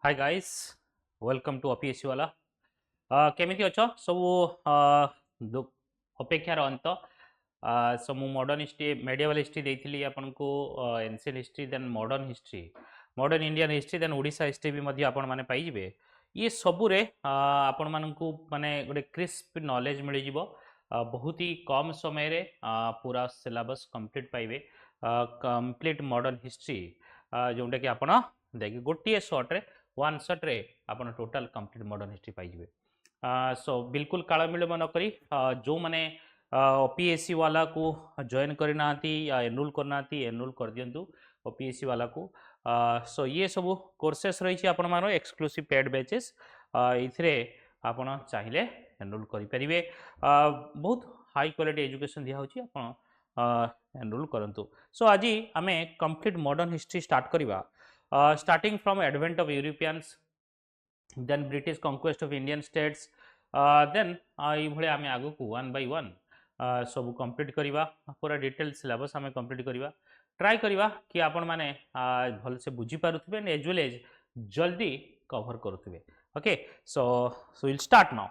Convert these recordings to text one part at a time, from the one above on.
Hi guys, welcome to OPSC वाला। केमिति अछ सब अपेक्षार अंत। सो मु मॉडर्न हिस्ट्री मेडिएवल हिस्ट्री देइथिली आपनको, ancient history then modern history, modern Indian history then Odisha history भी मध्य आपण माने पाई जिवे। ये सबुरे आपण मानकू माने गोटे क्रिस्प नॉलेज मिल जिवो। बहुत ही कम समय रे पूरा सिलेबस कंप्लीट पाइबे। कंप्लीट मॉडर्न हिस्ट्री जोंटा कि आपण देखि गोटे शॉर्ट रे वन शॉट रे आपण टोटल कंप्लीट मॉडर्न हिस्ट्री पाई जिवे। सो बिल्कुल काल विलंब न करी जो माने ओपीएससी वाला को जॉइन करना या एनरोल करना एनरोल कर दिंतु ओपीएससी वाला को। सो ये सब कोर्सेस रही आपण मानो एक्सक्लूसिव पेड बैचेस, इथिरे आपण चाहिए एनरोल करें। बहुत हाई क्वालिटी एजुकेशन दिया होची, आपण एनरोल करंतु। सो आज आमे कंप्लीट मॉडर्न हिस्ट्री स्टार्ट करवा, starting from advent of Europeans, then British conquest of Indian states, then ये आम आग को वन बाय वन सब कंप्लीट करवा। पूरा डिटेल सिलेबस आम कंप्लीट करवा, ट्राई करवा कि आपण माने भल से बुझी पारुथिबे एज वेल एज जल्दी कवर करुथिबे। Okay, so will start now.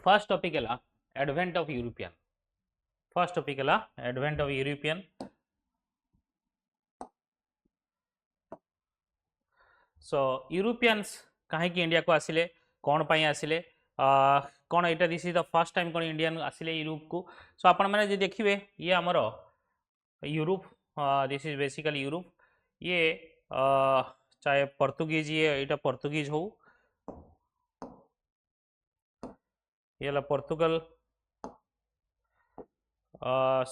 First topic है advent of European. First topic है advent of European. So Europeans कहीं इंडिया को आसिले, कौन पाई आसिले, कौन यहाँ this is the first time कौन इंडियन आसिले यूरोप को। सो आपण मैंने देखिए ये आमर Europe, this is basically Europe. ये चाहे पोर्तुगीज, ये पोर्तुगीज हो, ये Portugal,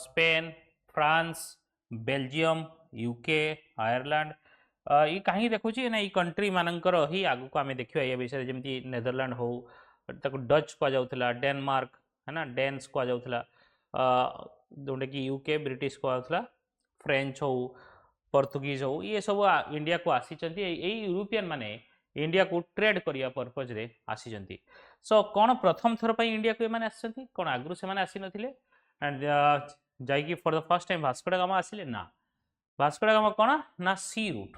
Spain, France, Belgium, UK, Ireland. ये कहीं देखुची ना, ये कंट्री मानकर ही आग को आम देखा ये विषय, जमी नेदरलैंड हो, डच कहुला, डेनमार्क है ना, डेन्स कहुला, जोटा कि यूके ब्रिटिश कहुला, फ्रेंच हो, पोर्तुगीज हो, ये सब इंडिया को आसी। यूरोपियन माने इंडिया को ट्रेड करने पर्पज रे आसी। सो कौन प्रथम थर पर इंडिया को ये आसी, कौन आगु से आसी नथिले एंड जाइकी for the first time Vasco da Gama आसिले ना। वास्को दा गामा कौन ना sea route.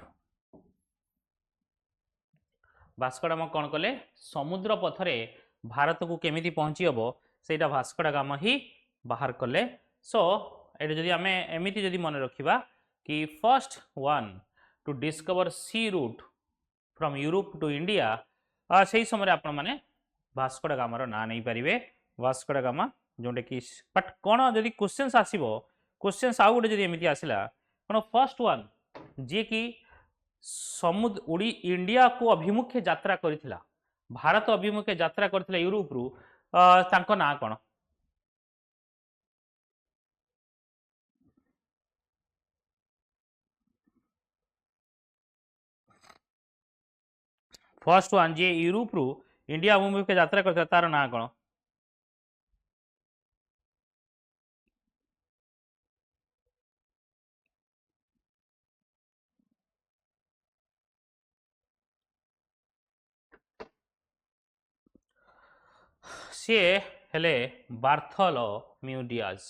Vasco da Gama कौन कले, समुद्र पथरे भारत को केमिति पहुंची हबो सेटा वास्को दा गामा ही बाहर कले। सो एटा जदि आमे एमिति जदि मन रखिबा कि first one to discover sea route from Europe to India, से समय आपण माने वास्को दा गामार ना नहीं पारिबे। वास्को दा गामा जोटा कि बट कौन जदि क्वेश्चंस आसीबो, क्वेश्चंस आउ गोटे जदि एमिति आसिला कौन फर्स्ट वन जी कि समुद्र उड़ी इंडिया को अभिमुखे यात्रा करथिला, भारत अभिमुखे यात्रा करथिला यूरोप रु, तांको ना कौन। फर्स्ट वन जी यूरोप रु इंडिया अभिमुखे यात्रा करथिला तार ना कौन। सी हेले बार्थोलोम्यू डियाज।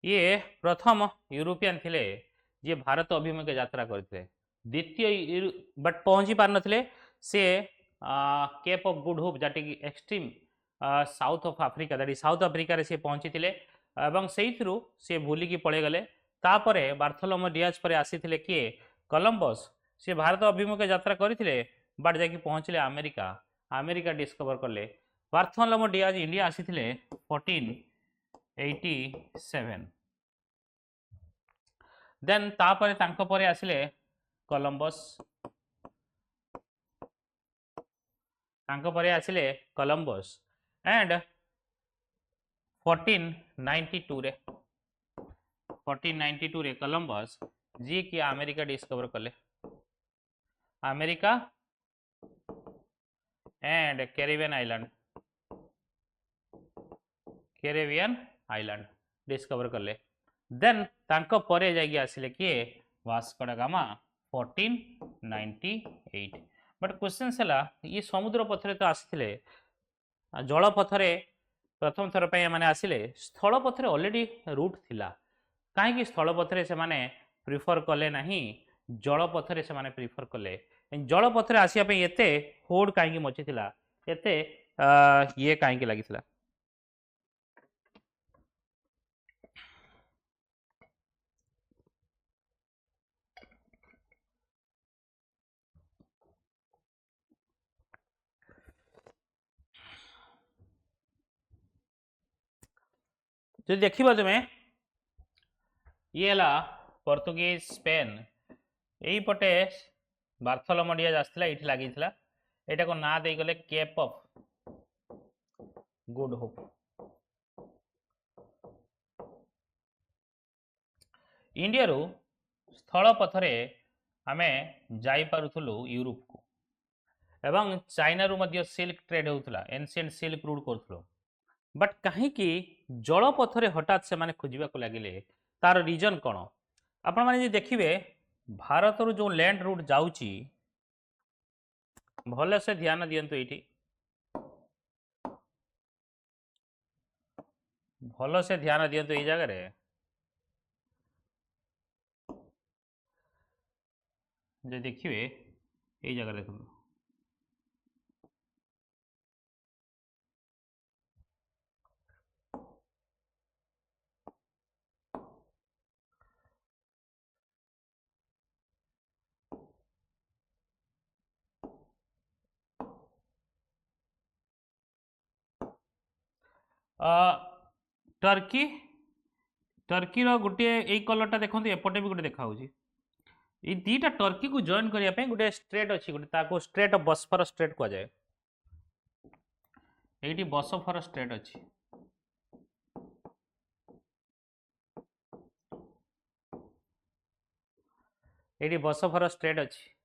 ये प्रथम यूरोपियन थिले जे भारत अभिमुखे यात्रा करते। द्वितीय बट पहुंची पार नथिले, से केप ऑफ गुड होप जाटे कि extreme south of Africa, that is south Africa रे से पहुंची थिले एवं सेइथरु से भूलिकी पळे गले। तापरे बार्थोलोम्यू डियाज पर आसीथिले किए, कोलंबस। से भारत अभिमुखे यात्रा करथिले बट जाकी पहुंचले अमेरिका, अमेरिका डिस्कवर कले। बार्थोलोम्यू डियाज इंडिया आसीथिले 1487। देन तापरे तांको परे आसिले कोलंबस, तांको परे आसिले कोलंबस एंड 1492 रे, 1492 रे कोलंबस जी कि अमेरिका डिस्कवर कले। America and Caribbean island, Caribbean island discover कले। देन तांको परे जाइए आसिले किए, Vasco da gamma 1498। But question है ये समुद्र पथरे तो आसिथिले, जलपथरे प्रथम थर पे मैंने आसिले स्थल पथरे ऑलरेडी रूट थिला कहीं स्थलपथरे से माने प्रिफर कले नहीं जलपथरे से माने प्रिफर कले जलपथरे आसिया पे एते होड़ कहीं मची थिला एते ये कहीं लगी थिला जो देखिबा तुमे ये हला पोर्तुगीज स्पेन यही पटे बार्थोलोमेडियाज आसला ये लगी एटा को ना दे गले cape of good hope India रू स्थल पथरे आमे जाई पारुथुलु यूरोप को एवं चाइना रू मध्य सिल्क ट्रेड होउथला एंशिएंट सिल्क रूट करथुलो बट कहीं जलपथरे हठात से माने खोजिबा को लागिले तार रीजन कौन आपण माने देखिए भारत रू जो लैंड रूट जाउची भले से ध्यान दियंतु एठी भलो से ध्यान दियंतु ए जगह रे जो देखिए ये जगह देखो टर्की टर्की रो गोटे यही कलरटा देखो एपटे भी गोटे देखा ये दीटा टर्की को जॉइन करने गोटे स्ट्रेट अच्छी गोटे स्ट्रेट ऑफ बॉस्फोरस स्ट्रेट कह जाए ये बॉस्फोरस स्ट्रेट अच्छी ये बॉस्फोरस स्ट्रेट अच्छी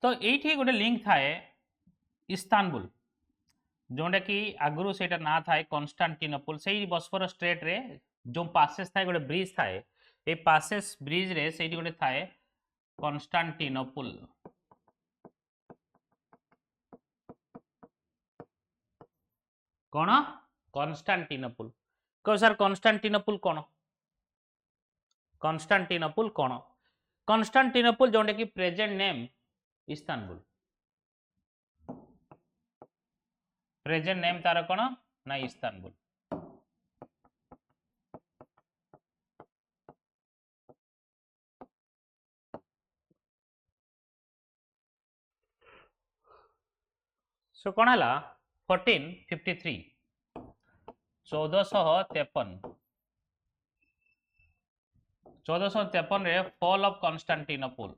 तो ये गोटे लिंक थाए इस्तानबुल जोटा कि आगुरी से ना थाए कन्स्टान्टिनोपल से बॉस्फोरस स्ट्रेट रे जो पासेस थाए गोटे ब्रिज थाए ये पासेस ब्रिज रे से गोटे थाए कन्स्टान्टिनोपल कौन कन्स्टान्टिनोपल कह सर कन्स्टान्टिनोपल कौन कन्स्टान्टिनोपल कौन कन्स्टान्टिनोपल जोटा कि present name Istanbul present name तार कौन ना इस्तानबुल सो कौन है 1453 1453 रे fall of Constantinople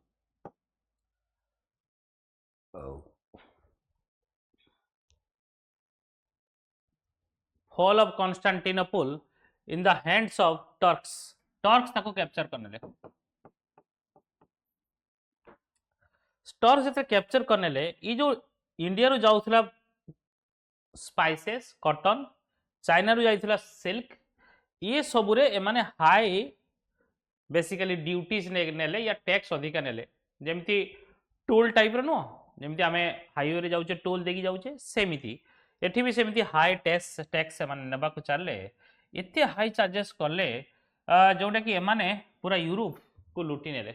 fall of Constantinople in the hands of Turks Turks ताको कैप्चर करने ले टर्क्स जते कैप्चर करने ले ये जो इंडिया रू जाउथला स्पाइसेस कॉटन चाइना रू जाइथला सिल्क ये सबुरे एमाने हाई बेसिकली ड्यूटीज नेले या टैक्स अधिका नेले जेमती टोल टाइप रो नो जेमती आमे हाईवे रे जाउचे टोल देकी जाउचे सेमिति एठी भी सेमिति हाई टैक्स से माने नेबा को चाले एते हाई चार्जेस करले जोटा कि एमाने पूरा यूरोप को लुटी नेले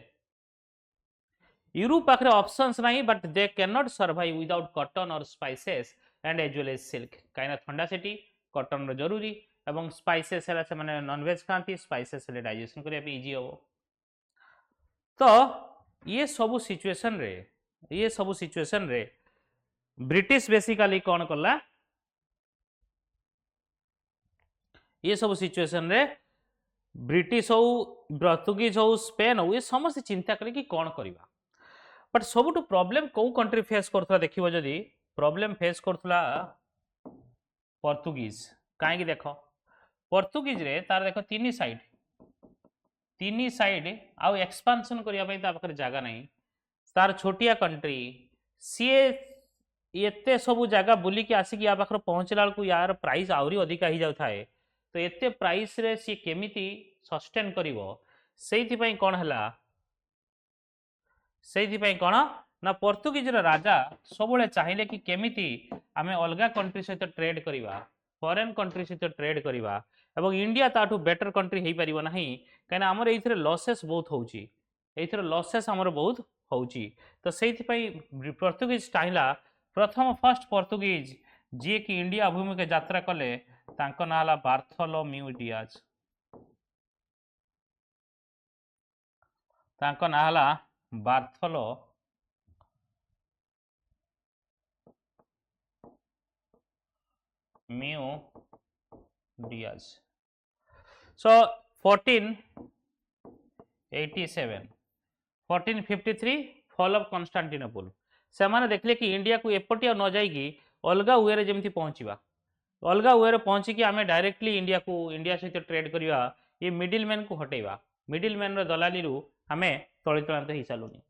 यूरोप पाखरे ऑप्शंस नहीं but they can not survive without cotton और spices and as well as silk कहीं ठंडा सिटी कॉटन जरूरी एवं स्पाइसेस है से माने नॉनवेज खाती स्पाइसेस ले डाइजेशन करने इजी हम तो ये सबू सिचुएशन रे ब्रिटिश बेसिकली कौन कला ये सब सिचुएशन रे ब्रिटिश हो पोर्तुगीज हो स्पेन हो ये समस्त चिंता करें कि कौन करवा बट सबुठ प्रॉब्लम कौ कंट्री फेस करथला देखिबो जदी प्रॉब्लम फेस करथला पोर्तुगीज कहीं देख पोर्तुगीज रे तार देख तीन साइड तीन साइड आउ एक्सपांशन करने पाखे जगह नहीं तार छोटिया कंट्री सी एते सब जगह बुलिकी आसिक या पाखर पहुँचला बेलू यार प्राइस आहरी अधिका हो जाए तो एते प्राइस रे सी केमिति सस्टेन करिवो सेइथिपई कौन हला सेइथिपई कौन ना पोर्तुगीज राजा सबुले चाहिए कि केमिति आमे अलगा कंट्री सहित ट्रेड करिवा फॉरेन कंट्री सहित ट्रेड करिवा एवं इंडिया ताठू बेटर कंट्री हो पारिबो नाही कहीं आमर एइथिरे लॉसेस बहुत होउची एइथिरे लॉसेस आमर बहुत होउची तो सेइथिपई पोर्तुगीज चाहिला प्रथम फर्स्ट पोर्तुगीज जी कि इंडिया अभिमुखे यात्रा कले तांको ना हला बार्थोलोम्यू डियाज तांको ना हला Bartholomew Diaz so 1487 1453 fall of Constantinople से माने देखले कि इंडिया को एपटिया न जाइकी अलगा वे रे जेमती पहुँचवा अलगा वे रे पहुँचिकी आमे डायरेक्टली इंडिया को इंडिया सहित ट्रेड करिवा ये मिडिल मैन को हटेवा मिडिल मैन रो दलाली रु आमे तलितलांत हो सारूनी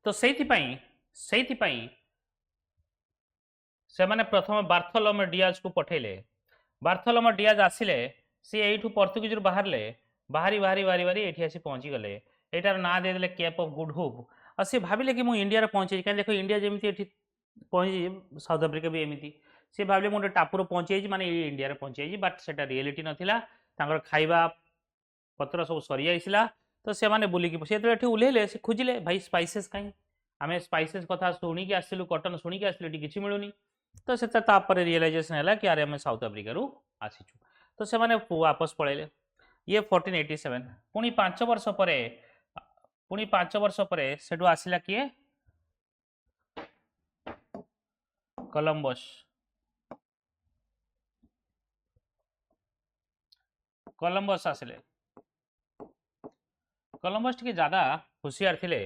तो सेइथिपई से माने प्रथम बार्थोलोम्यू डियाज को पठेले बार्थोलोम्यू डियाज आसिले सी एठू पोर्तुगीज रु बाहरले बाहरी बाहरी बाहरी बाहरी एठी आसी पहुँची गले एटार ना देदेले केप ऑफ गुड होप और सी भाविले कि मु इंडिया रे पहुँची कहीं देखो इंडिया जेमती एठी पहुँची साउथ अफ्रिका भी एमती सी भाविले मुझे टापुर पहुँची माने इंडिया रे पहुँची बट सेटा रियलिटी नथिला तांकर खाइबा पत्र सब सरी आइसिला तो से माने बुलिकी से ओह्लैले से खोजिले भाई स्पाइसेस कहीं आम स्पाइसेस कथा शुणिकी आसलु कटन शुणिकी आसलु किसी मिलूनी तो से रियलाइजेशन है कि अरे आम साउथ अफ्रिका रू आसीचु तो से माने वापस पलैले ये 1487 पुणी 5 वर्ष पर सेठू आसिला किए कोलंबस आसिले कोलंबस टी ज्यादा हुशियार थिले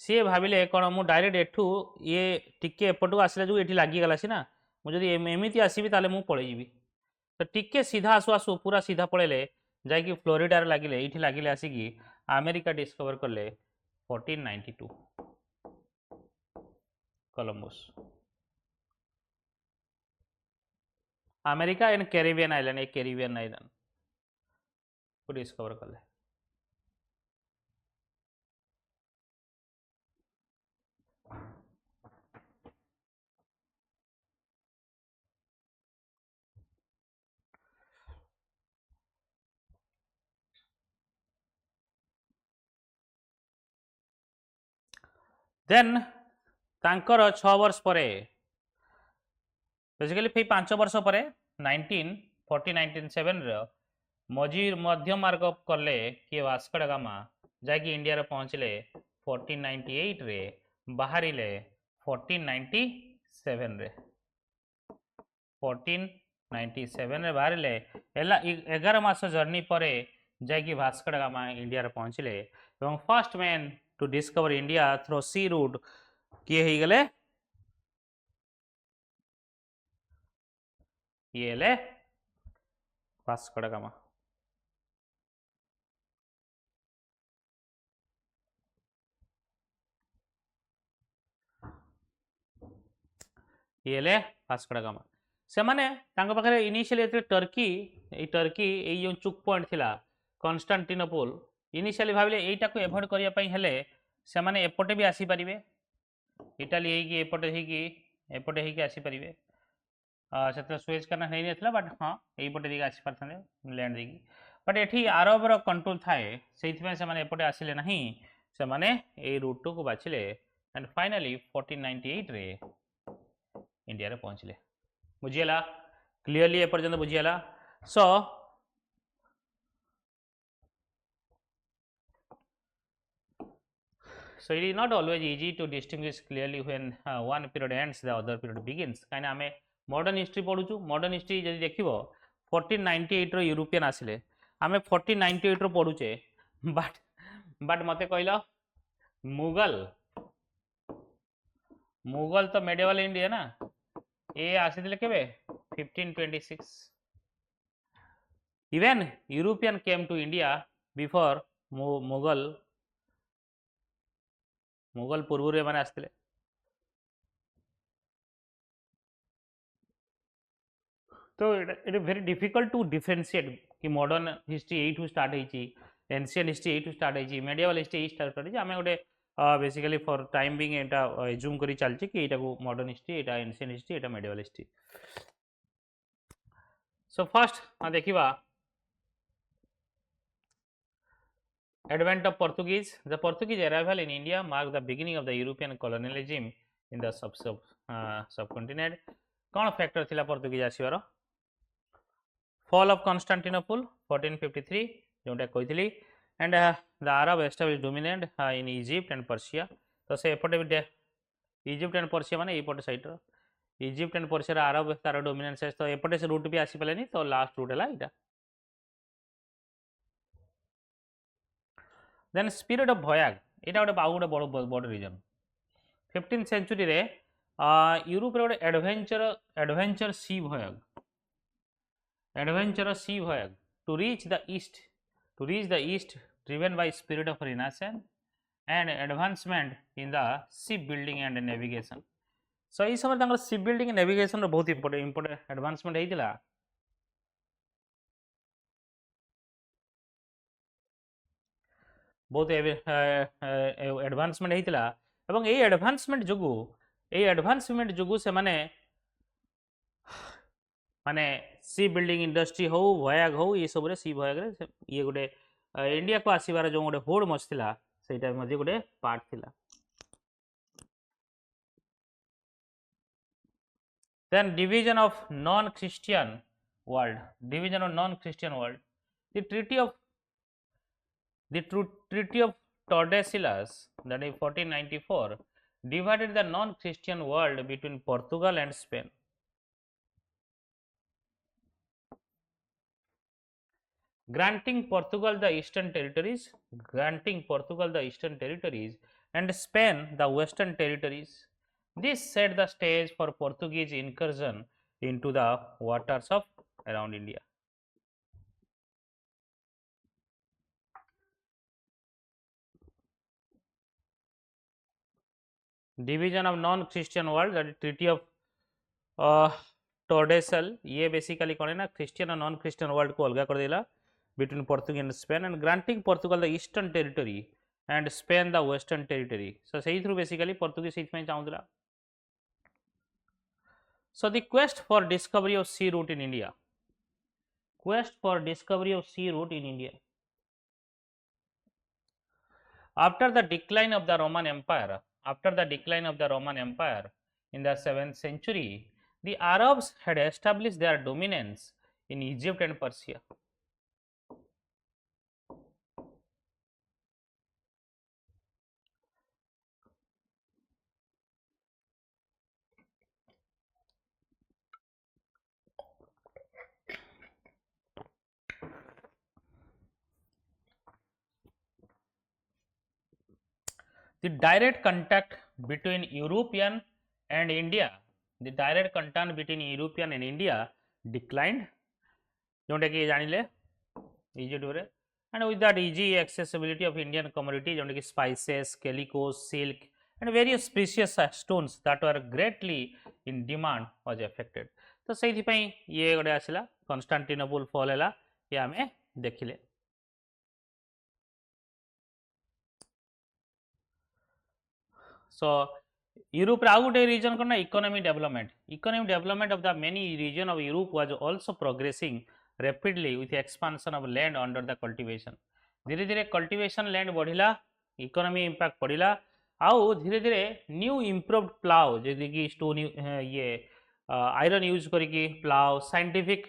सी भाविले कौन मु डायरेक्ट एठू ये टिके एपटू आसला जो ये लगिगला सीना मुझे एमती आसबि ताले मु पलैजी तो टिके सीधा आसु आसु पूरा सीधा पलैले जाकि फ्लोरिडार लगिले ये लगिले आसिकी अमेरिका डिस्कवर कले 1492 Columbus America and Caribbean island एक कैरिबियन आइलैंड को डिस्कवर कले देन तांकर 6 वर्ष पर बेसिकली फिर 5 वर्ष पर 1947 मध्य मार्ग कले किए वास्को ड गामा जाकि इंडिया रे पहुँचले 1498 रे बाहरी 1497 रे 1497 रे बाहरी 11 मास जर्नी पर जाकि वास्को ड गामा इंडिया रे पहुँचले एवं first man to discover India through sea route किए ही गले ये ले वास्को ड गामा ये ले वास्को ड गामा से माने तांको पाखरे इनिशियली टर्की ये जो चुक पॉइंट थिला कन्स्टान्टिनोपल इनिशियली भाविले एटा को एभॉइड करिया पई हेले से माने एपटे भी आसी परिबे इटाली हेकी एपटे हेकी आसी परिबे से सुएज कानाल नहीं नथिला बट हाँ यहीपटे देखिए आसी पारथाने लैंड देखिए बट एठी अरबर कंट्रोल थाए सेइथिपई से माने एपटे आसिले नहीं से माने ए रूट को बाछिले एंड फाइनली 1498 रे इंडिया रे पहुँचले बुझीगला क्लीयरली एपर्यंत बुझीगला so So it is not always easy to distinguish clearly when one period ends, the other period begins. कहीं आम मॉडर्न हिस्ट्री पढ़ुचु मॉडर्न हिस्ट्री जब देख 1498 रो यूरोपियन आसिले आम 1498 रो पढ़ुचे बट मते कहल मुगल तो मेडिवल इंडिया ना ये आसी केबे 1526 even European came to India before Mughal पूर्व मैंने आसते तो it very difficult to differentiate कि मॉडर्न हिस्ट्री यू स्टार्ट होती एनसीएंट हिस्ट्री यू स्टार्ट होती मेडिवल हिस्ट्री यही स्टार्ट होती आम गोटे बेसिकली फॉर टाइम बिंग एटा एज्यूम करी चलची कि एटा को मॉडर्न हिस्ट्री एटा एनसीएंट हिस्ट्री एटा मेडिवल हिस्ट्री सो फर्स्ट देखिबा advent of Portuguese. The Portuguese arrival in India marked the beginning of the European colonialism in the subcontinent. कौन फैक्टर थिला पोर्तुगीज आसीबार fall of Constantinople 1453 जोटा कही and the Arab establish dominate in Egypt and Persia तो से एपटे Egypt and Persia माने एपटे side Egypt and Persia अरब तार dominance तो एपटे से रूट भी आसी पालेनी तो लास्ट रूट है इटा देन स्पिरिट ऑफ voyage एटा गोटे आउ गोटे बड़ रीजन 15th सेंचुरी रे यूरोप रे गोटे adventure sea voyage to reach the east driven by spirit of renaissance and advancement in the ship building and navigation so इस समय तांगर ship building and navigation रो बहुत important advancement हेतिला बहुत advancement हेतिला एवं ए advancement जोगु से माने सी बिल्डिंग इंडस्ट्री हो voyage हो ये सब रे सी voyage रे ये गोटे इंडिया को आसीबार जो गोटे होड़ मच थिला सेटा मध्ये गोटे पार्ट थिला then division of non Christian world The Treaty of Tordesillas, that is 1494, divided the non-Christian world between Portugal and Spain. Granting Portugal the eastern territories and Spain the western territories. This set the stage for Portuguese incursion into the waters of around India. Division of non Christian world that treaty of Tordesillas ये basically कौन है ना Christian और non Christian world को अलग कर देला between Portuguese and Spain and granting Portugal the eastern territory and Spain the western territory so से थ्रू बेसिकली पोर्तुगीज से चाहूला so the quest for discovery of sea route in India after the decline of the Roman Empire in the 7th century, the Arabs had established their dominance in Egypt and Persia. The direct contact between European and India declined जोटा कि जानिले Egypt रे and with that easy accessibility of Indian commodity जोटा कि spices, calico, silk and various precious stones that were greatly in demand was affected. तो सही पई ये गोटे आसिला कॉन्स्टेंटिनोपल फॉल हैला ये हमें देखिले So Europe आउ गोटे रीजन करना economic development of the many region of Europe was also progressing rapidly with expansion of land under the cultivation धीरे धीरे कल्टीवेशन लैंड बढ़िला इकोनॉमी इंपैक्ट पड़िला आउ धीरे धीरे न्यू इम्प्रूव्ड प्लाउ जैसे कि स्टोन ये आयरन यूज करके plough scientific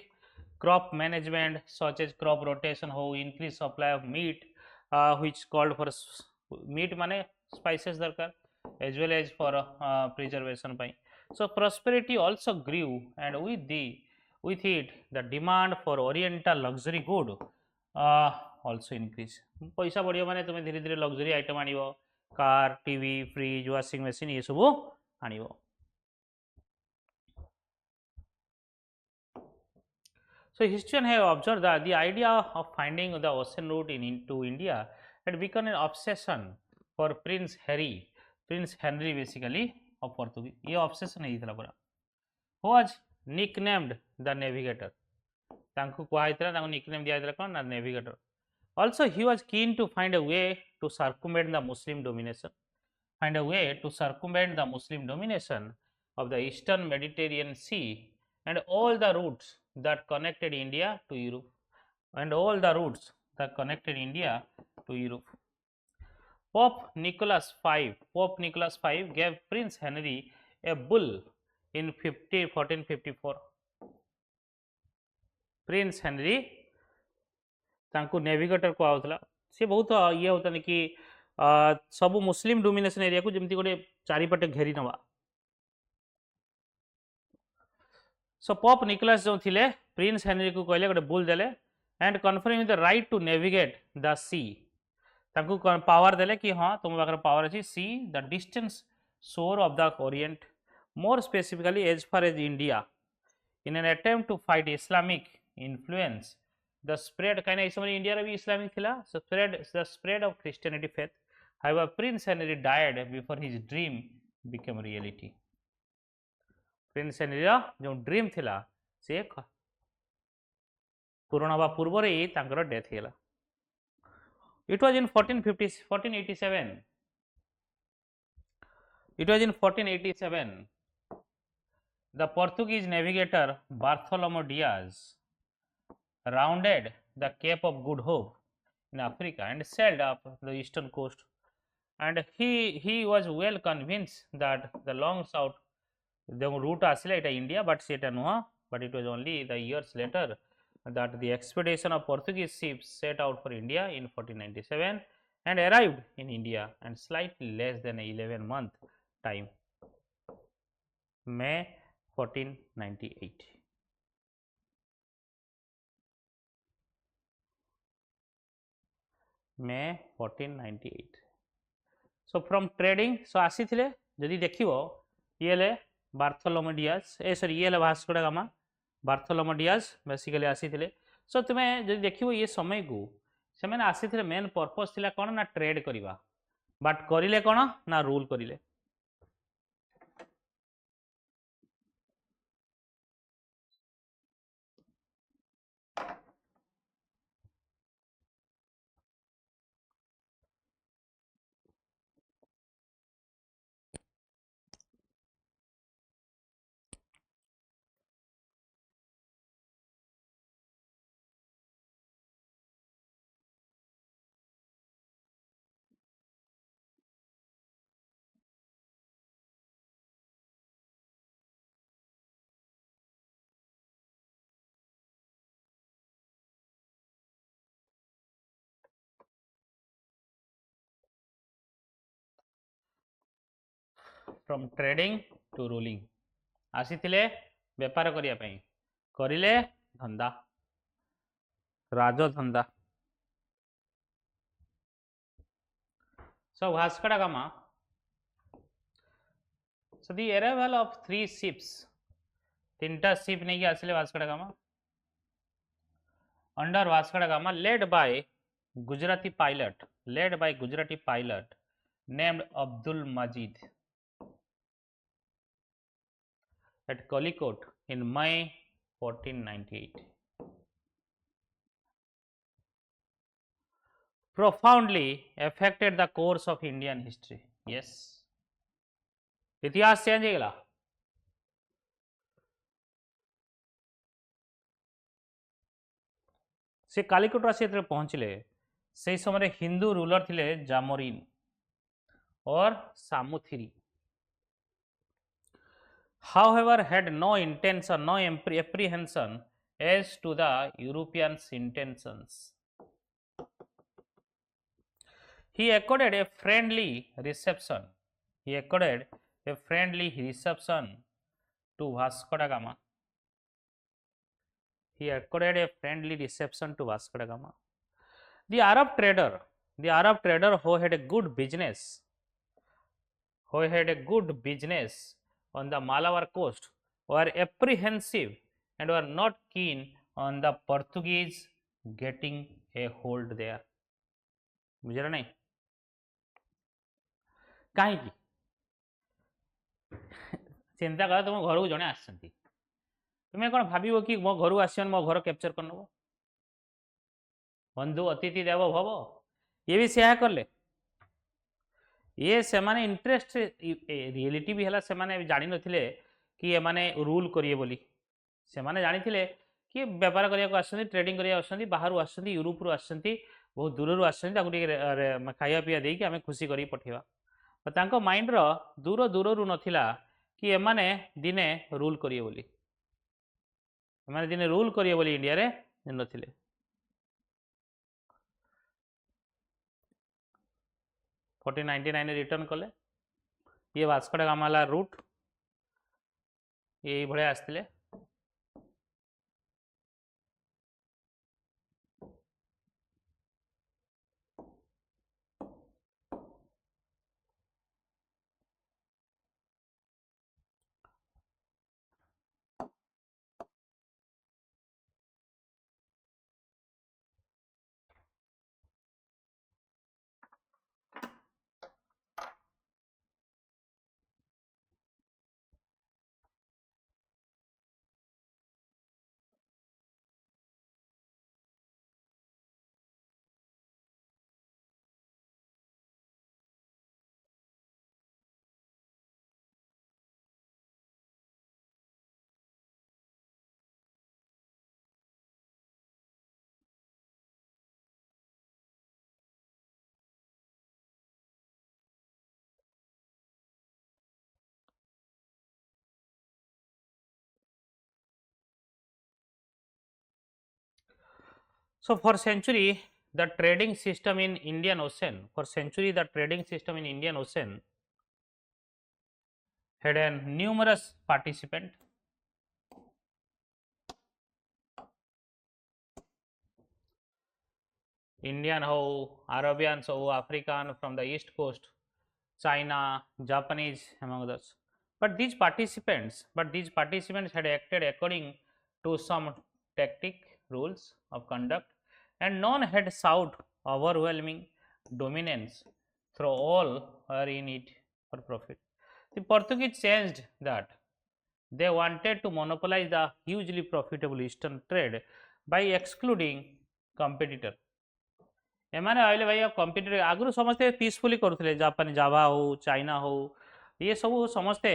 crop management such as crop rotation हो increase supply of meat which called for meat माने spices darkar as well as for preservation pai. So prosperity also grew, and with it the demand for oriental luxury good also increase. पैसा बढ़िया माने तुम धीरे धीरे luxury item आनिबो, car, TV, fridge, washing machine ये सब आनिबो. So historians have observed that the idea of finding the ocean route into India had become an obsession for Prince Henry basically of Portuguese. ये obsession है पूरा. Who was nicknamed the navigator. तांको कुहा इतला तांको nickname दिया इतला कौन ना navigator. Also he was keen to find a way to circumvent the Muslim domination. Of the Eastern Mediterranean Sea and all the routes that connected India to Europe. Pope Nicholas V gave Prince Henry a bull in 1454. Prince Henry तांको navigator को आउतला. से बहुत ये होता है कि सब मुस्लिम domination area को जमती गोटे चारिपटे घेरी नवा. सो पॉप निकोलस जो थिले प्रिंस हेनरी को कहले गोटे बुल देले and confirming the right to navigate the sea. तांको पावर देले कि हां तुम पाखर पावर अछि sea the distance shore of the orient, more specifically as far as India, in an attempt to fight Islamic influence the spread kind of समय India रे भी इस्लामिक थिला. So the spread of Christianity faith. However, Prince Henry died before his dream became reality. Prince Henry रा जो dream थिला से पूर्ण हवा पूर्व रे तांकर डेथ हेला. It was in 1487. The Portuguese navigator Bartholomew Diaz rounded the Cape of Good Hope in Africa and sailed up the eastern coast, and he was well convinced that the long south the route asila eta India but seta nuha, but it was only the years later that the expedition of Portuguese ships set out for India in 1497 and arrived in India in slightly less than 11-month time, May 1498. May 1498. So from trading, so आसी थिले जदि देखिवो ये ले Bartholomew Diaz sorry ये ले Vasco da gamma Bartholomew Diaz basically आसी थिले. सो तुमे जदि देखिवो ये समय को से माने आसी थिले मेन पर्पस थिला कोन ना ट्रेड करिवा, बट करिले कोन ना रूल करिले. From trading to ruling आसी थिले व्यापार करिया पई करिले धंदा राजधंदा. So Vasco da Gama, so the arrival of 3 ships, तीनटा शिप नहीं आसिले Vasco da Gama under Vasco da Gama led by Gujarati pilot named Abdul Majid at Calicut in May 1498. Profoundly affected the course of Indian history. Yes. इतिहास change ହେଇଗଲା. से कालिकट आसी एतरे पहुंचले से समय Hindu ruler थिले जामोरिन और सामुथिरी. However, had no apprehension as to the Europeans' intentions. he accorded a friendly reception. He accorded a friendly reception to Vasco da Gama. He accorded a friendly reception to Vasco da Gama. The Arab trader who had a good business, on the Malabar coast were apprehensive and were not keen on the Portuguese getting a hold there. बुझल नहीं कहीं चिंता कर तुम घर को जड़े आसती तुम्हें कौन भाव कि मो घर आस मो घर कैप्चर कर नब बंधु अतिथि देव भव ये भी सेया कले ये से माने इंटरेस्ट रियलिटी भी है से माने जानी नथिले कि ये माने रूल करिए बोली से माने जानी थिले कि व्यापार करिया को आसछन्ती ट्रेडिंग करिया आसछन्ती बाहर आसछन्ती यूरोप रु आसछन्ती बहुत दूर आसछन्ती ताकू टिके खाइया पिया देई कि आमे खुशी करी पठेबा तो तांको माइंड रो दूर दूर रु नथिला कि एमाने दिने रूल करिए बोली एमाने दिने रूल करिए बोली इंडिया रे नथिले 1499 रिटर्न कले ये वास्को डा गामा रूट ये भले आसते So for century the trading system in Indian Ocean had a numerous participant. Indian ho, Arabians ho, African from the east coast, China, Japanese among others. But these participants had acted according to some tactic rules of conduct, and none had sought overwhelming dominance through all were in it for profit. The Portuguese changed that. They wanted to monopolize the hugely profitable eastern trade by excluding competitor. एमाने आइले भाई computer आगु समस्ते peacefully करुले जापानी जावा हो China हो ये सब समस्ते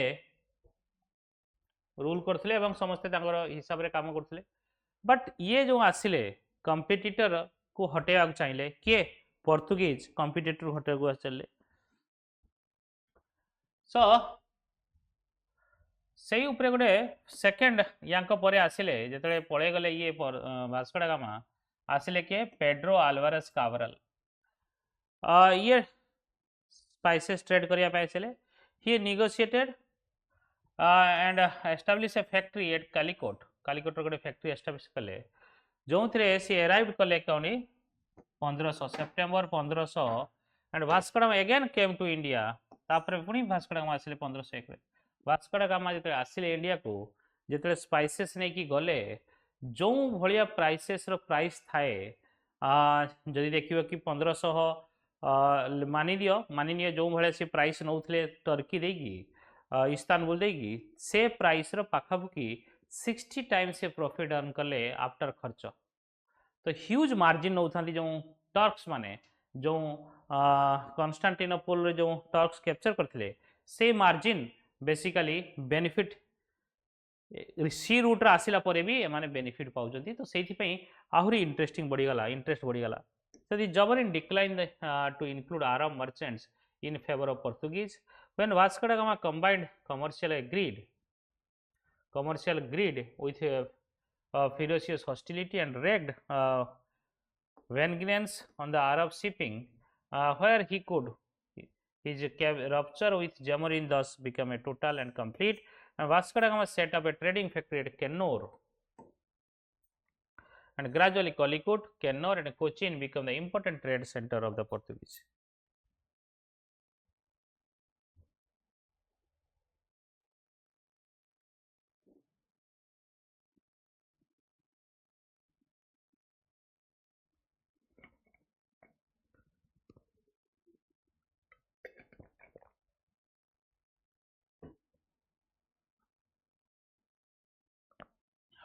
रूल करथिले एवं समस्ते तांगर हिसाब रे काम करथिले बट ये जो आसिले कंपिटिटर को हटेया चाहिए किए पोर्तुगीज कंपिटिटर हटे को चले सो से उपरे गोटे सेकेंड यांक परे आसिले जेतले पळे गले ये वास्को डा गामा आसिले के पेड्रो आल्वारेस कावरल ये स्पाइसेस ट्रेड करिया पाए चले he negotiated and establish a factory at Calicut गोटे फैक्ट्री एस्टाब्लिश कले जो थे सी अराइव कले कौनी 1500 September 1500 and Vasco da Gama again came to India तापर पुणी वास्को डा गामा आसिले 1501 रे वास्को डा गामा जते आसिले इंडिया को जते स्पाइसेस नै की गले जो भलिया प्राइसेस रो प्राइस थाए जदि देखियो कि 1500 मानि नियो जो भले से प्राइस नौथले टर्की देगी इस्तानबुल देगी से प्राइस रो पाखापुकी 60 टाइम्स से प्रॉफिट अर्न कले आफ्टर खर्च तो ह्यूज मार्जिन नौथांती जो टर्क्स माने जो कॉन्स्टेंटिनोपल जो टर्क्स कैप्चर करथिले से मार्जिन बेसिकली बेनिफिट सी रूट रे आसिला परे भी माने बेनिफिट पाउचंती तो सेथि पई आहुरी interest बढ़ीगला so the Javarin declined to include Arab merchants in favor of Portuguese when Vasco da Gama combined commercial greed with ferocious hostility and wreaked vengeance on the Arab shipping where he could his rupture with Jamorin thus become a total and complete, and Vasco da Gama set up a trading factory at Kannur, and gradually Calicut, Kannur and Cochin become the important trade center of the Portuguese.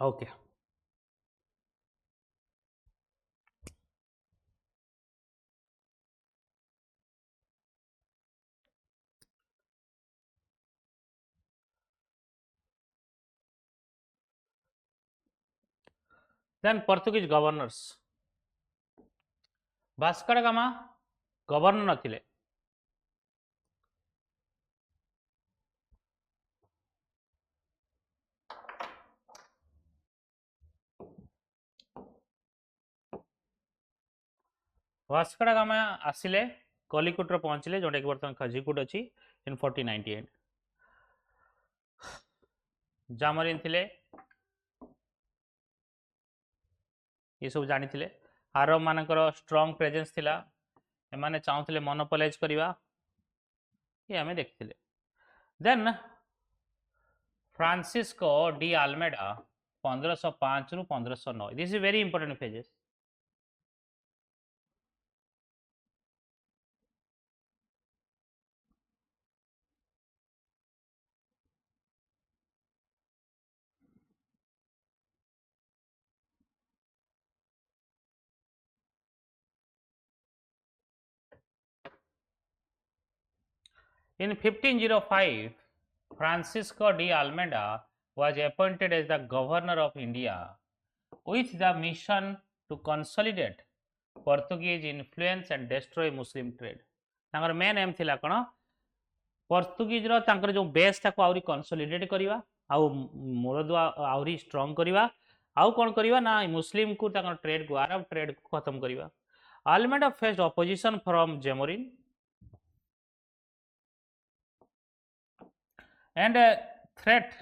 Okay. Then Portuguese governors. Vasco da Gama governor नथिले. Vasco da Gama आसिले कलिकुट पहुँचले जोटा कि बर्तमान खजिकुट अच्छी इन 1498. जामरिन थिले ये सब जानी थिले. आरब मानकर स्ट्रॉन्ग प्रेजेंस थिला. एमाने चाहूले मोनोपोलाइज करवा ये आम देखते. देन फ्रांसिस्को डी आल्मेडा 1505 रु 1509. This is very important phases. In 1505, Francisco de Almeida was appointed as the governor of India with the mission to consolidate Portuguese influence and destroy Muslim trade. तांकर main M थिला कोन पोर्तुगीज रो तांकर जो base ताको आउरी consolidate करवा आउ मूलदुआ आउरी strong करवा आउ कोन करवा ना मुस्लिम को तांकर ट्रेड को अरब ट्रेड को खत्म करवा. Almeida faced opposition from Jamorin and a threat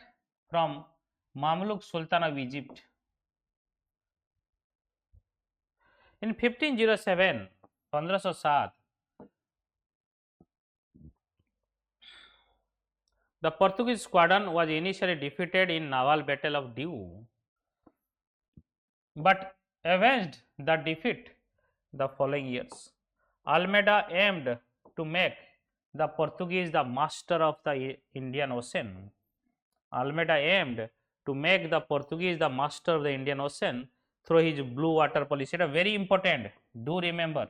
from Mamluk Sultan of Egypt. In 1507, 1507, the Portuguese squadron was initially defeated in naval battle of Diu, but avenged the defeat the following years. Almeida aimed to make the Portuguese the master of the Indian Ocean. Almeida aimed to make the Portuguese the master of the Indian Ocean through his blue water policy. It is very important. Do remember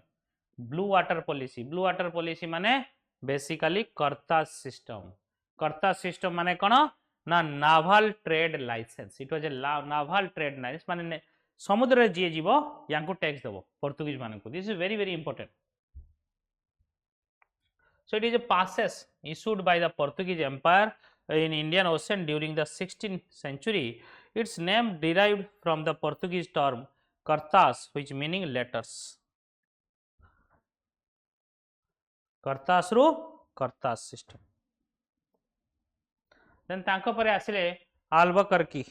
blue water policy. Blue water policy माने basically Karta's system. Karta's system माने कौन ना naval trade license. It was a naval trade license. माने समुद्र जी जीव यांको tax देव Portuguese माने को. This is very important. So it is a passes issued by the Portuguese Empire in Indian Ocean during the 16th century. Its name derived from the Portuguese term Cartas, which meaning letters. Cartas ru Cartas system. Then तांको परे आसिले Albuquerque.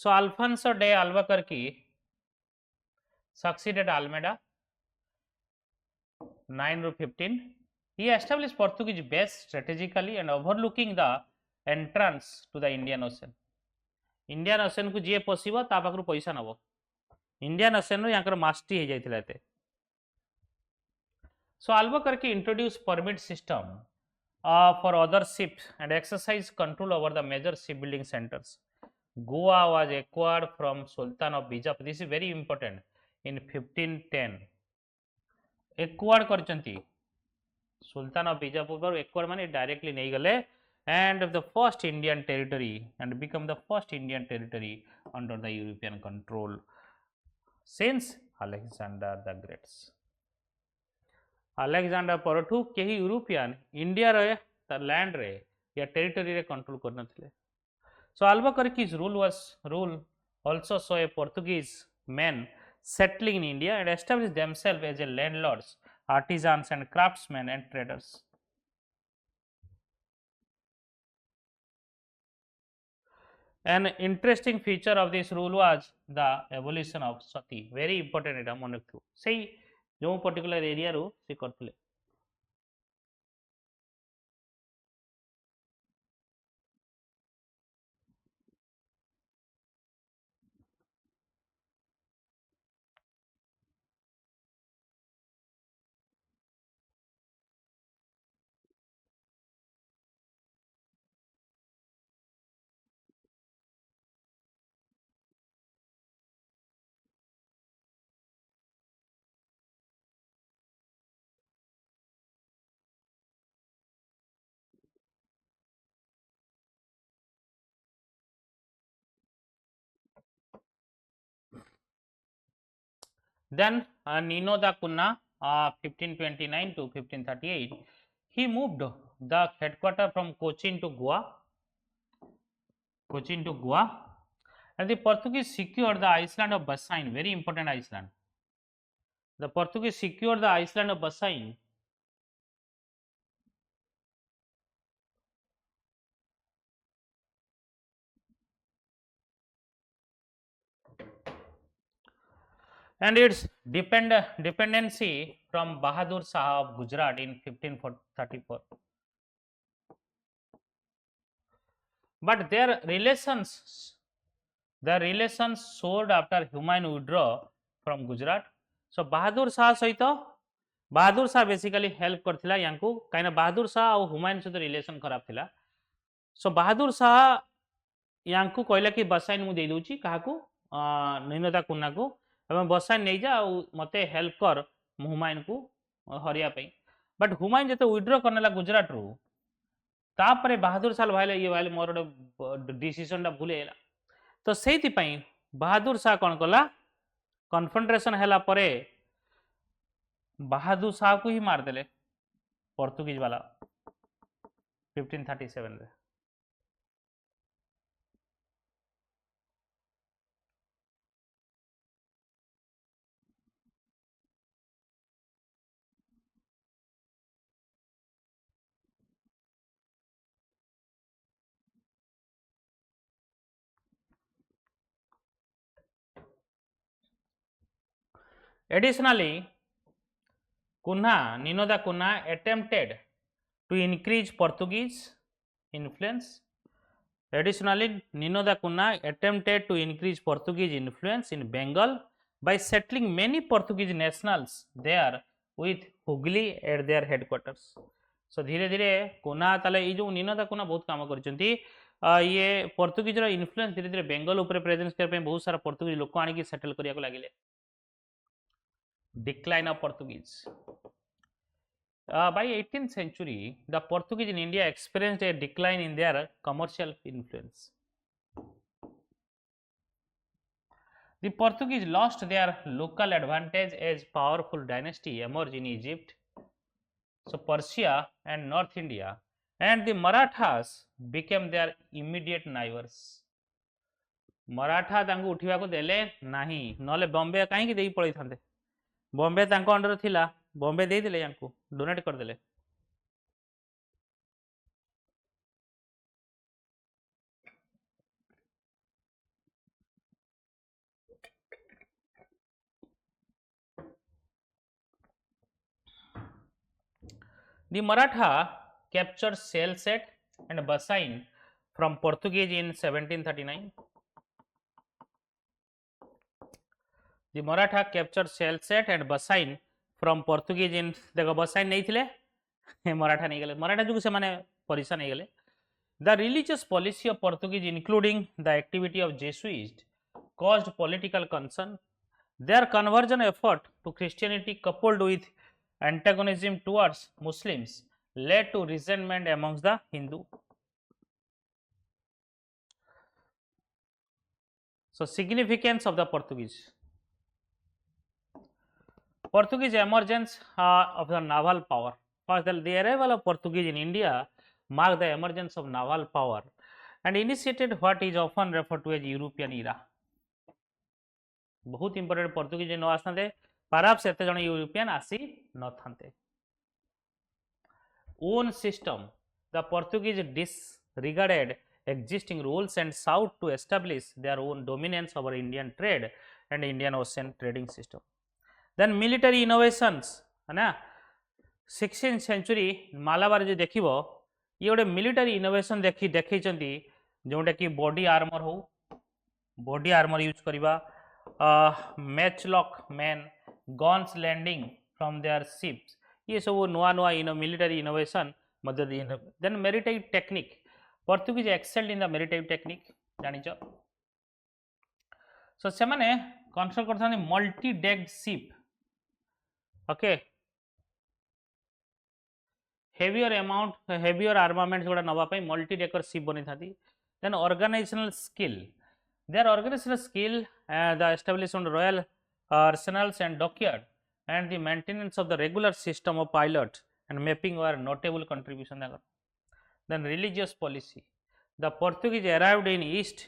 So Alfonso de Albuquerque succeeded Almeida 9 to 15. He established Portuguese base strategically and overlooking the entrance to the Indian Ocean. Indian Ocean को जी पशिब ता पाखरु पैसा नब. Indian Ocean यांकर mastery हो जाइथिला एते. So Albuquerque introduced permit system for other ships and exercised control over the major shipbuilding centers. Goa was acquired from Sultan of Bijapur. This is very important. In 1510, acquired करचंती Sultan of Bijapur पर acquired माने directly नहीं गले and the first Indian territory and become the first Indian territory under the European control since Alexander the Great. Alexander परठू केही European India रे land रे या territory रे कंट्रोल कर नथिले. So Albuquerque's rule also saw a Portuguese men settling in India and established themselves as a landlords, artisans and craftsmen and traders. An interesting feature of this rule was the abolition of sati. Very important eta mone rakhibo. Sei जो particular area रो से करथिले. Then Nino da Cunha, 1529 to 1538, he moved the headquarter from Cochin to Goa. And the Portuguese secured the island of Basaine, very important island. The Portuguese secured the island of Basaine and its dependency from Bahadur Shah of Gujarat in 1534. But their relations soared after Humayun withdrew from Gujarat. So Bahadur Shah सहित Bahadur Shah basically help करथिला यांकू काइना Bahadur Shah और हुमायूं सहित relation खराब थिला. सो बहादुर शाह यांकू कहला कि बसाइन मु दे दोची काहाकू निनदा कुन्ना को एवं बसाइन नै जा मते हेल्प कर हुमायूं को हरिया पई. बट हुमायूं जते विथड्रॉ करनेला गुजरात रो तापरे बहादुर शाह भाईले ये भाईले मोर डिसीजन टा भूल हेला. तो सेति पई बहादुर शाह कोन कला कन्फेडरेशन हेला परे बहादुर शाह को ही मार देले पोर्तुगीज वाला 1537 रे. Additionally, Nino da Cunha attempted to increase Portuguese influence. Additionally, Nino da Cunha attempted to increase Portuguese influence in Bengal by settling many Portuguese nationals there with Hooghly at their headquarters. So धीरे धीरे कुना ताले ये जो निनो दा कुना बहुत काम करचंती ये पोर्तुगीज रो इन्फ्लुएंस धीरे धीरे बेंगल ऊपर प्रेजेंस कर पे बहुत सारा पोर्तुगीज लोक आनी की सेटल करिया को लागिले. Decline of Portuguese. By 18th century, the Portuguese in India experienced a decline in their commercial influence. The Portuguese lost their local advantage as powerful dynasty emerged in Egypt, so Persia and North India, and the Marathas became their immediate neighbors. Maratha तांको उठिबा को देले नाही नले बॉम्बे काहे की देई पळै थांते. बॉम्बे तांको under थिला बॉम्बे दे दिले यांको डोनेट कर देले. The Maratha captured Salsette and Basaine from Portuguese in 1739. The Maratha captured Salsette and Basaine from Portuguese in देखो Basaine नहीं थिले मराठा नहीं गले मराठा जो से माने परेशान नहीं गले. The religious policy of Portuguese, including the activity of Jesuits, caused political concern. Their conversion effort to Christianity, coupled with antagonism towards Muslims, led to resentment amongst the Hindu. So significance of the Portuguese. Portuguese emergence of the naval power. First, the arrival of Portuguese in India marked the emergence of naval power and initiated what is often referred to as European era. बहुत important Portuguese न आसते perhaps एते जण European आसी न थांते own system the Portuguese disregarded existing rules and sought to establish their own dominance over Indian trade and Indian Ocean trading system. Then military innovations है ना 16th century Malabar जो देखिबो ये गोटे मिलिटरी इनोवेशन देखैछंती जोटा कि बॉडी आर्मर हो body armour use करिबा matchlock man guns landing from their ships ये सब नुआ नुआ military innovation then maritime technique Portuguese excelled in the maritime technique जानिच सो से माने कंस्ट्रक्ट करथानी multi decked ship okay heavier armaments गुड़ा नवा पाई मल्टी डेकर शिप बनी थाती then organizational skill their organizational skill the establishment of royal arsenals and dockyard and the maintenance of the regular system of pilot and mapping were notable contribution. Then religious policy the Portuguese arrived in east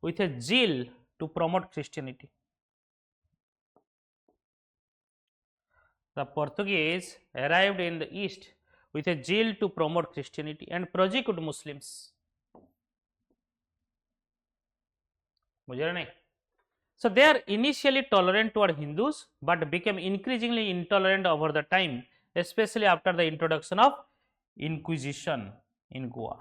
with a zeal to promote Christianity. The Portuguese arrived in the east with a zeal to promote Christianity and prosecute Muslims. So they are initially tolerant toward Hindus but became increasingly intolerant over the time, especially after the introduction of Inquisition in Goa.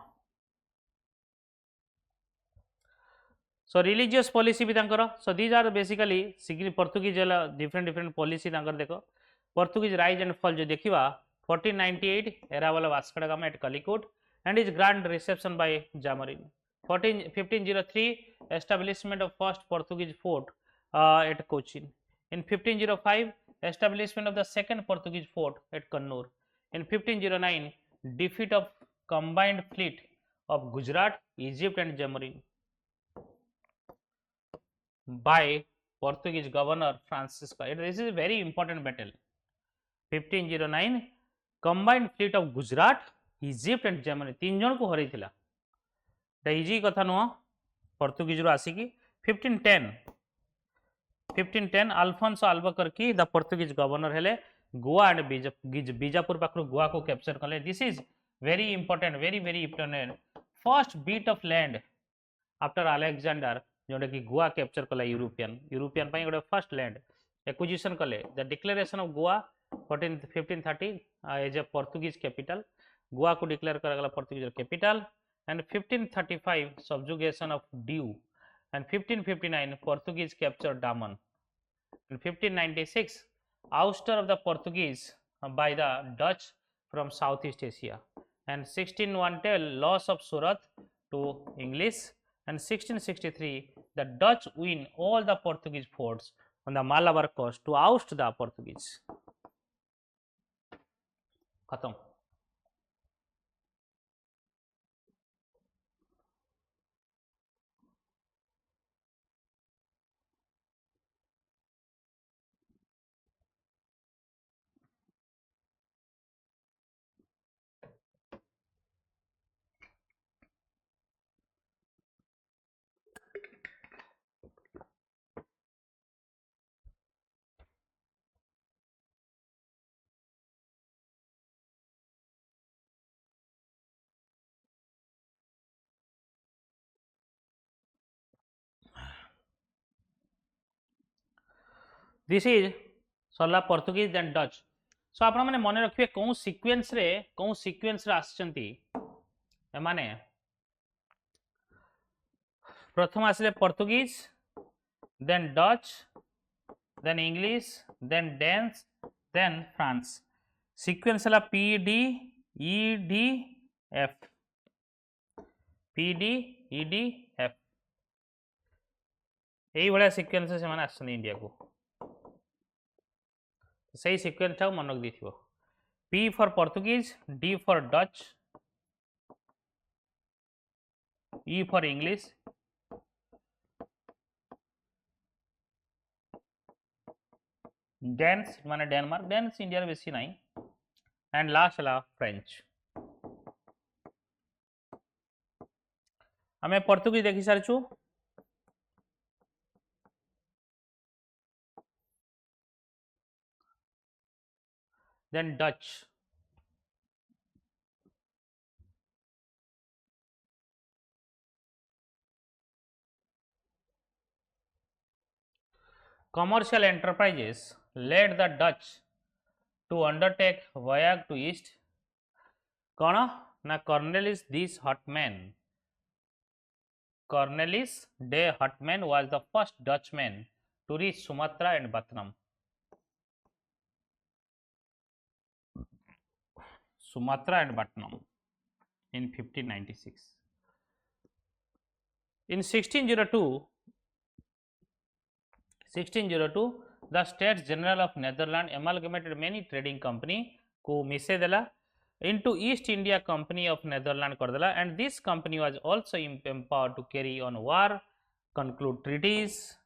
So religious policy भी तांकर so these are basically Portuguese different policy तांकर देखो Portuguese rise and fall जो देखिबा 1498 arrival of Vasco da Gama at Calicut and his grand reception by Jamarin. 1503 establishment of first Portuguese fort at Cochin. In 1505 establishment of the second Portuguese fort at Kannur. In 1509 defeat of combined fleet of Gujarat, Egypt and Jamarin by Portuguese governor Francisco. This is a very important battle. 1509 combined fleet of Gujarat, Egypt and Germany तीन जन को हरई थिला easy कथा नुह Portuguese रो आसिकी 1510 Alfonso Albuquerque the Portuguese governor हेले गोवा एंड बीजापुर पाखरु गोवा को कैप्चर कले this is very important very important first bit of land after Alexander जोटा कि गोवा कैप्चर कला यूरोपियन पाई गोटे फर्स्ट लैंड एक्विजिशन कले the declaration of Goa 1530 as a Portuguese capital Goa को डिक्लेयर करा Portuguese capital and 1535 subjugation of Diu and 1559 Portuguese captured Daman. In 1596 ouster of the Portuguese by the Dutch from Southeast Asia and 1612 loss of Surat to English and 1663 the Dutch win all the Portuguese forts on the Malabar coast to oust the Portuguese. Khatam. This is सरला Portuguese and Dutch. So आपण माने मन रखिए कौन sequence रे आछंती ए माने प्रथम आसिले Portuguese then Dutch then English then Danish then France sequence हला P D E D F P D E D F एई भलिया सीक्वेंस से माने आछन इंडिया को सही सीक्वेंस टाउ मन रख दिथिबो P for Portuguese D for Dutch E for English Danes माने डेनमार्क, डेन्स इंडिया रे बेसी नाही, एंड लास्ट हला फ्रेंच। आमे पोर्तुगीज देखि सारछु, then Dutch, commercial enterprises led the Dutch to undertake voyage to east, कौन ना Cornelis this Hutman, Cornelis de Hutman was the first Dutchman to reach Sumatra and Batnam, Sumatra and Batnam in 1596. In 1602, the States General of Netherlands amalgamated many trading company को मिसे देला into East India Company of Netherlands कर देला, and this company was also empowered to carry on war, conclude treaties,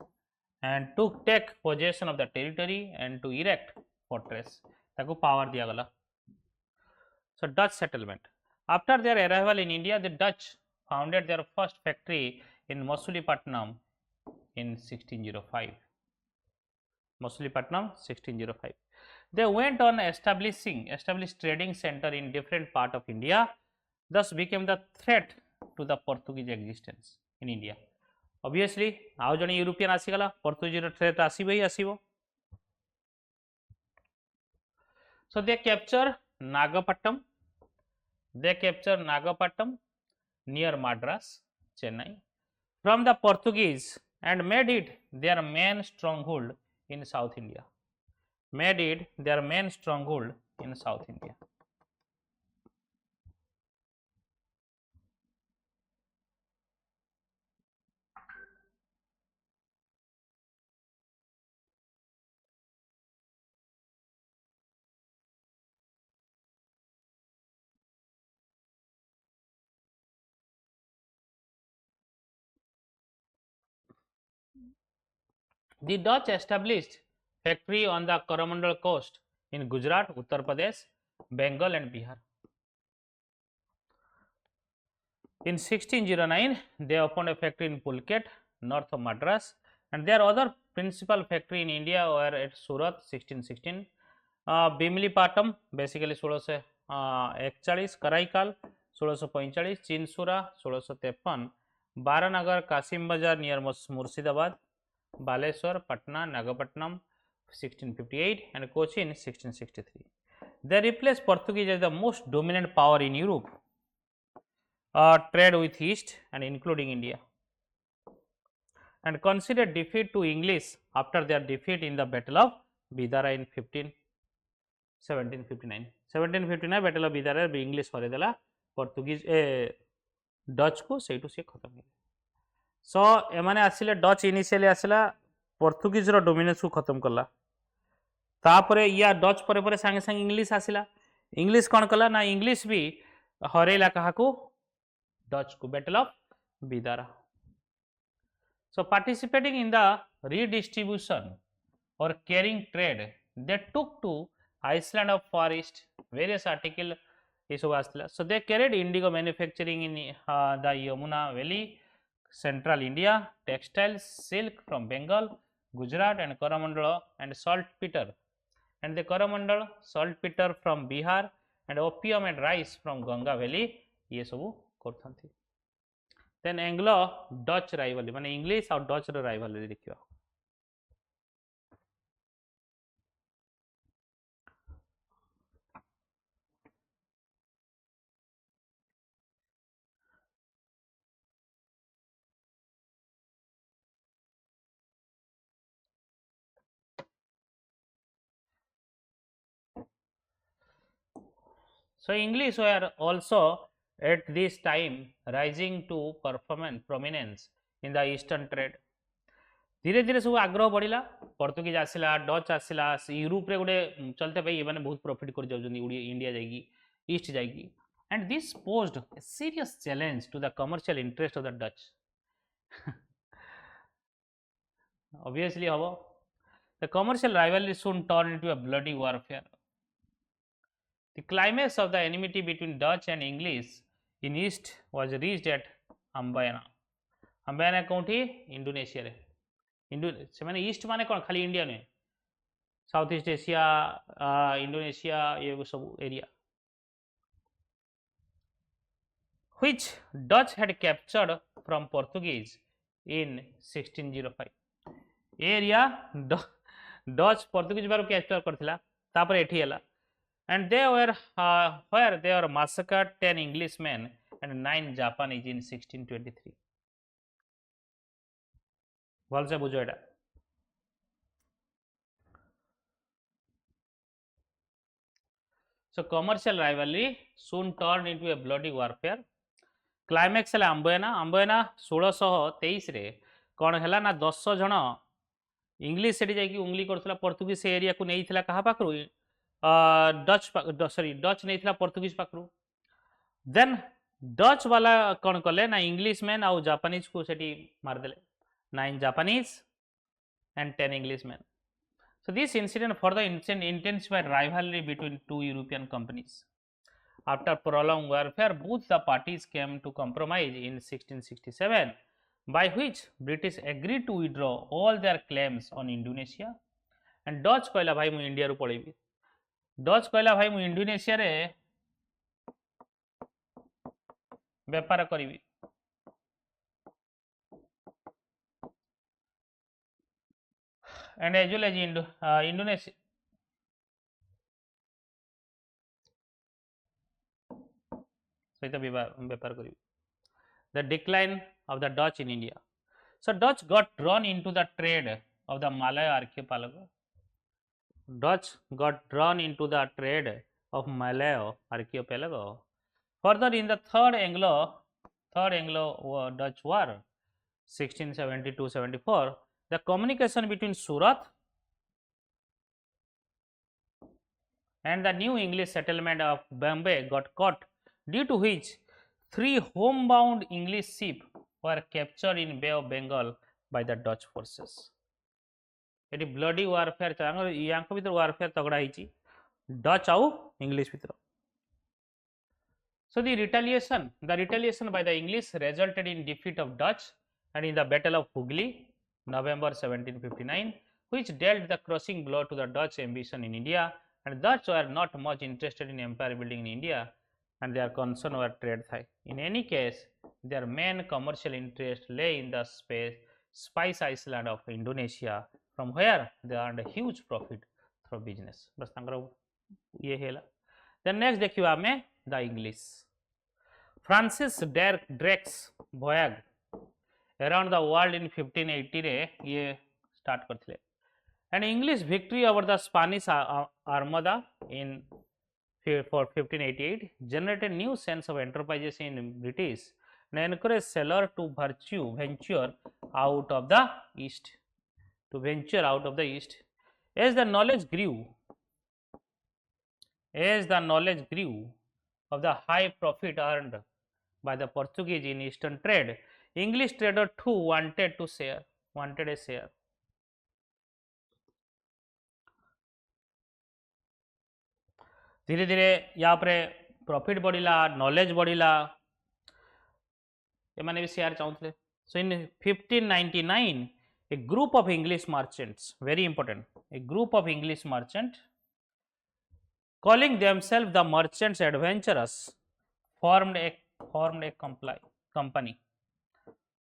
and to take possession of the territory and to erect fortress. ताको power दिया गला. So Dutch settlement. After their arrival in India, the Dutch founded their first factory in Masulipatam in 1605. Masulipatam 1605. They went on established trading center in different part of India, thus became the threat to the Portuguese existence in India. Obviously, आउ जने European आसीगला, Portuguese threat आसीबो ही आसीबो. So they capture Nagapattam. They capture Nagapattam near Madras, Chennai, from the Portuguese and made it their main stronghold in South India. Made it their main stronghold in South India. The Dutch established factory on the Coromandel coast in Gujarat, Uttar Pradesh, Bengal and Bihar. In 1609, they opened a factory in Pulket, north of Madras, and their other principal factory in India were at Surat, 1616, Bimlipatam, basically 1641, Karaikal, 1645, Chinsura, 1653, Baranagar, Kasim Bazar near Murshidabad, Baleswar, Patna, Nagapatnam, 1658, and Cochin, 1663. They replaced Portuguese as the most dominant power in Europe. Trade with East and including India, and considered defeat to English after their defeat in the Battle of Bidara in 1759. 1759 Battle of Bidara English हरेदेला Portuguese Dutch को सेठू से खत्म हो. सो एमाने आसिले Dutch initially आसिला Portuguese रो dominance को खत्म कला. तापरे या डच परे परे संगे संगे इंग्लिश आसिला. इंग्लिश कौन कला ना इंग्लिश भी हरेला कहा को Dutch को Battle of Bidara. So participating in the redistribution or carrying trade, they took to Iceland of Far East various articles. So they carried indigo manufacturing in the Yamuna Valley, Central India, textiles, silk from Bengal, Gujarat and Coromandel, and saltpeter, and the Coromandel, saltpeter from Bihar, and opium and rice from Ganga Valley. ये सब करथंती. Then Anglo-dutch rivalry माने English और Dutch रो rivalry देखियो. So English were also at this time rising to prominence in the eastern trade. धीरे धीरे सब आग्रह बढ़िला. Portuguese आसिला, Dutch आसिला, Europe रे गोटे चलते भाई माने बहुत प्रॉफिट कर जाउजंदी इंडिया जाएगी, ईस्ट जाएगी, and this posed a serious challenge to the commercial interest of the Dutch. Obviously हबो. The commercial rivalry soon turned into a bloody warfare. The climax of the enmity between Dutch and English in East was reached at Ambayana. Ambayana कोठी Indonesia रे से माने east माने कौन खाली India नुहे south east Asia Indonesia ये सब area which Dutch had captured from Portuguese in 1605. Area Dutch Portuguese बार कैप्चर करथिला तापर एठी हैला and they were where they were massacred 10 Englishmen and 9 Japanese in 1623. भल से बुझो एटा so commercial rivalry soon turned into a bloody warfare. Climax है अंबयना अंबयना 1623 रे कौन है ना 10 जन इंग्लिश से जाकि उंगली करथला पोर्तुगीज से एरिया को नहीं थिला कहा पाखरु डच सॉरी डच नहीं थिला पोर्तुगीज पाखरु देन डच वाला कौन कले ना इंग्लिश मैन आउ जापानीज को सेठी मार देले 9 Japanese and 10 Englishmen. So this incident further intensified rivalry between two European companies. After prolonged warfare, both the parties came to compromise in 1667, by which British agreed to withdraw all their claims on Indonesia. And Dutch कहला भाई मु India रु पळेबी Dutch कहला भाई मु Indonesia रे व्यापार करिवि and as well as Indonesia सहित व्यापार करिवि the decline of the Dutch in India. So Dutch got drawn into the trade of the Malay archipelago. Dutch got drawn into the trade of Malay archipelago. Further, in the third Anglo-Dutch War, 1672-74, the communication between Surat and the new English settlement of Bombay got cut, due to which 3 homebound English ships were captured in Bay of Bengal by the Dutch forces. Eighty bloody warfare rank भीतर warfare तगड़ा होईची Dutch आउ English भीतर. So the retaliation by the English resulted in defeat of Dutch and in the Battle of Hooghly, November 1759, which dealt the crushing blow to the Dutch ambition in India. And Dutch were not much interested in empire building in India, and their concern were trade thai. In any case, their main commercial interest lay in the spice island of Indonesia, from where they earned a huge profit through business. बस तांकर ये हेला. Then next देखियो आमे the English. Francis Drake's voyage around the world in 1580 रे ये start करथिले. An English victory over the Spanish Armada for 1588 generated new sense of enterprises in British and encouraged sailors to venture out of the east. As the knowledge grew of the high profit earned by the Portuguese in eastern trade, English traders too wanted a share. धीरे धीरे या profit बढ़िला knowledge बढ़िला एमाने भी share चाहूले. So in 1599 a group of English merchants, very important, a group of English merchants calling themselves the Merchants Adventurers formed a company.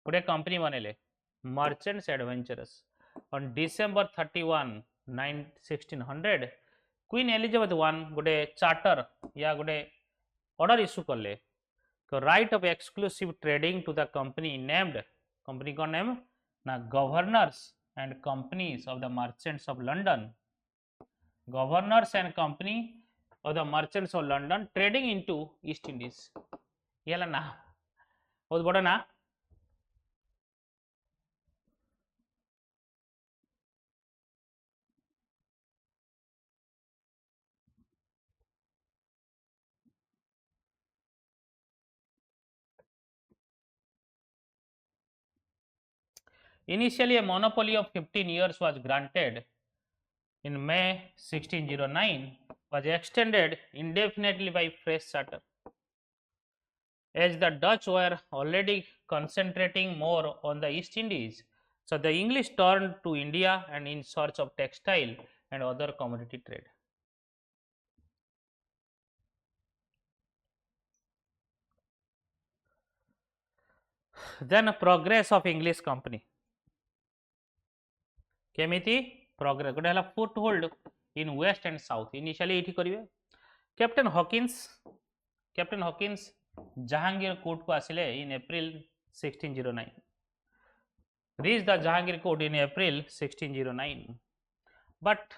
Today company बनेले Merchants Adventurers. On December 31, 1600, queen Elizabeth one गोटे charter या गोटे order issue कले right of exclusive trading to the company named company का name ना governors and companies of the merchants of London. Governors and company of the merchants of London trading into East Indies. ये ना बहुत बड़ा ना. Initially, a monopoly of 15 years was granted in May 1609 was extended indefinitely by fresh charter. As the Dutch were already concentrating more on the East Indies, so the English turned to India and in search of textile and other commodity trade. Then progress of English company. केमिति progress गोटे हला foothold in west and south initially एठी करिवे captain Hawkins Jahangir court को आसिले in April 1609 reach the Jahangir court in April 1609 but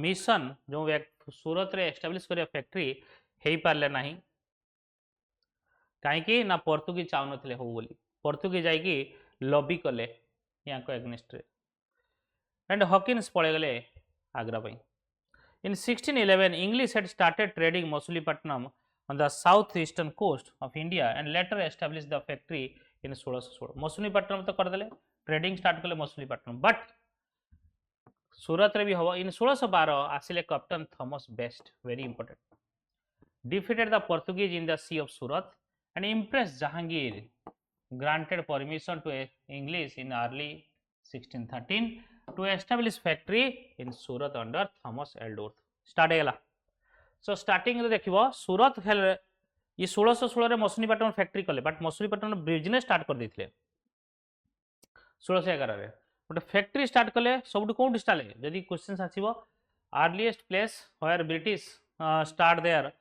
mission जो सूरत रे establish करिया फैक्ट्री हेई पारले नाही काहेकि ना पोर्तुगीज चाहु नथिले हो बोली पोर्तुगीज जाईकी लॉबी कले याको एग्नेस्ट रे and Hawkins पळे गले आग्रा पई in 1611 English had started trading Masulipatanam on the southeastern coast of India and later established the factory in 1616 Masulipatanam तो कर देले ट्रेडिंग स्टार्ट कले Masulipatanam बट सूरत रे भी हवा इन 1612 आसिले captain Thomas Best very important defeated the Portuguese in the sea of Surat and impressed Jahangir granted permission to English in early 1613 to establish factory in Surat under Thomas Eldorth start Hella so starting रे देखिबो सूरत hello ये 1616 रे मसुलीपट्टनम factory कले but मसुलीपट्टनम business start कर देथिले 1611 रे but factory start कले सबटु कोन स्टाले जदी क्वेश्चंस आसीबो earliest place where British start their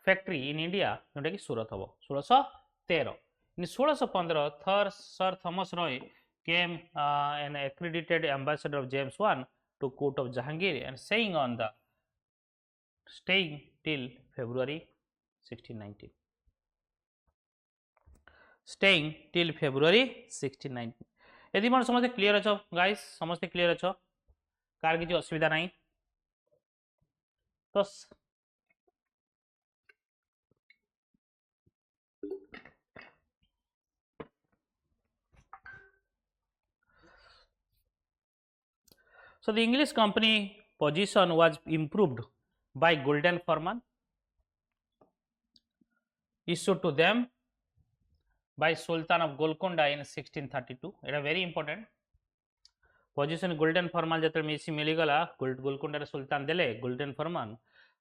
factory in India जोटा कि सूरत हबो 1613 in 1615 Sir Thomas Roe came an accredited ambassador of James I to court of Jahangir and staying till February 1619. Staying till February 1619. यदि मन समझते clear अच्छो guys समझते clear अच्छो car किसी असुविधा नहीं तो so the English company position was improved by golden firman issued to them by Sultan of Golconda in 1632 it is very important position golden firman जते मिसी मिलीगला गोलकोंडा रे सुल्तान देले golden firman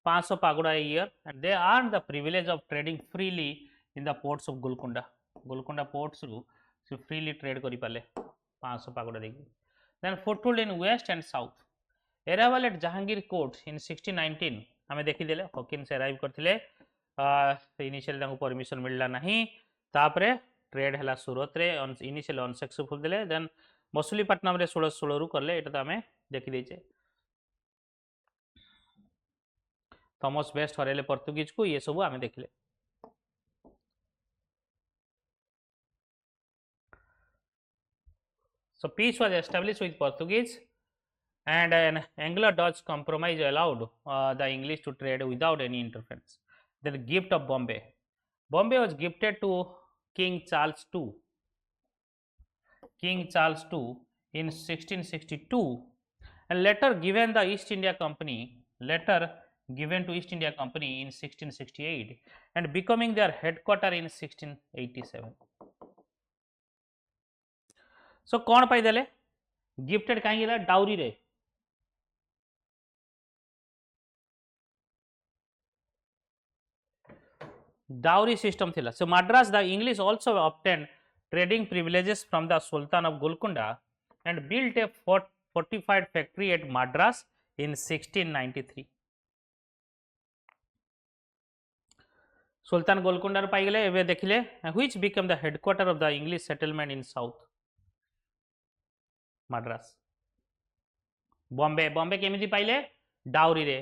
500 pagoda a year and they earned the privilege of trading freely in the ports of Golconda ports ru से freely trade करि पाले 500 pagoda देकी then foothold in west and south arrival at Jahangir court in 1619 हमें देखि देले Hawkins arrive करथिले initial तांको permission मिलला नाही तापरे ट्रेड हला सूरत रे इनिशियल अनसक्सेसफुल देले देन मसुलीपट्टनम रे 1616 रु करले एटा त हमें देखि देचे थॉमस बेस्ट हरेले पोर्तुगीज को ये सब हमें देखले so peace was established with Portuguese and an Anglo-dutch compromise allowed the English to trade without any interference. The gift of Bombay was gifted to King Charles II in 1662 and later given to East India Company in 1668 and becoming their headquarter in 1687. So कौन पाई देले gifted कहीं dowry रे dowry system thila so Madras the English also obtained trading privileges from the Sultan of Golconda and built a fortified factory at Madras in 1693 Sultan Golconda पाई गले एबे देखिले which became the headquarter of the English settlement in south Madras Bombay केमिति पाइले dowry रे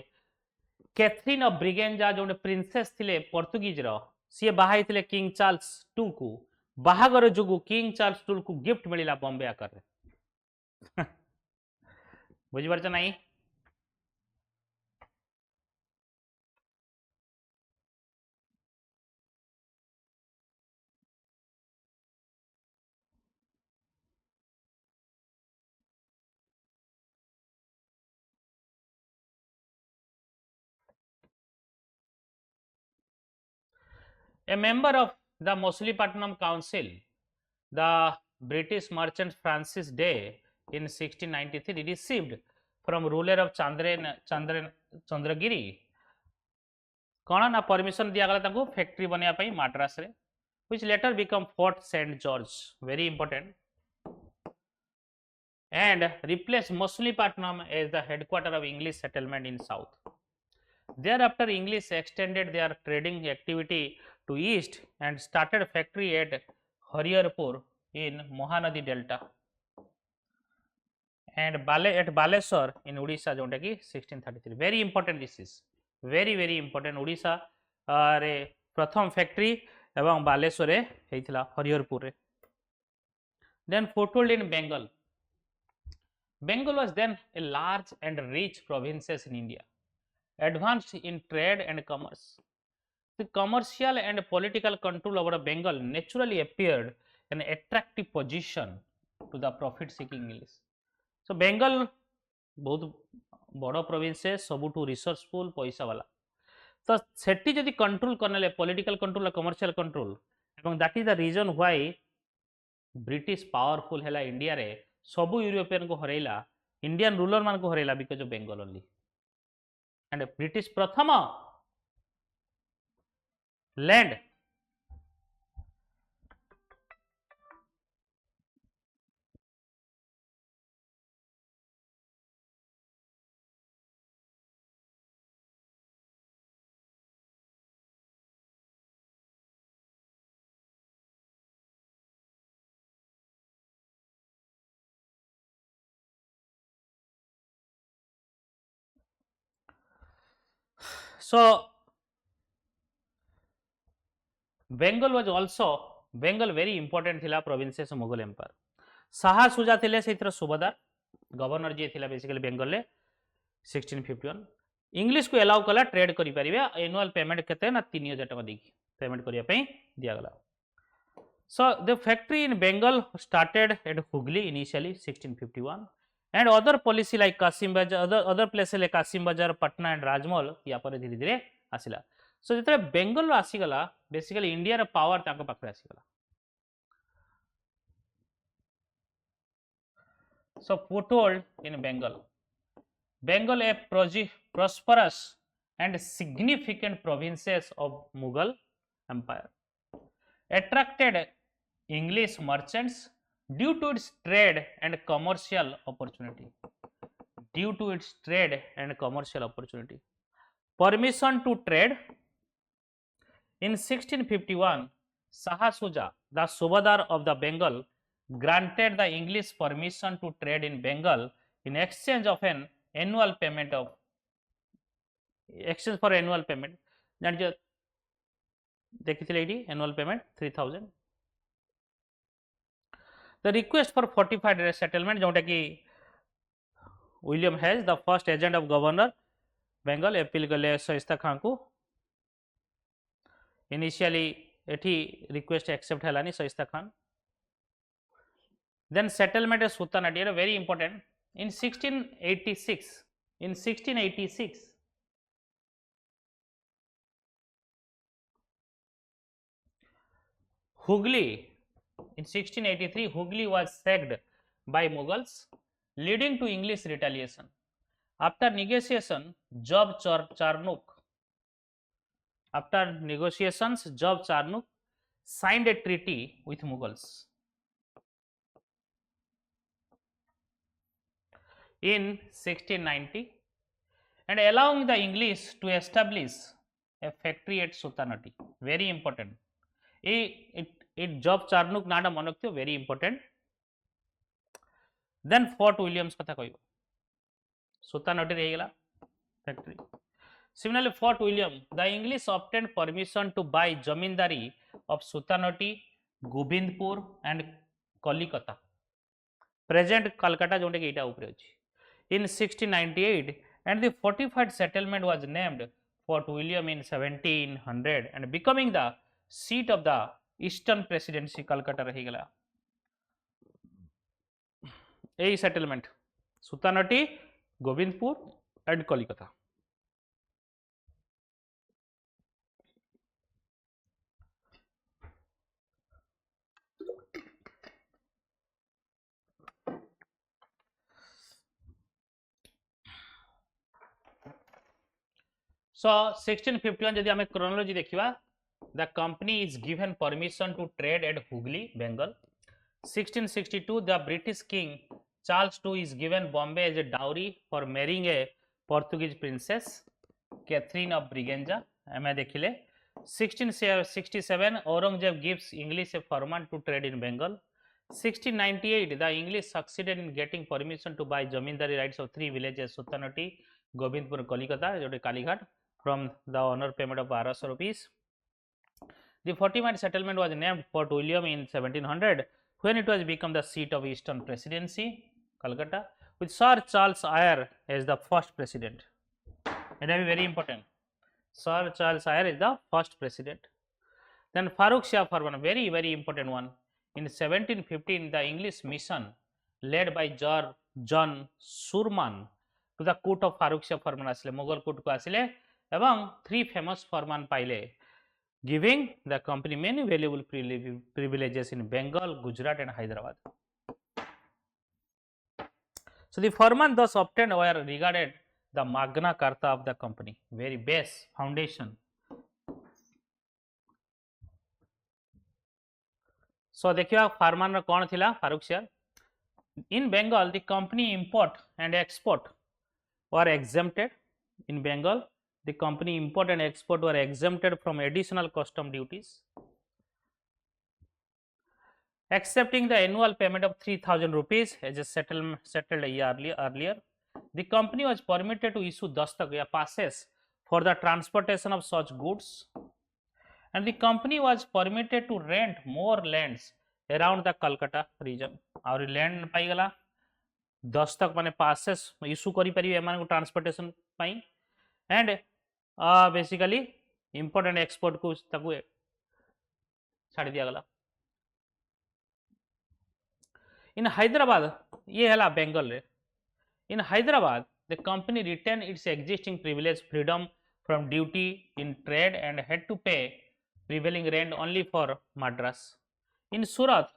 Catherine of Braganza जो princess थिले पोर्तुगीज रो सी बाहाई थिले king Charles to को बाहागर जुगु किंग चार्ल्स टू को गिफ्ट मिलिला बॉम्बे आकर बुझी पारछ नाही A member of the Moslipatanam Council, the British merchant Francis Day in 1693 received from ruler of Chandragiri कौन ना परमिशन दिगला फैक्ट्री बनवाई मद्रास रे which later become Fort St. George, very important, and replaced Moslipatanam as the headquarter of English settlement in south. Thereafter English extended their trading activity to east and started factory at Hariyarpur in Mahanadi Delta and at Baleswar in Odisha जोटा कि 1633. Very important, this is very important. Odisha रे प्रथम factory एवं बालेश्वर होता Hariharpur. Then foothold in Bengal. Bengal was then a large and rich provinces in India, advanced in trade and commerce. The commercial and political control over Bengal naturally appeared an attractive position to the profit-seeking English. So Bengal बहुत बड़ province सबुठ resourceful पैसा वाला तो सेठी जदि control करने political control commercial control एवं that is the reason why British powerful है India रे सबु यूरोपियन को हरैला इंडियन रूलर मान को हरैला because of Bengal only and British प्रथम land So Bengal was also very important थिला provinces of Mughal empire. Shah Shuja थिले सेथर सुबेदार गवर्नर जी थिला बेसिकली बेंगल ले 1651 इंग्लिश को अलाउ कला ट्रेड करि परिबे एनुअल पेमेंट केते ना 3000 टका देकी पेमेंट करिया पई दिया गला. So the factory in Bengal started at Hooghly initially 1651 and other policy like Kasim Bazar other places like Kasim Bazar Patna and Rajmahal या पर धीरे धीरे आसिला. So जेतरे बेंगल आसीगला बेसिकली इंडिया रे पावर ताको पाखरे आसीगला. So foothold in Bengal. Bengal a prosperous and significant provinces of Mughal empire attracted English merchants due to its trade and commercial opportunity. Due to its trade and commercial opportunity. Permission to trade. In 1651, Shah Shuja, the Subadar of the Bengal, granted the English permission to trade in Bengal in exchange of an annual payment of exchange for annual payment. देखी annual payment 3000. The request for fortified settlement जोटा कि William Hedge, the first agent of governor Bengal, appeal कले शाइस्ता खान को. Initially एठी request accept हैलानी Shaista Khan. Then settlement of Sultanate, very important. In 1686, Hooghly, in 1683, Hooghly was sacked by Mughals, leading to English retaliation. After negotiations, Job Charnock signed a treaty with Mughals. In 1690 and allowing the English to establish a factory at Sultanate. Very important. It Job Charnock नाडा मन very important. Then Fort Williams कथा कहब Sultanate रहीगला factory. Similarly, Fort William, the English obtained permission to buy zamindari of Sultanate, Govindpur and Kolikata. Present Calcutta जोंटे के इटा ऊपर अछि. In 1698 and the fortified settlement was named Fort William in 1700 and becoming the seat of the Eastern Presidency Calcutta रहीगला. A settlement Sultanate, Govindpur and Kolikata. So 1651 जदि आमे chronology देखिबा, the company is given permission to trade at Hooghly, Bengal. 1662 the British king Charles II is given Bombay as a dowry for marrying a Portuguese princess Catherine of Briganza. आमे देखिले 1667 Aurangzeb gives English a permission to trade in Bengal. 1698 the English succeeded in getting permission to buy zamindari rights of 3 villages Sutanati, Govindpur, Kolikata, jodi Kalighat, from the honor payment of 1200 rupees. The fortified settlement was named Fort William in 1700 when it was become the seat of Eastern Presidency, Calcutta, with Sir Charles Aayar as the first president. It is very important. Sir Charles Aayar is the first president. Then Farooq Shah Farman, very important one. In 1715, the English mission led by John Surman to the court of Farooq Shah Farman asile, Mughal court ko asile, ebang 3 famous farman paile, giving the company many valuable privileges in Bengal, Gujarat and Hyderabad. So the farman thus obtained were regarded the Magna Carta of the company, very base foundation. So देखिए फार्मान कौन थिला Farooq Shah. In Bengal the company import and export were exempted. In Bengal the company import and export were exempted from additional custom duties, accepting the annual payment of 3000 rupees as a settled a year earlier. The company was permitted to issue dastak passes for the transportation of such goods, and the company was permitted to rent more lands around the Calcutta region. Our land पाइगला Dastak माने passes issue करी परिवे एमान को transportation pi, and basically import and export को तकु छाड़ दिया गला. In Hyderabad ये हला Bengal रे. In Hyderabad the company retained its existing privilege freedom from duty in trade and had to pay prevailing rent only for Madras. In Surat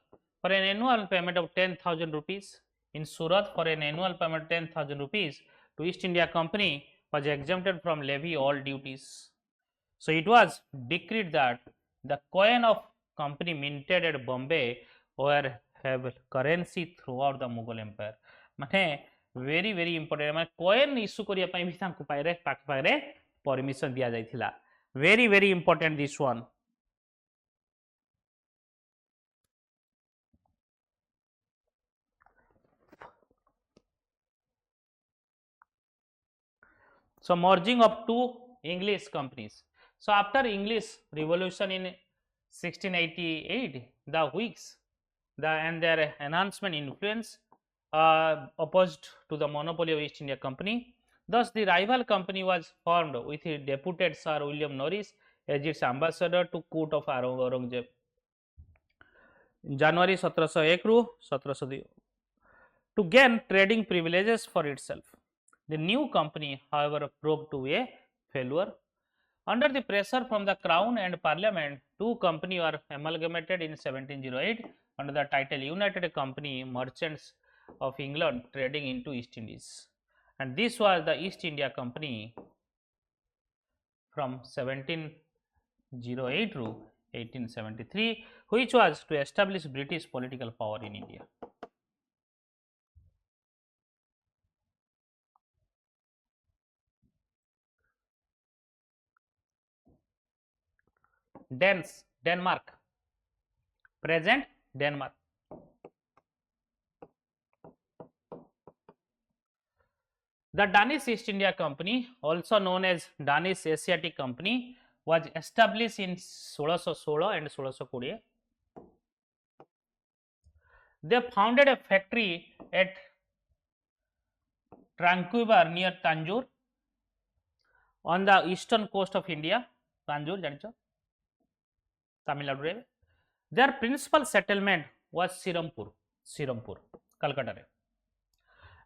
for an annual payment of 10,000 rupees, in Surat for an annual payment of 10,000 rupees to East India Company was exempted from levy all duties. So it was decreed that the coin of company minted at Bombay were have currency throughout the Mughal Empire. माने very important माने coin issue करिया पई भी तांको पाइरे पाक पाइरे permission दिया जाइथिला. Very important this one. So merging of two English companies. So after English Revolution in 1688, the Whigs and their enhancement influence opposed to the monopoly of East India Company. Thus the rival company was formed with a deputed Sir William Norris as its ambassador to court of Aurangzeb. January 1701 ru 1702 to gain trading privileges for itself. The new company, however, proved to be a failure. Under the pressure from the Crown and Parliament, two companies were amalgamated in 1708 under the title United Company Merchants of England trading into East Indies, and this was the East India Company from 1708 to 1873, which was to establish British political power in India. Denmark, present Denmark. The Danish East India Company, also known as Danish Asiatic Company, was established in 1616 and 1620. They founded a factory at Tranquebar near Tanjore on the eastern coast of India. Tanjore, janicho, Tamil Nadu. Their principal settlement was Sirampur, Calcutta.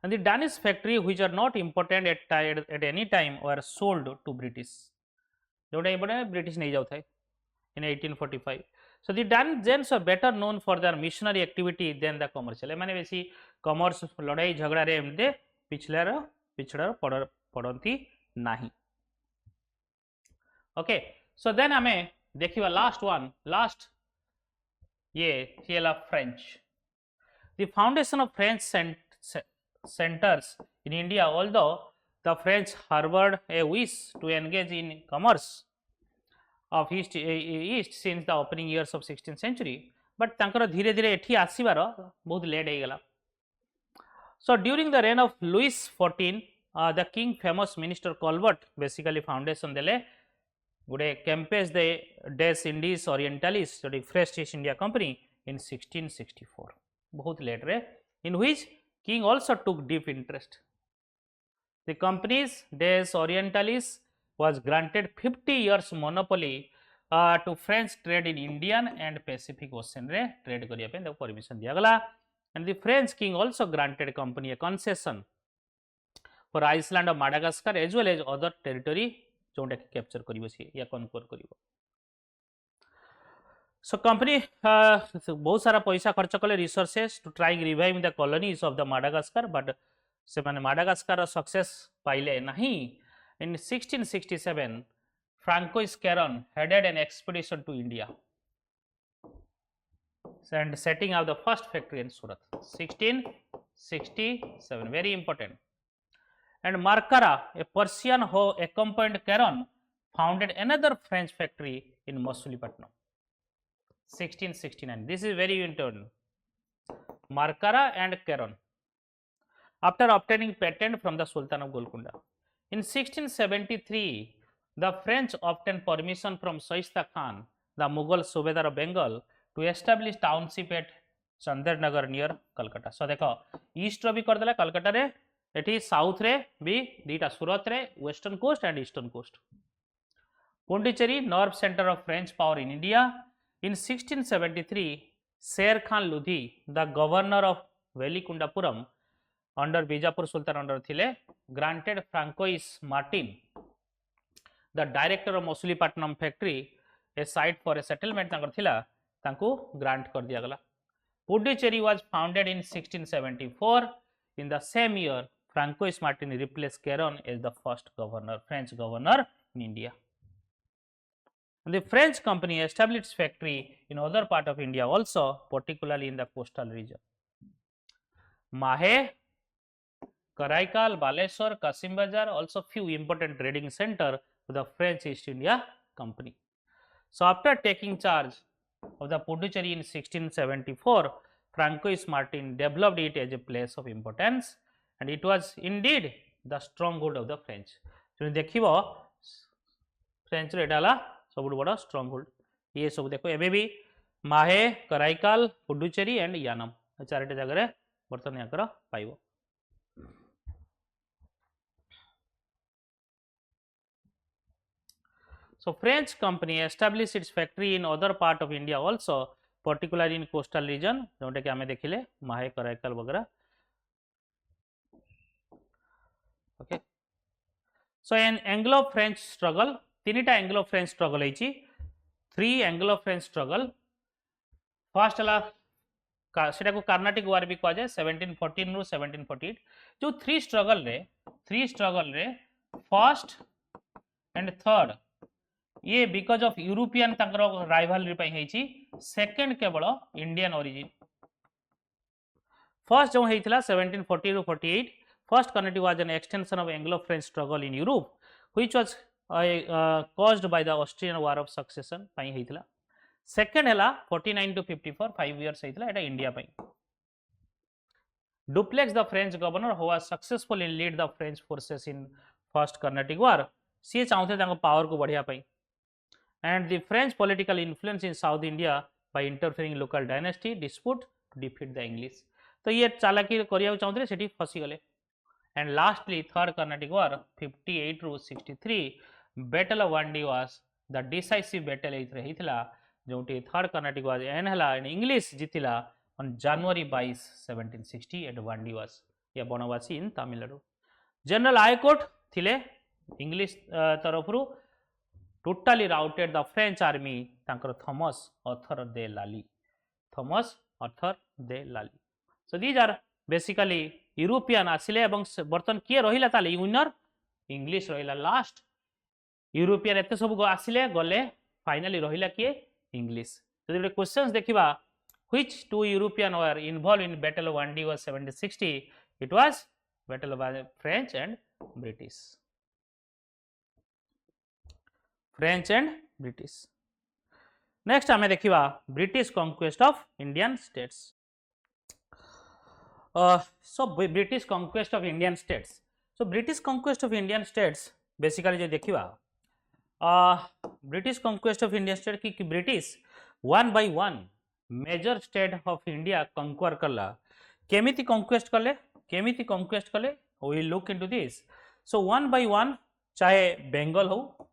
And the Danish factory, which are not important at any time, were sold to British. British in 1845. So the Danes are better known for their missionary activity than the commercial. माने वैसी commerce लड़ाई झगड़ा रे एमदे पिछड़ा पड़ती नहीं. Okay so then आमे देखिबा लास्ट ये थिएला French the foundation of French centers in India, although the French harbored a wish to engage in commerce of East since the opening years of 16th century, but तांकर धीरे धीरे एठी आसीबार बहुत late हो गला. So during the reign of Louis XIV, the king famous minister Colbert basically foundation देले गुडे Campes des Indies Orientalis जो Fresh East India Company in 1664 बहुत लेट रे, in which king also took deep interest. The company's des Orientalis was granted 50 years monopoly to French trade in Indian and Pacific Ocean रे trade करिया पे देखो permission दिया गला. And the French king also granted company a concession for Iceland or Madagascar as well as other territory जोटा कि capture करिवो सी या कन्क्वर करिवो. So company बहुत सारा पैसा खर्च कले resources to trying revive the colonies of the Madagascar, but से माने Madagascar सक्सेस पाइले नहीं. In 1667 Francois Caron headed an expedition to India and setting up the first factory in Surat. 1667 very important. And Markara, a Persian who accompanied Caron, founded another French factory in Masulipatam. 1669. This is very important. Markara and Caron. After obtaining patent from the Sultan of Golconda. In 1673, the French obtained permission from Shaista Khan, the Mughal Subedar of Bengal, to establish township at Chandarnagar near Calcutta. So देखो east रो भी कर देला कलकत्ता रे, एठी south रे भी दीटा सूरत रे, western coast and eastern coast. Pondicherry, nerve center of French power in India. In 1673, Sher Khan Lodhi, the governor of Velikundapuram under Bijapur Sultan under thile, granted Francois Martin, the director of Masulipatam factory, a site for a settlement तांकर थिला, तांको grant कर दिया गला. Pondicherry was founded in 1674. In the same year, Francois Martin replaced Caron as the first governor, French governor in India. And the French company established its factory in other part of India also, particularly in the coastal region. Mahe, Karaikal, Baleshwar, Kasim Bazar, also few important trading center to the French East India Company. So after taking charge of the Pondicherry in 1674, Francois Martin developed it as a place of importance, and it was indeed the stronghold of the French. So देखिबो French रे डाला सबुठ बड़ा stronghold ये सब देखो एबे भी माहे कराइकाल पुडुचेरी एंड यानम चारटे जगह रे बर्तन याकर पाइबो. So French company established its factory in other part of India also, particularly in coastal region जोंटे कि हमें देखिले माहे कराइकाल वगैरह. Okay. So an Anglo-French struggle, तीनिटा Anglo-French struggle है 3 Anglo-French struggle. First हला सेटा को कार्नाटिक वार भी कहा जाए 1714 ରୁ 1748. जो 3 struggle रे first and third ये बिकॉज ऑफ यूरोपियन तांकर राइवलरी पई हेची. सेकंड केवल इंडियन ओरिजिन. फर्स्ट जो हेइतला 1740 ରୁ 48, first Carnatic was an extension of Anglo-French struggle in Europe which was caused by the Austrian war of succession पई हेइतला. सेकंड हला 49 to 54 5 इयर्स हेइतला एटा इंडिया पई. Dupleix, the French governor who was successful in lead the French forces in first Carnatic war, सी चाहते तांको power को बढ़िया पई. And the French political influence in South India by interfering local dynasty dispute to defeat the English. तो ये चालाकी करिया चाहते सेठी फसी गले. And lastly third Carnatic war 58 ରୁ 63 battle of Vandy was the decisive battle एथरे हितला जोटी थर्ड Carnatic war एन हला and English जितिला on January 22 1760 at Vandy was या बनवासी in Tamil Nadu. General 𝐼𝐾𝐃 थिले English तरफरु totally routed the French army तांकर Thomas Arthur de Lally. Thomas Arthur de Lally. So these are basically European आसिले एवं बर्तन किए रहिला ताले विनर इंग्लिश रहिला. लास्ट यूरोपियन एत सब आसिले गले फाइनाली रहिला किए इंग्लिश। तो गोटे क्वेश्चंस देखिबा which two European were involved in battle of Vandee was 1760 it was battle of French and British, French and British। Next आमे देखिबा British conquest of Indian states. So British conquest of Indian states, so British conquest of Indian states basically जो देखिबा British conquest of Indian state की British one by one major state of India conquer करला। केमिति conquest कले, केमिति conquest कले, we look into this. So one by one चाहे बेंगल हो,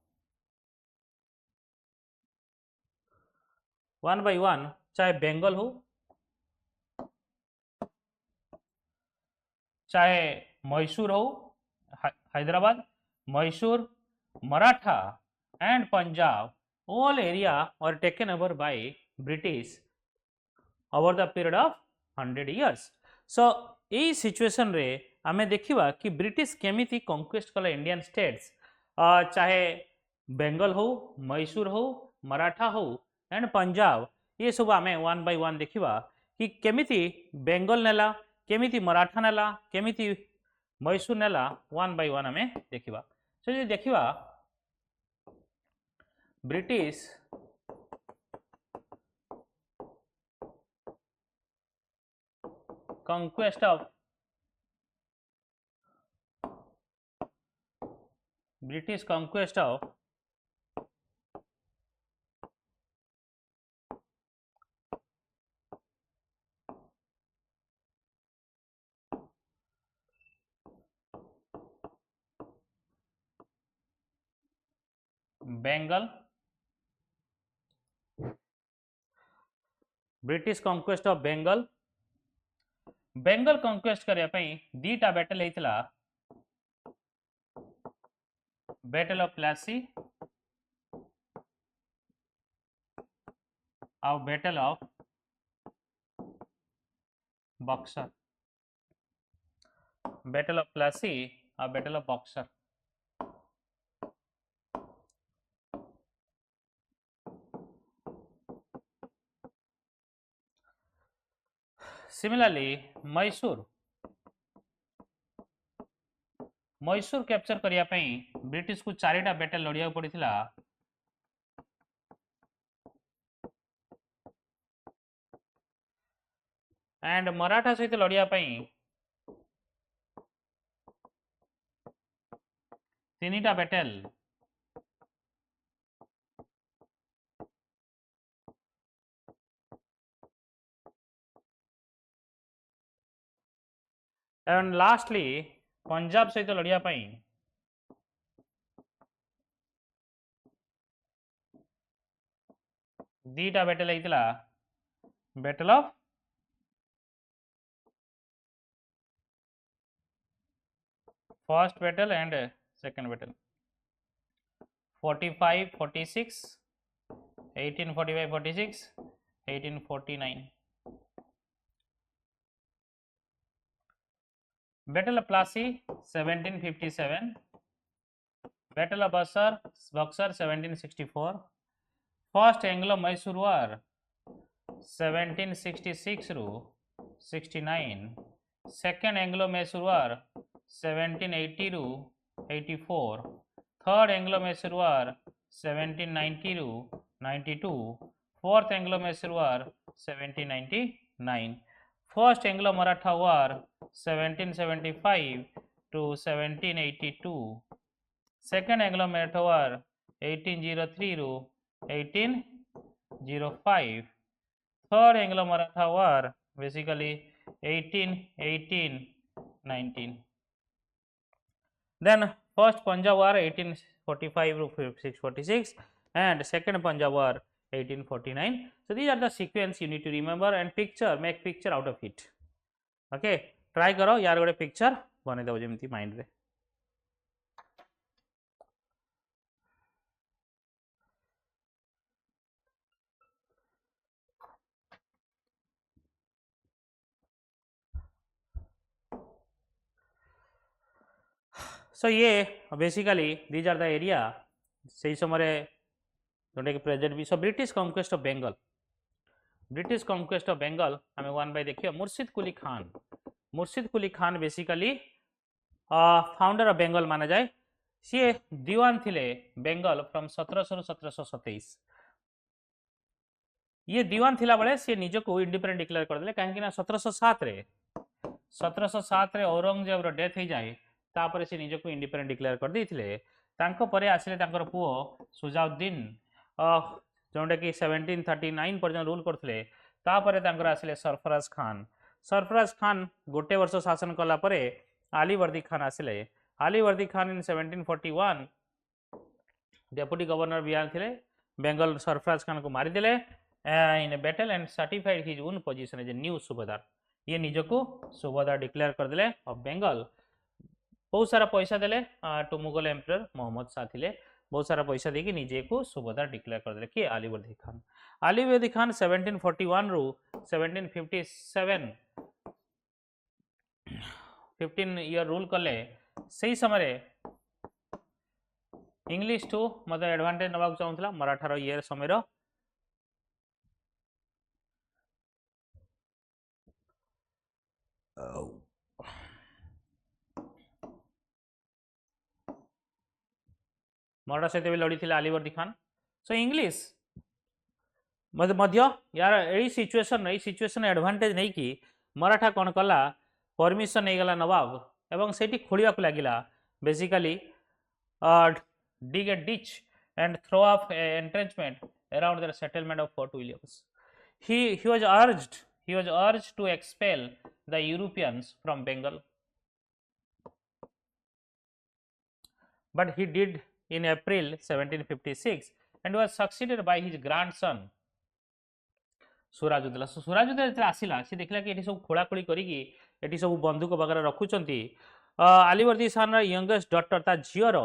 वन बाय वन चाहे बेंगल हो, चाहे मैसूर हो, Hyderabad, Mysore, Maratha and Punjab, all area were taken over by British over the period of 100 years। so এই सिचुएशन रे आमे देखिबा कि ब्रिटिश केमिति कॉन्क्वेस्ट कला इंडियन स्टेट्स, चाहे बेंगल हो, मैसूर हो, मराठा हो एंड पंजाब, ये सब आमे वन बाय वन देखिबा कि केमिति बेंगल नेला, केमिति मराठा नेला, केमिति मैसूर नेला, वन बाय वन आमे देखिबा। सो ये देखिबा British conquest of British conquest of Bengal, British conquest of Bengal, Bengal conquest करया पई दीटा बैटल हेतिला, बैटल ऑफ प्लासी और battle of Buxar, battle of Plassey और battle of Buxar. Similarly Mysore, Mysore capture करिया पई ब्रिटिश को चारिटा बैटल लड़िया पड़िथिला, एंड मराठा सहित लड़िया पई तीनिटा बैटल, एंड लास्टली पंजाब सहित लड़िया पई दीटा बैटल हेतिला, battle of first battle and second battle 45-46, 1845-46, 1849। Battle of Plassey 1757, battle of Buxar 1764, first एंग्लो-मैसूर वार 1766 रू 69, सेकेंड एंग्लो-मैसूर वार 1780 रू 84, थर्ड एंग्लो-मैसूर वार 1790 रू 92, fourth एंग्लो-मैसूर war 1799, first एंग्लो-मराठा war 1775 to 1782, second एंग्लो-मराठा वार 1803 रू 1805, third एंग्लो-मराठा war basically 1818-19, then first Punjab war 1845 to 646 and second Punjab war 1849। so these are the sequence you need to remember and picture, make picture out of it। okay, try करो यार गोटे picture बने दो जेमती mind रे। so ये basically these are the area से समय जोटा कि प्रेजेंट भी so British conquest of Bengal, British conquest of Bengal आम वन बाय देखिए Murshid Quli Khan, Murshid Quli Khan basically founder of Bengal माना जाए, सी दीवान थिले बेंगल फ्रॉम 1700 रु 1727, ये दीवान थिला बेले सी निजको इंडिपेंडेंट डिक्लेयर करदेले कहीं 1707 रे 1707 रे औरंगजेब डेथ हो जाए तापर से निजको इंडिपेंडेंट डिक्लेयर कर देथिले, तांको परे आसिले तांकर पुओ सुजाउद्दीन जोटा कि 1739 पर्यंत रूल करथिले, तापर तांकर आसिले सरफराज खान, सरफराज खान गोटे वर्ष शासन कला परे आलीवर्दी खान आसिले, Alivardi Khan in 1741 deputy governor Bihar थिले, बेंगल सरफराज खान को मारिदेले in a battle and certified his own position as a new subedar, ये निजको सुबेदार डिक्लेयर करदेले ऑफ बेंगल, बहुत सारा पैसा देले टू मुगल एम्परर मोहम्मद शाह थिले, बहुत सारा पैसा देकी निजे को सुबेदार डिक्लेयर करदेले कि आलीवर्दी खान, आलीवर्दी खान 1741 रु 1757 15 ईयर रूल कले, सही समय इंग्लिश टू मतलब एडवांटेज नवा चाहूला मराठार ये समय मराठा सहित भी लड़ी आलीवर्दी खान, सो इंग्लिश यार यही सिचुएशन एडवांटेज नहीं कि मराठा कौन कला परमिशन नहीं गला नवाब एवं सेठी खोलिया को लागिला basically dig a ditch and throw off a entrenchment around the settlement of Fort Williams. He was urged to expel the Europeans from Bengal, but he did in April 1756 and was succeeded by his grandson सुराजुद्दौला। सुराजुद्दौला जो आसला सी देखला कि सब खोलाखोली करी सब बंदूक वगैरह रखुंट आलीवर्दी Khan youngest daughter ता झीर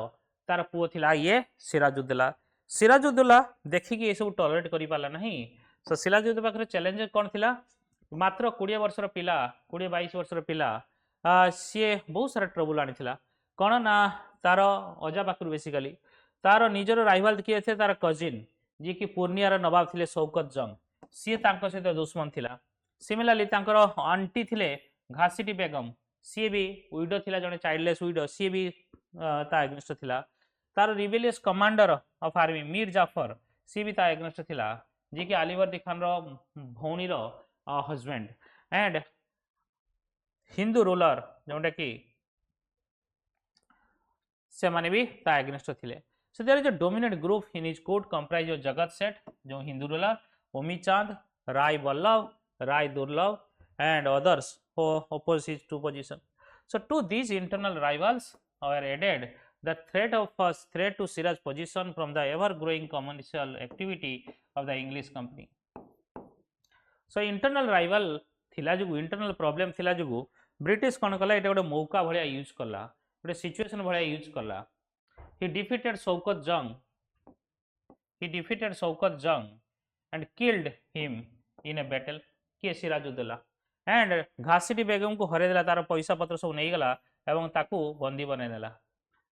तार पुओ थिला ये सिराजुद्दौला, सिराजुद्दौला देखिकी ये सब टॉलरेट करि पाला नहीं, सो सिराजुद्दौला पाखरे चैलेंज कौन थिला मात्र 20 वर्षर पिला 20-22 वर्षर पिला सी बहुत सारा ट्रबुल आनी कौन ना तार अजा पाखर बेसिकली तार निजर राइवाल किए थे तार कजिन जी कि पूर्णियार नवाब थिले शौकत जंग, सी तांको सहित दुश्मन थिला, सिमिलारली तांकर आंटी थिले घासीटी बेगम, सी भी विडो थिला जने चाइल्डलेस विडो, सी भी ता एग्नेस्ट थिला, तार rebellious commander of army Mir Jafar सी भी ता एग्नेस्ट थिला जी कि आलीवर्दी खान रो भौणी रो हस्बैंड एंड हिंदू रूलर जोटा कि से माने भी ता एग्नेस्ट थिले, so there is a dominant group in his court comprised of Jagat Seth जो हिंदू रूलर, ओमी चांद, राय वल्लभ, राय दुर्लभ and others who oppose his two position. So to these internal rivals were added the threat to Siraj position from the ever growing commercial activity of the English company. So internal rival थिला जो internal problem थिला जो British कौन कला एटा गोटे मौका भलिया use कला, गोटे सिचुएशन भलिया यूज कला, he defeated Shaukat Jung and killed him in a battle किए सिराजुद्दौला एंड घासीटी बेगम को हरदेला, तार पैसा पत्र सब नहीं गला एवं ताकू बंदी बनईदेला,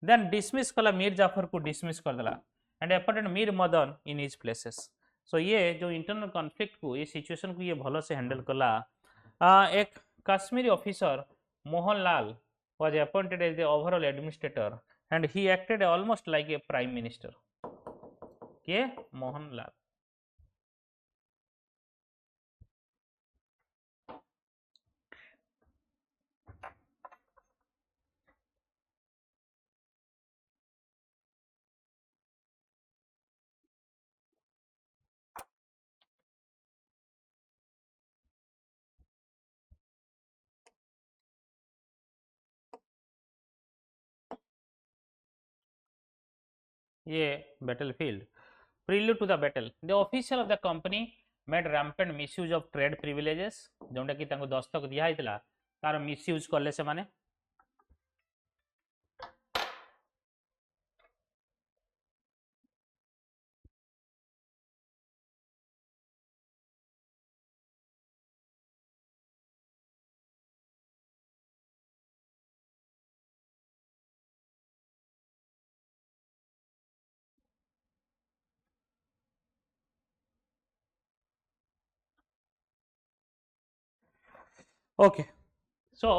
देन डिसमिस कला मीर जाफर को डिसमिस करदेला and appointed Mir Madan in his places. So ये जो इंटरनल कॉन्फ्लिक्ट को ये सिचुएशन को ये भल से हैंडल कला। एक Kashmiri officer Mohanlal was appointed as the overall administrator and he acted almost like a prime minister के मोहनलाल। ये battlefield prelude to the battle the official of the company made rampant misuse of trade privileges जोंटा कि तांको दस्तक दिया हैतला तार misuse करले से माने Okay, so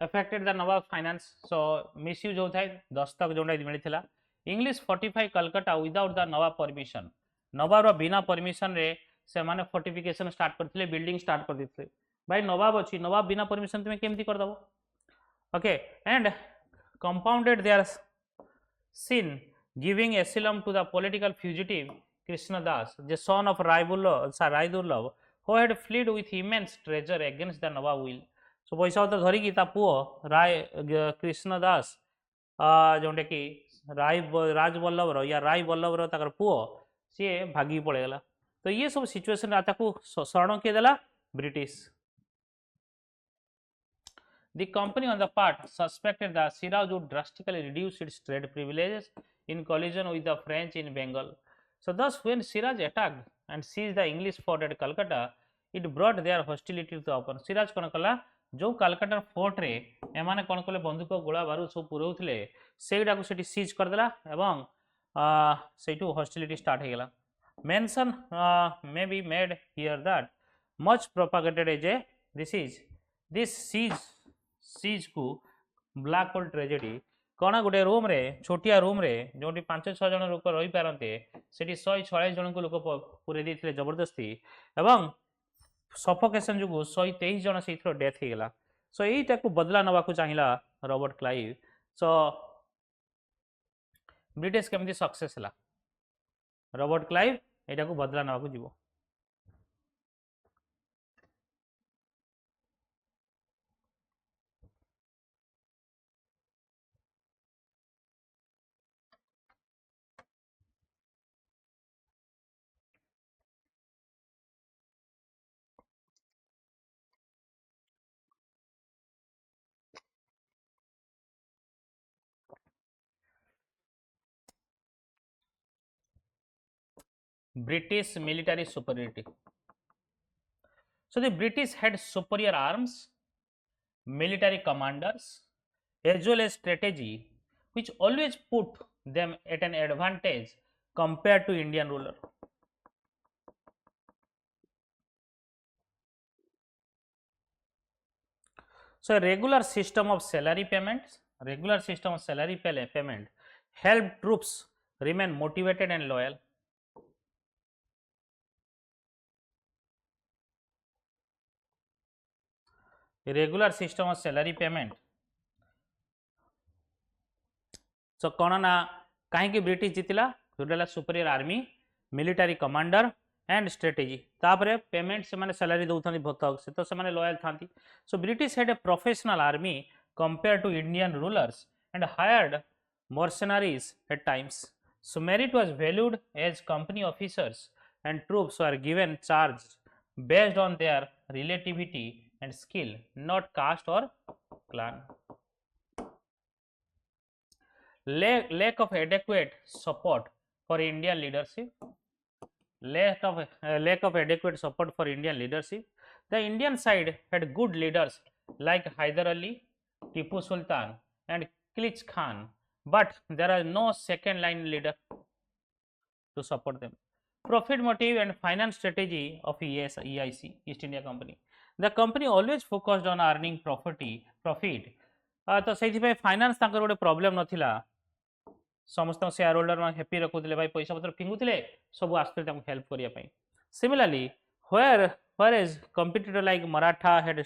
affected the Nawab finance. So misuse होता है दस्तक जोड़ा मिलता English fortify Calcutta without the Nawab permission. नवाब रो बिना परमिशन रे से माने फोर्टिफिकेशन स्टार्ट करथिले बिल्डिंग स्टार्ट कर दिथिले भाई नवाब अछि नवाब बिना परमिशन तुमे केमती कर दबो okay and compounded their sin giving asylum to the political fugitive Krishna Das, the son of Raidurlov, who had fled with immense treasure against the Nawab will. So पैसा तो धरिकी ता पुओ कृष्ण दास जोंटे कि राज वल्लभ या राय वल्लभ ताकर पुओ सी भागी पड़ेगला तो ये सब सिचुएशन शरण किए देला British The company on the part suspected that Siraj would drastically reduce its trade privileges in collision with the French in Bengal. So thus when Siraj attacked and seized the English fort at Calcutta, it brought their hostility to the open. Siraj कौन कला जो Calcutta fort रे एमाने कौन कले बंदूक गोला बारूद सब पुरौथिले सेटा को सेठी सीज कर देला एवं सेठू हॉस्टिलिटी स्टार्ट हेगला mention may be made here that much propagated as a this siege को ब्लैक होल ट्रेजेडी कौन गोटे रूम रे छोटिया रूम रे जो 5-6 जन लोक रही पारते से 146 जन को लोक पूरे देते जबरदस्ती एवं सफोकेशन जो 123 जन से डेथ होगला सो यहीटा को बदला नवा को चाहिला रॉबर्ट क्लाइव सो ब्रिटिश केमती सक्सेस है रॉबर्ट क्लाइव एटा को बदला नवा को जीवो British military superiority. So the British had superior arms, military commanders, as well as strategy, which always put them at an advantage compared to Indian ruler. So a regular system of salary payment helped troops remain motivated and loyal. A regular system of salary payment. So कौन ना कहीं ब्रिटिश जीतला total superior army military commander and strategy तापरे payment से माने salary दउथानी भतक से तो से माने लॉयल थांती so British had a professional army compare to Indian rulers and hired mercenaries at times so merit was valued as company officers and troops were given charge based on their relativity and skill not caste or clan lack of adequate support for Indian leadership. Lack of adequate support for Indian leadership. The Indian side had good leaders like Hyder Ali, Tipu Sultan, and 𝐒𝐄 Khan, but there are no second line leader to support them. Profit motive and finance strategy of EIC, East India Company. The company always focused on earning profit. तो से finance गोटे problem नाला समस्त share holder मैं happy रखुले भाई पैसा पत्र फिंगुले सब आसते हेल्प करने similarly where is competitor like Maratha had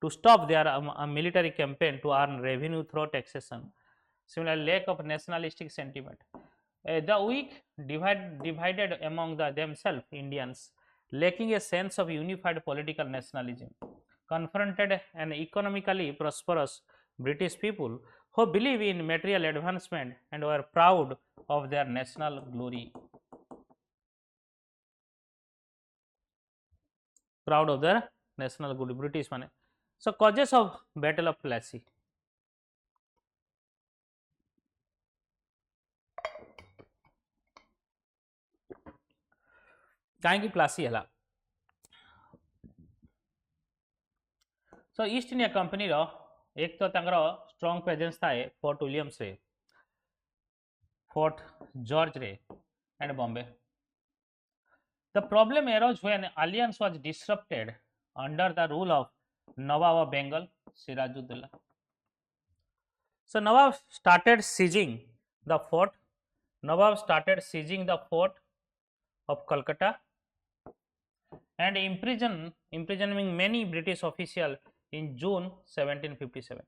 to stop their military campaign to earn revenue through taxation. Similarly, lack of nationalistic sentiment. The weak divided among themselves Indians, lacking a sense of unified political nationalism, confronted an economically prosperous British people who believe in material advancement and were proud of their national glory. Proud of their national glory, British mane. So causes of Battle of Plassey. कहीं प्लासी है so east India company रो एक तो strong presence था fort Williams रे fort George रे and Bombay the problem arose when alliance was disrupted under the rule of Nawab of Bengal, Sirajuddaulah. So Nawab started sieging the fort. Nawab started sieging the fort of Calcutta and imprisoning many British officials in June 1757.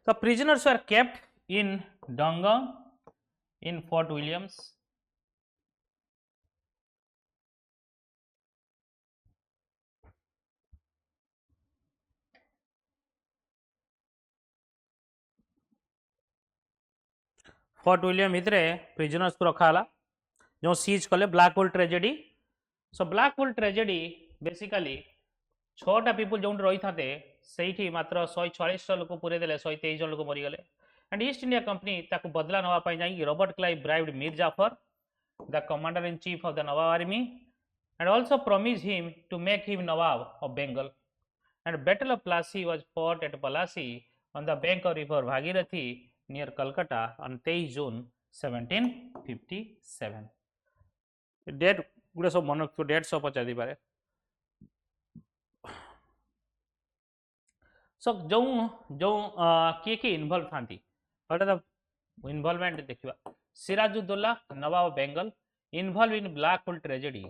The prisoners were kept in Dangam in Fort Williams. Fort William भितर prisoners को रखा हला जो seize कले black hole tragedy. So black hole tragedy basically 6टा people जो रही था से मात्र 146 लोक पूरे देले 123 जन लोक मरीगले. एंड ईस्ट इंडिया कंपनी ताकू बदला नापी जाए Robert Clive bribed Mir Jafar the commander in chief of the Nawab army and also promised him to make him Nawab of Bengal. And Battle of Plassey was fought at Plassey on the bank of river Bhagirathi near Calcutta on 23 June 1757. Date गुड़े सब मन को date सब पचारि पारे. सो जो जो किए involve था इनवॉल्वमेंट देखा. Sirajuddaulah Nawab of Bengal involve in black hole tragedy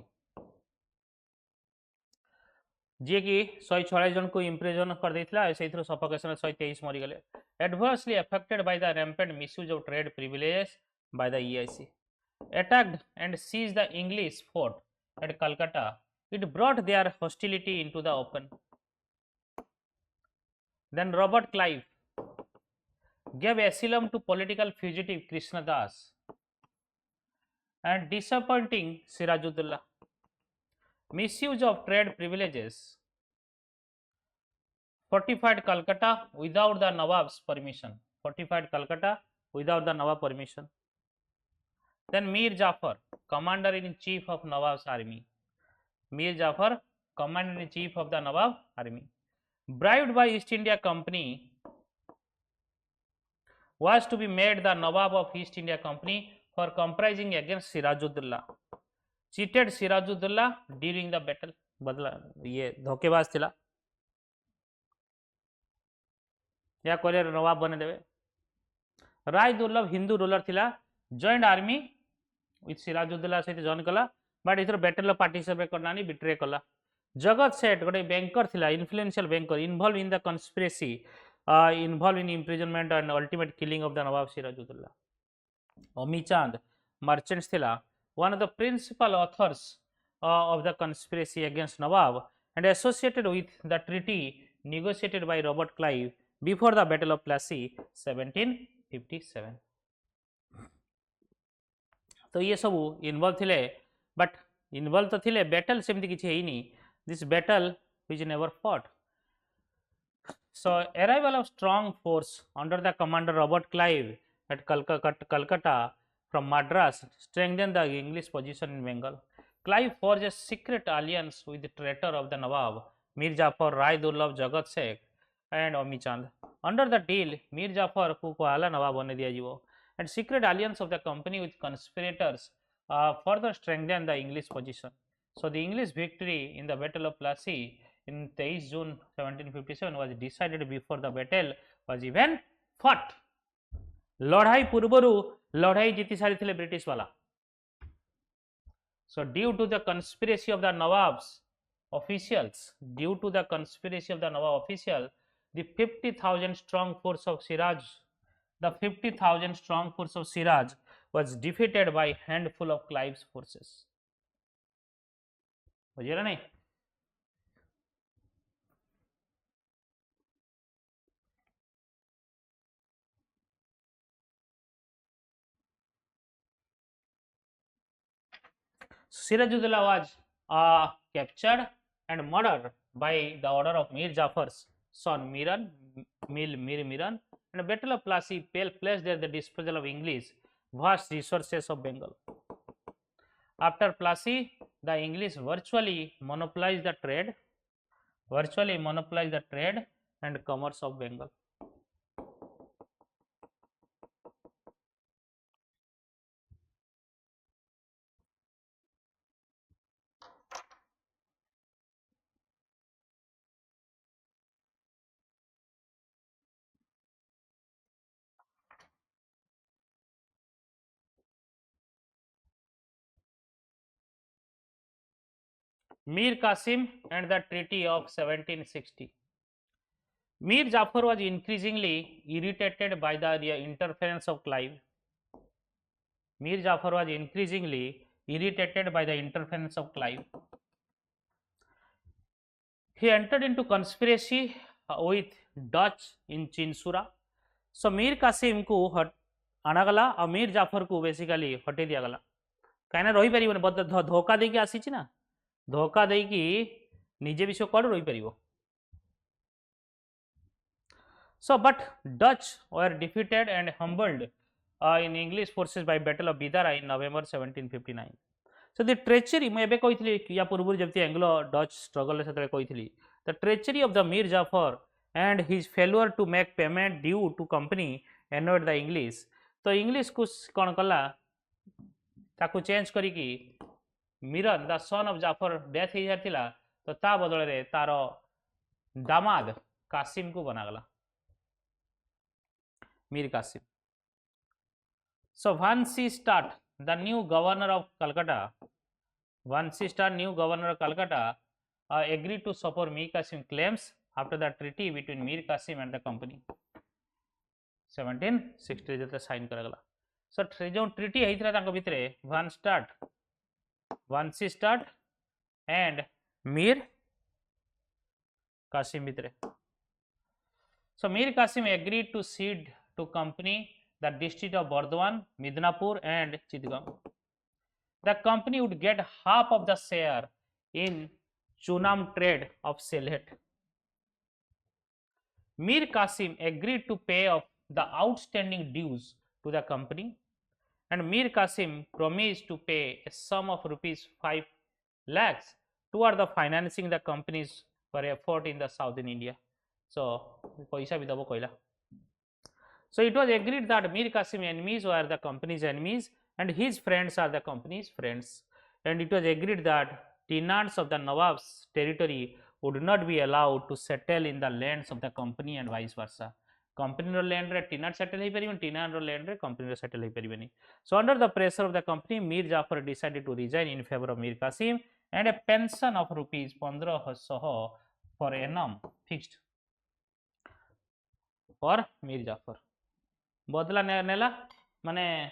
जी कि 146 जन को इम्प्रिजन कर देथिला से सफोकेशन 123 मरीगले. Adversely affected by the rampant misuse of trade privileges by the EIC. Attacked and seized the English fort at Calcutta. It brought their hostility into the open. Then Robert Clive gave asylum to political fugitive Krishna Das and disappointing Sirajuddaulah. Misuse of trade privileges. Fortified Calcutta without the Nawab's permission. Fortified Calcutta without the Nawab permission. Then Mir Jafar, commander in chief of Nawab's army. Mir Jafar, commander in chief of the Nawab army, bribed by East India Company, was to be made the Nawab of East India Company for comprising against Sirajuddaulah. Cheated Sirajuddaulah during the battle. बदला ये धोखेबाज थिला या कोरे नवाब बने देवे. Rai Durlabh Hindu ruler थिला. Joint army with Sirajuddaulah सहित जॉइन कला बट इथर बैटल पार्टिसिपेट करनानी बिट्रे कला. जगत सेठ गोटे बैंकर थिला influential banker involve in the conspiracy involve in imprisonment and ultimate killing of the Nawab Sirajuddaulah. Amichand merchants थिला one of the principal authors of the conspiracy against Nawab and associated with the treaty negotiated by Robert Clive before the Battle of Plassey 1757. तो ये सब involve थिले but involve तो थिले बैटल सेमती किछि हेइनी. This battle which never fought. So arrival of strong force under the commander Robert Clive at Calcutta from Madras strengthened the English position in Bengal. Clive forged a secret alliance with the traitor of the Nawab, Mir Jafar, Rai Durlab, Jagat Sheikh and Omichand. Under the deal, Mir Jafar को पहला नवाब बने दिया जीवो and secret alliance of the company with conspirators further strengthened the English position. So the English victory in the Battle of Plassey in 23 June 1757 was decided before the battle was even fought. लड़ाई पूर्वरु लड़ाई जीति सारी थिले British वाला. So due to the conspiracy of the Nawab's officials, the 50,000 strong force of Siraj, was defeated by handful of Clive's forces. बुझिए ना नहीं. Sirajuddaulah was captured and murdered by the order of Mir Jafar's son Miran, and the Battle of Plassey placed at the disposal of English vast resources of Bengal. After Plassey, the English virtually monopolized the trade. virtually monopolize the trade and commerce of Bengal. Mir Qasim and the Treaty of 1760. Mir Jafar was increasingly irritated by the interference of Clive. Mir Jafar was increasingly irritated by the interference of Clive. He entered into conspiracy with Dutch in Chinsura. So Mir Qasim को आनागला और मीर जाफर को basically हटे दिया गला कहीं रही पार धोखा देकी आसी ना धोखा देकी निजे विषय कौन रही पार. So but Dutch were defeated and humbled in English forces by Battle of Bidara in November 1759. So the treachery मैं एबे कहितली या पूर्व जब एंग्लो डच स्ट्रगल से कहितली the treachery of the Mir Jafar and his failure to make payment due to company annoyed the English. तो English को कौन कला ताकू चेंज करिकी Miran the son of Jafar death हो जाता तो ता बदल रे तार दामाद कासिम को बनागला Mir Qasim. So once he start the new governor of Calcutta, new governor of Calcutta agreed to support Mir Qasim claims after the treaty between Mir Qasim and the company. 1760 जते साइन करागला. So जो treaty होइतरा तांको भितरे once he start and Mir Qasim भितरे. So Mir Qasim agreed to cede to company the district of Burdwan, Midnapur and Chittagong. The company would get half of the share in Chunam trade of Sylhet. Mir Qasim agreed to pay off the outstanding dues to the company and Mir Qasim promised to pay a sum of rupees 5 lakhs toward the financing the companies for effort in the southern India. So, paisa bhi dabo koila. So it was agreed that Mir Qasim enemies were the company's enemies and his friends are the company's friends, and it was agreed that tenants of the Nawab's territory would not be allowed to settle in the lands of the company and vice versa. Company land re tenant settle hei paribani, tenant land re company re settle hei paribani. So under the pressure of the company, Mir Jafar decided to resign in favor of Mir Qasim and a pension of rupees 1500 per annum fixed for Mir Jafar. बदला नेला माने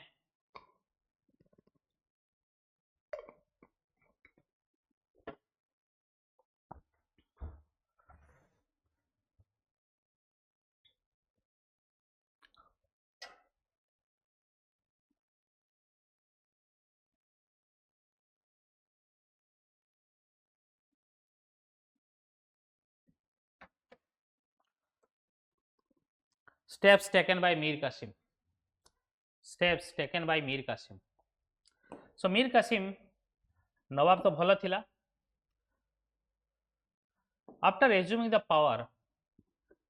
steps taken by Mir Qasim. Steps taken by Mir Qasim. So Mir Qasim नवाब तो भल थिला. After assuming the power,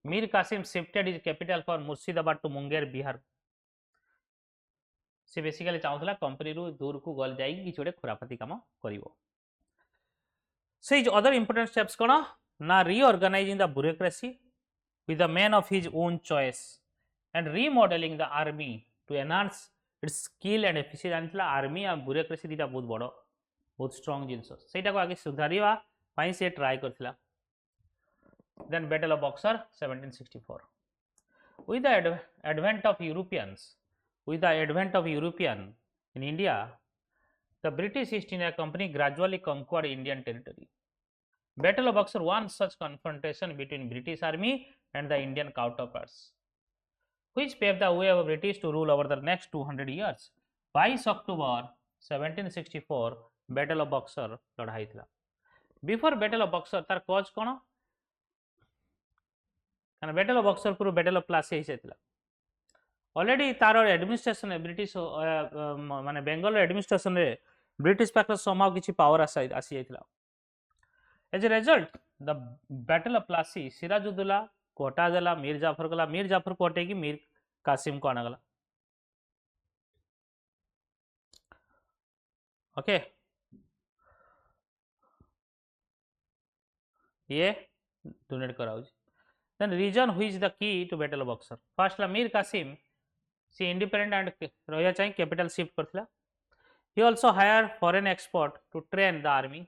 Mir Qasim shifted his capital from Murshidabad to Munger, Bihar. से basically चाहूला company रु दूर को गल जाई कि छोटे खुराफाती काम करिवो. So his other important steps कोन ना reorganizing the bureaucracy with the men of his own choice and remodeling the army to enhance its skill and efficiency. जानथिला आर्मी आ ब्यूरोक्रेसी दिटा बहुत बड़ बहुत स्ट्रांग जिंस सेटा को आगे सुधारिवा पाई से try करथिला. Then Battle of Buxar 1764. With the advent of Europeans in India, the British East India Company gradually conquered Indian territory. Battle of Buxar one such confrontation between British Army and the Indian counterparts, which paved the way of British to rule over the next 200 years. 22 October 1764 Battle of Buxar लड़ाई था. Before Battle of Buxar तार cause कौन कारण Battle of Buxar पूर्व Battle of plassey ही सेतला. Already तार administration British माने बेंगल एडमिनिस्ट्रेशन रे ब्रिटिश पाखर somehow किछि पावर आसी जाइतला. As a result, the battle of Plassey Sirajuddaulah को हटादेला, मीर जाफर गला, मीर जाफर को हटेगी मीर कासिम को आनागला। ओके ये डोनेट कराउज। Then reason which the key to battle of Buxar. First ला मीर कासिम सी इंडिपेंडेंट एंड रहिया चाहिए कैपिटल शिफ्ट करथिला। He also hire foreign expert to train the army.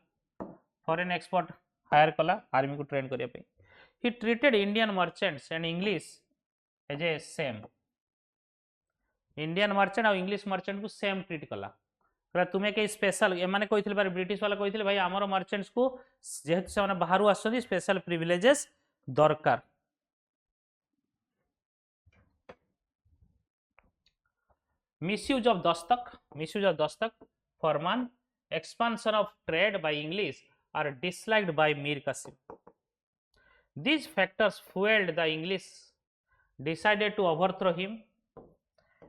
Foreign expert hire कला आर्मी को ट्रेन करिया पे। He treated Indian merchants and English as a same. Indian merchant और इंग्लिश मर्चेंट को same treat कला। तुम्हें कई स्पेशल एमाने कहिथिले बारे ब्रिटिश वाला कहिथिले भाई हमर मर्चेंट्स को जेहेतु से माने बाहरु आछथि स्पेशल प्रिविलेजेस दरकार। Misuse of Dastak Farman expansion of trade by English are disliked by Mir Qasim. These factors fueled the English decided to overthrow him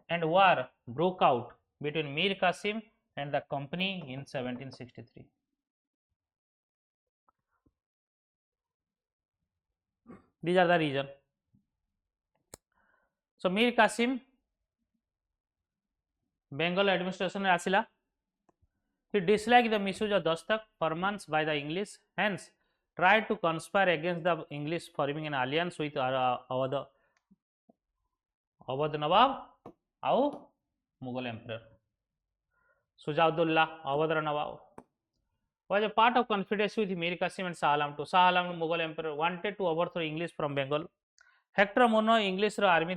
and war broke out between Mir Qasim and the company in 1763. These are the reasons. So Mir Qasim Bengal administration asila. He disliked the misuse of dastak firmans by the English, hence tried to conspire against the English, forming an alliance with Awadh Nawab au Mughal Emperor. Sujauddullah, Awadh Nawab, was a part of confederacy with Mir Qasim and Shah Alam II. Shah Alam II, Mughal Emperor, wanted to overthrow English from Bengal. Hector Monroe, English army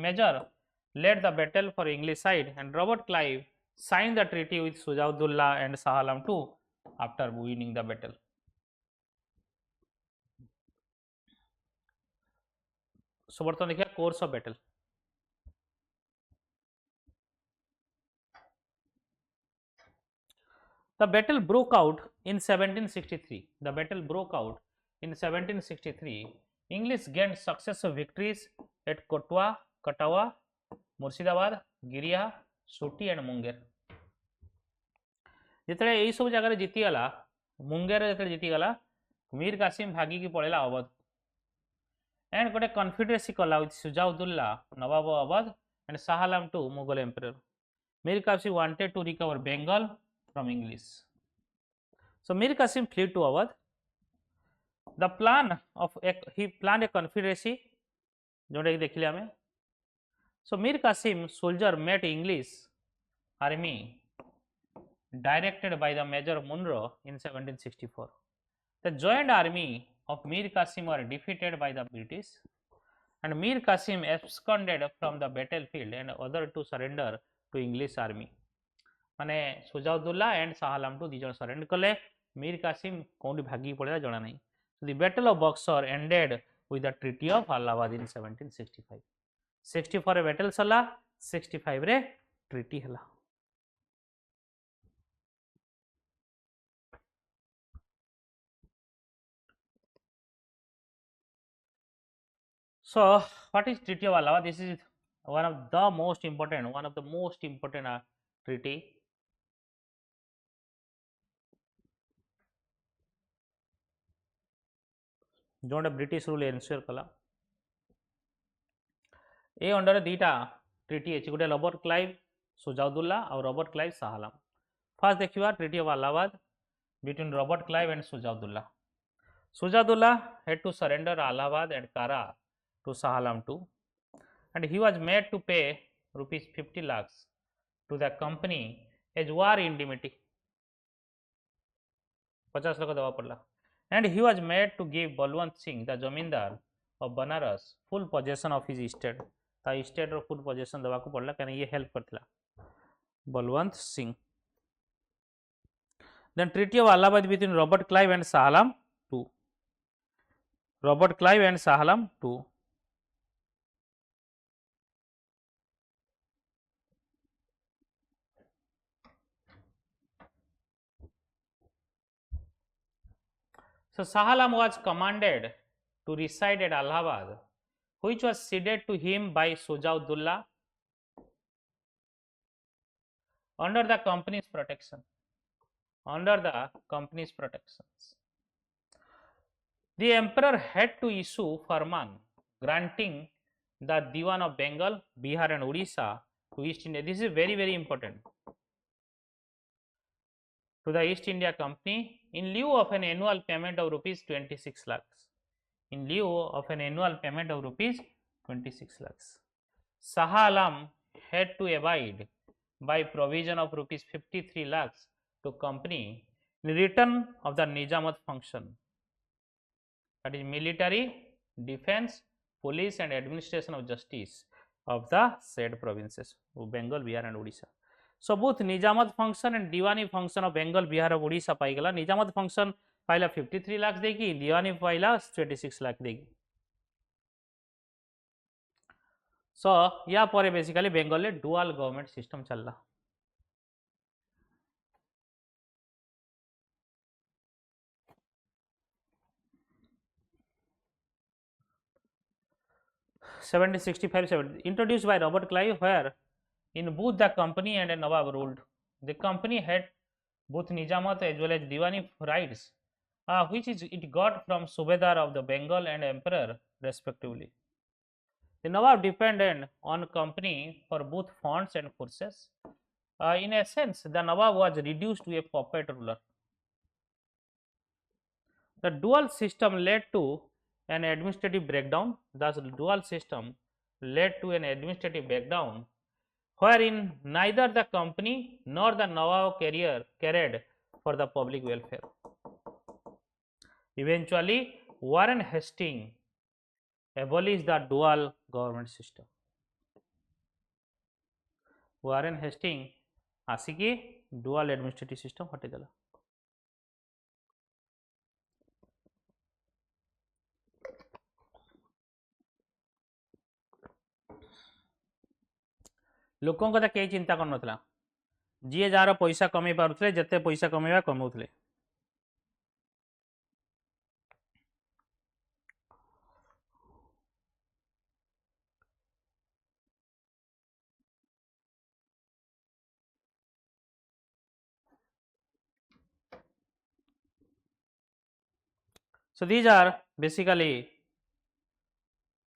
major, led the battle for English side, and Robert Clive signed the treaty with Sujauddullah and Shah Alam II after winning the battle. So what is the course of battle? The battle broke out in 1763. The battle broke out in 1763. English gained successive victories at Kotwa, Katawa, Murshidabad, Giriya, Suti and Munger. जितने यही सब जगह जीतीगला मुंगेर जो जीतीगला मीर कासिम भागी की पड़ेला Awadh and गोटे confederacy कला with Shujauddaulah Nawab Awadh and Shah Alam II Mughal emperor. Mir Qasim wanted to recover Bengal from English. So Mir Qasim fled to Awadh. The plan of he plan a confederacy जोटा देखिले आमे. So Mir Qasim soldier met English army directed by the Major Monroe in 1764. The joint army of Mir Qasim were defeated by the British, and Mir Qasim absconded from the battlefield and ordered to surrender to English army. माने Shujauddaulah and Shah Alam II दिजन surrender कले. मीर कासिम कोंडी भागी पड़ेला जना नहीं. So the battle of Buxar ended with the treaty of Allahabad in 1765. 64 रे battle सला, 65 रे treaty हला. So what is Treaty of Allahabad? This is one of the most important treaty. जोटा ब्रिटिश रूल एनश्योर कला. A under दीटा treaty अच्छी गोटे Robert Clive Shuja-ud-Daula और Robert Clive Shah Alam. First देखिए treaty of Allahabad between Robert Clive and Shuja-ud-Daula. Sujauddullah had to surrender Allahabad and Kara to Shah Alam II, and he was made to pay rupees 50 lakhs to the company as war indemnity. 50 lakh देवा पड़ला. And he was made to give Balwant Singh, the Jamindar of Banaras, full possession of his estate. ता estate रो full possession देवा को पड़ला कहने ये help करथिला Balwant Singh. Then Treaty of Allahabad between Robert Clive and Shah Alam II. Robert Clive and Shah Alam II. So Shah Alam was commanded to reside at Allahabad, which was ceded to him by Sujauddullah under the company's protection. Under the company's protections. The emperor had to issue farman granting the Diwan of Bengal, Bihar and Odisha to East India. This is very, very important. To the East India Company in lieu of an annual payment of rupees 26 lakhs. In lieu of an annual payment of rupees 26 lakhs. Shah Alam had to abide by provision of rupees 53 lakhs to company in return of the Nijamat function, that is military, defense, police and administration of justice of the said provinces of Bengal, Bihar and Odisha. So both Nijamat function and Diwani function of Bengal, Bihar and Odisha paigala. Nijamat function paila 53 lakhs degi, Diwani paila 26 lakh degi. So या पर basically Bengal में dual government system चल रहा. Introduced by Robert Clive, where in both the company and a Nawab ruled. The company had both Nijamat as well as Diwani rights, which it got from Subedar of the Bengal and Emperor respectively. The Nawab depended on company for both funds and forces. In essence, the Nawab was reduced to a puppet ruler. The dual system led to an administrative breakdown. Thus, the dual system led to an administrative breakdown wherein neither the company nor the Nawab cared for the public welfare. Eventually, Warren Hastings abolished the dual government system. Warren Hastings आसिकी dual administrative system हटेदेला. लोकों कथा कई चिंता कर नथला. जी jar पैसा कमे पारुथले जते पैसा कमेवा कमाउथले. So these are basically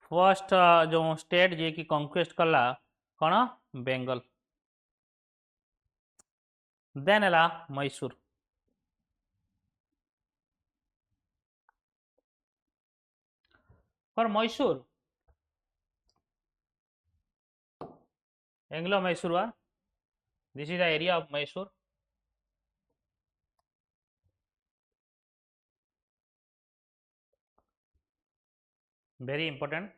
first जो स्टेट जे की conquest कला कौन बेंगल. देन है Mysore. For Mysore, Anglo-Mysore war. This is the area of Mysore. Very important.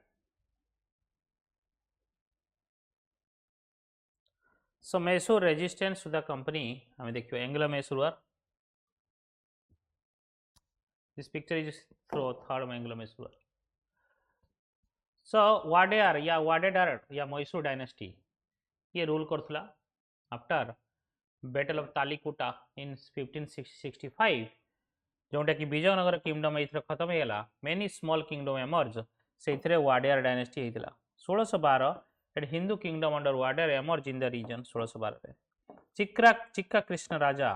So Mysore resistance to the company. हमें देखियो Anglo-Mysore war. This picture is through third Anglo-Mysore war. So Wadeyar या Mysore dynasty ये rule करथुला after battle of Talikota in 1565 जोटा कि Vijayanagara kingdom एथरे खत्म हेला. मेनी स्मॉल किंगडम एमर्ज सेथरे वाडेयर डायनेस्टी हेतिला. 1612 at Hindu kingdom under Wadiyar emerge in the region. 1612 रे Chikka Krishna Raja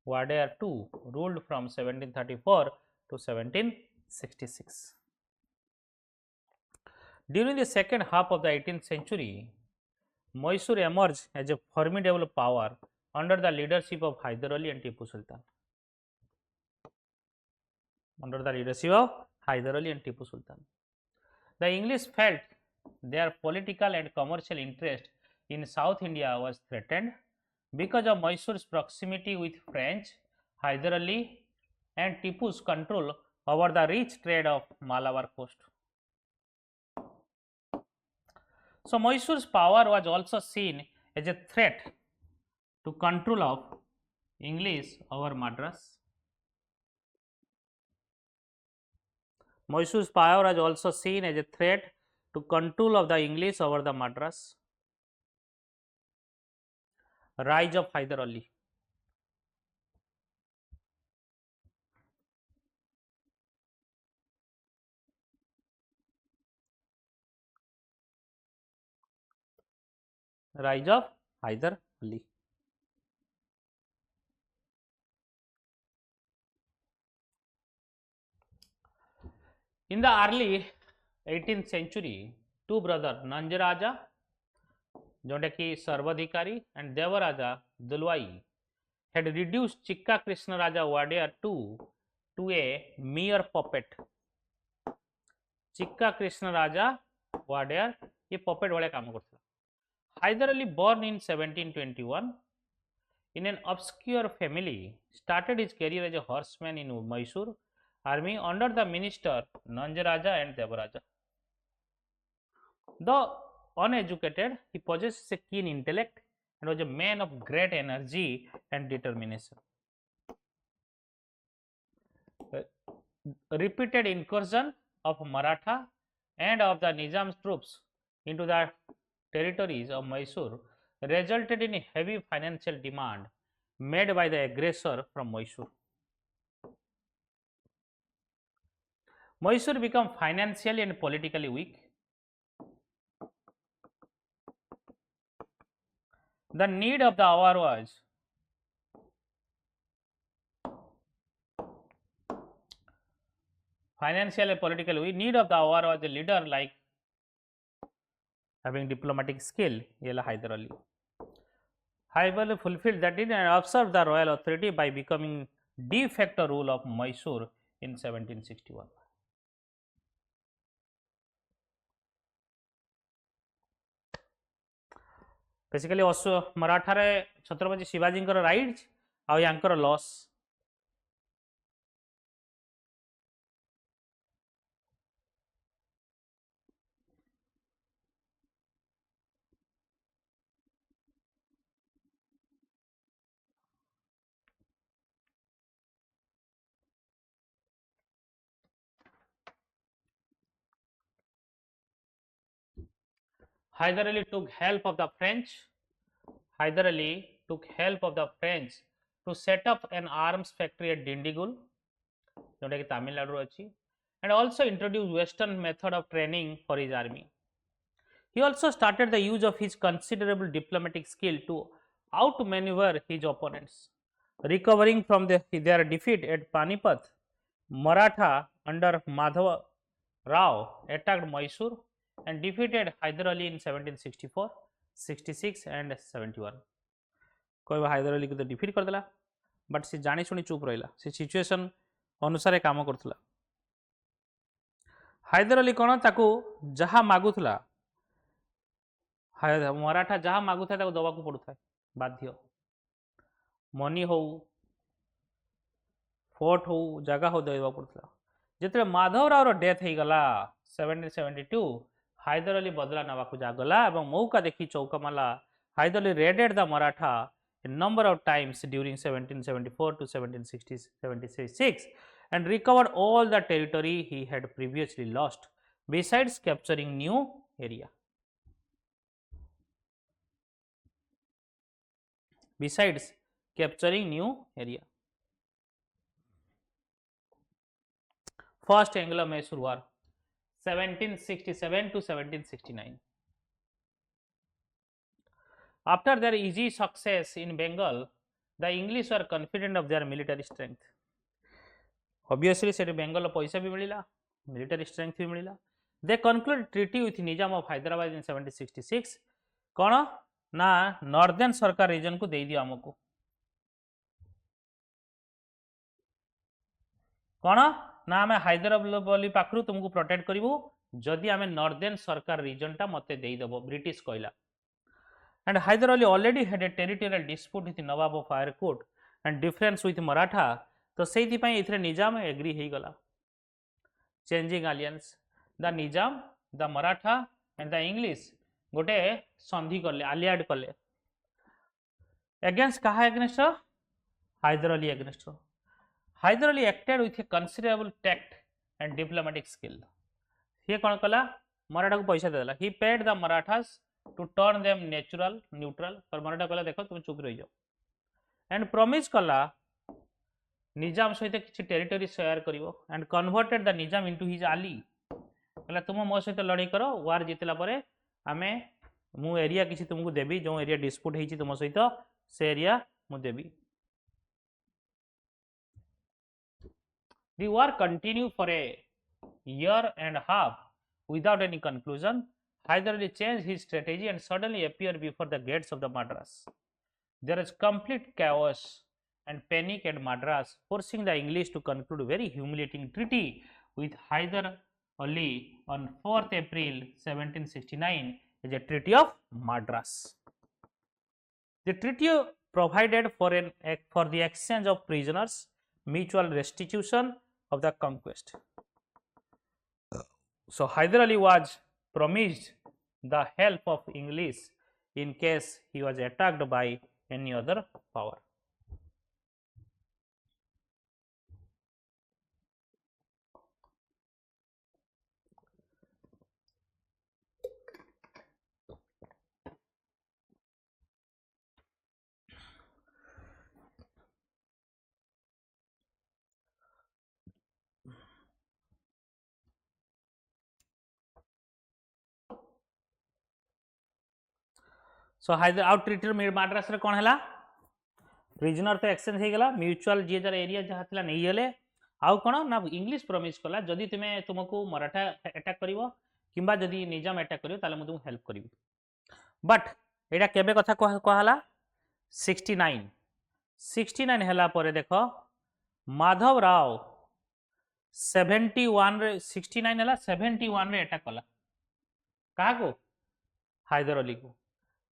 Wadiyar 2 ruled from 1734 to 1766. During the second half of the 18th century, Mysore emerged as a formidable power under the leadership of Hyder Ali and Tipu Sultan. Under the leadership of Hyder Ali and Tipu Sultan, the English felt their political and commercial interest in South India was threatened because of Mysore's proximity with French, Hyder Ali and Tipu's control over the rich trade of Malabar coast. So Mysore's power was also seen as a threat to control of English over Madras. Mysore's power was also seen as a threat to control of the English over the Madras. Rise of Hyder Ali. Rise of Hyder Ali. In the early 18th century, two brothers Nanjaraja जोटा कि Sarbadhikari and Devaraja Dulwai had reduced Chikka Krishna Raja Wadiyar to a mere puppet. चिक्का कृष्ण राजा वाडियर ये puppet वाले काम करता। Haider Ali born in 1721 in an obscure family started his career as a horseman in Mysore army under the minister Nanjaraja and Devaraja. Though uneducated, he possesses a keen intellect and was a man of great energy and determination. Repeated incursion of Maratha and of the Nizam's troops into the territories of Mysore resulted in a heavy financial demand made by the aggressor from Mysore. Mysore became financially and politically weak. The need of the hour was financial and political need of the hour was a leader like having diplomatic skill, Hyder Ali. Hyder Ali fulfilled that need and usurped the royal authority by becoming de facto rule of Mysore in 1761. Basically, also Maratha re Chhatrapati Shivajiଙ୍କର rights ଆଉ ୟାଙ୍କର loss. Hyder Ali took help of the French. Hyder Ali took help of the French to set up an arms factory at Dindigul, जोटा कि तमिलनाडु अच्छी, and also introduced Western method of training for his army. He also started the use of his considerable diplomatic skill to outmaneuver his opponents. Recovering from their defeat at Panipat, Maratha under Madhava Rao attacked Mysore and defeated Hyder Ali in 1764, 66 and 71. कोई हायदर अली को तो defeat करदेला but से जानी शुणी चुप रहा से situation अनुसार काम करुला। हायदर अली कौन ताकू जहाँ मागुला मराठा जहाँ मागुता दबा को पड़ू बाध्य मनी हो फोर्ट हो जगह हो देवा पड़ता। जिते माधव राव डेथ हो गला 1772 हायदर अली बदला नवा को जागला और मौका देखी चौका माला। Hyder Ali raided the Maratha a number of times during 1774 to 1776 and recovered all the territory he had previously lost besides capturing new area. Besides capturing new area. First Anglo-Mysore War 1767 to 1769. After their easy success in Bengal, the English were confident of their military strength. Obviously, से Bengal पैसा भी मिला, military strength भी मिला. They concluded treaty with Nizam of Hyderabad in 1766. कौन ना northern सरकार region को दे दिया हमको. कौन ना हमें हैदराबाद पाखरु तुमको प्रोटेक्ट करिवु जदि हमें northern सरकार region टा मते दे दबो ब्रिटिश कहला. And Hyder Ali already had a territorial dispute with Nawab of Aayush and difference with Maratha. तो से निजाम एग्री हो गला. Changing alliance the Nizam the Maratha and the English गोटे संधि कले आलियाड कले अगेंस्ट कहा against Hyder Ali against. Hyder Ali acted with a considerable tact and diplomatic skill. सी कौन कला मराठा को पैसा देला. He paid the Marathas to turn them neutral पर मराठा कहला देखो तुम चुप रही जाओ एंड प्रॉमिस कला निजाम सहित किसी टेरिटरी शेयर करिवो and converted the Nizam into his ally. कहला तुम मो सहित लड़ाई करो वार जितला परे आमे मु एरिया किसी तुमको देबी जो एरिया डिस्प्यूट हेची तुम सहित से एरिया मु देबी. The war continued for a year and a half without any conclusion, Hyder Ali changed his strategy and suddenly appeared before the gates of the Madras. There is complete chaos and panic at Madras, forcing the English to conclude a very humiliating treaty with Hyder Ali on 4th April 1769 as a Treaty of Madras. The treaty provided for the exchange of prisoners, mutual restitution of the conquest. So Hyder Ali was promised the help of English in case he was attacked by any other power. So Hyder out treaty Madras रे कौन हैला prisoner तो exchange हो गला mutual जे jar area जहाँ थिला नहीं गले आउ कौन ना इंग्लिश प्रॉमिस कला जदि तुमे तुमको मराठा अटैक करिवो किंबा जदि निजाम अटैक करिवो ताले मु तुमको हेल्प करिवि बट एटा केबे कथा कहला 69 हैला परे देखो माधव राव 71 रे 69 हैला 71 रे अटैक कला काहा को हैदर अली को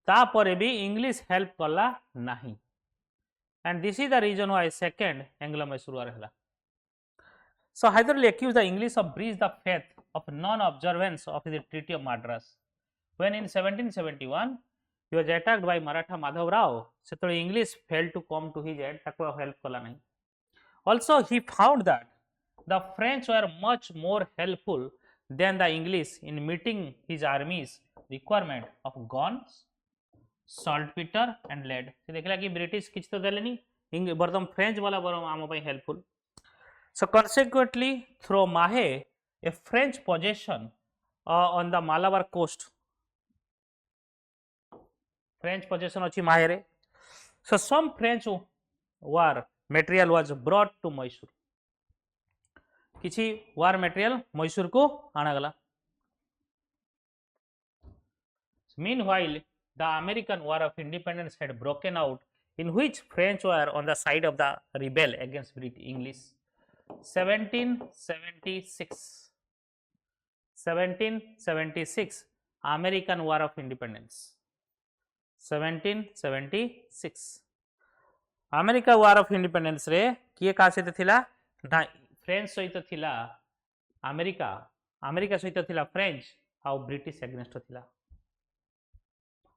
तापरे भी इंग्लिश हेल्प कला नहीं and this is the reason why second Anglo-mysore war hela. So Hyder Ali accused the English of breach the faith of non-observance of the Treaty of Madras. When in 1771 he was attacked by Maratha Madhav Rao, so English failed to come to his aid, taku help kala nahi. Also he found that the French were much more helpful than the English in meeting his army's requirement of guns, saltpeter and lead. से देखला कि British किछ तो देलेनी बर्तम French वाला बरम आम पई helpful. So consequently through Mahe, a French possession on the Malabar coast, French possession अछि Mahe रे. So some French war material was brought to Mysore. किछि war material Mysore को आना गला. Meanwhile the American War of Independence had broken out, in which French were on the side of the rebel against British English. 1776 American War of Independence. 1776 America War of Independence रे किए का सहित थिला ना French सहित थिला America सहित थिला फ्रेंच और ब्रिटिश अगेंस्ट थिला.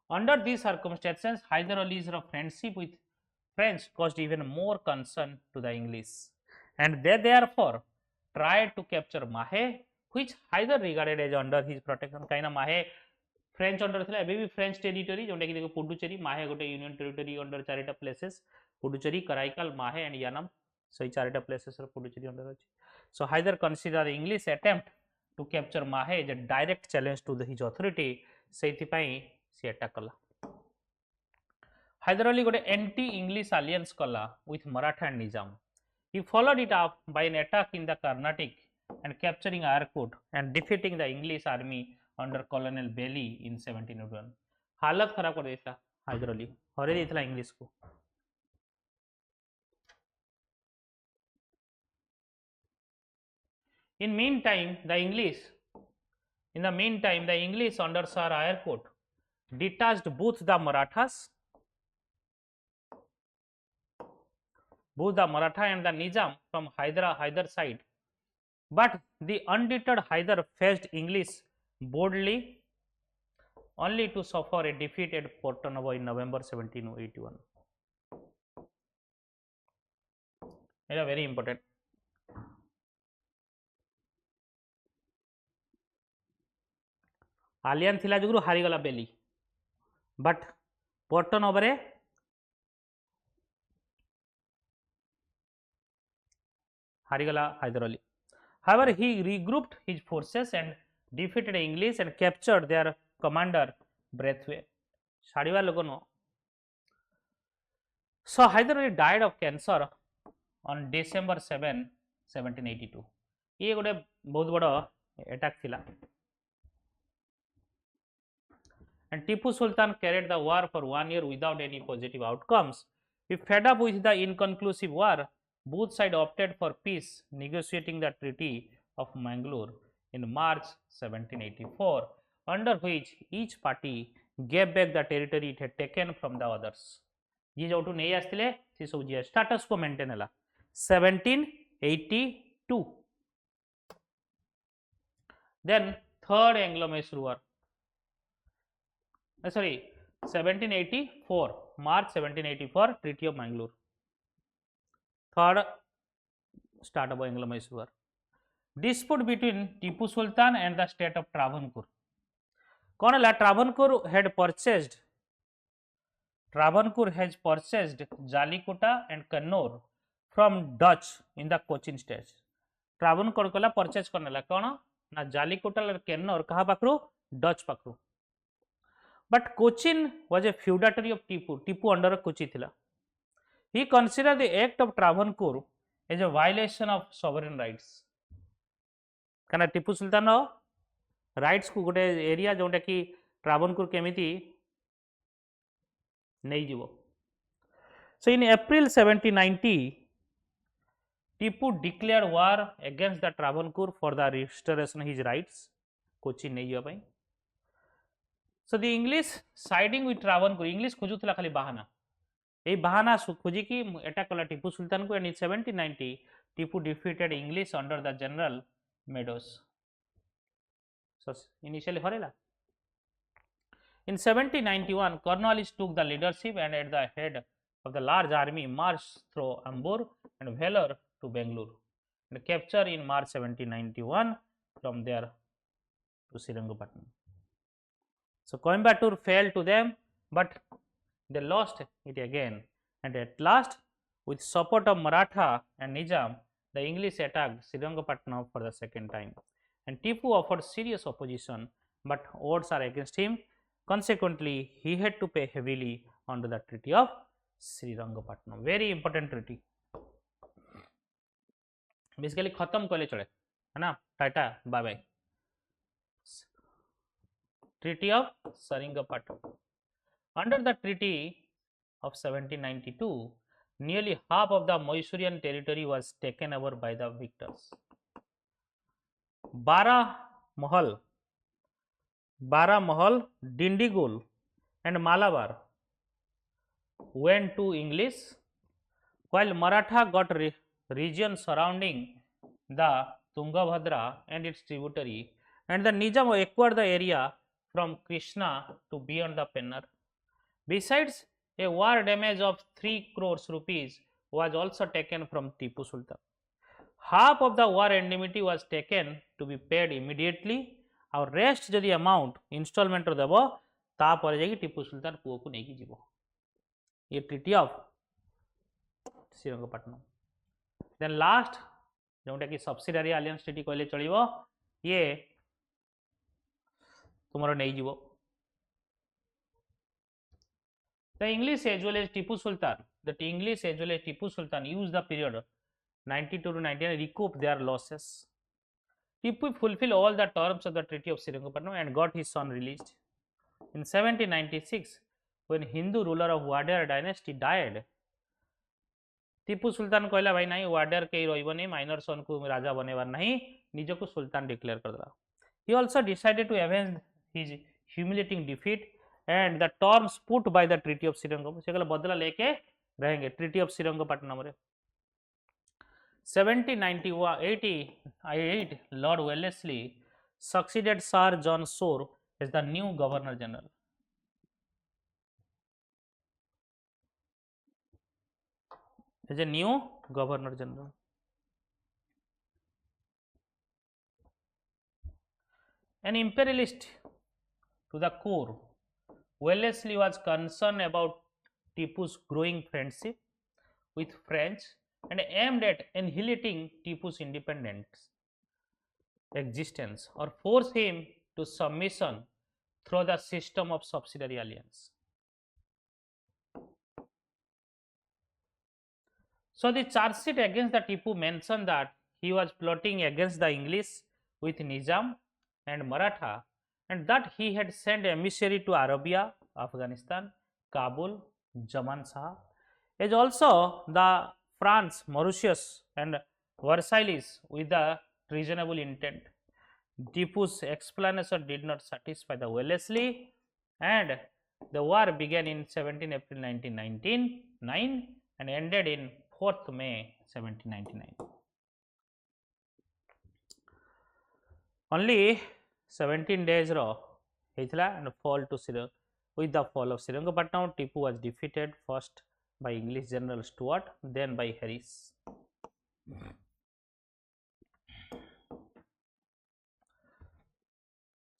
Under these circumstances, Hyder Ali's friendship with French caused even more concern to the English, and they therefore tried to capture Mahe, which Hyder regarded as under his protection. Kaina Mahe French under thila ebi bi French territory jonta ki dekho Puducherry Mahe gote union territory under charita places Puducherry, Karaikal, Mahe and Yanam. So charita places are Puducherry under achi. So Hyder considered the English attempt to capture Mahe as a direct challenge to his authority. सेति पई से attack कला. Hyder Ali got anti-English alliance kala with Maratha and Nizam. He followed it up by an attack in the Carnatic and capturing Aayush and defeating the English army under Colonel Bailey in 1701. हालत खराब कर देता Hyder Ali, हरे देता English को. In the meantime, the English under Sir Aayush detached both the Maratha and the Nizam from Hyder side, but the undeterred Hyder faced English boldly, only to suffer a defeat at Porto-Novo in November 1781. It is very important. Alien थिला जुगुरु हारीगला बेली, but Porto-Novo रे हारीगला Hyder Ali. However, he regrouped his forces and defeated English and captured their commander Braithwaite. Shadiwa logono. So Hyder Ali died of cancer on December 7, 1782. ये गोटे बहुत बड़ attack थिला and Tipu Sultan carried the war for 1 year without any positive outcomes. He fed up with the inconclusive war. Both sides opted for peace, negotiating the Treaty of Mangalore in March 1784, under which each party gave back the territory it had taken from the others. ये जो नहीं आसते सी सब जी status को maintain है 1782. Then third Anglo-Mysore war. Sorry, 1784, March 1784, Treaty of Mangalore. Third start of Anglo-Mysore war. Dispute between Tipu Sultan and the state of Travancore. कौन है? Travancore has purchased Jalikota and Kannur from Dutch in the Cochin states. Travancore कला purchase करने ला कौन ना Jalikota और Kannur कहाँ पकड़ो? Dutch पकड़ो. But Cochin was a feudatory of Tipu. Tipu under Kochi thila. He considered the act of Travancore as a violation of sovereign rights. Kana Tipu Sultan rights को गोटे area जोटा कि Travancore केमिति नहीं जीवो. So in April 1790, Tipu declared war against the Travancore for the restoration of his rights. Kochi नहीं जीवा पाई. So the English siding with Travancore, English खोजुला खाली बहाना. ये बहाना खोजी कि अटैक कला टीपू सुल्तान को. And in 1790 Tipu defeated English under the general Meadows. So initially Harela. In 1791 Cornwallis took the leadership and at the head of the large army marched through Ambur and Vellore to Bangalore and captured in March 1791 from there to Srirangapatnam. So Coimbatore fell to them, but they lost it again, and at last, with support of Maratha and Nizam, the English attacked Srirangapatnam for the second time. And Tipu offered serious opposition, but odds are against him. Consequently, he had to pay heavily under the Treaty of Srirangapatnam. Very important treaty. Basically, खत्म कले चले, है ना? Tata, bye bye. Treaty of Seringapatam. Under the Treaty of 1792, nearly half of the Mysorean territory was taken over by the victors. Baramahal, Dindigul and Malabar went to English, while Maratha got region surrounding the Tungabhadra and its tributary, and the Nizam acquired the area from Krishna to beyond the Pennar. Besides, a war damage of 3 crores rupees was also taken from Tipu Sultan. Half of the war indemnity was taken to be paid immediately. Our rest जदि amount installment रो देबो ता पर जाई टिपू सुल्तान पुओ को नेकी जीवो. ये treaty of Srirangapatnam. Then last जोटा कि सब्सिडियरी अलायंस ट्रीटी कहले चलिबो, ये तुमरो नहीं जीवो. The English as well as Tipu Sultan used the period 92 to 99 recoup their losses. Tipu fulfilled all the terms of the Treaty of Srirangapatnam and got his son released. In 1796, when Hindu ruler of Wadar dynasty died, Tipu Sultan कहला भाई नहीं वाडर के रोइबो नहीं, minor सन को राजा बनेबार नहीं, निजो को सुल्तान declare कर दिला. He also decided to avenge his humiliating defeat and the terms put by the Treaty of Srirangapatnam. से कहला बदला लेके रहेंगे Treaty of Srirangapatnam रे. 1788 Lord Wellesley succeeded Sir John Shore as the new Governor General. As a new Governor General. An imperialist to the core, Wellesley was concerned about Tipu's growing friendship with French and aimed at annihilating Tipu's independent existence or force him to submission through the system of subsidiary alliance. So the charge sheet against the Tipu mentioned that he was plotting against the English with Nizam and Maratha, and that he had sent emissary to Arabia, Afghanistan, Kabul, Zaman Shah, as also the France, Mauritius and Versailles with the treasonable intent. Tipu's explanation did not satisfy the Wellesley, and the war began in 17 April 1999 and ended in 4th May 1799. Only 17 days heitla and fall to Sri. With the fall of Srirangapatnam, Tipu was defeated first by English General Stuart, then by Harris.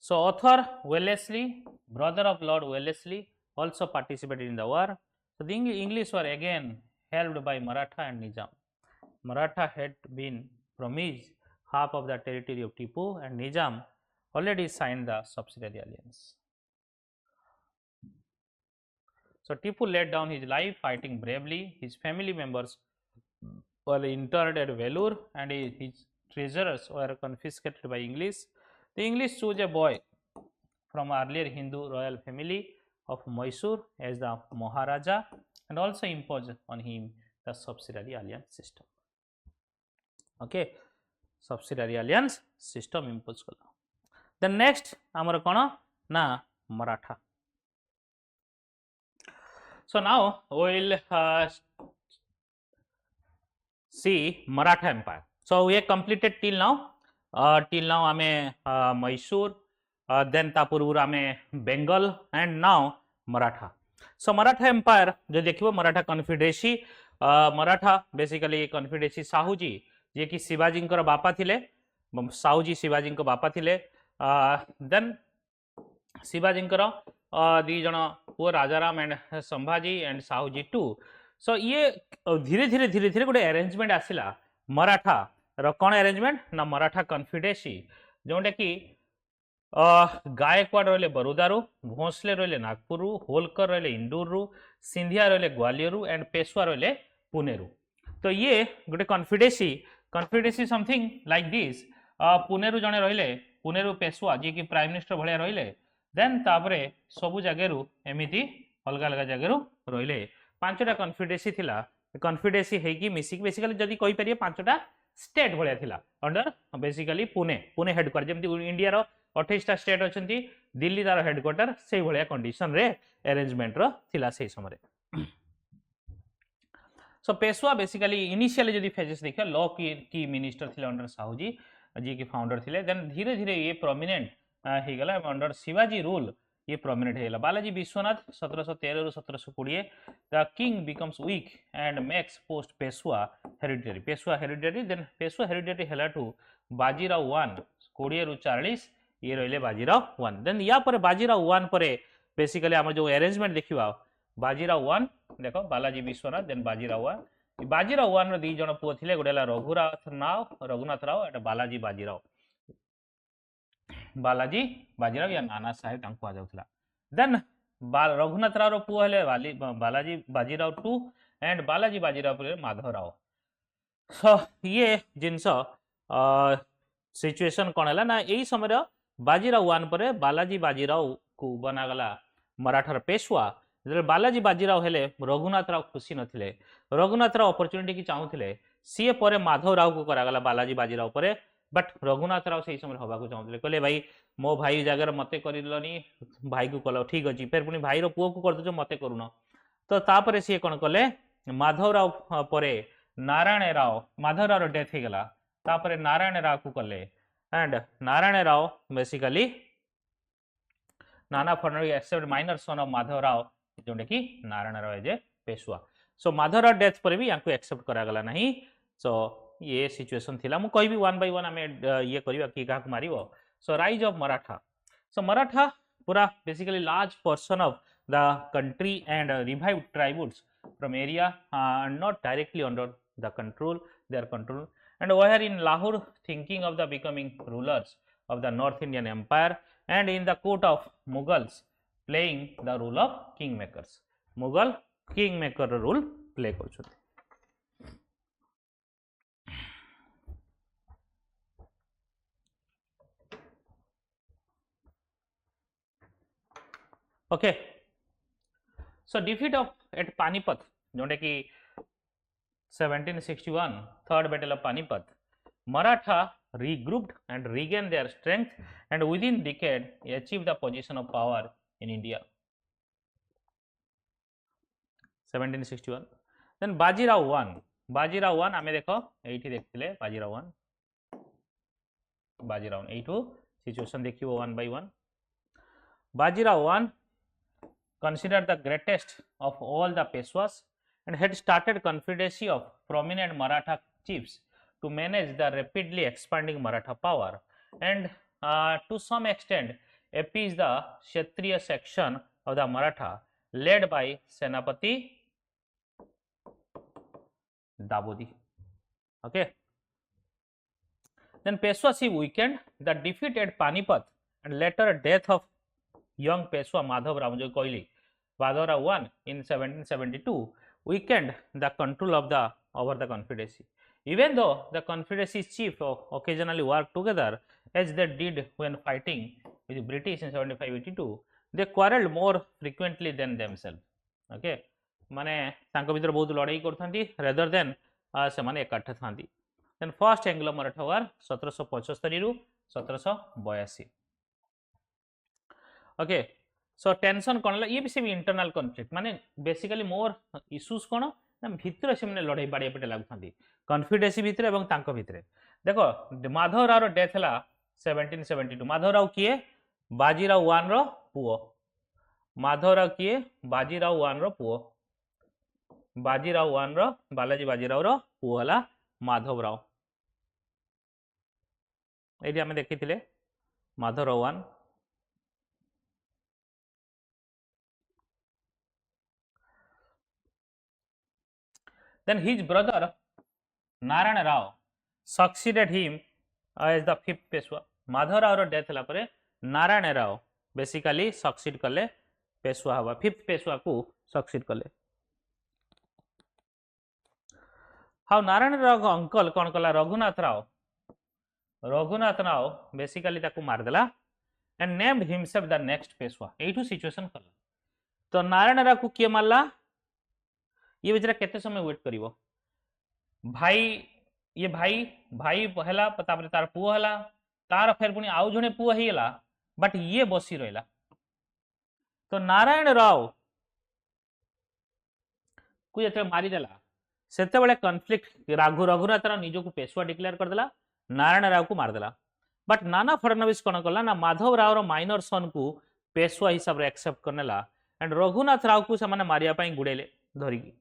So author Wellesley, brother of Lord Wellesley, also participated in the war. So the English were again helped by Maratha and Nizam. Maratha had been promised half of the territory of Tipu, and Nizam already signed the subsidiary alliance. So Tipu laid down his life fighting bravely. His family members were interred at Vellore, and his treasures were confiscated by English. The English chose a boy from earlier Hindu royal family of Mysore as the Maharaja, and also imposed on him the subsidiary alliance system. Okay, subsidiary alliance system impose kala. Then next amar kono na Maratha. So now we will see Maratha Empire. So we have completed till now. आमे Mysore, then ता पूर्व आमे Bengal, and now Maratha. So Maratha Empire जो देखिबो Maratha Confederacy, Maratha basically Confederacy Sahuji जे कि शिवाजी को बापा थिले, साहूजी शिवाजी को बापा थिले, then शिवाजी को दी जन पुओ Rajaram and Sambhaji and Shahuji two. So ये धीरे धीरे धीरे धीरे गोटे अरेंजमेंट आसिला मराठा कौन अरेंजमेंट ना मराठा कन्फिडेसी जोटा कि गायकवाड़ रहिले बरोदारू, भोसले रहिले नागपुर, होलकर रहिले इंदूर, सिंधिया रहिले ग्वालियर एंड पेशवा रहिले पुणे. तो ये गोटे कन्फिडेसी समथिंग लाइक दिस. पुणे जड़े रहिले, पुणे पेशवा जी कि प्राइम मिनिस्टर भाया रहिले, देन तापरे सबु जगह एमती अलग अलग जगह रहिले. पांचटा कन्फिडेसी थिला. कन्फिडेसी हेकी मिसिक बेसिकली जदि कहि परिए पांचटा स्टेट भाया थिला अंडर बेसिकली पुणे हेडक्वार्टर. जमती इंडिया रो 28टा स्टेट अछंती, दिल्ली तार हेडक्वार्टर से भाया कंडीशन रे अरेंजमेंट रो थिला सेही समय. सो पेशवा बेसिकली इनिशियली जदि फेजेस देखिए लॉ की मिनिस्टर थिले अंडर साहूजी जी की फाउंडर थिले. देन धीरे धीरे ये प्रोमिनेंट हो गला अंडर शिवाजी रूल ये प्रोमिनेंट है. बालाजी विश्वनाथ 1713 ରୁ 1720 the king becomes weak and makes post Peshwa hereditary. Peshwa hereditary then Peshwa hereditary हेला टू बाजीराव 1 20 ରୁ 40 ये रहिले बाजीराव 1. देन या पर बाजीराव 1 पर बेसिकली आम जो अरेंजमेंट देखा बाजीराव 1 देखो बालाजी विश्वनाथ देन बाजीराव 1. बाजीराव 1 रो दी जण पुओ थिले गोटेला रघुनाथ राव एटा बालाजी बाजीराव या नाना साहेब कह जाउथला. देन रघुनाथ राव रो पुओ हेले बालाजी बाजीराव 2 एंड बालाजी बाजीराव पर माधव राव. सो ये जिनस सिचुएशन कौन है ना यही समय बाजीराव 1 पर बालाजी बाजीराव को बनागला मराठार पेशवा. बालाजी बाजीराव हेले रघुनाथ राव खुशी नथिले. रघुनाथ राव अपॉर्चुनिटी की चाहूले सी पर माधव राव को करागला बालाजी बाजीराव पर. बट रघुनाथ राव से समय हवा को चाहते कहले भाई मो भाई जगह मते करनी भाई को कल ठीक अच्छे फिर पुणी भाई पुओ को करदे मत करून. तो तापर सी कौन कले माधव राव पर नारायण राव माधव राव डेथ हो गला. तापर नारायण राव को कले and Narayan Rao basically Nana Phadnavis except minor son of Madhav Rao जोटा कि Narayan Rao as a Peshwa. So Madhav Rao death पर भी यहाँ एक्सेप्ट करागला नहीं. सो ये सिचुएशन थिला. मु कहबी 1 by 1 आमे ये करिवा कि का मारिवो. So rise of Maratha. So Maratha पूरा basically large person of the country and revived tribes from area not directly under the control their control and were in Lahore thinking of the becoming rulers of the north Indian empire and in the court of Mughals playing the role of king makers. Mughal king maker role play कर. Okay so defeat of at Panipat जोटा कि 1761 third battle of Panipat Maratha regrouped and regained their strength and within decade achieved the position of power in India. 1761 then Bajirao won. Bajirao won आमे देखो एठी देखथिले Bajirao won. Bajirao एठू situation देखिबो one by one. Bajirao won considered the greatest of all the Peshwas and had started confederacy of prominent Maratha chiefs to manage the rapidly expanding Maratha power and to some extent appease the Kshatriya section of the Maratha led by Senapati Dabodi. Okay. Then Peshwasi weakened. The defeat at Panipat and later death of young Peshwa Madhav Rao Koili Madhav won in 1772 weakened the control of the over the confederacy. Even though the confederacy's chiefs occasionally worked together as they did when fighting with the British in 75-82, they quarreled more frequently than themselves. Okay, माने तांको भीतर बहुत लड़ाई करथांती rather than से माने एकाठ थांती. Then first Anglo-Maratha war 1775 रु 1782. Okay, so tension कौन ला ये भी से internal conflict माने basically more issues कौन भितर से माने लड़ाई बाड़िया पटे लागुथांती कन्फिडेंसी भितर एवं तांको भितर. देखो माधव राव रो डेथ हला 1772. माधव राव किए बाजीराव वन रो पुओ. माधव राव किए बाजीराव वन रो पुओ. बाजीराव वन रो बालाजी बाजीराव रो पुओ हला माधव राव. एठी हमें देखिथिले Madhav Rao one. Then his brother Narayana Rao succeeded him as the fifth Peshwa. Madhav Rao death हला परे Narayana Rao basically succeed कले पेशवा हवा fifth पेशवा को succeed कले. How Narayana Rao को uncle कौन कला रघुनाथ राव. रघुनाथ राव basically ताको मार देला and named himself the next Peshwa. एठू सिचुएशन कला. तो नारायण राव को किए मारला ये बेचारा केते समय वेट करिवो. भाई ये भाई पहला तापर तार पुओ हला तार फेर पुनी आउ जणे पुओ हेला बट ये बसी रहला. तो नारायण राव को जते मारी देला सेते बेले कॉन्फ्लिक्ट रघुनाथ राव निजो को पेशवा डिक्लेयर कर देला. नारायण राव को मार देला बट नाना फडणवीस कोन कला ना माधव राव रो माइनर सन को पेशवा हिसाब रे एक्सेप्ट करनेला एंड रघुनाथ राव को से माने मारिया पई गुडेले धरिकी.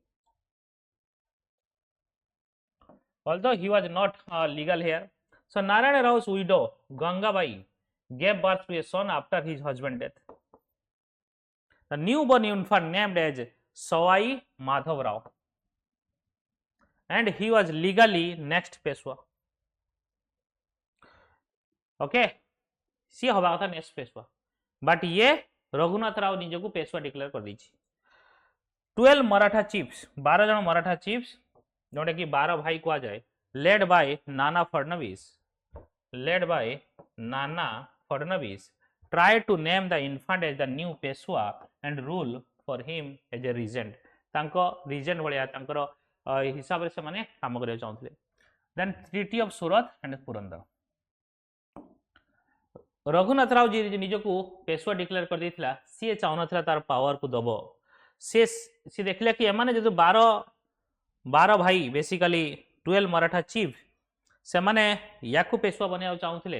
Although he was not legal here, so Narayana Rao's widow Gangabai gave birth to a son after his husband's death. The newborn infant named as Sawai Madhav Rao, and he was legally next Peshwa. Okay, सी हवा था next Peshwa but ये रघुनाथ राव निज को Peshwa declare कर दी. 12 मराठा चिफ्स 12 जन मराठा चिफ्स जोटा कि 12 भाई कह जाए led by Nana Fadnavis try to name the infant as the new Peshwa and rule for him as a regent. तांको रिजेंट भलिया तांकर हिसाब रे से माने काम करे चाहथले. Then treaty of Surat and Purandar. Raghunath Rao जी निज को पेशवा डिक्लेयर कर देथिला सी चाहनथला तार पावर को दबो. से देखले कि एमाने जो 12 भाई बेसिकली 12 मराठा चीफ से माने याकू पेशवा बनिया चाहूले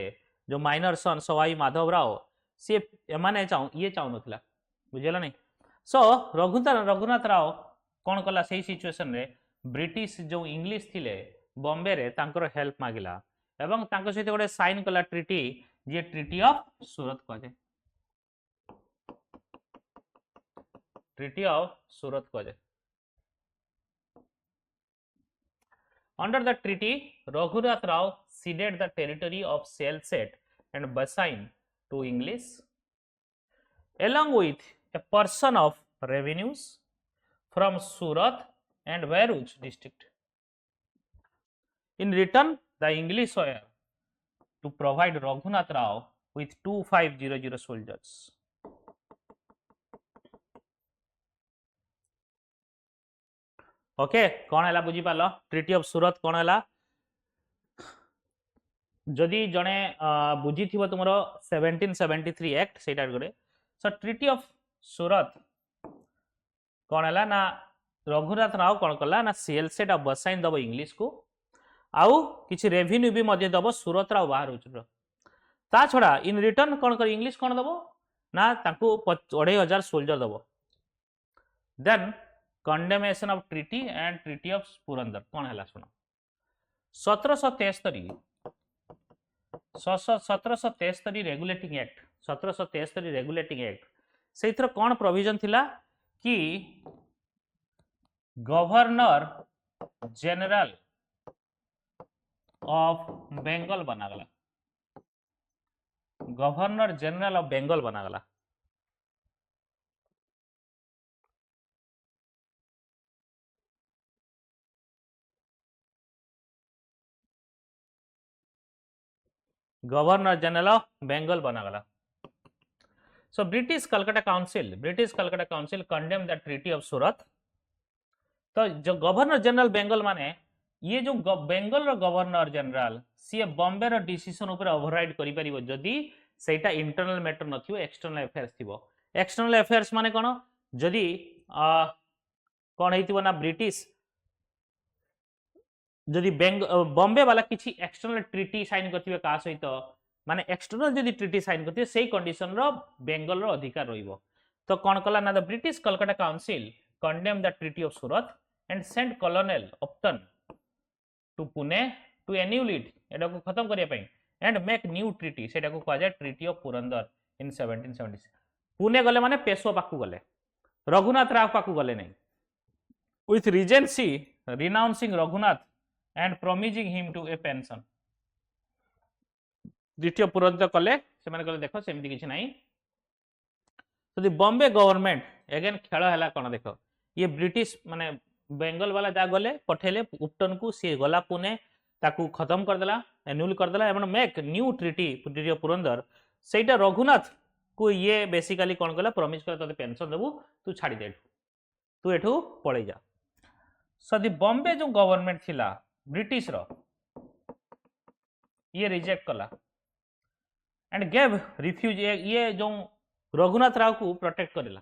जो माइनर सन सवाई माधव राव सी एमाने ये चाहूनथला बुझेला नहीं. सो रघुनाथ राव कौन कला सही सिचुएशन रे ब्रिटिश जो इंग्लिश थिले बॉम्बे रे तांकर हेल्प मागिला एवं तांको सहित गोटे साइन कला ट्रीटी जे ट्रीटी ऑफ सूरत कहे. ट्रीटी ऑफ सूरत कहे. Under the treaty, Raghunath Rao ceded the territory of Salsette and Basain to English, along with a portion of revenues from Surat and Bharuch district. In return, the English were to provide Raghunath Rao with 2500 soldiers. Okay कौन है बुझी पाल treaty of सूरत कौन है जदि जड़े बुझी थी तुम 1773 एक्ट से गोटे सो ट्रिटी ऑफ सूरत कौन है ना रघुनाथ राव कौन कला ना सीएल सेट बसाइन दब इंग्लिश को आउ किछि रेवेन्यू भी मध्य दब सूरत राव बाहर ता छड़ा इन रिटर्न कौन कर इंग्लिश कौन दब ना ताकू 2500 सोल्जर दब then condemnation of treaty and treaty of Purandar कौन है शुण 1773 रेगुलेटिंग एक्ट 1773 रेगुलेटिंग एक्ट से कौन प्रोविजन थिला कि गवर्नर जनरल ऑफ बेंगल बनागला गवर्नर जनरल ऑफ बेंगल बनागला गवर्नर जनरल ऑफ बेंगल बनागला so British Calcutta council condemn the treaty of Surat तो जो गवर्नर जनरल बेंगल माने ये जो बेंगल रो गवर्नर जनरल सी बॉम्बे रो डिसीजन ऊपर ओवरराइड करि परिबो जदी सेटा इंटरनल मैटर नथिबो एक्सटर्नल अफेयर्स थिबो एक्सटर्नल अफेयर्स माने कोन जदी कोन हेतिबो ना ब्रिटिश जदि बॉम्बे वाला किसी एक्सटर्नल ट्रीटी साइन करथिबे का सहित माने एक्सटर्नल जदि ट्रीटी साइन करथिबे सेही कंडीशन रो बेंगल रो अधिकार रहिबो तो कोन कला ना the British Calcutta council condemn the treaty of Surat and sent colonel Upton to Pune to annul it एटा को खत्म करिया पई एंड मेक न्यू ट्रीटी सेटा को कहा जाय ट्रीटी ऑफ पुरंदर इन 1776 पुणे गले माने पेशवा पाकू गले रघुनाथ राव पाकू गले नहीं with regency renouncing Raghunath and promising him to a pension द्वितीय पुरंदर कले से माने कले देखो सेमती किछि नाही तो द बॉम्बे गवर्नमेंट अगेन खेल हैला कोन देखो ये ब्रिटिश माने बेंगल वाला जा गले पठेले उपटन को सी गला पुणे ताकू खत्म कर देला एन्यूल कर देला एवं make new treaty treaty of Purandar सेटा रघुनाथ को ये बेसिकली कोन कला प्रॉमिस कर तते पेंशन देबू तू छाड़ी दे तू एठू पळै जा सो द बॉम्बे जो गवर्नमेंट थिला ब्रिटिश रो ये रिजेक्ट कला एंड गेव रिफ्यूज ये जो रघुनाथ राव को प्रोटेक्ट करेला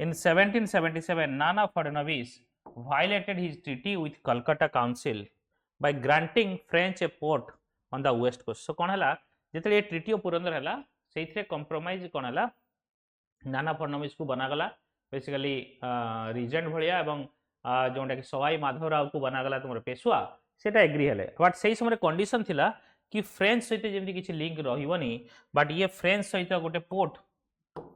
in 1777 Nana Fadnavis violated his treaty with Calcutta Council by granting French a port on the west coast so कोन हला जेते ये ट्रीटी ऑफ पुरंदर हला सेइथरे कंप्रोमाइज कोन हला नाना फडणवीस को बना गला बेसिकली रीजेंट भलिया एवं जोंटा कि सवाई माधव राव को बना गला तुमर पेशवा सेटा एग्री हेले बट सेही समय कंडीशन थिला कि फ्रेंच सहित जेमति किछि लिंक रहिबनी बट ये फ्रेंच सहित गोटे port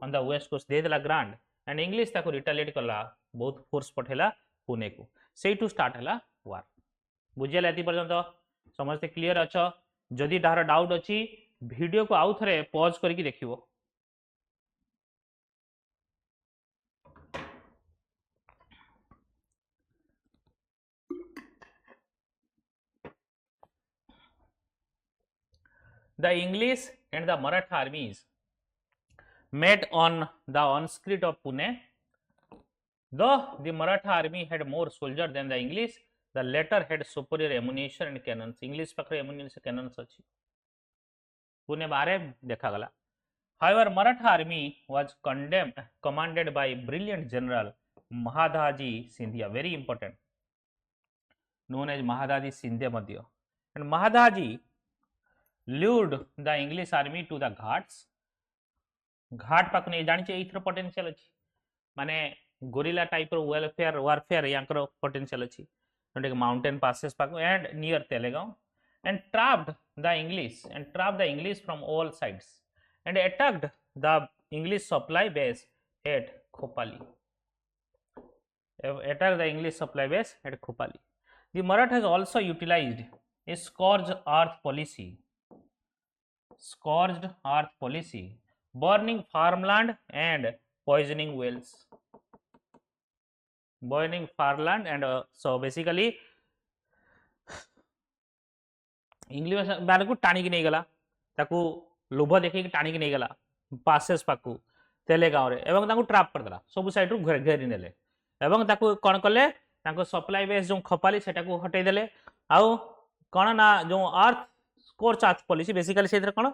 on the west coast दे देला ग्रांट एंड इंग्लिश ताको रिटालिएट कला बहुत फोर्स पठेला पुणे को सेही टू स्टार्ट हला वार बुझियला एति पर्यंत समस्त क्लियर अछ जदि डार डाउट अछि वीडियो को आउ थरे पॉज करके देखिवो The English and the Maratha armies met on the onskrit of Pune. Though the Maratha army had more soldiers than the English, the latter had superior ammunition and cannons. English pakre ammunition cannons achi. Pune बारे देखा गला. However, Maratha army was commanded by brilliant general Mahadaji Sindhya, very important, known as Mahadaji Sindhya Madhya. And Mahadaji lured the English army to the Ghats. घाट पाक नहीं जानी चाहिए ether potential अछि माने guerrilla type रो वारफेयर यांकर potential अछि जोंटे माउंटेन पासेस पाक and near Talegaon and trapped the English from all sides and attacked the English supply base at Khopoli the Marathas also utilized a scourged earth policy burning farmland and poisoning wells so basically English man को टाणी नहीं गला ताकू लोभ देखी टाणी नहीं गला passes पाकू तेलेगांव रे एवं ताकू ट्रैप कर देला सब साइड रु घेरी नेले एवं ताकू कोन कले तांको सप्लाई बेस जो खपाली सेटा को हटै देले आउ कौन ना जो अर्थ स्कोर चार्ज पॉलिसी बेसिकली से कौन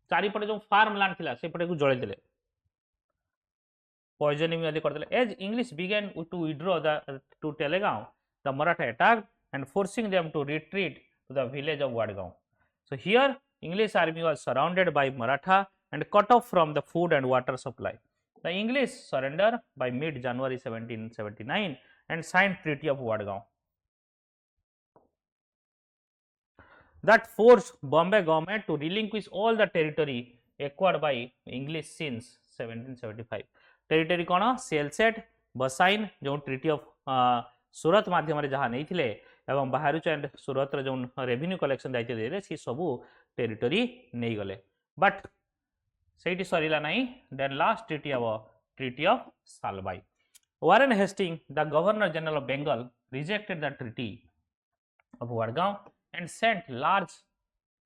चारिपटे जो फार्म लैंड थिला से पटे को जळै देले पॉइजनिंग आदि कर देले as English began to withdraw the to Talegaon the Maratha attacked and forcing them to retreat to the village of Wadgaon. So here English army was surrounded by Maratha and cut off from the food and water supply. The English surrendered by mid-January 1779 and signed Treaty of Wadgaon. That forced Bombay government to relinquish all the territory acquired by English since 1775. Territory कौन सेलसेट बसाइन जो treaty of सूरत माध्यम जहाँ नहीं थिले एवं बाहर and सूरत जो revenue collection दायित्व देले सी सबू टेरिटोरी नहीं गले बट सेठी सरीला नहीं then last treaty of Salbai Warren Hasting the governor general of Bengal rejected the treaty of Wadgaon and sent large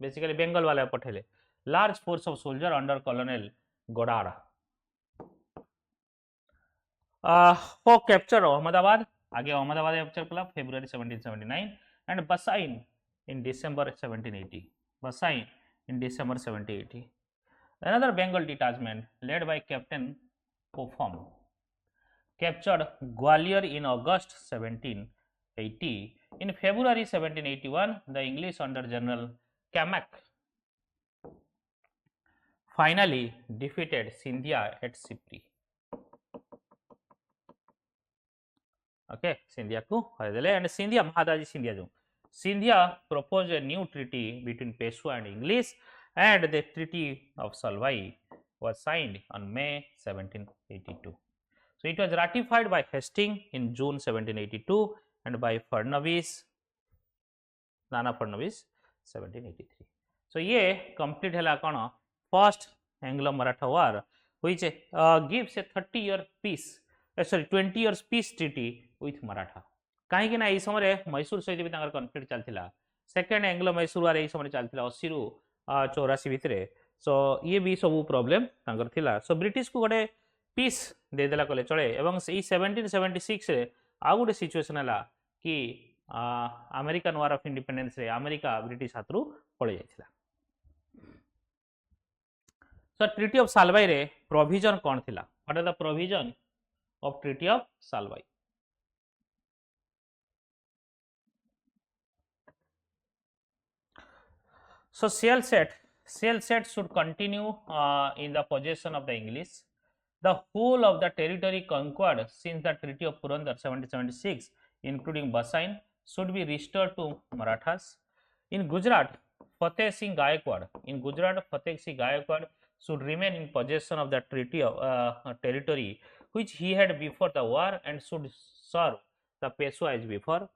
basically Bengal वाले पठेले large force of soldier under colonel Goddard for capture Ahmedabad आगे अहमदाबाद कैप्चर कला February 1779 and Bassein in December 1780 Bassein in December 1780 another Bengal detachment led by Captain Popham captured Gwalior in August 1780 in February 1781 the English under General 𝐒𝐄𝐈𝐀 finally defeated Scindia at Sipri. Okay, Scindia को हरा देले and Scindia Mahadaji Scindia जो Scindia proposed a new treaty between Peshwa and English and the Treaty of Salwai was signed on May 1782. So it was ratified by Hastings in June 1782 and by Nana Fadnavis 1783. So ये complete है कौन first Anglo-Maratha war which gives a 30-year peace 20 years peace treaty with Maratha. कहीं ना समय मैसूर सहित भी conflict चलता second Anglo Mysore वार यही समय चलता 80 रू 84 भितर सो ये भी सब प्रॉब्लम थिला सो ब्रिटिश को गोटे पीस देदेला कले चले एवं 1776 रे आउ गोटे सिचुएसन है कि अमेरिकन वार ऑफ इंडिपेंडेंस रे अमेरिका ब्रिटिश हाथ पड़े जाइथिला. सो ट्रीटी ऑफ सालवाई रे प्रोविजन कौन थिला what are the provision of treaty of Salbai. So Shelset should continue in the possession of the English. The whole of the territory conquered since the Treaty of Purandar 1776, including Basain, should be restored to Marathas. In Gujarat, Fateh Singh Gaikwad should remain in possession of the treaty of territory which he had before the war and should serve the Peshwa as before.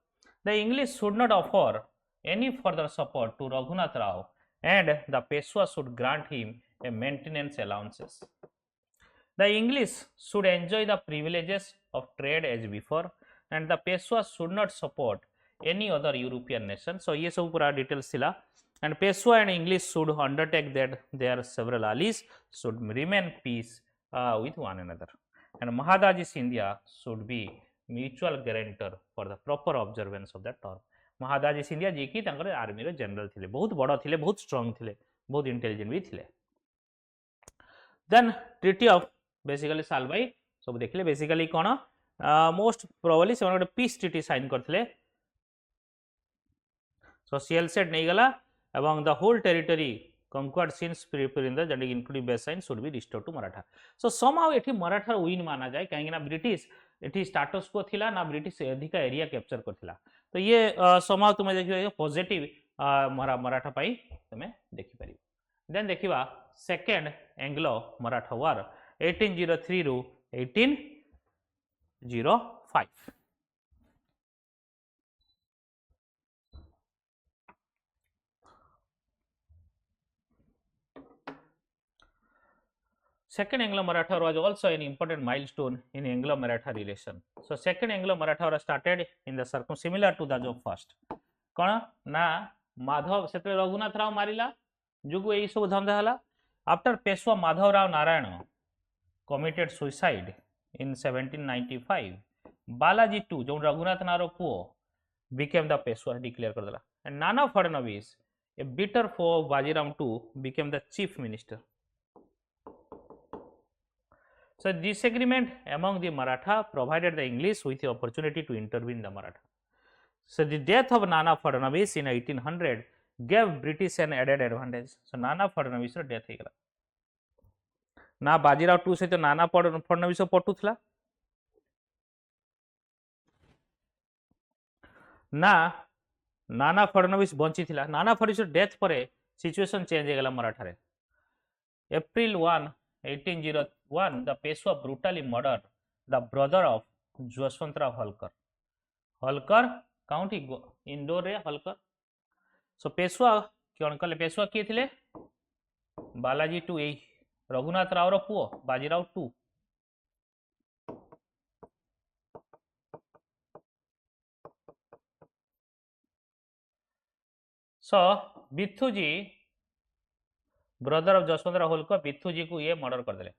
The English should not offer any further support to Raghunath Rao and the Peshwa should grant him a maintenance allowances. The English should enjoy the privileges of trade as before and the Peshwa should not support any other European nation. So ये सब पूरा details थिला and Peshwa and English should undertake that their several allies should remain peace with one another and Mahadaji Scindia should be mutual guarantor for the proper observance of the term. Mahadaji Scindia ji की army रो general थिले बहुत बड़ थिले बहुत strong थिले बहुत intelligent भी थिले. देन ट्रीटी ऑफ बेसिकली सालवाई सब देखले बेसिकली कोन मोस्ट प्रोबेबली से गोटे पीस ट्रीटी साइन करथिले. सो सेलसेट नहीं गला एवं the whole territory conquered since Purandar that including Basain should be restored to Maratha. So somehow एठी मराठा विन माना जाए कहीं ना ब्रिटिश एठी स्टेटस को थिला ना ब्रिटिश अधिक एरिया कैप्चर करथिला. तो ये somehow तुम देखियो पॉजिटिव मराठा पाई तुम देखि पारि. देन देखिबा सेकंड एंग्लो मराठा वार 1803 रू 1805. Second Anglo-Maratha was also an important milestone in Anglo-Maratha relation. So second Anglo-Maratha was started in the similar to the जो first. कौन ना माधव से रघुनाथ राव मारिला जुगु यही सब धंधा हला. After Peshwa Madhav Rao Narayana committed suicide in 1795, Balaji two जो रघुनाथ नार पुओ became the Peshwa declare कर देला and Nana Fadnavis a bitter foe of Bajiram II became the chief minister. So disagreement among the Maratha provided the English with the opportunity to intervene in the Maratha. So the death of Nana Fadnavis in 1800 gave British an added advantage. So Nana Fadnavis ର death ହେଇଗଲା ना Bajirao to सहित नाना फडणवीस पटुला ना नाना फडणवीस बंची थिला Nana Fadnavis death पर situation change हो गला मराठा रे April 1 1801 the Peshwa brutally murder the brother of Jaswantrao Holkar Holkar काउंटी इंदौर रे होलकर सो पेशवा कौन कले पेशवा किए थिले बालाजी टू ए रघुनाथ राव रो पुओ Bajirao two so Vithoji brother of Jaswantrao Holkar Vithoji को ये मर्डर कर दिले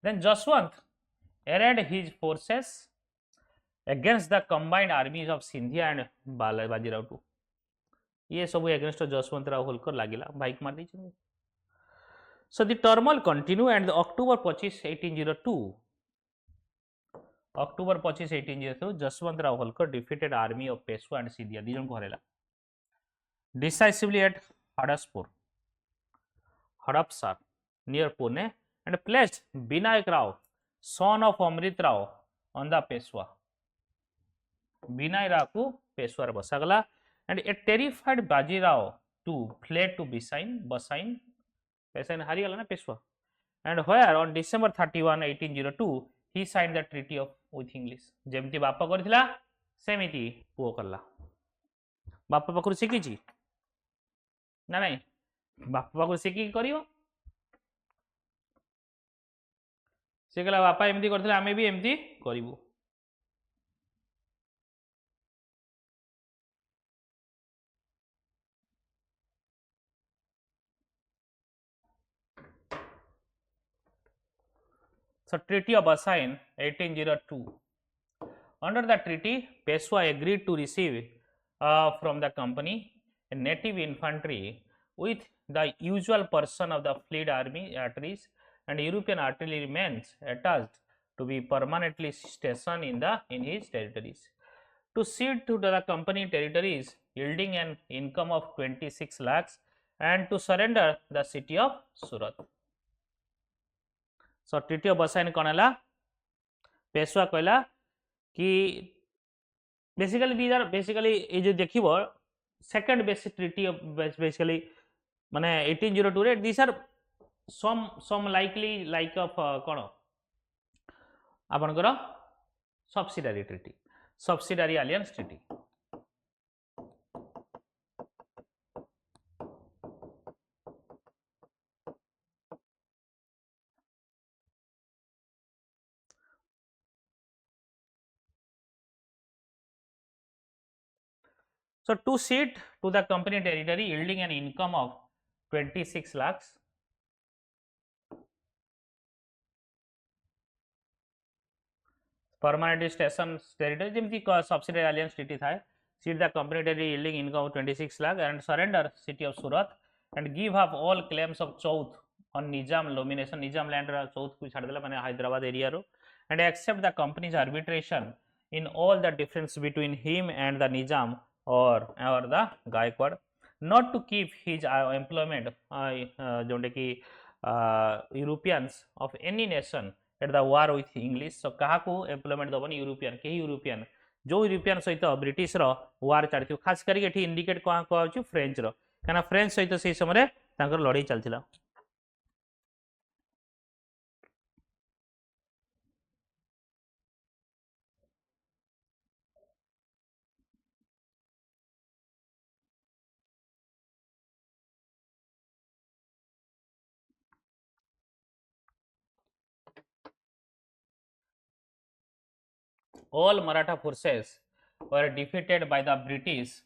then Jaswant arrayed his forces against the combined armies of Scindia and Bajirao II ये सब अगेंस्ट जसवंतराव होलकर लागिला बाइक मार दी so the turmoil continue and October 25 1802 October 25 1802 Jaswantrao Holkar defeated army of Peshwa and Scindia दी जन को हरेला decisively at Hadaspur Hadapsar near Pune and placed Vinayak Rao son of Amrit Rao on the Peshwa Vinayak Rao को पेशवा रे बसागला and a terrified Bajirao too fled to Basain हारी गला ना Peshwa and where on December 31 1802 he signed the treaty of with English जेमती बापा करथिला सेमिति पुओ करला बापा पाखरु सिखिची ना नहीं बापा पाखरु सिखि करियो से कहला बापा एमती करथिला आमे भी एमती करिवु So Treaty of Basain 1802 under the treaty Peshwa agreed to receive from the company a native infantry with the usual person of the fleet army arteries and European artillerymen attached to be permanently stationed in his territories to cede to the company territories yielding an income of 26 lakhs and to surrender the city of Surat. So treaty of Basain कौन है पेशवा कहला कि basically these are basically ये जो देखिबो second basic treaty of basically माने 1802 रे these are some likely like of कौन आपनकर subsidiary treaty subsidiary alliance treaty So to cede to the company territory yielding an income of 26 lakhs permanent station territory जेमती subsidiary alliance treaty था cede the company territory yielding income of 26 lakh and surrender city of Surat and give up all claims of Chouth on Nizam nomination Nizam land Chouth को छाड़ देला माने Hyderabad area row and accept the company's arbitration in all the difference between him and the Nizam or the Gaikwad not to keep his employment जोंडे की Europeans of any nation at the war with English so कहा को employment दबन European के European जो European सहित British रो वार चलथि खास करी एठी indicate कहा कहउछु फ्रेंच रो काना फ्रेंच सहित से समय तांकर लड़ाई चलथिला all Maratha forces were defeated by the British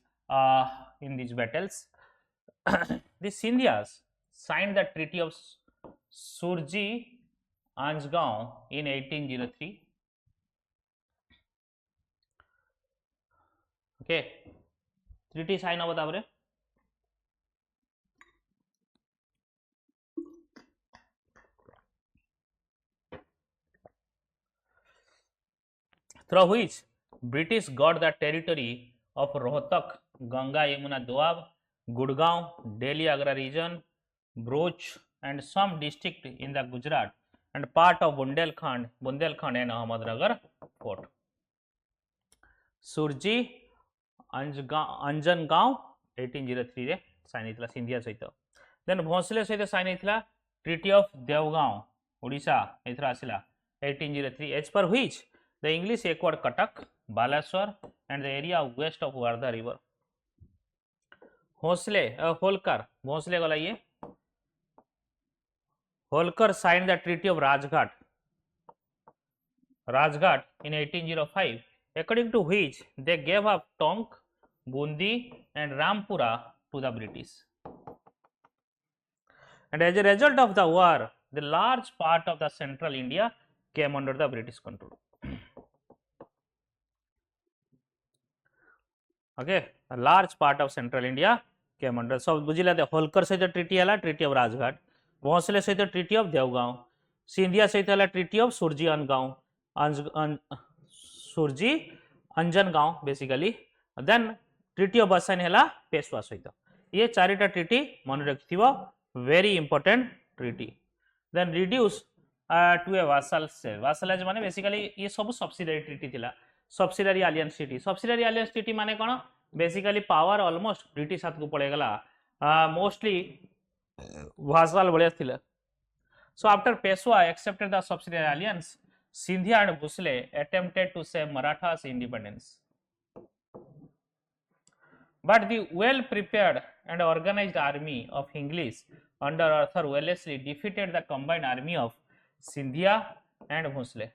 in these battles. The Scindias signed the Treaty of Surji Ansgaon in 1803. Okay, treaty sign haba tapare through which British got the territory of Rohtak, Ganga, Yamuna, Doab, Gurgaon, Delhi, Agra region, Broch, and some district in the Gujarat and part of Bundelkhand and Ahmednagar fort. Surji Anjangaon 1803 रे sign होता सिंधिया सहित then Bhosle सहित sign होता treaty of Devgaon Odisha एथर आसिला 1803 as per which the English acquired Cuttack Baleshwar and the area west of Wardha river Bhosle Holkar Bhosle गला ये Holkar sign the treaty of Rajghat in 1805 according to which they gave up Tonk, Bundi and Rampura to the British. And as a result of the war, the large part of the central India came under the British control. Okay, a large part of central India came under. So, बुझिला the Holkar सहित treaty हला treaty of Rajghat, Bhosle सहित treaty of Devgaon, Scindia सहित हला treaty of Surji Angaon, Surji Anjangaon basically then treaty of Bassein है पेशवा सहित ये चारिटा treaty मन रखि very important treaty then reduce to a vassal से वासलाइज माने बेसिकली ये सब सब्सिडियरी ट्रीटी थिला सब्सिडियरी अलायंस ट्रीटी माने कोन बेसिकली पावर ऑलमोस्ट ब्रिटिश हाथ को पड़े गला मोस्टली वासल बलिया थिला so after Peshwa accepted the subsidiary alliance Sindhia and Bhosle attempted to save Marathas' independence. But the well-prepared and organized army of English under Arthur Wellesley defeated the combined army of Sindhia and Bhosle.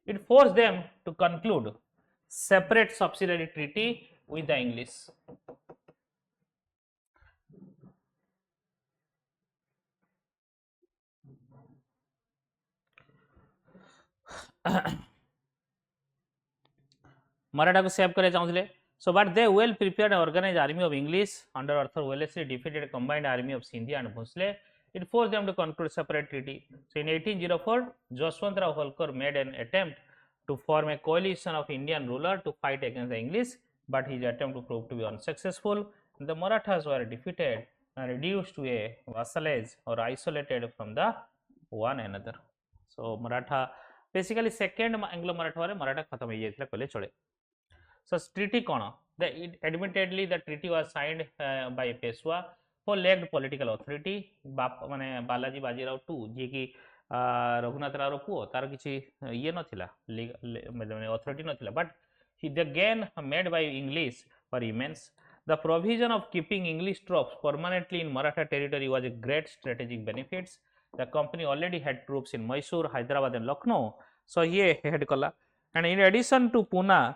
It forced them to conclude separate subsidiary treaty with the English. Maratha को save करे चाहूले so but they well prepared and organized army of English under Arthur Wellesley defeated a combined army of Sindhia and Bhosle. It forced them to conclude separate treaty. So in 1804 Jaswantrao Holkar made an attempt to form a coalition of Indian ruler to fight against the English, but his attempt proved to be unsuccessful. The Marathas were defeated and reduced to a vassalage or isolated from the one another. So Maratha basically second Anglo Maratha Maratha खत्म हो जाता कहले चले सो treaty कौन the admittedly the treaty was signed by Peshwa for legged political authority माने Balaji Bajirao to जी की रघुनाथ राव पुओ तार किसी ये नथिला अथॉरिटी नथिला but the gain made by English were immense the provision of keeping English troops permanently in Maratha territory was a great strategic benefits. The company already had troops in Mysore, Hyderabad and Lucknow, so ye head kala. And in addition to Pune,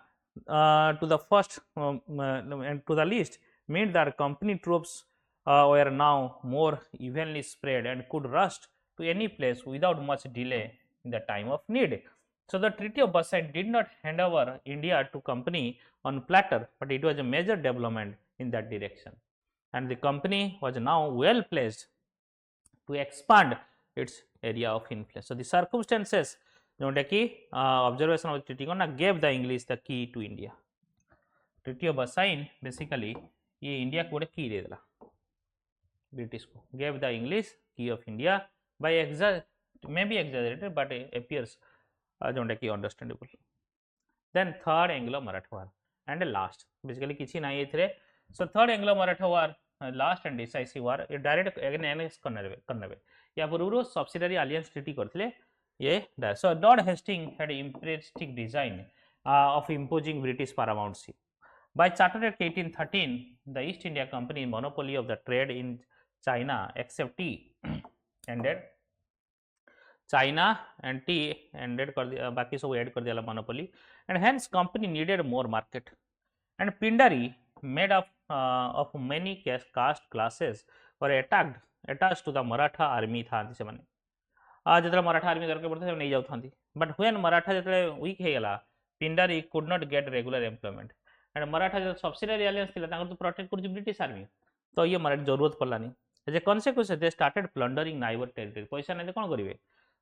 to the first and to the list, meant that company troops were now more evenly spread and could rush to any place without much delay in the time of need. So the Treaty of Versailles did not hand over India to company on platter, but it was a major development in that direction. And the company was now well placed to expand its area of influence. So the circumstances जोटा कि observation of treaty ना gave the English the key to India. Treaty of Versailles basically ये India को की दे दिला British को gave the English key of India by maybe exaggerated but appears जोटा कि understandable. Then third Anglo-Maratha war and last basically किसी ना ये थे. So third Anglo-Maratha war last and decisive war ये direct एनेक्स करने या पूर्व सब्सिडियरी अलायंस ट्रीटी करथिले ये so Lord Hasting had imperialistic design of imposing British paramountship by charter act 1813 the East India company monopoly of the trade in China except tea ended China and tea ended कर दिया बाकी सब add कर दिया monopoly and hence company needed more market and Pindari made up of many caste classes were attached to the Maratha army था से माने जो मराठा आर्मी दरकार पड़ता नहीं जाऊँ बट व्हेन मराठा जो वीक होगा Pindari could not gate regular employment and Maratha जो सब्सिडियरी एलियंस था तो प्रोटेक्ट कर ब्रिटिश आर्मी तो ये मराठी जरूरत पड़लानी as a consequence they started plundering neighbour territory पैसा नहीं कौन करेंगे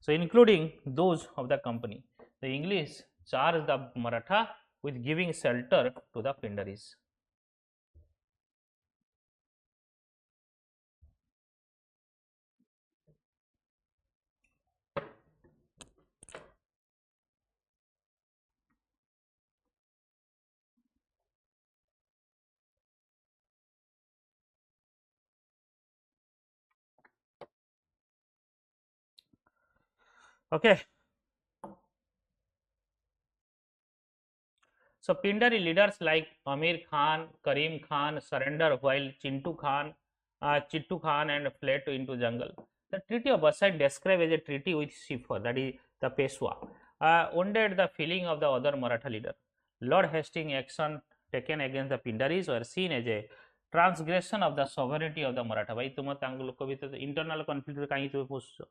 so including those of the company the English charge the Maratha with giving shelter to the Pindaris. Okay. So Pindari leaders like Amir Khan, Karim Khan surrender while Chintu Khan, Chittu Khan and fled into jungle. The Treaty of Versailles described as a treaty with Shifar, that is the Peshwa, wounded the feeling of the other Maratha leader. Lord Hastings' action taken against the Pindaris were seen as a transgression of the sovereignty of the Maratha. भाई तुम तांग लोक भीतर internal conflict रे कहीं तुम post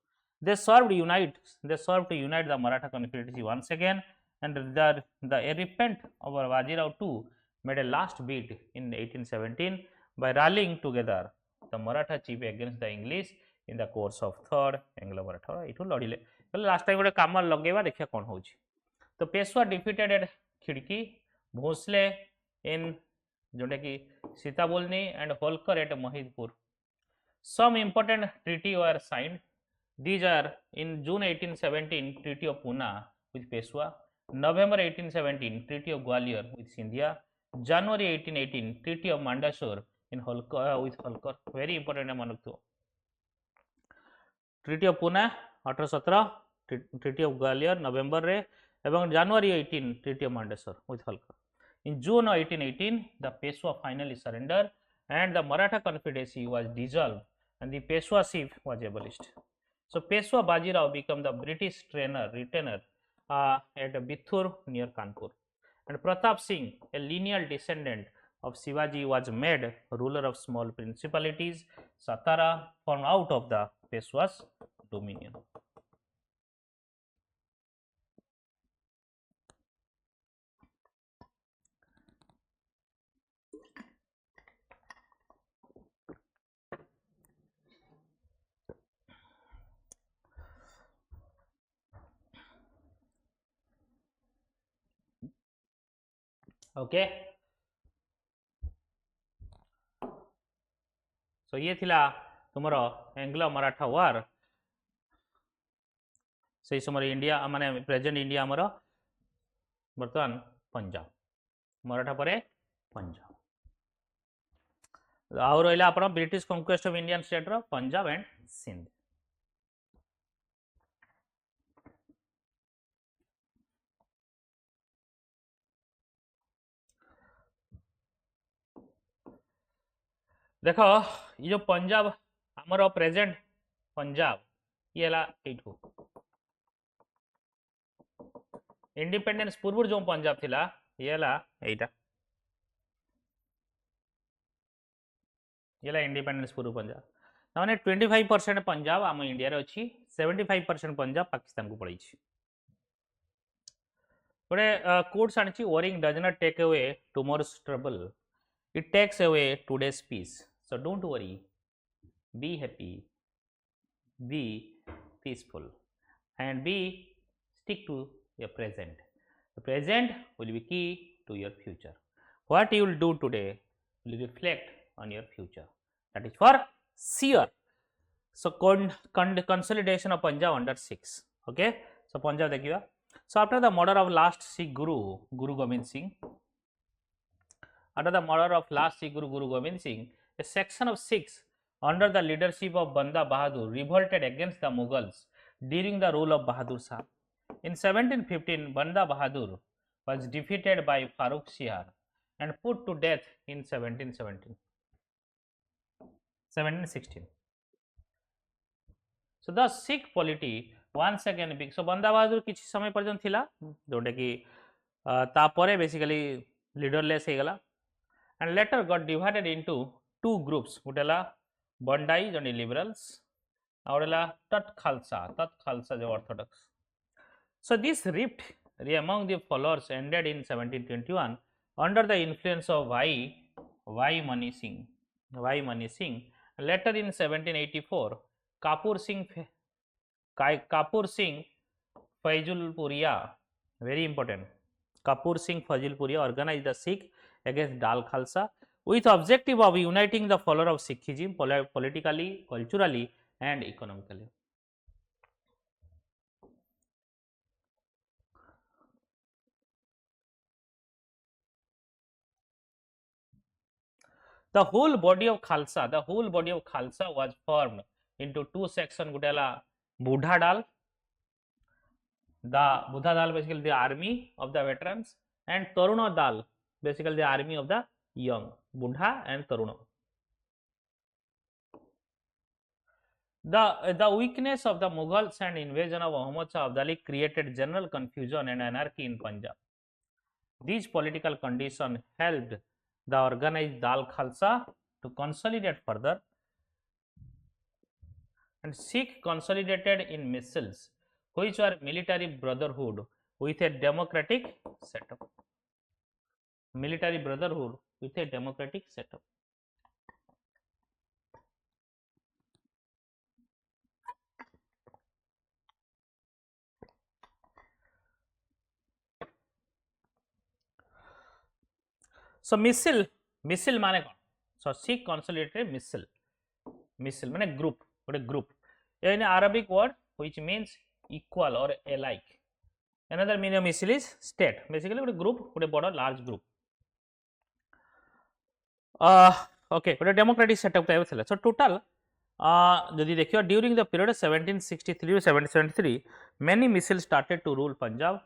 they served to unite the Maratha confederacy once again. And the regiment of Bajirao II made a last bid in 1817 by rallying together the Maratha chief against the English in the course of third Anglo-Maratha. It will लड़िले last time गोटे काम लगेगा देखिए कौन होची तो Peshwa defeated at खिड़की Bhosle in Jote कि सीताबोलनी and Holkar at Mahidpur. Some important treaty were signed. These are in June 1817 Treaty of Pune with Peshwa, November 1817 Treaty of Gwalior with Sindhia, January 1818 Treaty of Mandsaur in Holkar with Holkar. Very important manukto. Treaty of Pune 1817 Treaty of Gwalior November रे एवं January 18 Treaty of Mandsaur with Holkar. In June 1818 the Peshwa finally surrendered and the Maratha confederacy was dissolved and the Peshwaship was abolished. So Peshwa Bajirao became the British retainer at Bithur near Kanpur, and Pratap Singh, a lineal descendant of Shivaji, was made ruler of small principalities. Satara formed out of the Peshwa's dominion. Okay so ये थिला तुमरो Anglo Maratha वार से समय India माने present India हमर बर्तमान पंजाब मराठा परे पंजाब आउ रहिला आपण British conquest of Indian state रो पंजाब एंड सिंध देख ये जो पंजाब आमर प्रेजेंट पंजाब ये एठू इंडिपेंडेंस पूर्व जो पंजाब थिला ये एटा ये इंडिपेंडेंस पूर्व पंजाब माने 25% पंजाब आम इंडिया रे अछि 75% पंजाब पाकिस्तान को पड़ै छी गोटे कोट्स आनी worrying does not take away tomorrow's trouble it takes away today's peace so don't worry be happy be peaceful and be stick to your present the present will be key to your future what you will do today will reflect on your future that is for sure so consolidation of Punjab under 6 okay so Punjab देखिबा so after the murder of last Sikh Guru Gobind Singh after the murder of last Sikh Guru Gobind Singh a section of Sikhs under the leadership of Banda Bahadur revolted against the Mughals during the rule of Bahadur Shah. In 1715, Banda Bahadur was defeated by Farooq Shah and put to death in 1716. So the Sikh polity once again big. So Banda Bahadur किछि समय पर्यंत थिला जोटा कि तापरे basically leaderless हे गला and later got divided into two groups गोटेला बंडाई जने liberals आउला तत् खालसा जो Orthodox. So this rift among the followers ended in 1721 under the influence of Y. Mani Singh. Later in 1784, Kapur Singh Fazulpuria, very important. Kapur Singh Fazulpuria organized the Sikh against Dal Khalsa with objective of uniting the followers of Sikhism politically, culturally, and economically. The whole body of Khalsa was formed into two sections. Gutela Buddha Dal, basically the army of the veterans, and Taruna Dal, basically the army of the young, Buddha and Taruna. The weakness of the Mughals and invasion of Muhammad Shah Abdali created general confusion and anarchy in Punjab. These political conditions helped the organized Dal Khalsa to consolidate further, and Sikh consolidated in missiles, which were military brotherhood with a democratic setup. Military brotherhood with a democratic setup. So missile माने कौन? So Sikh consolidated missile माने group, what a group. In Arabic word which means equal or alike. Another meaning of missile is state. Basically what a group, what a border large group. Okay, what a democratic setup type of. So total during the period of 1763 to 1773, many missiles started to rule Punjab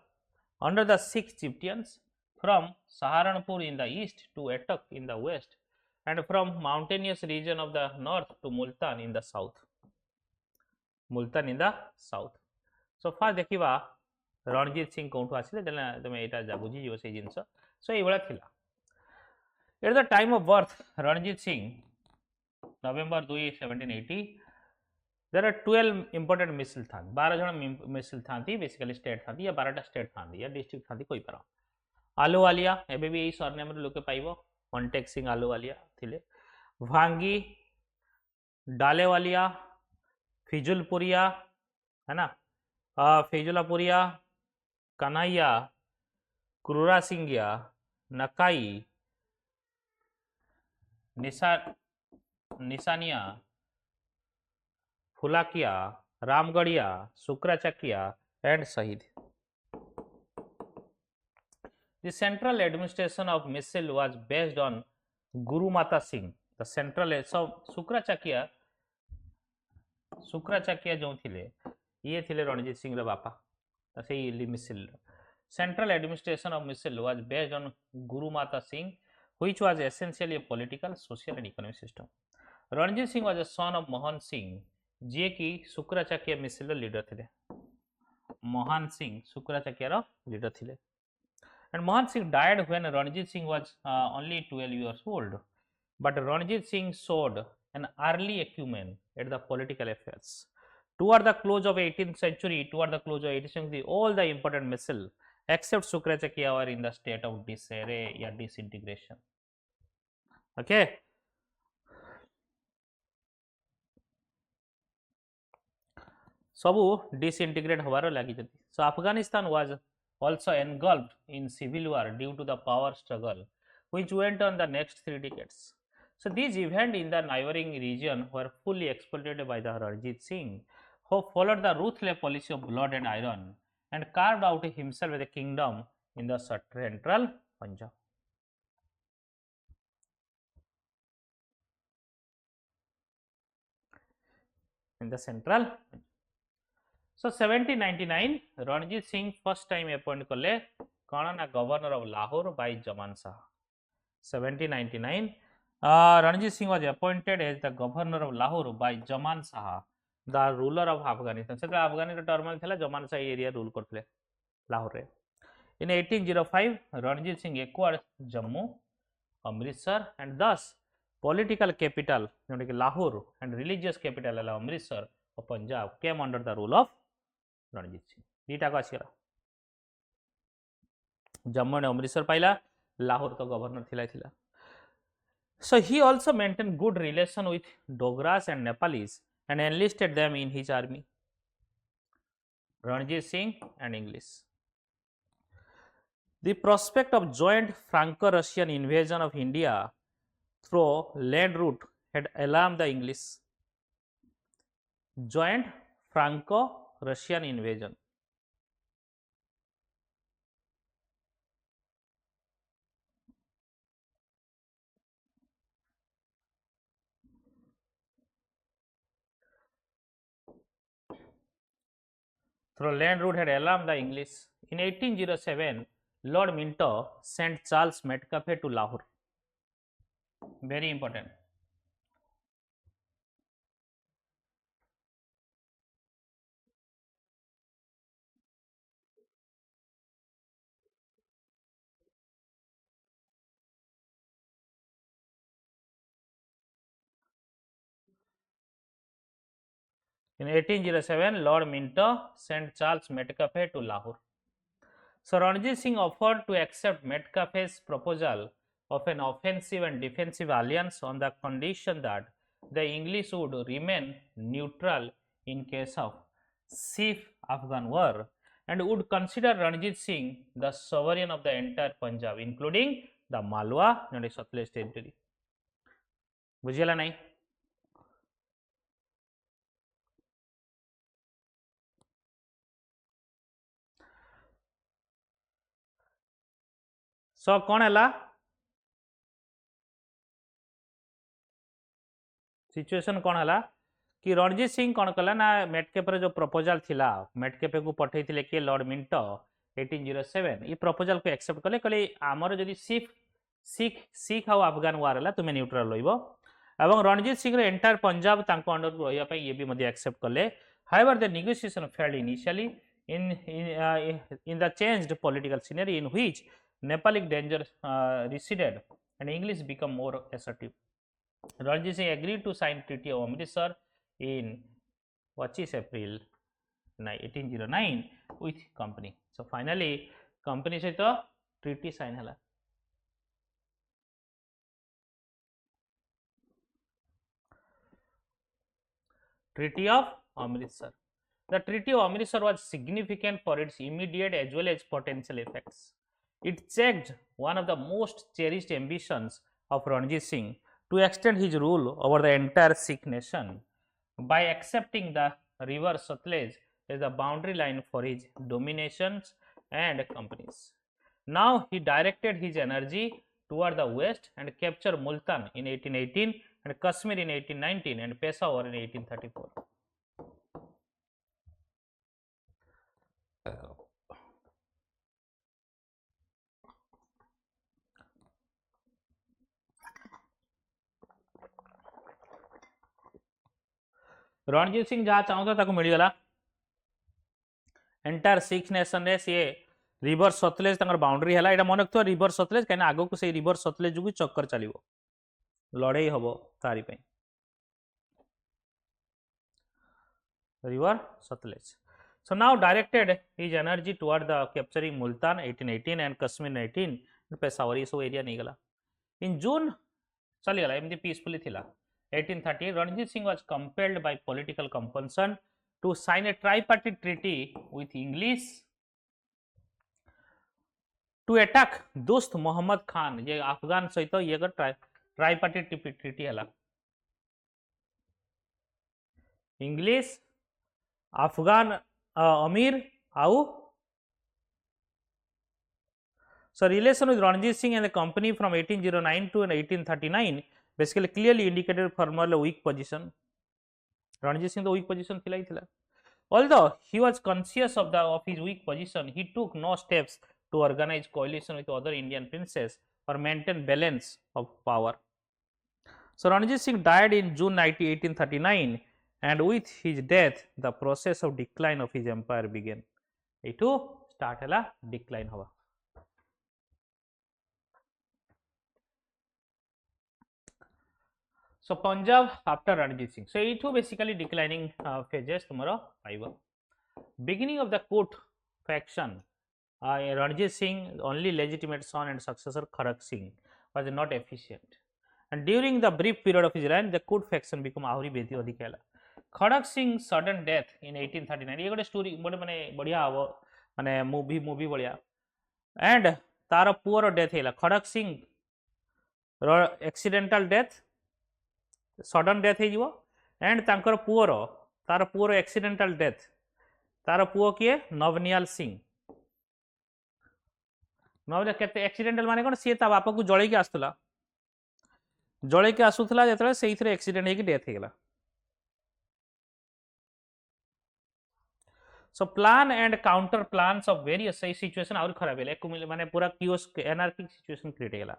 under the Sikh chieftains, from Saharanpur in the east to Attock in the west, and from mountainous region of the north to Multan in the south. So first देखिबा रणजीत सिंह कोठु आसिले तमे एटा बुझी जिवो से जिंस. So ए बळा थिला. At the time of birth Ranjit Singh, November 2, 1780, there are 12 important missile था. 12 जन missile थांती, basically state थांती या 12टा state थांती या district थांती कोई पारा. आलूवालिया एबे भी यही सरनेम लोके पाइबो. कॉन्टेक्ट सिंह आलूवालिया थिले. भांगी, डालेवालिया, फिजुलपुरिया है ना, फिजुलापुरिया, कन्हैया, क्रूरा सिंगिया, नकाई, निशानिया, फुलाकिया, Ramgarhia, शुक्राचकिया and Shahid. The central administration of missile was based on Guru Mata Singh. The central so शुक्राचकिया जो थिले ये थिले रणजीत सिंह रे बापा. से missile central administration of missile was based on Guru Mata Singh, which was essentially a political, social and economic system. Ranjit Singh was a son of Mohan Singh, जे कि शुक्राचाक्य missile leader थिले. Mohan Singh शुक्राचाक्यर leader थिले. And Mohan Singh died when Ranjit Singh was only 12 years old. But Ranjit Singh showed an early acumen at the political affairs. Toward the close of 18th century, all the important missiles except Shukracakya were in the state of disarray or disintegration. Okay. Sabu disintegrate hawaro lagi jati. So Afghanistan was also engulfed in civil war due to the power struggle which went on the next 3 decades. So these events in the neighboring region were fully exploited by the Ranjit Singh, who followed the ruthless policy of blood and iron and carved out himself a kingdom in the central Punjab. So 1799 Ranjit Singh first time appointed kale Kana governor of Lahore by Zaman Shah. 1799 Ranjit Singh was appointed as the governor of Lahore by Zaman Shah, the ruler of Afghanistan. So Afghanistan terminal thela Zaman Shah area rule korthile Lahore. In 1805 Ranjit Singh acquired Jammu, Amritsar and thus political capital Lahore and religious capital Amritsar of Punjab came under the rule of Ranjit Singh. दीटा को आसीगला Jammu and Amritsar पाइला लाहौर तो governor थिला. So he also maintained good relation with Dogras and Nepalis and enlisted them in his army. Ranjit Singh and English. The prospect of joint Franco-Russian invasion of India through land route had alarmed the English. Joint Franco-Russian invasion. Through land route had alarmed the English. In 1807, Lord Minto sent Charles Metcalfe to Lahore. Very important. In 1807, Lord Minto sent Charles Metcalfe to Lahore. So Ranjit Singh offered to accept Metcalfe's proposal of an offensive and defensive alliance on the condition that the English would remain neutral in case of Sikh-Afghan war and would consider Ranjit Singh the sovereign of the entire Punjab, including the Malwa and Satluj territory. बुझिला नहीं? सो कौन है situation कौन है कि रणजीत सिंह कौन कला ना मेटकेपर जो प्रपोजल थिला मेटकेपे को पठे किए लॉर्ड मिंटो 1807 ये प्रपोजल को एक्सेप्ट कले कहले आमर जदि सिख आउ अफगान वार है तुम्हें न्यूट्रल रही रणजीत सिंह एंटायर पंजाब अंडर को रही ये भी मध्य एक्सेप्ट कले however the negotiation failed initially in the changed political scenario in which Nepali danger receded and English become more assertive. Ranjit Singh agreed to sign Treaty of Amritsar in April 1809 with company. So finally company सहित treaty sign हला. Treaty of Amritsar. The Treaty of Amritsar was significant for its immediate as well as potential effects. It checked one of the most cherished ambitions of Ranjit Singh to extend his rule over the entire Sikh nation by accepting the river Satluj as the boundary line for his dominations and companies. Now he directed his energy toward the west and captured Multan in 1818 and Kashmir in 1819 and Peshawar in 1834. Ranjit Singh जहाँ चाहता मिलगला entire Sikh nation रे सी river सतलेज boundary है यहाँ मन रखिए river सतलेज कहीं आग को से रिवर सतलेज जो चक्कर चलो लड़े हम तारी river सतलेज. So now directed his energy toward the capturing Multan 1818 and Kashmir 19 and Peshawar ये सब एरिया नहीं गला. In June चली गला एमती पीसफुली थिला. 1830 Ranjit Singh was compelled by political compulsion to sign a tripartite treaty with English to attack दोस्त मोहम्मद खान ये अफगान सहित ये ट्राइपार्टिट ट्रीटी है इंग्लिश अफगान अमीर आउ so relation with Ranjit Singh and the company from 1809 to 1839 basically clearly indicated formerly weak position. Ranjit Singh the weak position thila hi thila. Although he was conscious of his weak position, he took no steps to organize coalition with other Indian princes or maintain balance of power. So Ranjit Singh died in June 1839 and with his death the process of decline of his empire began. Etu start hela decline haba. So Punjab after Ranjit Singh. So it basically declining phases tomorrow. Beginning of the court faction, Ranjit Singh, only legitimate son and successor Kharak Singh, was not efficient. And during the brief period of his reign, the court faction became ahuri bedhi adhika hela. Kharak Singh's sudden death in 1839. ये गोटे story गोटे माने बढ़िया हबो माने movie बढ़िया. And तार पुअर डेथ हेला. Kharak Singh accidental death sudden death हो एंड तांकर पुअर तार पुअर एक्सीडेंटल डेथ तार पुओ किए नवनियाल सिंह. नवनियाल केते एक्सीडेंटल माने कोन सी ता बापा को जळे के आस्तला जळे के आसुथला जेतले सेही थरे एक्सीडेंट हे कि डेथ हे गेला. So plan and counter plans of various situation आउर खराब हेला एक माने पूरा कियोस एनार्किक सिचुएशन क्रिएट हेला.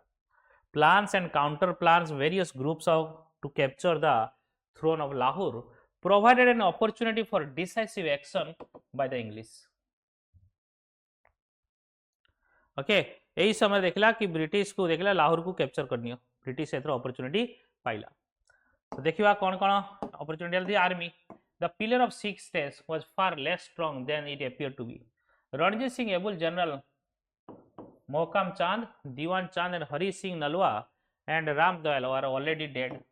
Plans and counter plans various groups of to capture the throne of Lahore provided an opportunity for decisive action by the English. Okay यही समय देखला कि ब्रिटिश को देखला लाहौर को कैप्चर करनी ब्रिटिश एथर अपॉर्चुनिटी पाइला. तो देखिवा कौन कौन अपॉर्चुनिटी थी. Army the pillar of 6 states was far less strong than it appeared to be. Ranjit Singh, able general Mohkam Chand, Diwan Chand and Hari Singh Nalwa and Ram Dayal were already dead.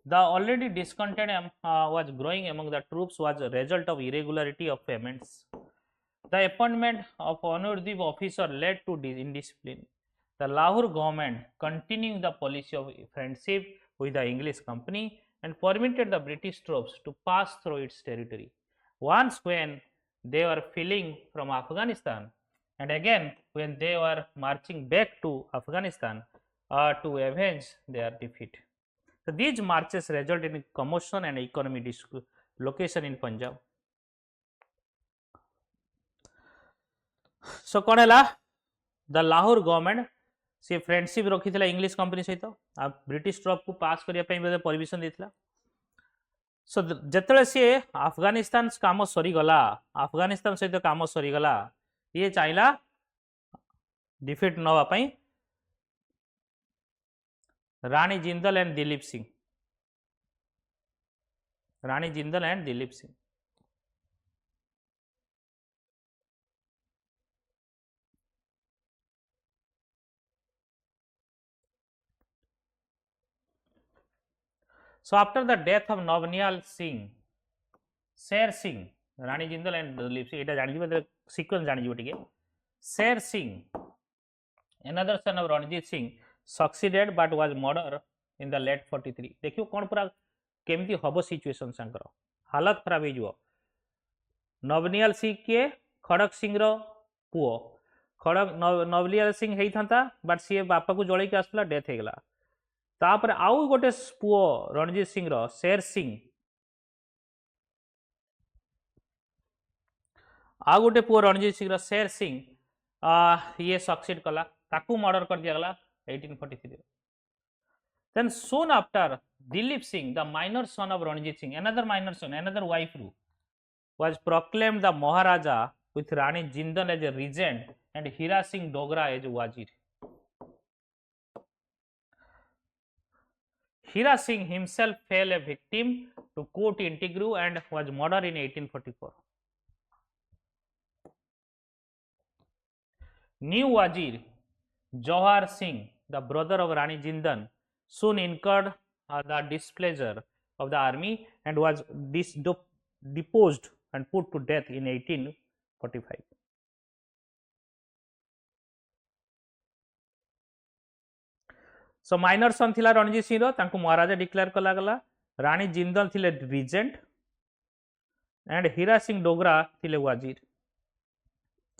The already discontent was growing among the troops was a result of irregularity of payments. The appointment of honorary officer led to indiscipline. The Lahore government continuing the policy of friendship with the English company and permitted the British troops to pass through its territory. Once when they were fleeing from Afghanistan and again when they were marching back to Afghanistan to avenge their defeat. So these marches resulted in commotion and economic dislocation in Punjab. So कौन है the Lahore government से friendship रखी थला English company सहित आ British trough को पास करिया पई बेले परमिशन देथिला. सो जेतले से अफगानिस्तान काम सरी गला अफगानिस्तान सहित काम सरी गला ये चाइला डिफीट नवा पई Rani Jindal and Dilip Singh. Rani Jindal and Dilip Singh. So after the death of Navniyal Singh, Sher Singh, Rani Jindal and Dilip Singh, এটা জানি দিবে সিকোয়েন্স জানি দিবে টিকে. Sher Singh, another son of Ranjit Singh, succeeded but was murdered in the late 43. देखियो कोन पूरा केमती हबो सिचुएशन संकर हालत खराब हे जिवो. नवनियाल सिंह के खड़क सिंह रो पुओ खड़क नवनियाल सिंह हेई थांता बट सी बापा को जळे के आसला डेथ हे गेला. तापर आउ गोटे पुओ रणजीत सिंह रो शेर सिंह आउ गोटे पुओ रणजीत सिंह रो शेर सिंह ये सक्सीड कला ताकू मर्डर कर दिया गला 1843. Then soon after Dilip Singh, the minor son of Ranjit Singh, another minor son, another wife was proclaimed the Maharaja with Rani Jindal as a regent and Hira Singh Dogra as a wazir. Hira Singh himself fell a victim to court intrigue and was murdered in 1844. New wazir Johar Singh, the brother of Rani Jindal, soon incurred the displeasure of the army and was deposed and put to death in 1845. So minor son थिला रणजीत सिंह रो तांको महाराजा declare कला गला. रानी जिंदल थिले regent and Hira Singh Dogra थिले वाजीर.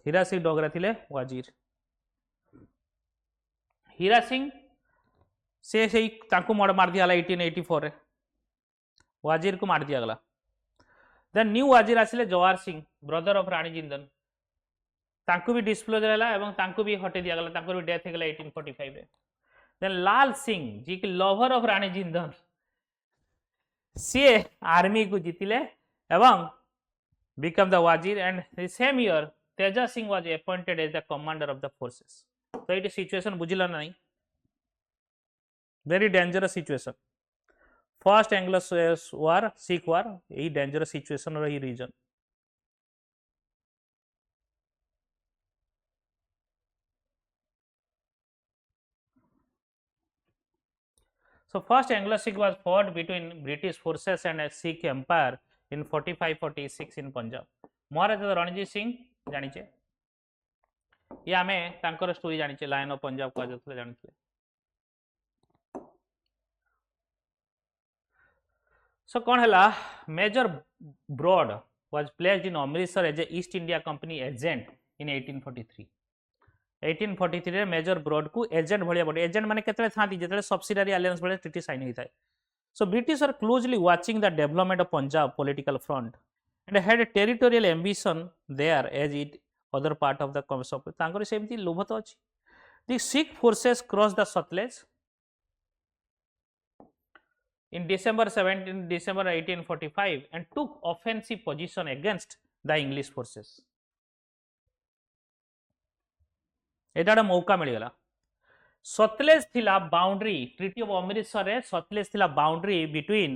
हीरा सिंह डोगरा थिले वाजीर. हीरा सिंह से सही तांको मार दिया 1884 रे वाजीर को मार दिया गला. देन न्यू वाजीर आसिले जवाहर सिंह ब्रदर ऑफ रानी जिंदल तांको भी डिस्क्लोजर हैला एवं तांको भी हटे दिया गला. तांको भी डेथ हे गला 1845 रे. देन लाल सिंह जी की लवर ऑफ रानी जिंदल सी आर्मी को जीतिले एवं become the wazir and the same year Teja Singh was appointed as the commander of the forces. तो ये सिचुएशन बुझिला नहीं very dangerous situation. First Anglo war Sikh war यही डेंजरस सिचुएशन रही reason So first Anglo-Sikh was fought between British forces and a Sikh empire in 45-46 in Punjab. Maharaja Ranjit Singh जानिचे ये आमे तांकर story जानिचे lion of Punjab को जातले जानिचे So कौन हला Major Broad was placed in Amritsar as a East India Company agent in 1843. 1843 रे major Broad को agent भलिया बडे एजेंट माने केतले थांती जेतले सब्सिडियरी अलायंस भले ट्रीटी साइन होई थाए so British are closely watching the development of Punjab political front and had a territorial ambition there as it other part of the concept तांकर सेमती लोभ तो अछि the Sikh forces cross the Sutlej in December 1845 and took offensive position against the English forces एटा मौका मिलगला सतलेज थिला boundary treaty of Amritsar रे सतलेज थिला boundary between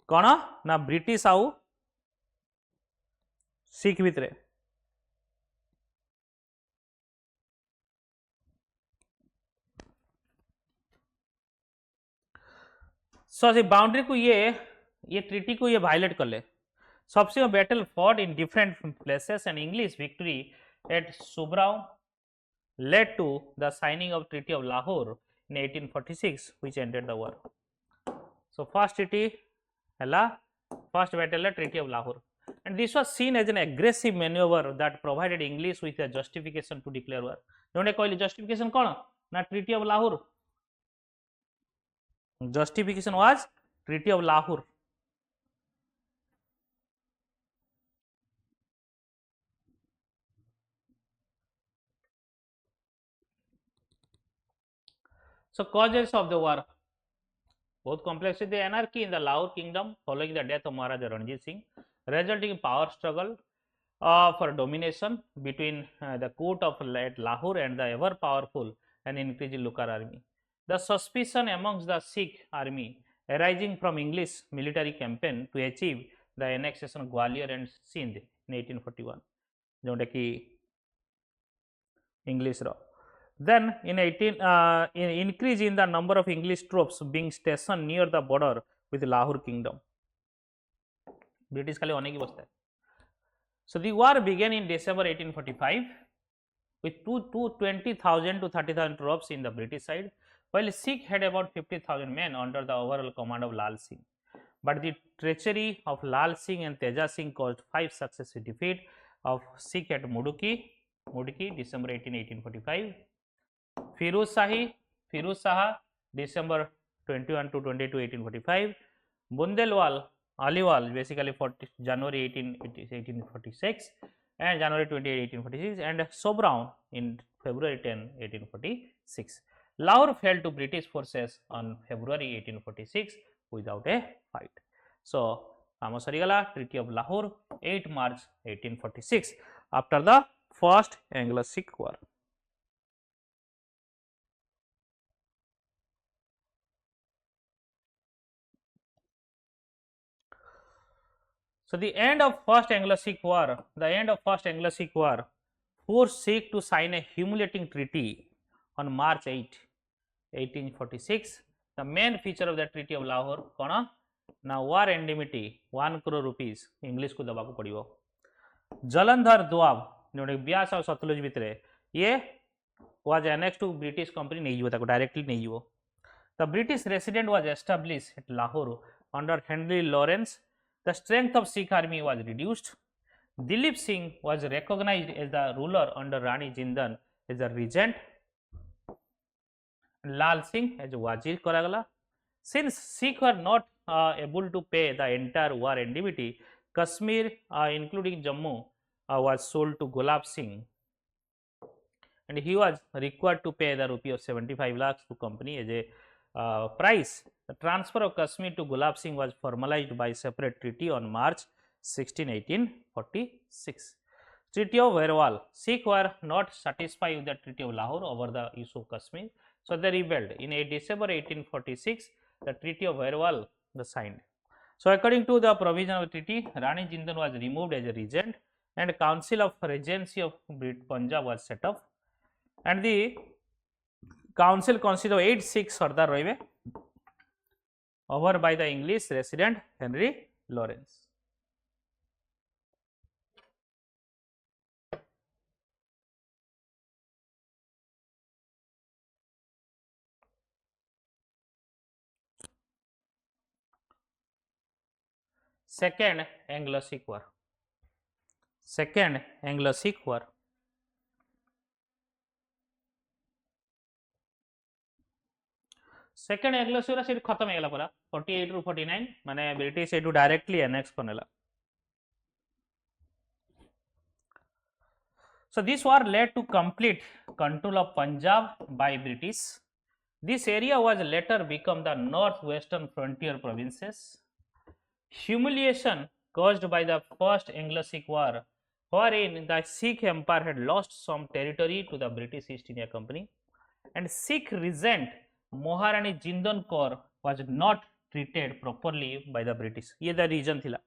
कौन ना ब्रिटिश आउ सिख भितरे सो से बाउंड्री को ये ट्रीटी को ये वायलेट करले सबसे battle fought in different places and English victory at Sobraon led to the signing of Treaty of Lahore in 1846 which ended the war. So first treaty hela first battle Treaty of Lahore and this was seen as an aggressive maneuver that provided English with a justification to declare war. Jone कहले justification कौन ना Treaty of Lahore justification was Treaty of Lahore. So causes of the war both complexity the anarchy in the Lahore kingdom following the death of Maharaja Ranjit Singh resulting in power struggle for domination between the court of Lahore and the ever powerful and increasing Luckar army. The suspicion amongst the Sikh army arising from English military campaign to achieve the annexation of Gwalior and Sindh in 1841 जोटा कि English row Then in increase in the number of English troops being stationed near the border with Lahore kingdom. British खाली होने की बस्ता है. So the war began in December 1845 with 20,000 to 30,000 troops in the British side, while Sikh had about 50,000 men under the overall command of Lal Singh. But the treachery of Lal Singh and Teja Singh caused 5 successive defeat of Sikh at Mudukki, December 1845. Firuz Shah, December 21 to 22, 1845. Bundelwal, Aliwal, basically January 1846 and January 28, 1846 and Sobrown in February 10, 1846. Lahore fell to British forces on February 1846 without a fight. So, Kama Sarigala, Treaty of Lahore, 8 March 1846 after the First Anglo-Sikh War. So the end of First Anglo-Sikh War, forced Sikh to sign a humiliating treaty on March 8, 1846. The main feature of the Treaty of Lahore, कौन ना war indemnity 1 crore rupees English को दबा को पड़ियो. जलंधर दोआब जोड़े ब्यास और सतलुज भितरे ये was annexed to British company नहीं हुआ था को directly नहीं हुआ. The British resident was established at Lahore under Henry Lawrence. The strength of Sikh army was reduced. Dilip Singh was recognized as the ruler under Rani Jindan as the regent. Lal Singh as Wazir Koragala. Since Sikh were not able to pay the entire war indemnity, Kashmir, including Jammu, was sold to Gulab Singh, and he was required to pay the rupee of 75 lakhs to company as a price. The transfer of Kashmir to Gulab Singh was formalized by separate treaty on March 16, 1846. Treaty of Verwal. Sikh were not satisfied with the Treaty of Lahore over the issue of Kashmir, so they rebelled. In December 1846, the Treaty of Verwal the signed. So according to the provision of the treaty, Rani Jindal was removed as a regent and Council of Regency of Punjab was set up, and the council consists of 8 Sikh Sardar Roive over by the English resident Henry Lawrence. Second Anglo-Sikh War. Second Anglo-Sikh War. Second Anglo-Sikh War से खत्म हो गला पूरा 48 ରୁ 49 माने British एटू directly annex करनेला. So this war led to complete control of Punjab by British. This area was later become the northwestern frontier provinces. Humiliation caused by the first Anglo-Sikh War, wherein the Sikh Empire had lost some territory to the British East India Company, and Sikh regent Maharani Jindal Kaur was not treated properly by the British. ये the reason थिला.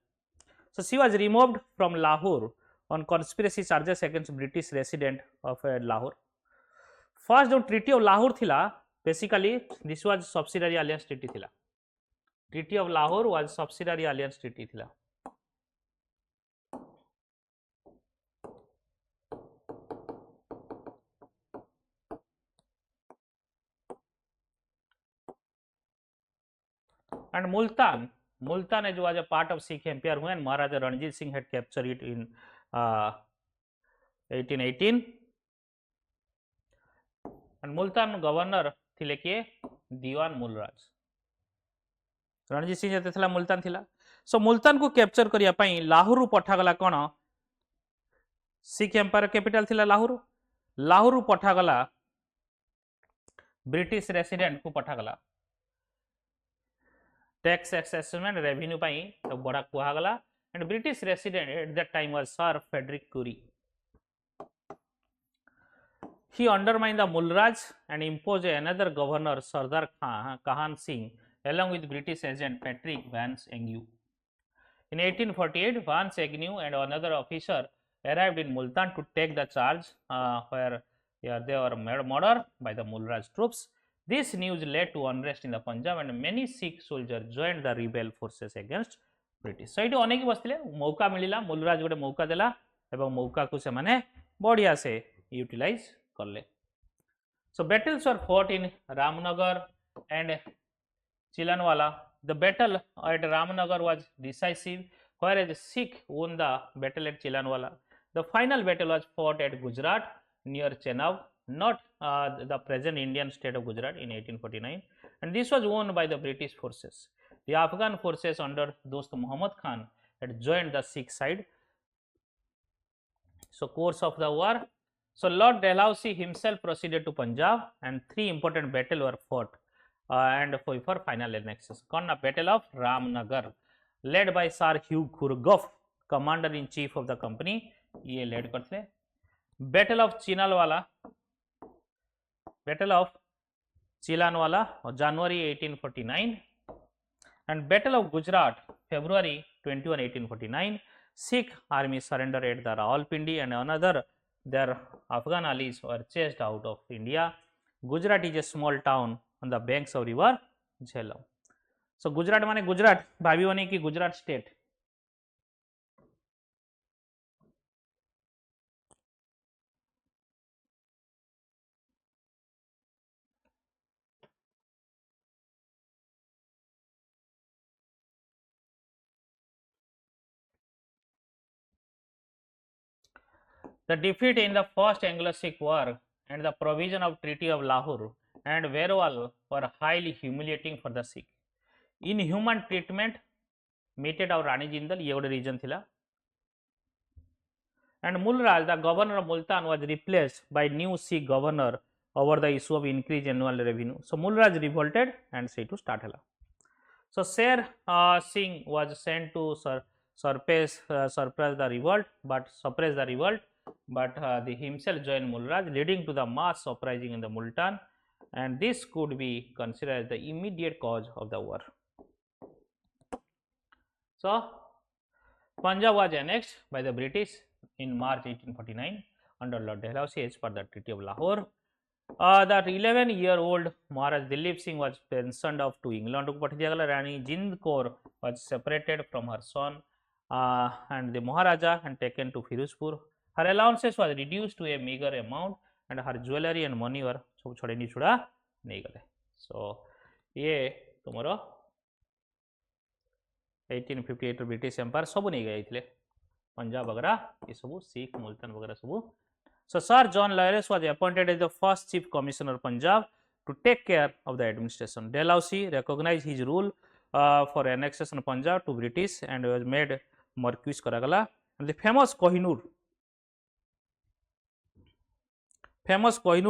So she was removed from Lahore on conspiracy charges against British resident of Lahore. First जो treaty of Lahore थिला, basically this was subsidiary alliance treaty थिला. Treaty of Lahore was subsidiary alliance treaty थिला. And Multan was a part of Sikh Empire when Maharaja Ranjit Singh had captured it in 1818. And Multan governor थिले किए दीवान मूलराज. रणजीत सिंह जते थिला मुल्तान थिला. सो मुल्तान को capture करिया पई लाहौर पठागला कोन सिख एम्पायर कैपिटल थिला लाहौर. लाहौर पठागला ब्रिटिश रेसिडेंट को पठागला टैक्स एक्सेसमेंट रेवेन्यू पई तो बड़ा कुहागला. And British resident at that time was Sir Frederick Currie. He undermined the Mulraj and imposed another governor Sardar Kahan Singh along with British agent Patrick Vance Agnew. In 1848, Vance Agnew and another officer arrived in Multan to take the charge where they were murdered by the Mulraj troops. This news led to unrest in the Punjab and many Sikh soldiers joined the rebel forces against British. So, ये अनेक बसले मौका मिलिला मुलराज गोटे मौका देला एवं मौका को से माने बढ़िया से यूटिलाइज करले. So battles were fought in Ramnagar and Chilanwala. The battle at Ramnagar was decisive, whereas Sikh won the battle at Chilanwala. The final battle was fought at Gujarat near Chenab, not the present Indian state of Gujarat, in 1849, and this was won by the British forces. The Afghan forces under Dost Muhammad Khan had joined the Sikh side. So course of the war. So Lord Dalhousie himself proceeded to Punjab and 3 important battles were fought and for final annexes. Battle of Ramnagar led by Sir Hugh Khurgoff, commander in chief of the company. ये led करते. Battle of Chilanwala January 1849 and Battle of Gujarat February 21, 1849. Sikh army surrendered at the Rawalpindi and another their Afghan allies were chased out of India. Gujarat is a small town on the banks of river Jhelum. So Gujarat माने गुजरात भाभी की Gujarat state. The defeat in the first Anglo-Sikh War and the provision of Treaty of Lahore and Verwal were highly humiliating for the Sikh. Inhuman treatment meted out Rani Jindal, ये गोटे reason थिला. And Mulraj, the governor of Multan, was replaced by new Sikh governor over the issue of increased annual revenue. So Mulraj revolted and said to start hela. So Sher Singh was sent to suppress the revolt, but he himself joined Mulraj, leading to the mass uprising in the Multan, and this could be considered as the immediate cause of the war. So Punjab was annexed by the British in March 1849 under Lord Dalhousie as per the Treaty of Lahore. That 11-year-old Maharaj Dilip Singh was pensioned off to England को पठ दिया गला. Rani Jind Kaur was separated from her son and the Maharaja and taken to Firozpur. Her allowances was reduced to a meager amount and her jewelry and money were सब छोड़े नहीं छुड़ा नहीं गले. So ये तुम्हारा 1858 ब्रिटिश एम्पायर सब नहीं गए थे पंजाब वगैरह ये सब सिख मुल्तान वगैरह सब. So Sir John Lawrence was appointed as the first Chief Commissioner of Punjab to take care of the administration. Dalhousie recognized his rule for annexation of Punjab to British and was made Marquis karagala. And the famous Kohinoor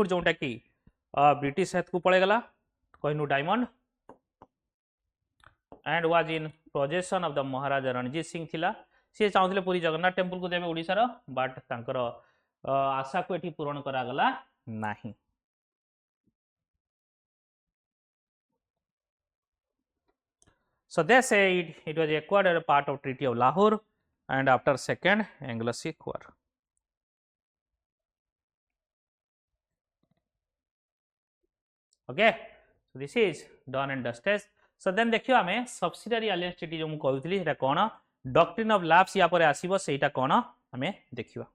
जोटा कि British हाथ को पड़ेगला Kohinoor diamond and was in possession of the Maharaja Ranjit Singh थिला. सी चाहूले पूरी Jagannath temple को देवे ओडिशा रो but तांकर आशा को एठी पूरण करागला नाही. So they say it was acquired as a part of Treaty of Lahore and after second Anglo-Sikh war. Okay, so this is done and dusted. So then देखियो आमे सब्सिडियरी अलायंस ट्रीटी जो मु कहउतली हेटा कोन doctrine of lapse या पर आसीबो सेटा कोन आमे देखिबा.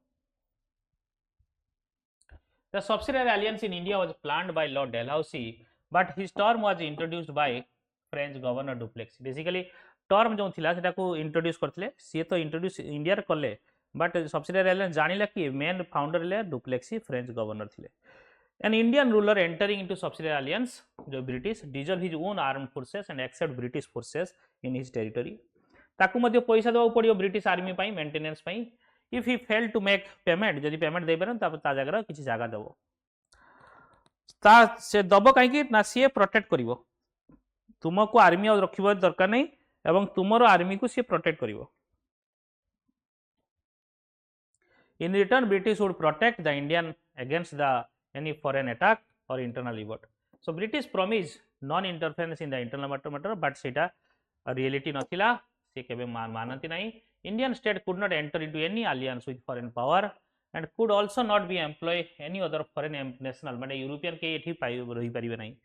The subsidiary alliance in India was planned by Lord Dalhousie, but his term was introduced by French Governor Duplessis. Basically, term जो थिला सेटा को इंट्रोड्यूस करथिले सी तो इंट्रोड्यूस इंडिया रे करले बट subsidiary alliance जानिला कि मेन फाउंडर ले Duplessis फ्रेंच गवर्नर थिले. An Indian ruler entering into subsidiary alliance, the British, dissolve his own armed forces and accept British forces in his territory. ताकू मध्य पैसा देवा पड़ियो British army pi maintenance pi. If he failed to make payment, जदि payment दे परन ता जगह किछि जागा देबो ता से दबो काई कि ना सी प्रोटेक्ट करिवो. तुमको आर्मी और रखिबो दरकार नै एवं तुमरो आर्मी को सी protect करिवो. In return, British would protect the Indian against the any foreign attack or internal revolt. So British promised non-interference in the internal matter, but सेटा reality नथिला से केबे मानती नहीं. Indian state could not enter into any alliance with foreign power and could also not be employ any other foreign national. माने European के एठी रही परिबे नहीं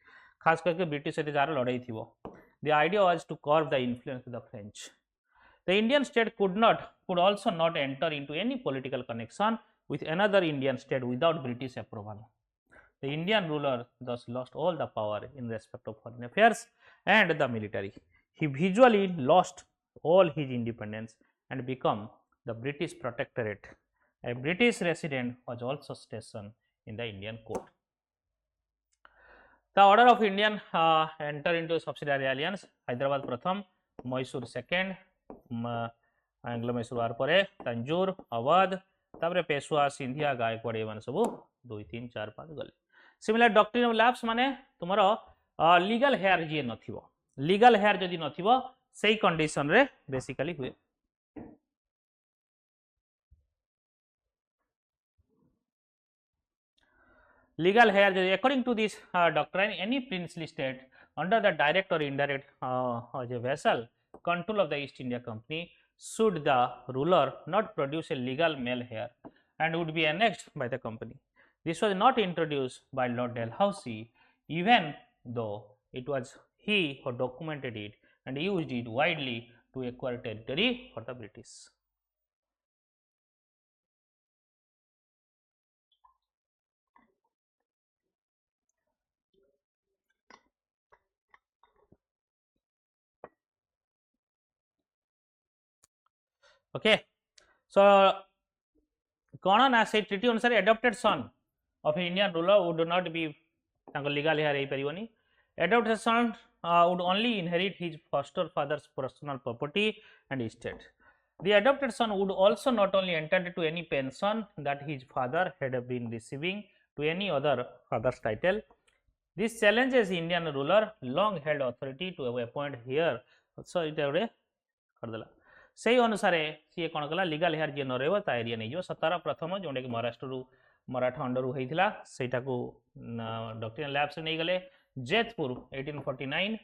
खास करके ब्रिटिश से जार लड़ाई थिबो. The idea was to curb the influence of the French. The Indian state could also not enter into any political connection with another Indian state without British approval. The Indian ruler thus lost all the power in respect of foreign affairs and the military. He visually lost all his independence and become the British protectorate. A British resident was also stationed in the Indian court. The order of Indian enter into subsidiary alliance: Hyderabad Pratham, Mysore second, Anglo-mysore war pare, Tanjore, Awadh, तापरे पेशवा सिंधिया गायकवाड़ ये मान सबू 2 3 4 5 गले. Similar doctrine of lapse माने तुमरो legal hair जे नथिबो. Legal hair जदि नथिबो सेही condition रे basically हुए. Legal heir, according to this doctrine, any princely state under the direct or indirect as a vassal control of the East India Company should the ruler not produce a legal male heir and would be annexed by the company. This was not introduced by Lord Dalhousie, even though it was he who documented it and used it widely to acquire territory for the British. Okay, so कौन ना से treaty अनुसार adopted son of an Indian ruler would not be legal heir रही परिवनी. Adopted son would only inherit his foster father's personal property and estate. The adopted son would also not only enter into any pension that his father had been receiving to any other father's title. This challenges the Indian ruler long held authority to appoint heir. So it कर से अनुसार सी कौन कला legal hair जी न रहा ता area नहीं जो सतारा प्रथम जोटा कि महाराष्ट्र मराठा अंडर होता से डॉक्ट्रिनल लैब्स नहीं गले. Jetpur 1849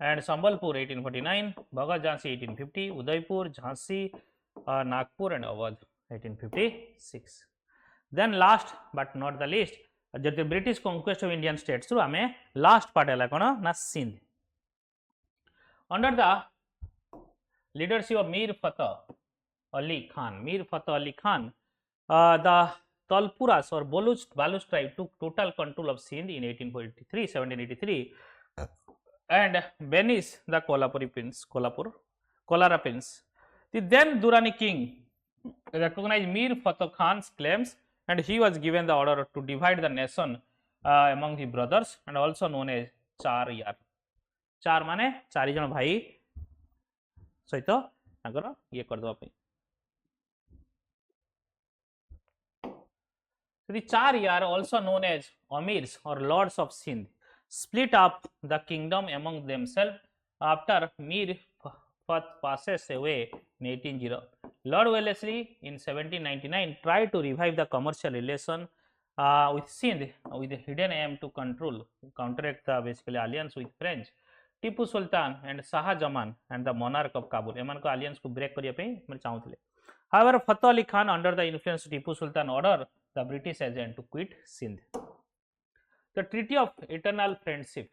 and Sambalpur 1849, Bhagat Jhansi 1850, Udaipur, Jhansi, Nagpur and Awadh 1856. Then last but not the least, the British conquest of Indian states through ame last part hela kono na Sindh. Under the leadership of Mir Fateh Ali Khan, the Talpuras or Baluch tribe took total control of Sindh in 1783, and banished the Kolara prince. The then Durrani king recognized Mir Fateh Khan's claims, and he was given the order to divide the nation among the brothers, and also known as Char Yar. Char mane chari jon bhai सहित तांकर ये कर दवा पे. The Char Yar, also known as Amirs or Lords of Sindh, split up the kingdom among themselves after Mir Fateh passes away in 1800. Lord Wellesley in 1799 tried to revive the commercial relation with Sindh with a hidden aim to counteract the basically alliance with French. Tipu Sultan and Shah Jahan and the monarch of Kabul emanko alliance को break करिया पे मैं चाहूँଥିଲେ. However, Fateh Ali Khan under the influence of Tipu Sultan ordered the British agent to quit Sindh. The Treaty of Eternal Friendship,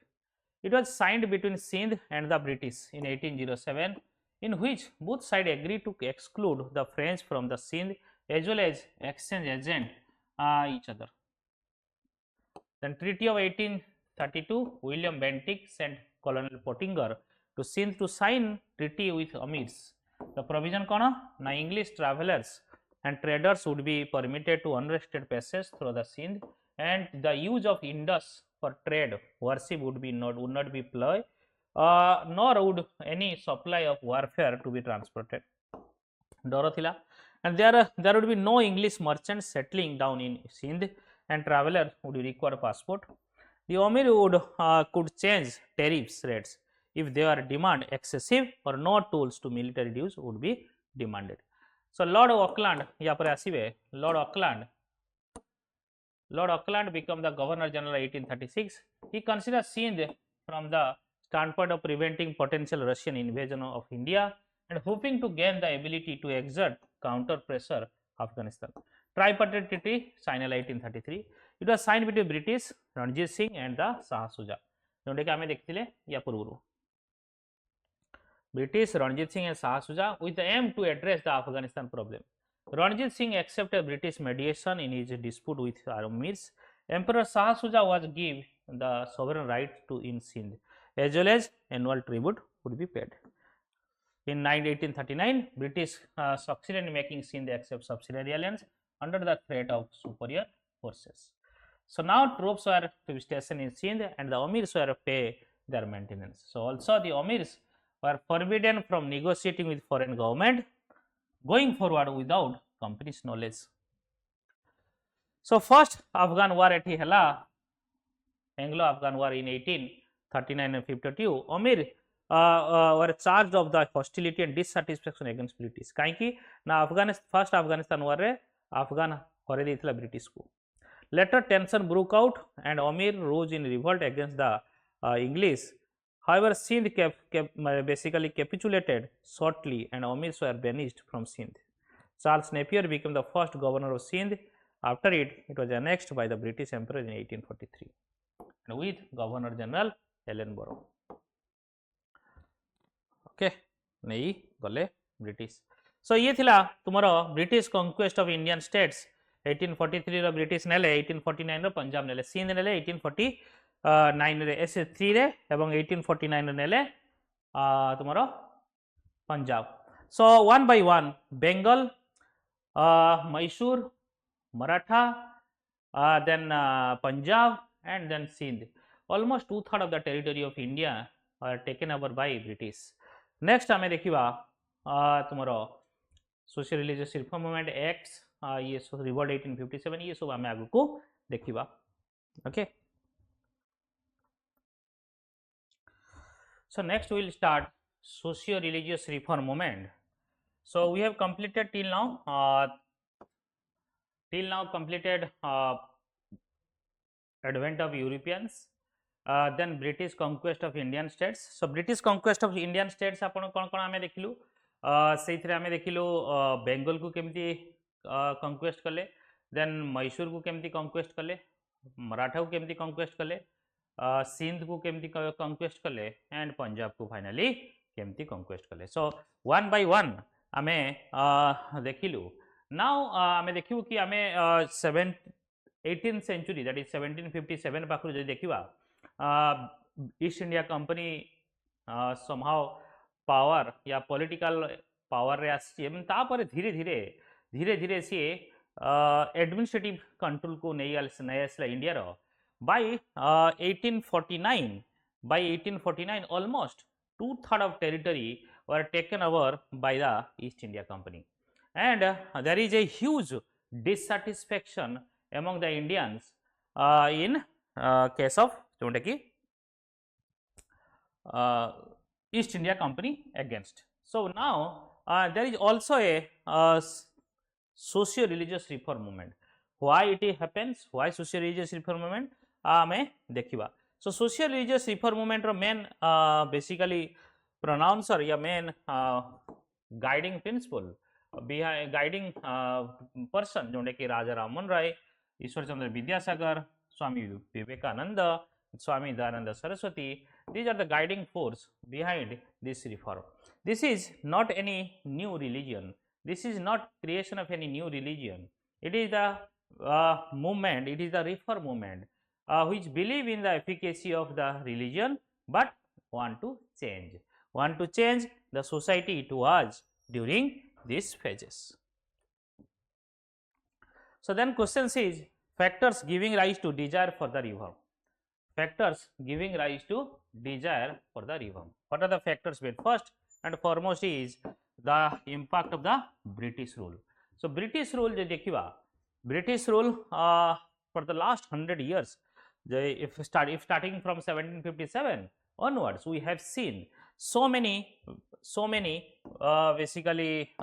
it was signed between Sindh and the British in 1807, in which both sides agreed to exclude the French from the Sindh as well as exchange agent each other. Then Treaty of 1832, William Bentinck sent Colonel Pottinger to Sindh to sign treaty with Amirs. The provision kono na English travelers and traders would be permitted to unrestricted passage through the Sindh, and the use of Indus for trade worship would not be ploy, nor would any supply of warfare to be transported. Dorothila, and there would be no English merchants settling down in Sindh, and traveler would require passport. The Amir could change tariffs rates if their demand excessive, or no tools to military dues would be demanded. So Lord Auckland, यहाँ पर आसिबे Lord Auckland became the Governor General 1836. He considered Sindh from the standpoint of preventing potential Russian invasion of India and hoping to gain the ability to exert counter pressure Afghanistan. Tripartite Treaty signed in 1833. It was signed between British, Ranjit Singh and the Shah Shuja. जोंटे कि आमे देखथिले या पूर्वरु British, Ranjit Singh and Shah Shuja with the aim to address the Afghanistan problem. Ranjit Singh accepted British mediation in his dispute with Amirs. Emperor Shah Shuja was given the sovereign right to in Sindh, as well as annual tribute would be paid. In 1839, British succeeded in making Sindh accept subsidiary alliance under the threat of superior forces. So now troops were to be stationed in Sindh, and the Amirs were to pay their maintenance. So also the Amirs were forbidden from negotiating with foreign government going forward without company's knowledge. So first Afghan war eti hela, Anglo-Afghan war in 1839 and 52. Amir were charged of the hostility and dissatisfaction against British. Kaiki na first Afghanistan war re Afghan kore deitila British ko. Later tension broke out and Amir rose in revolt against the English. However, Sindh basically capitulated shortly and Amirs were banished from Sindh. Charles Napier became the first governor of Sindh. After it was annexed by the British Emperor in 1843 and with Governor General Ellenborough. Okay, नहीं गले British. So ये थिला तुम्हारा British conquest of Indian states. 1843 row British नेले, 1849 रो पंजाब नेले, सिंध नेले 1849 रे S3 रे एवं 1849 नेले तुम्हारा Punjab. So one by one, Bengal, Mysore, Maratha, then Punjab and then Sindh. Almost 2/3 of the territory of India are taken over by British. Next आमे देखिबा तुम्हारा social religious reform movement acts ये रिवॉल्ट 1857 ये सब आमे आगु को देखिबा. Okay. So next we will start socio-religious reform movement. So we have completed till now completed advent of Europeans, then British conquest of Indian states. So British conquest of Indian states आपण कोन कोन आमे देखिलु सेइथरे आमे देखिलु बेंगल को केमती conquest कले, then Mysore को केमती conquest कले, मराठा को केमती conquest कले, सिंध को केमती conquest कले, and पंजाब को finally केमती conquest कले. So one by one आमे देखिलु. Now आमे देखिबु कि आमे 18th century, that is 1757 पाखरु जे देखिबा east India company somehow power या पॉलिटिकल पावर रे आसी तापर धीरे धीरे धीरे धीरे सी एडमिनिस्ट्रेटिव कंट्रोल को नहीं आसला India row bye 1849 almost 2/3 of territory were taken over by the East India Company, and there is a huge dissatisfaction among the Indians in case of जोटा कि East India Company against. So now there is also a socio-religious reform movement. Why it happens? Why socio-religious reform movement? आमे देखिबा. So socio-religious reform movement रो main basically pronouncer या main guiding principle behind guiding person Jote कि राजा राममोहन राय, ईश्वर Chandra Vidyasagar, Swami Vivekananda, Swami Dayananda Saraswati. These are the guiding force behind this reform. This is not any new religion. This is not creation of any new religion. It is the movement, it is the reform movement which believe in the efficacy of the religion but want to change the society it was during these phases. So then questions is factors giving rise to desire for the reform. Factors giving rise to desire for the reform. What are the factors? First and foremost is the impact of the British rule. So British rule je dekhiba, British rule for the last 100 years, if starting from 1757 onwards, we have seen so many basically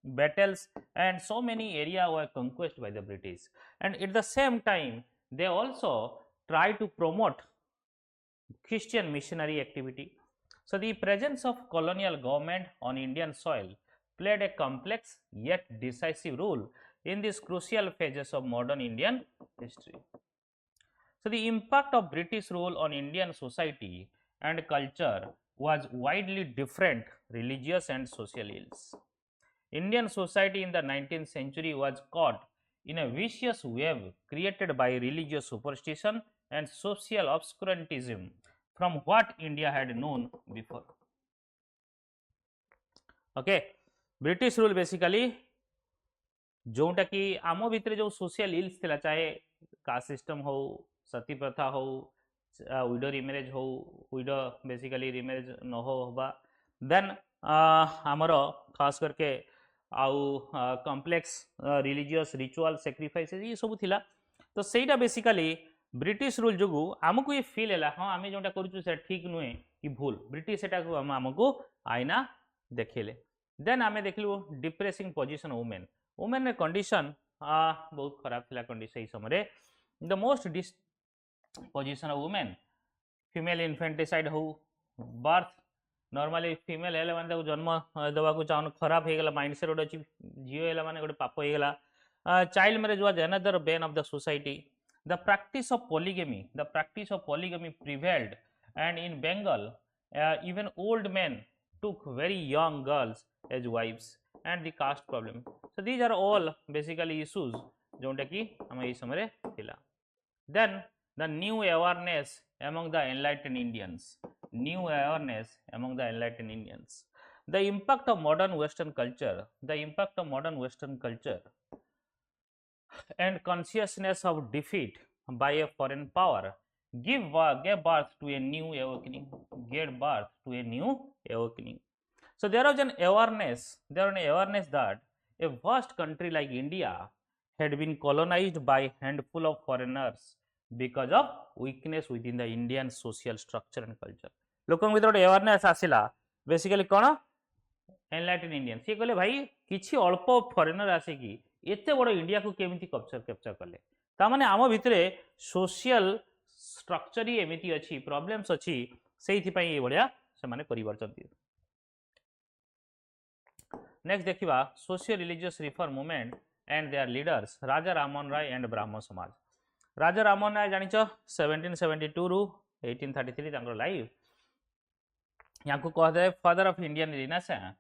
battles, and so many areas were conquered by the British, and at the same time they also try to promote Christian missionary activity. So the presence of colonial government on Indian soil played a complex yet decisive role in these crucial phases of modern Indian history. So the impact of British rule on Indian society and culture was widely different religious and social ills. Indian society in the 19th century was caught in a vicious web created by religious superstition and social obscurantism from what India had known before. Okay, British rule basically जोटा कि आम भितर जो social ills थिला, चाहे caste system हो, सती प्रथा हो, विडो रिमेरेज हो, विडो बेसिकली रिमेरेज न होबा, देन आमर खास करके आउ कॉम्प्लेक्स रिलीजियस रिचुअल सैक्रिफाइसेस ये सब थिला. तो सेटा बेसिकली ब्रिटिश रूल जो आमको ये फील है हाँ आम जोटा करूँ से ठीक नुहे कि भूल, ब्रिटिश सेटा आमको आईना देखेले. देन आम देखलु depressing position women, women condition बहुत खराब थिला कंडीशन समय. The most position of women, female infanticide हो, बर्थ नॉर्मली फीमेल है माने जन्म देवा को चाहन खराब हो गला, माइंडसेट गोटे अच्छी झील है माने गोटे पाप हो गला. Child marriage was another Ben of the society. The practice of polygamy prevailed, and in Bengal even old men took very young girls as wives, and the caste problem. So these are all basically issues जोटा कि हम ये समय थिला. Then the new awareness among the enlightened Indians, the impact of modern Western culture, and consciousness of defeat by a foreign power gave birth to a new awakening. So there was an awareness that a vast country like India had been colonized by handful of foreigners because of weakness within the Indian social structure and culture. लोकों भीतर गोटे awareness आसिला basically कौन एनलाइटेड Indian सी कहले भाई किछि अल्प foreigner आसिकी एते बड़ इंडिया को केमिति कैप्चर कले. तामाने आम भितरे सोशल स्ट्रक्चर ही एमती अच्छी प्रॉब्लम्स अच्छी से भाया से माने करिवारचंती। नेक्स्ट देखिबा socio religious reform movement and their leaders Raja Rammohan Roy and Brahman Samaj. राजा राममोहन राय जानिछ 1772 रु 1833 तांकर लाइफ याकू कहदे father of Indian renaissance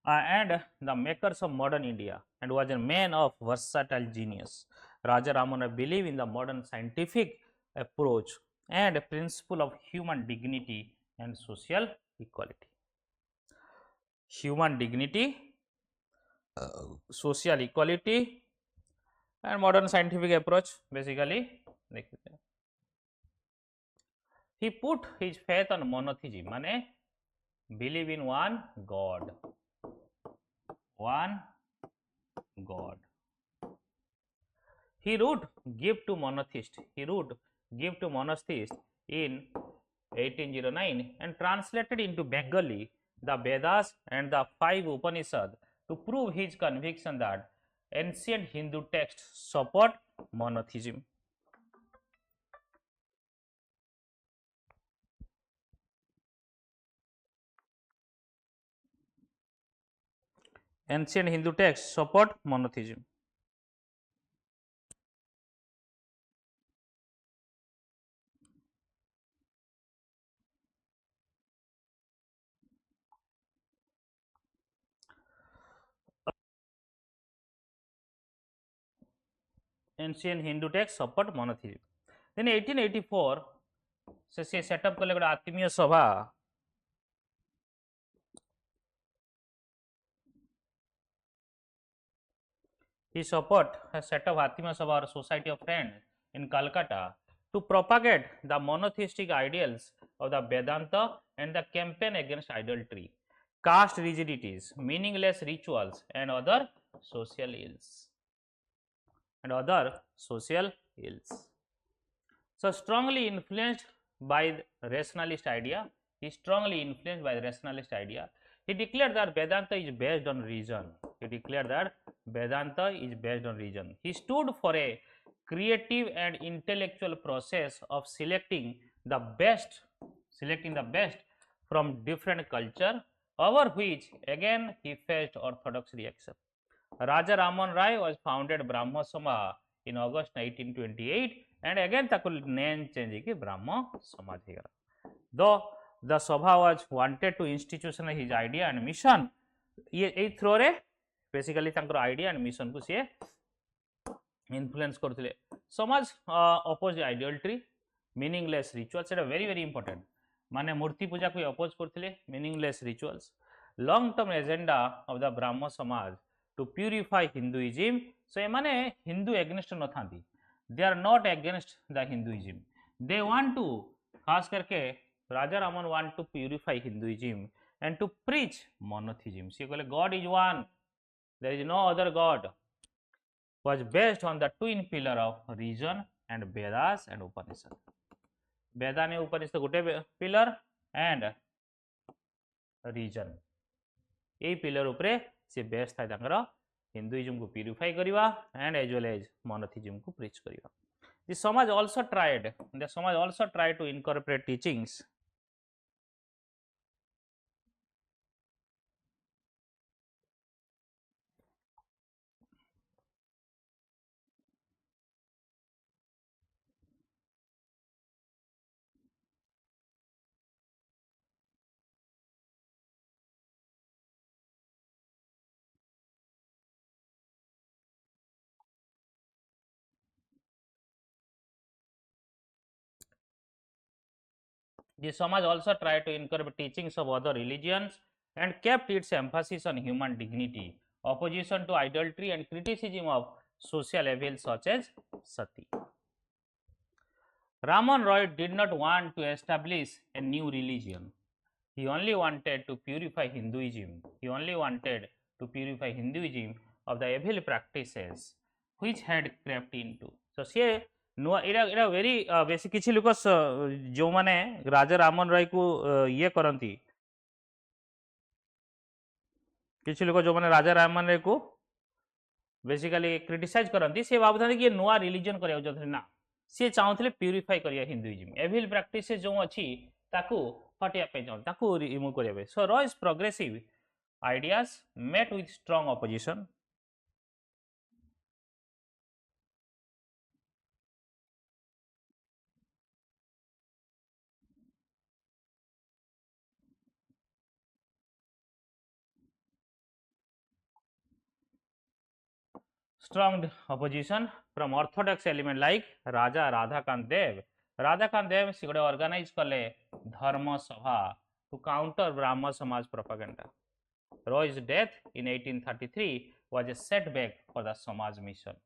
and the makers of modern India and was a man of versatile genius. Raja Ramana believed in the modern scientific approach and principle of human dignity and social equality. Human dignity, social equality and modern scientific approach basically. He put his faith on monotheism, mane believe in one God. One God. He wrote Give to Monotheist. He wrote Give to Monotheist in 1809 and translated into Bengali the Vedas and the 5 Upanishads to prove his conviction that ancient Hindu texts support monotheism. Ancient Hindu texts support monotheism. Ancient Hindu texts support monotheism. Then 1884 से set up कले गोटे आत्मीय सभा he support a set of Atma Sabha or Society of Friends in Calcutta to propagate the monotheistic ideals of the Vedanta and the campaign against idolatry, caste rigidities, meaningless rituals and other social ills. So strongly influenced by the rationalist idea, he declared that Vedanta is based on reason. He stood for a creative and intellectual process of selecting the best from different culture, over which again he faced orthodox reaction. Raja Rammohn Rai was founded Brahmo Samaj in August 1928 and again taku name change ki Brahmo Samaj he gala. Though the Sabha was wanted to institutionalize his idea and mission, ये थ्रो रे बेसिकली तांकर idea and mission को से influence करथिले. Samaj oppose idolatry, meaningless rituals, एटा very very important. माने मूर्ति पूजा को अपोज करथिले, meaningless rituals. Long term agenda of the Brahman Samaj to purify Hinduism. So a माने हिंदू एगेंस्ट न थांती, they are not against the Hinduism, they want to, खास करके Raja Raman want to purify Hinduism and to preach monotheism. See, God is one, there is no other God, was based on the twin pillar of reason and Vedas and Upanishad. Veda ne Upanishad gote pillar and reason, ए pillar upre se based था तांकर Hinduism को purify करिवा and as well as monotheism को preach करिवा. The Samaj also tried to incorporate teachings The Samaj also tried to incorporate teachings of other religions and kept its emphasis on human dignity, opposition to idolatry and criticism of social evils such as sati. Rammohn Roy did not want to establish a new religion. He only wanted to purify Hinduism. Of the evil practices which had crept into. So, see, नुआ era very basic किछि लोक जो माने राजा रामन राय को ये करंती, किछि लोक जो माने राजा रामन राय को बेसिकली क्रिटिसाइज करंती, से भाबुथांती कि नुआ रिलीजन करिया जथि ना सी चाहूले प्यूरीफाई करिया हिंदुइज्म एविल प्रैक्टिस जो अच्छी ताकू हटिया पे चाहते ताकू रिमूव करिया so Roy's progressive ideas met with strong opposition strong opposition from orthodox element like Raja Radhakant Dev. Radhakant Dev से गोटे organize कले धर्म सभा to counter Brahmo Samaj propaganda. Roy's death in 1833 was a setback for the Samaj mission.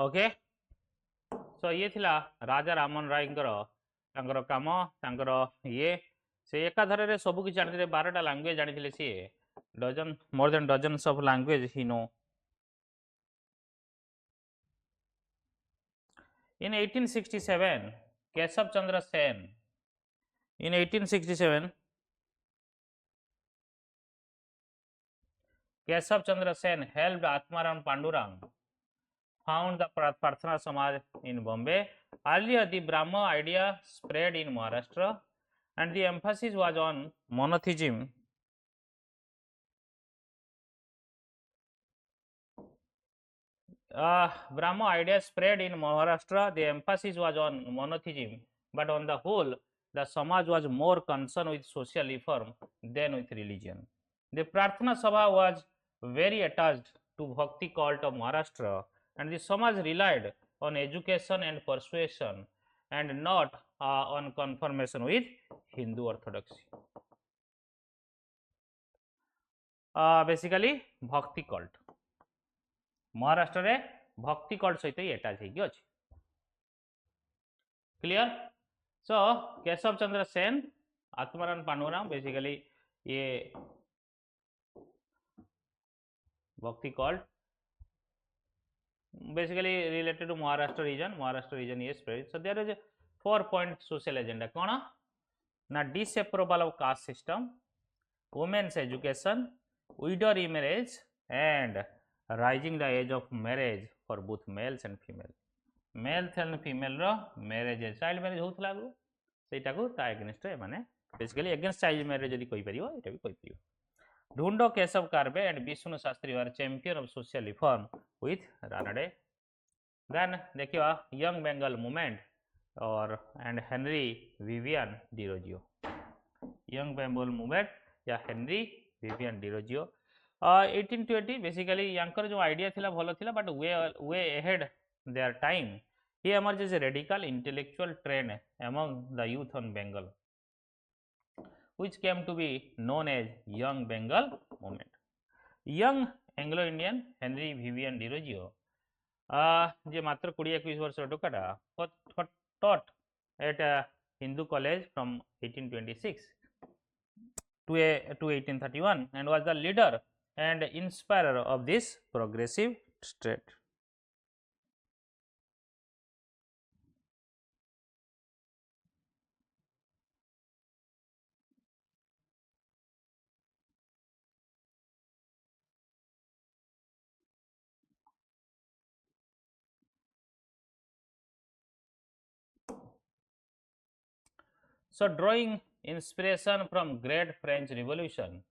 Okay so ये थिला राजा रामन राय काम ये से एकाधर रे सब किछि जानिथिले 12टा लैंग्वेज जानिथिले सी dozen more than dozens of language he know in 1867 Keshav Chandra Sen in 1867 Keshav Chandra Sen helped Atmaram Pandurang found the Prarthana Samaj in Bombay. Earlier, the Brahmo idea spread in Maharashtra and the emphasis was on monotheism. Brahmo idea spread in Maharashtra, the emphasis was on monotheism, but on the whole, the Samaj was more concerned with social reform than with religion. The Prarthana Sabha was very attached to Bhakti cult of Maharashtra, and the Samaj relied on education and persuasion and not on conformation with Hindu orthodoxy. Basically, Bhakti cult. Maharashtra रे भक्ति cult सहित attach होगी अच्छी clear so Keshav Chandra Sen Atmaram Pandurang basically ये भक्ति cult basically related to Maharashtra region is spread. So there is a 4-point social agenda. कौन ना disapproval of caste system, women's education, widow remarriage and rising the age of marriage for both males and females. Male and female row marriage child marriage होता लागू सेटा को ता against रे माने basically against child marriage यदि कोई परियो एटा भी कोई परियो. ढूंढो Keshav Karve and Vishnu Shastri were champion of social reform with Ranade. Then देखियो young Bengal movement और and Henry Vivian Dirogio. Young Bengal movement या Henry Vivian Dirogio. 1820 बेसिकली यांकर जो आइडिया थिला भलो थिला but way ahead their time he emerges a radical intellectual trend among the youth on Bengal which came to be known as young Bengal movement. Young Anglo-Indian Henry Vivian Dirogio जे मात्र 20-21 वर्ष toccata taught at a Hindu college from 1826 to 1831 and was the leader and inspirer of this progressive state. So drawing inspiration from great French Revolution,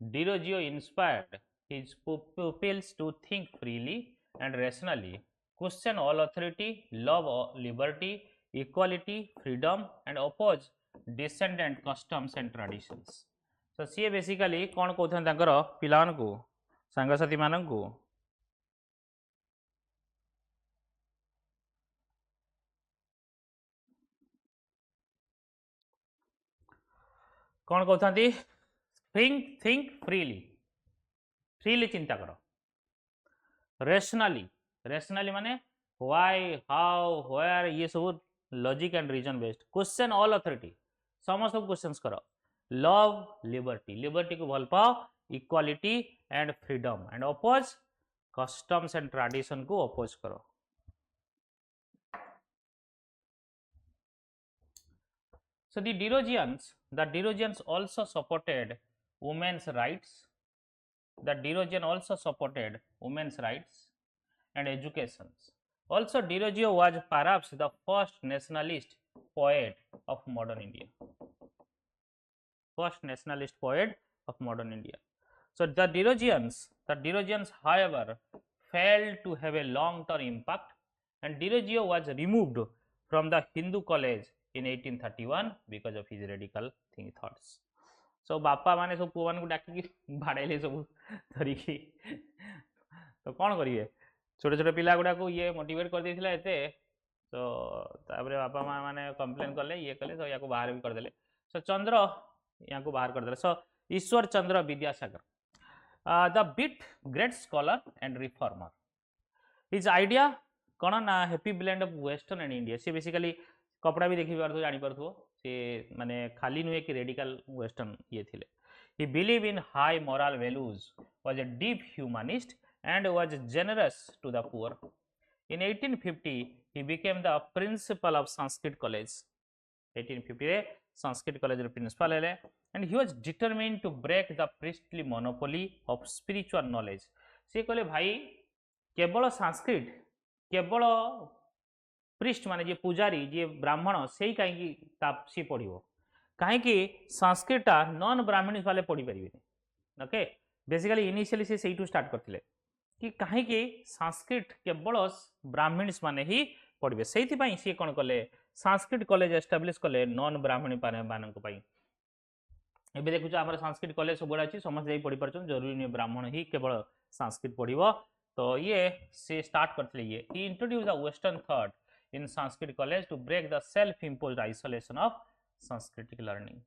Dirogio inspired his pupils to think freely and rationally, question all authority, love liberty, equality, freedom, and oppose descendant customs and traditions. So she basically कौन कहते हैं पिलाମାନଙ୍କୁ सांगसाथी मानଙ୍କୁ कौन कहते think freely चिंता करो rationally माने why how where ये सब logic and reason based question all authority समस्त क्वेश्चंस करो लव लिबर्टी लिबर्टी को भल पाओ equality and freedom and oppose customs and tradition को अपोज करो so the Derosians also supported women's rights the Derosian also supported women's rights and education also Derosio was perhaps the first nationalist poet of modern India first nationalist poet of modern India. So the Derosians, however, failed to have a long-term impact, and Derosio was removed from the Hindu college in 1831 because of his radical thoughts. So बापा माने सब पुआ को डाकी बाड़ेले सब धरिकी तो कौन करिए छोटे छोटे पिला गुड़ा को ये मोटिवेट कर देथिला एते तो तापरे बापा माँ माने कंप्लेन कले ये कले तो याको बाहर भी कर देले सो चंद्र यहाँ को बाहर कर देले so Ishwar Chandra Vidyasagar the bit great scholar and reformer his idea कौन ना happy blend of western and India सी बेसिकली कपड़ा भी देखि पारथो जानि पारथो से माने खाली नुहे कि रेडिकल वेस्टर्न ये थिले he believe in high moral values was a deep humanist and was generous to the poor in 1850 he became the principal of Sanskrit college 1850 रे संस्कृत कॉलेज रे प्रिंसिपल हेले and he was determined to break the priestly monopoly of spiritual knowledge से कहले भाई केवल संस्कृत केवल priest माने जे पुजारी जे ब्राह्मण सेही काहे सी पढ़िबो काहे कि संस्कृतटा नॉन ब्राह्मणी वाले पढ़ी परिबेनी ओके बेसिकली इनिशियली से सेही टू स्टार्ट करथिले कि काहे कि संस्कृत केवल ब्राह्मण्स माने ही पढ़बे सेही पई सी कोन कले संस्कृत कॉलेज एस्टाब्लिश कले नॉन ब्राह्मणी मानक पई एबे देखुछ हमर संस्कृत कॉलेज सब अछि समस्त जाई पढ़ी परछन जरूरी नहीं ब्राह्मण ही केवल संस्कृत पढ़िबो तो ये से स्टार्ट करथिले ये he introduce the western thought in Sanskrit college to break the self imposed isolation of सांस्कृतिक learning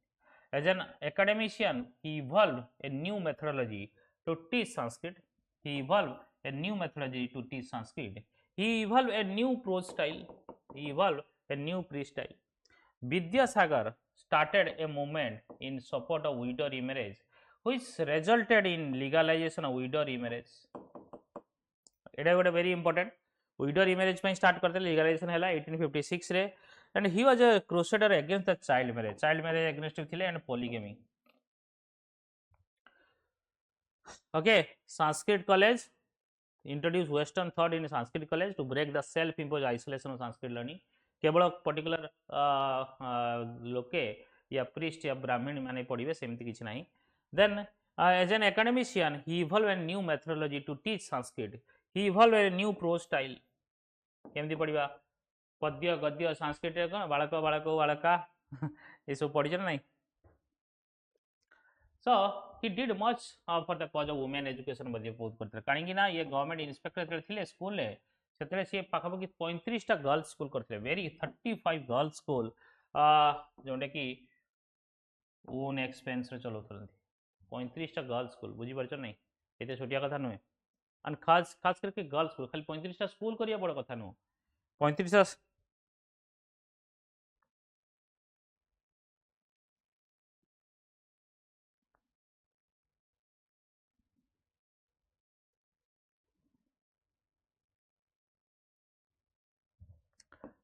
as an academician he evolved a new methodology to teach Sanskrit he evolved a new methodology to teach Sanskrit he evolved a new prose style he evolved a new pre style Vidyasagar started a movement in support of widow remarriage which resulted in legalization of widow remarriage एटा गोटे very important widow remarriage ପାଇଁ start करते legalization ହେଲା 1856 रे and he was a crusader against the child marriage against ଥିଲେ and polygamy okay Sanskrit college introduce western thought in Sanskrit college to break the self imposed isolation of Sanskrit learning केवल particular लोके या priest या ब्राह्मण माने पढ़िबे सेमति किछ नाही then as an academician he evolved a new methodology to teach Sanskrit he evolved a new prose style केमति पढ़िबा पद्य गद्य संस्कृत रे कोन बालक बालक बालका ए सब पढ़ि छ नाही so he did much for the cause of women education मध्ये बहुत करते काणी कि ना ये गवर्नमेंट इंस्पेक्टर थिले स्कूल ले सेतरे से पाखापाखि 35 टा गर्ल्स स्कूल करते वेरी 35 गर्ल्स स्कूल जोंडे कि ओन एक्सपेंस रे चलौथरंती 35 टा गर्ल्स स्कूल बुझी परछ नहीं एते छोटिया कथा नुहे अन खास करके गर्ल्स स्कूल खाली 35 टा स्कूल करिया बड़ कथा नु 35 टा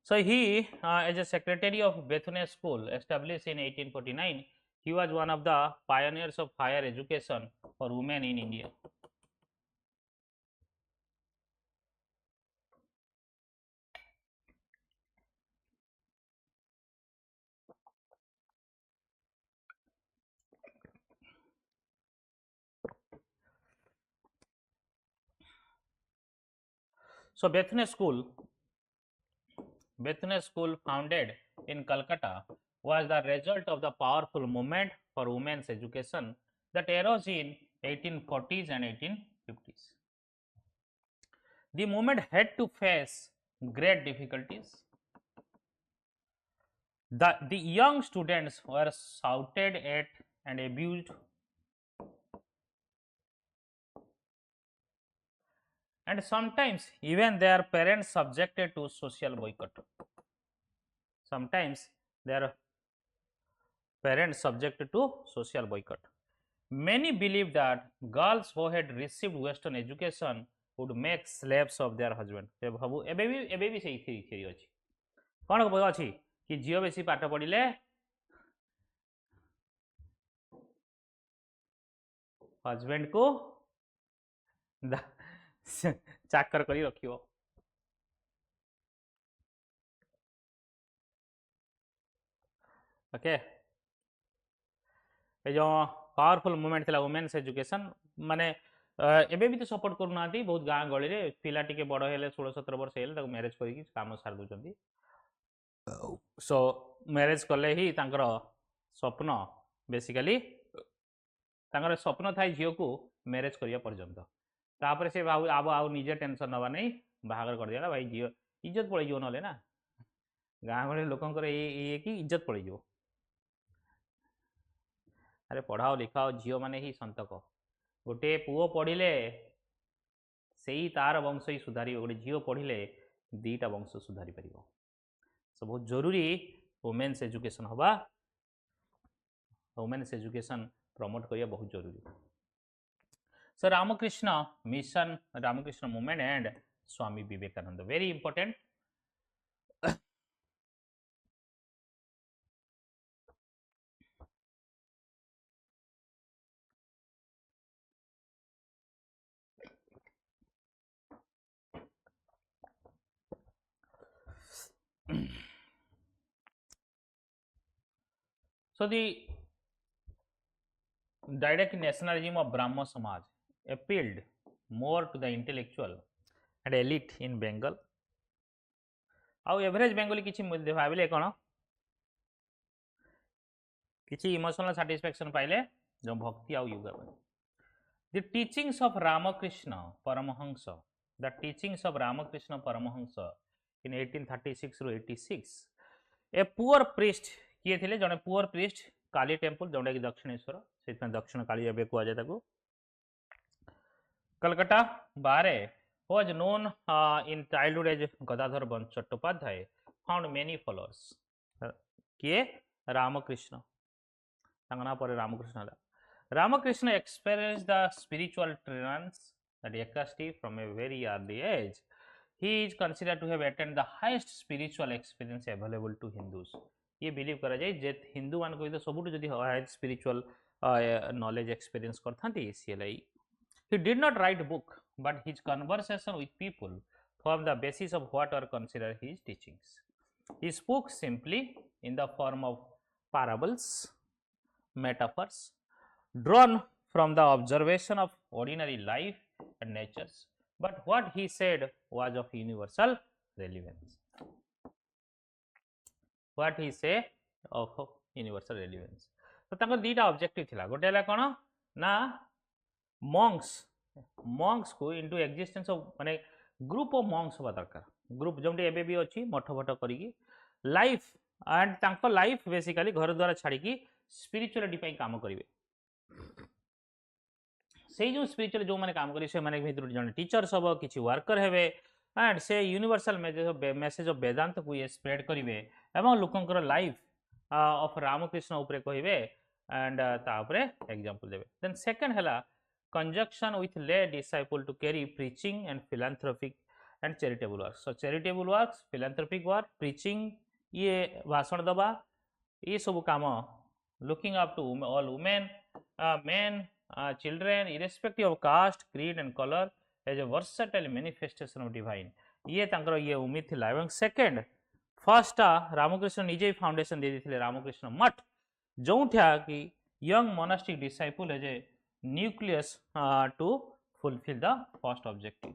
So he, as a secretary of Bethune School, established in 1849, he was one of the pioneers of higher education for women in India. So Bethune School founded in Calcutta was the result of the powerful movement for women's education that arose in 1840s and 1850s. The movement had to face great difficulties. The young students were shouted at and abused, and sometimes even their parents subjected to social boycott. sometimes their parents subjected to social boycott. Many believe that girls who had received Western education would make slaves of their husband. एबे भी सही theory अछि कोन अछि कि झियो बेसी पाठ पढ़िले husband को चाकर करी रखियो ओके ए जो पावरफुल मूवमेंट थिला वुमेन्स एजुकेशन माने एबे भी तो सपोर्ट करूना बहुत गाँ गली रे पिला टिके बड़ हेले 16-17 वर्ष हेले ताको मैरिज करिक काम सार दउचंती सो मैरिज कले ही तांकर स्वप्न बेसिकली तांकर स्वप्न थाई झियो को मैरिज करिया पर्यंत तापर से बाबू अब आउ निजे टेंशन नवा नहीं बाहागर कर दिया भाई झियो इज्जत पड़े जो नले ना गाँ गली लोकंकर ये कि इज्जत पड़े जो अरे पढ़ाओ लिखाओ झियो माने ही संतक गोटे पुओ पढ़िले से तार वंश ही सुधार गोटे झील पढ़िले दीटा वंश सुधारी पार सो बहुत जरूरी वुमेन्स एजुकेशन हवा वुमेन्स एजुकेशन प्रमोट करिया बहुत जरूरी सो Ramakrishna mission Ramakrishna movement and Swami Vivekananda very important so the direct nationalism of Brahmo Samaj appealed more to the intellectual and elite in Bengal. आउ एवरेज बेंगली किछि भाविले कोन किछि इमोशनल सैटिस्फैक्शन पाइले जो भक्ति आउ yoga the teachings of Ramakrishna Paramhansa the teachings of Ramakrishna Paramhansa in 1836 रो 86 a poor priest किए थिले जने पुअर प्रीस्ट काली टेम्पल जोंडा कि दक्षिणेश्वर से दक्षिण काली एबे को जाय ताको कलकत्ता बारे was known in childhood as Gadadhar Bandh Chattopadhyay found many followers किए रामकृष्ण तांगा पर Ramakrishna Ramakrishna experienced the spiritual trance that ecstasy from a very early age. He is considered to have attained the highest spiritual experience available to Hindus. ये believe करा जाए जे हिंदू मान को सबुठ जदि हायर स्पिरिचुअल नॉलेज एक्सपीरियंस करथांती सीएलआई he did not write book but his conversation with people formed the basis of what are considered his teachings. He spoke simply in the form of parables, metaphors drawn from the observation of ordinary life and natures, but what he said was of universal relevance. What he said of universal relevance. तो तांको दीटा objective थिला गोटे हला कोन ना monks को into existence of माने group of monks होबा दरकार ग्रुप जोंटे एबे भी अछि मठ भट करिकी लाइफ एंड तांको लाइफ बेसिकली घर द्वारा छाड़ी की स्पिरिचुअलिटी पई काम करिवे से जो स्पिरिचुअल जो माने काम करी से माने भितर जने टीचर्स हबो किछि वर्कर हेबे एंड से यूनिवर्सल मेसेज ऑफ वेदांत को ये स्प्रेड करिवे एवं लोकंकर लाइफ ऑफ रामकृष्ण ऊपर कहिवे एंड तापरे एग्जांपल देबे देन सेकंड हला conjunction with lay disciple to carry preaching and philanthropic and charitable works. So charitable works, philanthropic work, preaching, ये भाषण दबा ये सब काम looking up to all women, men, children, irrespective of caste, creed and color as a versatile manifestation of divine. ये तांकर ये उम्मीद थिला एवं सेकंड फर्स्ट रामकृष्ण निजे फाउंडेशन दे दिथिले रामकृष्ण मठ जोठा कि young monastic disciple as a nucleus to fulfill the first objective.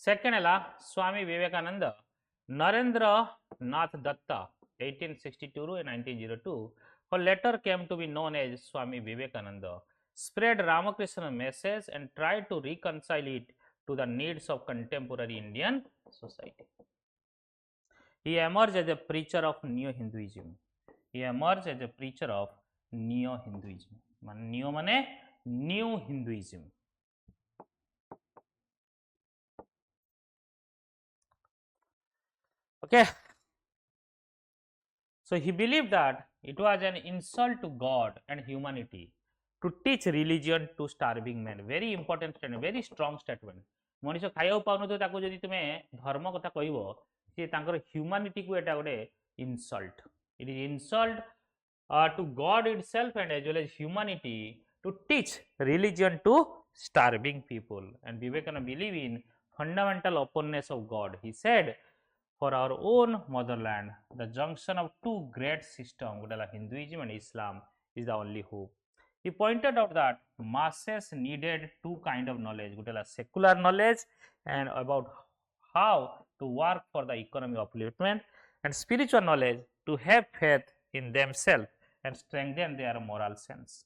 Second है स्वामी विवेकानंद नरेंद्र नाथ Dutta 1862 to 1902 who later came to be known as Swami Vivekananda spread Ramakrishna message and tried to reconcile it to the needs of contemporary Indian society. He emerged as a preacher of Neo-Hinduism. He emerged as a preacher of Neo-Hinduism. Neo माने New Hinduism. Okay. So he believed that it was an insult to God and humanity to teach religion to starving men. Very important statement, very strong statement. Manish खाइबा पाउनथि ताको जदि तुमे धर्म कथा कहबो से तांकर ह्यूमैनिटी को एटा गोटे insult. It is insult to God itself and as well as humanity to teach religion to starving people. And Vivekananda believe in fundamental openness of God. He said, for our own motherland, the junction of two great systems, Hinduism and Islam, is the only hope. He pointed out that masses needed two kind of knowledge, secular knowledge and about how to work for the economic upliftment, and spiritual knowledge to have faith in themselves and strengthen their moral sense.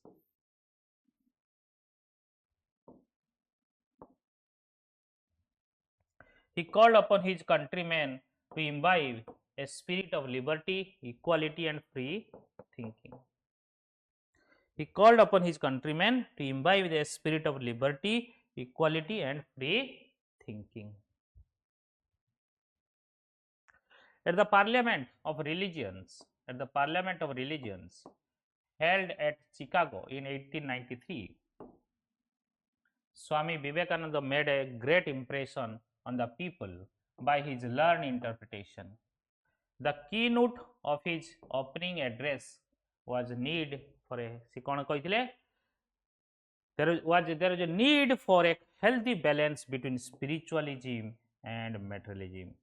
He called upon his countrymen to imbibe a spirit of liberty, equality, and free thinking. He called upon his countrymen to imbibe the spirit of liberty, equality, and free thinking. At the Parliament of Religions, held at Chicago in 1893, Swami Vivekananda made a great impression on the people by his learned interpretation. The keynote of his opening address was need for a there is a need for a healthy balance between spiritualism and materialism.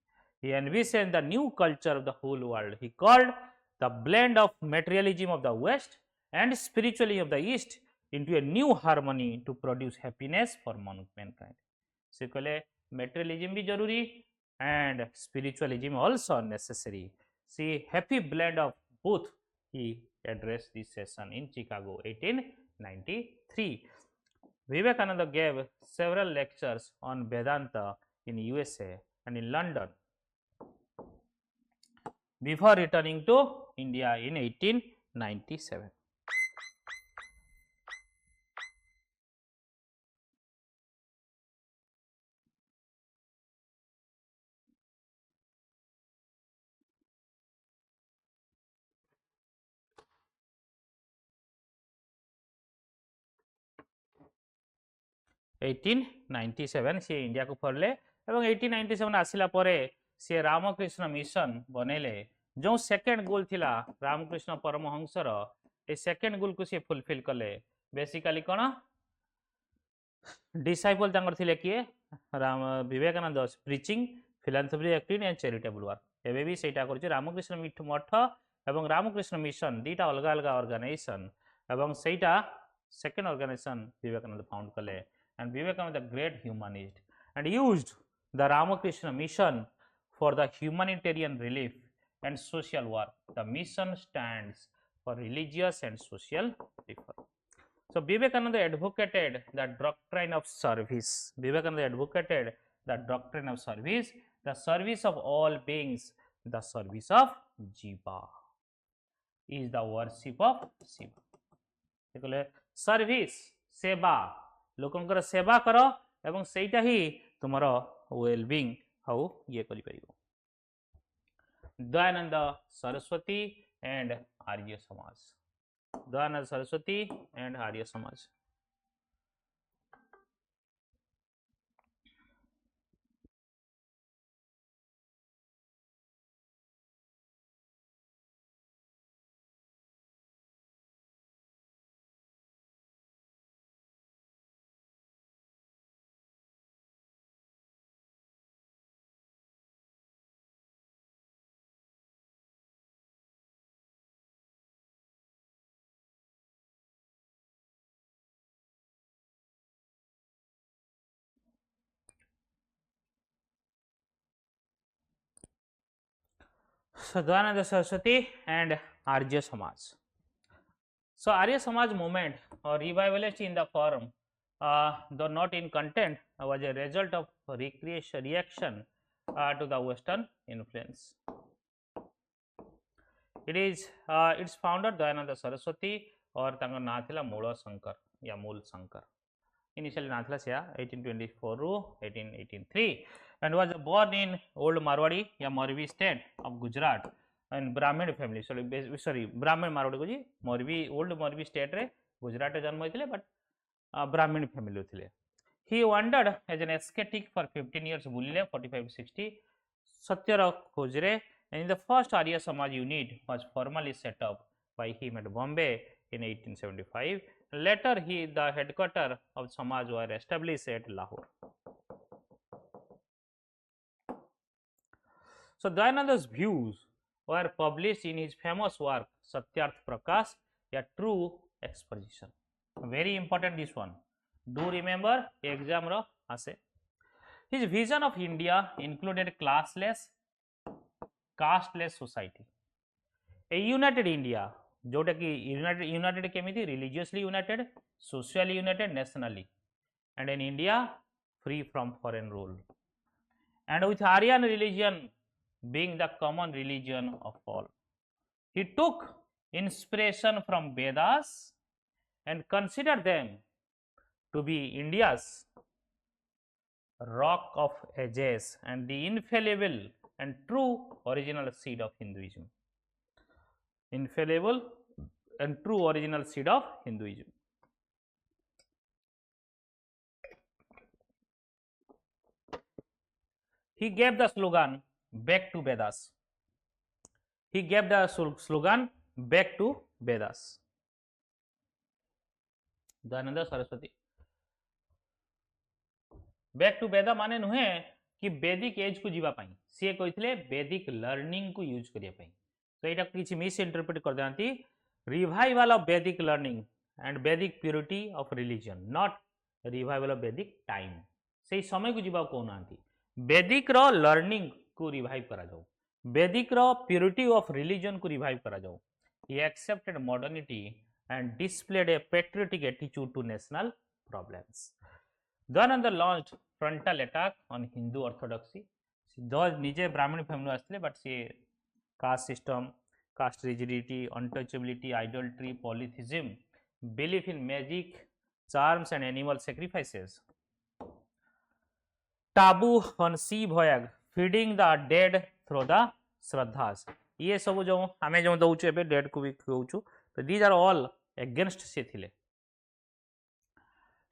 He envisioned the new culture of the whole world. He called the blend of materialism of the West and spiritualism of the East into a new harmony to produce happiness for mankind. Se kale materialism bhi jaruri and spiritualism also necessary. See, happy blend of both. He addressed this session in Chicago 1893. Vivekananda gave several lectures on Vedanta in USA and in London before returning to India in 1897. से India को फरले एवं 1897 आसिला परे से Ramakrishna mission बनेले जो second गोल थिला रामकृष्ण परमहंसर ए second गोल को से फुलफिल कले बेसिकली कोन डिसाइपल तांगर थिले किए Ram Vivekananda preaching philanthropy activity and charitable work एबे भी सेटा करछ रामकृष्ण मठ एवं रामकृष्ण मिशन दीटा अलग अलग ऑर्गेनाइजेशन एवं सेटा सेकेंड ऑर्गेनाइजेशन विवेकानंद फाउंड कले. And Vivekananda, the great humanist, and used the Ramakrishna mission for the humanitarian relief and social work. The mission stands for religious and social reform. So Vivekananda advocated the doctrine of service. Vivekananda advocated the doctrine of service, the service of all beings, the service of Jiva is the worship of Shiva. Service, seva. लोकंकर सेवा कर एवं सेटा ही तुमर wellbeing how ये करि परिबो. Dayanand Saraswati and Arya Samaj. Dayanand Saraswati and Arya Samaj. So Dayananda Saraswati and Arya Samaj. So Arya Samaj movement or revivalist in the form, though not in content, was a result of reaction to the Western influence. It is its founder Dayananda Saraswati और तांकर ना थिला मूल शंकर या मूल Shankar. Initially ना थिला से 1824 रू 1883 and was born in old Marwadi या Morbi state of Gujarat and Brahmin family. Sorry Brahmin Marwadi को जी Morbi old Morbi state रे गुजरात जन्म होइथिले but Brahmin family थिले. He wandered as an ascetic for 15 years बुलिले 45-60 सत्यर खोज रे, and the first Arya Samaj unit was formally set up by him at Bombay in 1875. Later the headquarters of Samaj were established at Lahore. So Dayananda's views were published in his famous work Satyarth Prakash, a true exposition. Very important this one. Do remember exam ro ase. His vision of India included classless, casteless society. A united India, जोटा कि united केमिति religiously united, socially united, nationally, and an India free from foreign rule, and with Aryan religion being the common religion of all. He took inspiration from Vedas and considered them to be India's rock of ages and the infallible and true original seed of Hinduism. Infallible and true original seed of Hinduism. He gave the slogan back to Vedas. He gave the slogan back to Vedas. Dayananda Saraswati. Back to Veda माने नुहे कि वैदिक as को जीवा पाई सी कहिथिले वैदिक learning को use करिया पाई. तो एटा किछि मिस इंटरप्रेट कर दांती रिवाइवल ऑफ वैदिक लर्निंग एंड वैदिक purity of religion not revival of वैदिक टाइम. सेही समय को जीवा को नांती वैदिक रो लर्निंग को रिवाइव करा जाऊ, वैदिक रो प्योरिटी ऑफ रिलीजन को रिवाइव करा जाऊ. He accepted modernity and displayed a patriotic attitude to national problems. Dayananda launched frontal attack on Hindu orthodoxy. Those निजे ब्राह्मण फैमिली आसले but से caste system, caste rigidity, untouchability, idolatry, polytheism, belief in magic, charms and animal sacrifices, taboo on sea voyage, feeding the dead through the Shraddha's. ये सब जो आमे जो दउछु एबे डेड को भी कहउछु तो these are all against से थिले.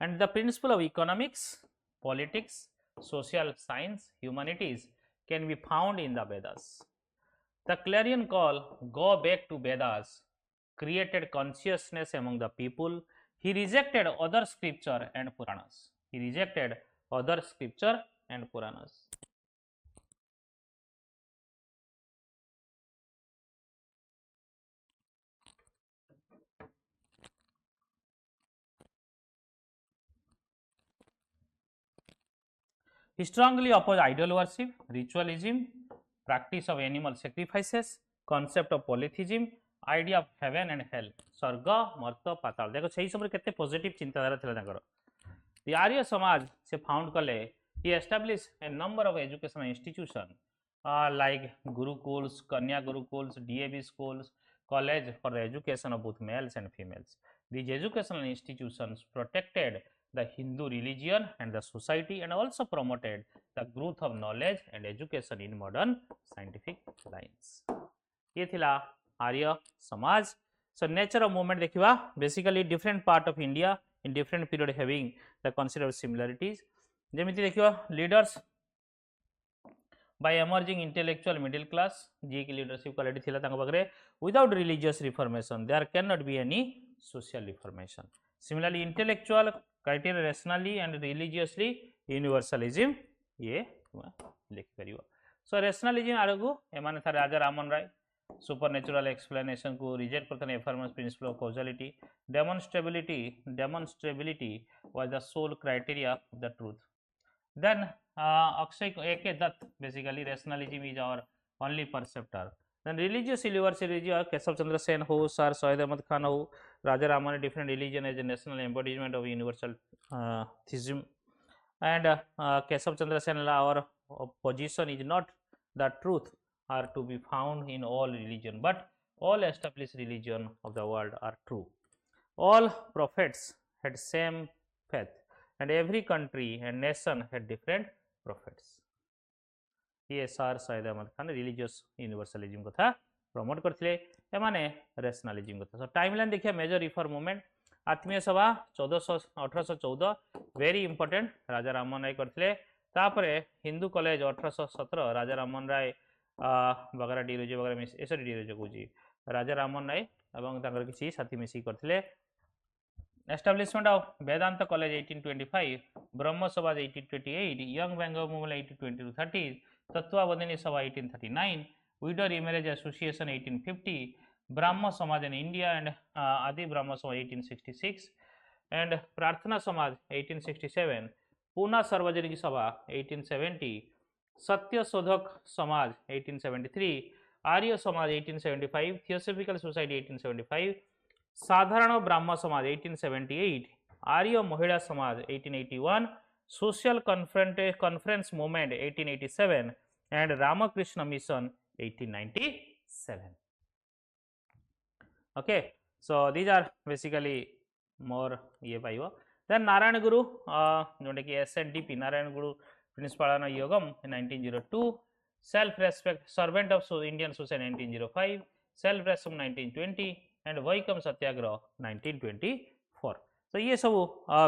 And the principle of economics, politics, social science, humanities can be found in the Vedas. The clarion call, go back to Vedas, created consciousness among the people. He rejected other scripture and Puranas. He rejected other scripture and Puranas. He strongly opposed idol worship, ritualism, practice of animal sacrifices, concept of polytheism, idea of heaven and hell, स्वर्ग मर्त पाताल. देखो सही समय केते positive चिंताधारा थिला तांकर. The Arya Samaj से found कले. He established a number of educational institutions like gurukuls, Kanya gurukuls, DAV schools, college for the education of both males and females. These educational institutions protected the Hindu religion and the society and also promoted the growth of knowledge and education in modern scientific lines. ये थिला Arya Samaj. So nature of movement देखिवा basically different part of India in different period having the considerable similarities. जेमिति देखिवा leaders by emerging intellectual middle class जी की leadership quality थिला तांको बगरे. Without religious reformation there cannot be any social reformation. Similarly intellectual criteria rationally and religiously universalism ये लिख परियो. So rationalism आरगु एमाने था राजा रामन राय. Supernatural explanation को reject करते affirmance principle of causality. Demonstrability was the sole criteria of the truth. Then �絵𝐏𝐿 basically rationalism is our only perceptor. Then religious university Keshav Chandra Sen हो, sir Syed Ahmad Khan हो, राजा Raman different religion as a national embodiment of universal theism. And Keshav Chandra Sen our position is not the truth are to be found in all religion, but all established religion of the world are true. All prophets had same faith and every country and nation had different prophets. ये sir Syed Ahmad Khan religious universalism कथा promote करथिले एमाने rationalism कथा। So timeline देखिए major reform movement Atmiya Sabha 1814 very important Raja Rammohan Roy करथिले। तापरे Hindu college 1817 Raja Rammohan Roy वगैरह Derozio वगैरह मिस एसरी डीरोजे कोजी राजा राममोहन राय एवं तांकर किसी साथी मिसी करथिले। एस्टाब्लिशमेंट ऑफ वेदांत कॉलेज 1825, ब्रह्म समाज 1828, यंग बेंगल मूवमेंट 1820-30, तत्वावधानी सभा 1839, विडो रिमैरेज एसोसिएशन 1850, ब्राह्म समाज इन इंडिया एंड आदि ब्राह्म समाज 1866 एंड प्रार्थना समाज 1867, पूना सार्वजनिक सभा 1870, सत्य शोधक समाज 1873, आर्य समाज 1875, थियोसॉफिकल सोसाइटी 1875, साधारण ब्राह्म समाज 1878, आर्य Mahila Samaj 1881, social conference movement 1887 and Ramakrishna mission 1897. Okay, so these are basically more ये पाइबो. Then नारायण गुरु जोटे कि SNDP Narayan Guru principle Yogam 1902, self respect servant of Indian society 1905, self respect 1920 and Vaikom Satyagraha 1924. तो ये सब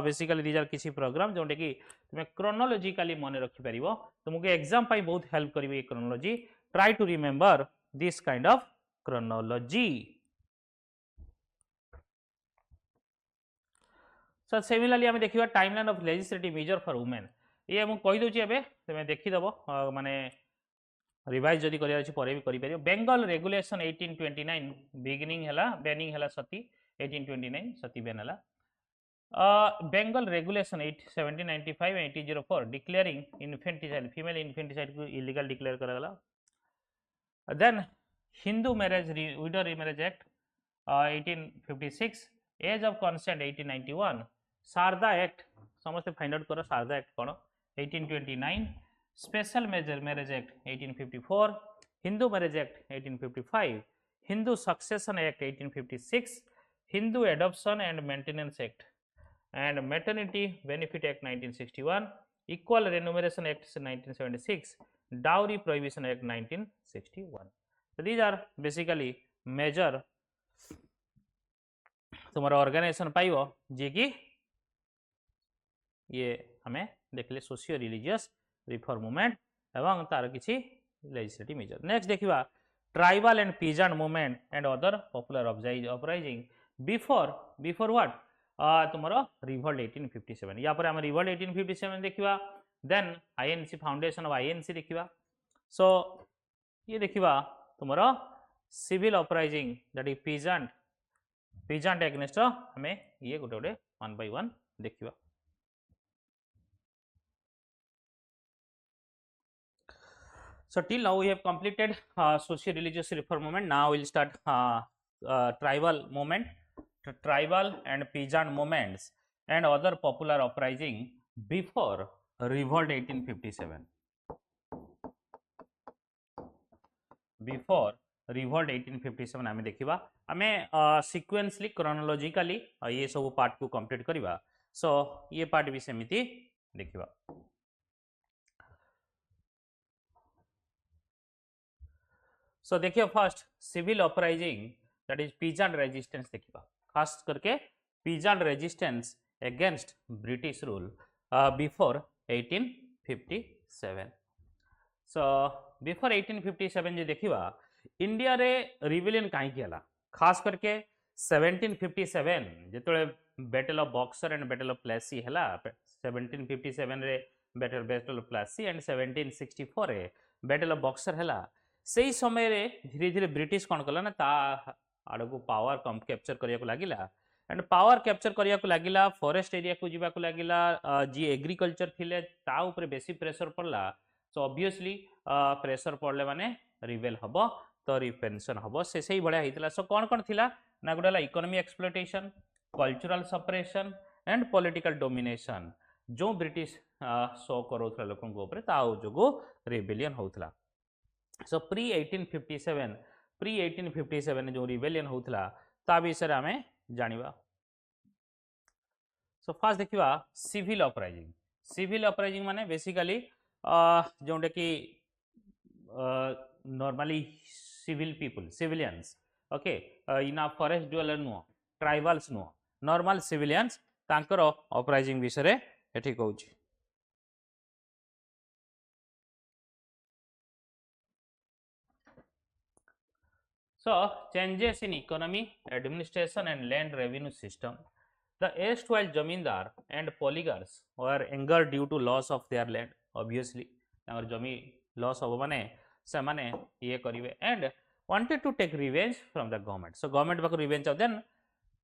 बेसिकली दीज आर किसी प्रोग्राम जोटे कि तुम क्रोनोलॉजिकली मन रखि परिबो. तुमको एग्जाम पाई बहुत हेल्प करिवे ये chronology. Try to remember this kind of chronology. So similarly आम देखा timeline of legislative measure for women. ये मुझे कहीदे एवं तुम देखीदेव माने रिवाइज जदि करे भी करें. बेंगल रेगुलेशन 1829 बिगिनिंग है बैनिंग है सती 1829 सती बैन है. Bengal regulation 1795 and 1804 declaring infanticide female infanticide को इलीगल डिक्लेयर करागला. Then Hindu marriage widow remarriage act 1856, age of consent 1891, Sharda act समस्त फाइंड आउट करो शारदा एक्ट कौन 1829, special major marriage act 1854, Hindu marriage act 1855, Hindu succession act 1856, Hindu adoption and maintenance act and maternity benefit act 1961, equal remuneration act 1976, dowry prohibition act 1961. So these are basically measure तुम्हारा organization पाइबो जे कि ये हमें देखले socio religious reform movement एवं तार किसी लेजिस्लेटिव मेजर. नेक्स्ट देखिबा tribal and peasant movement and other popular uprising before what तुम्हारा रिवोल्ट 1857. या पर हम रिवोल्ट 1857 देखिबा. Then INC foundation of INC देखिबा. सो ये देखिबा तुम्हारा civil uprising that is peasant against हमें ये गोटे गोटे 1 by 1 देखिबा. So till now we have completed socio-religious reform movement. Now we will start tribal movement, tribal and peasant movements and other popular uprising before revolt 1857. Before revolt 1857 आमे देखिबा. आमे sequentially chronologically ये सब पार्ट को complete करिबा. सो ये part भी सेमिति देखिबा. सो देखिए first civil uprising that is peasant resistance देखिबा. खास करके peasant resistance against British rule before 1857. So before 1857 जे देखिबा इंडिया रे रिविलियन काहे किला. खास करके 1757 जेतले battle of Buxar and battle of Plassey हला. 1757 रे बैटल ऑफ प्लेसी एंड 1764 रे बैटल ऑफ बॉक्सर हला. से ही समय रे धीरे धीरे ब्रिटिश कौन कला ना ता आड़ को पावर कम कैप्चर करिया को लागिला. एंड पावर कैप्चर करिया को लागिला. फॉरेस्ट एरिया को जीवा को लागिला. जी एग्रीकल्चर थिले ता ऊपर बेसी प्रेशर पड़ला. सो ऑब्वियसली प्रेशर पड़ले माने रिवेल हबो तो रिपेंशन हबो. से सही बढिया हितला. सो कौन थिला ना गोडला economy exploitation, cultural suppression and political domination जो ब्रिटिश शो करोथला लोकन को ऊपर ता जोगो रिबेलियन होथला. सो प्री 1857 जो रिबेलियन होथला ता विषय आमे जानिबा. सो फास्ट देखिबा सिविल अपराइजिंग. सिविल अपराइजिंग माने बेसिकली जोंडे कि normally civil people, civilians, okay, in a forest dweller नुह, tribals नुह, normal civilians तांकर uprising विषय रे एठी कहूची। So changes in economy, administration and land revenue system. The erstwhile zamindar and polygars were angered due to loss of their land. Obviously, तांकर जमी loss होबो माने से माने ये करिवे and wanted to take revenge from the government. So government बाको revenge चाउ then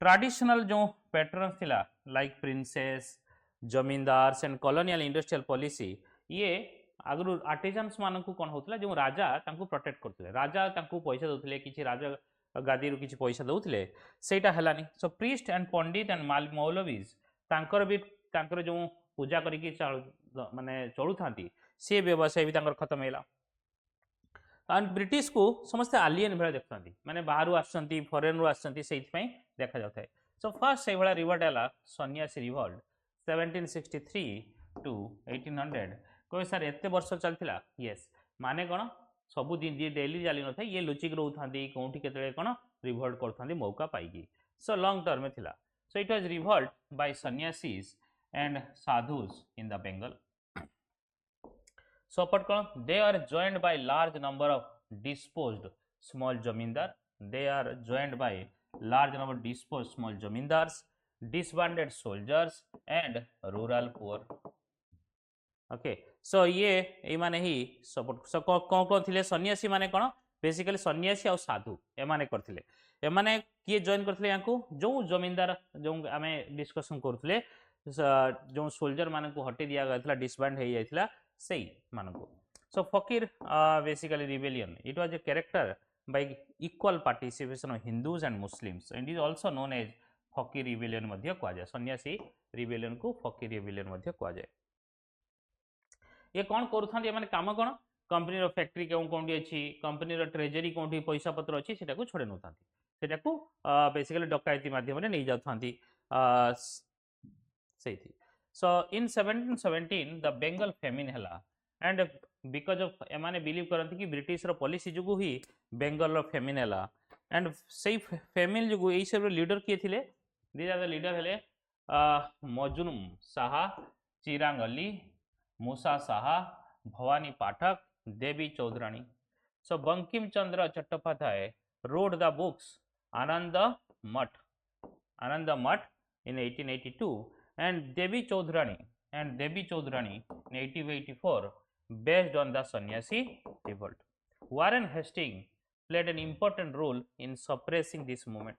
traditional जो patrons थिला like princes, zamindars and colonial industrial policy ये आगु आर्टिजन्स मानकु कोन होतला जो राजा तांकु प्रोटेक्ट करथिले, राजा तांकु पैसा दउथिले, किछि राजा गादी रु किछि पैसा दउथिले, सेटा हलानी। सो प्रीस्ट एंड पंडित एंड मौलवीज तांकर भी तांकर जो पूजा करिकि माने चलु थांती से व्यवसाय भी तांकर खत्म हैला। एंड ब्रिटिश को समस्त एलियन भला देखथांती, माने बाहरु आछंती, फॉरेन रु आछंती, सेहि पई देखा जाउथाय। सो फर्स्ट से भला रिवोल्ट हैला सन्यासी रिवोल्ट 1763 टू 1800। कोई सर एते वर्ष चलथिला? यस, माने कोन सबु दिन जे डेली जाली न थाय ये लुचिक रहउथांती, कोंठी केतळे कोन रिवोल्ट करथांती मौका पाइगी। सो लॉन्ग टर्म में थिला। So it was revolt by sanyasis and sadhus in the Bengal. Support कोन they are joined by large number of disposed small zamindar, they are joined by large number of disposed small zamindars, disbanded soldiers and rural poor. Okay, so ये माने ही support. सो कौन कौन थिले सन्यासी माने कोन basically सन्यासी और साधु ए माने करथिले। ए माने किए जॉइन करथिले याकू जो जमींदार जो आमे डिस्कशन करथिले जो सोल्जर माने को हटे दिया गयथला, डिसबैंड हे जायथला सेही माने को। सो फकीर basically rebellion, it was a character by equal participation of Hindus and Muslims and is also known as फकीर रिबेलियन मध्य कहा जाए। सन्यासी रिबेलियन को फकीर रिबेलियन मध्य कहा जाए। ये कौन करूथांती माने काम कोन कंपनी रो फैक्ट्री कोंडी अछि, कंपनी रो ट्रेजरी कोंडी पैसा पत्र अछि सेटा को छोड़े नउथांती, सेटा को बेसिकली डकैती माध्यम रे नै जाउथांती सेही। सो इन 1717 द बेंगल फेमिन हला एंड बिकॉज ऑफ एमाने बिलीव करंती कि ब्रिटिश रो पॉलिसी जुगु ही बेंगल रो फेमिन हला एंड सेही फेमिन जुगु एई सब लीडर किए थिले, दीज आर द लीडर हेले मजनुम साहा, चिरांग अली, मूसा साहा, भवानी पाठक, देवी चौधरानी। सो Bankim Chandra Chattopadhyay wrote the books आनंद मठ in 1882 and Devi Chaudhrani in 1884 based on the Sannyasi revolt. Warren Hastings played an important role in suppressing this movement.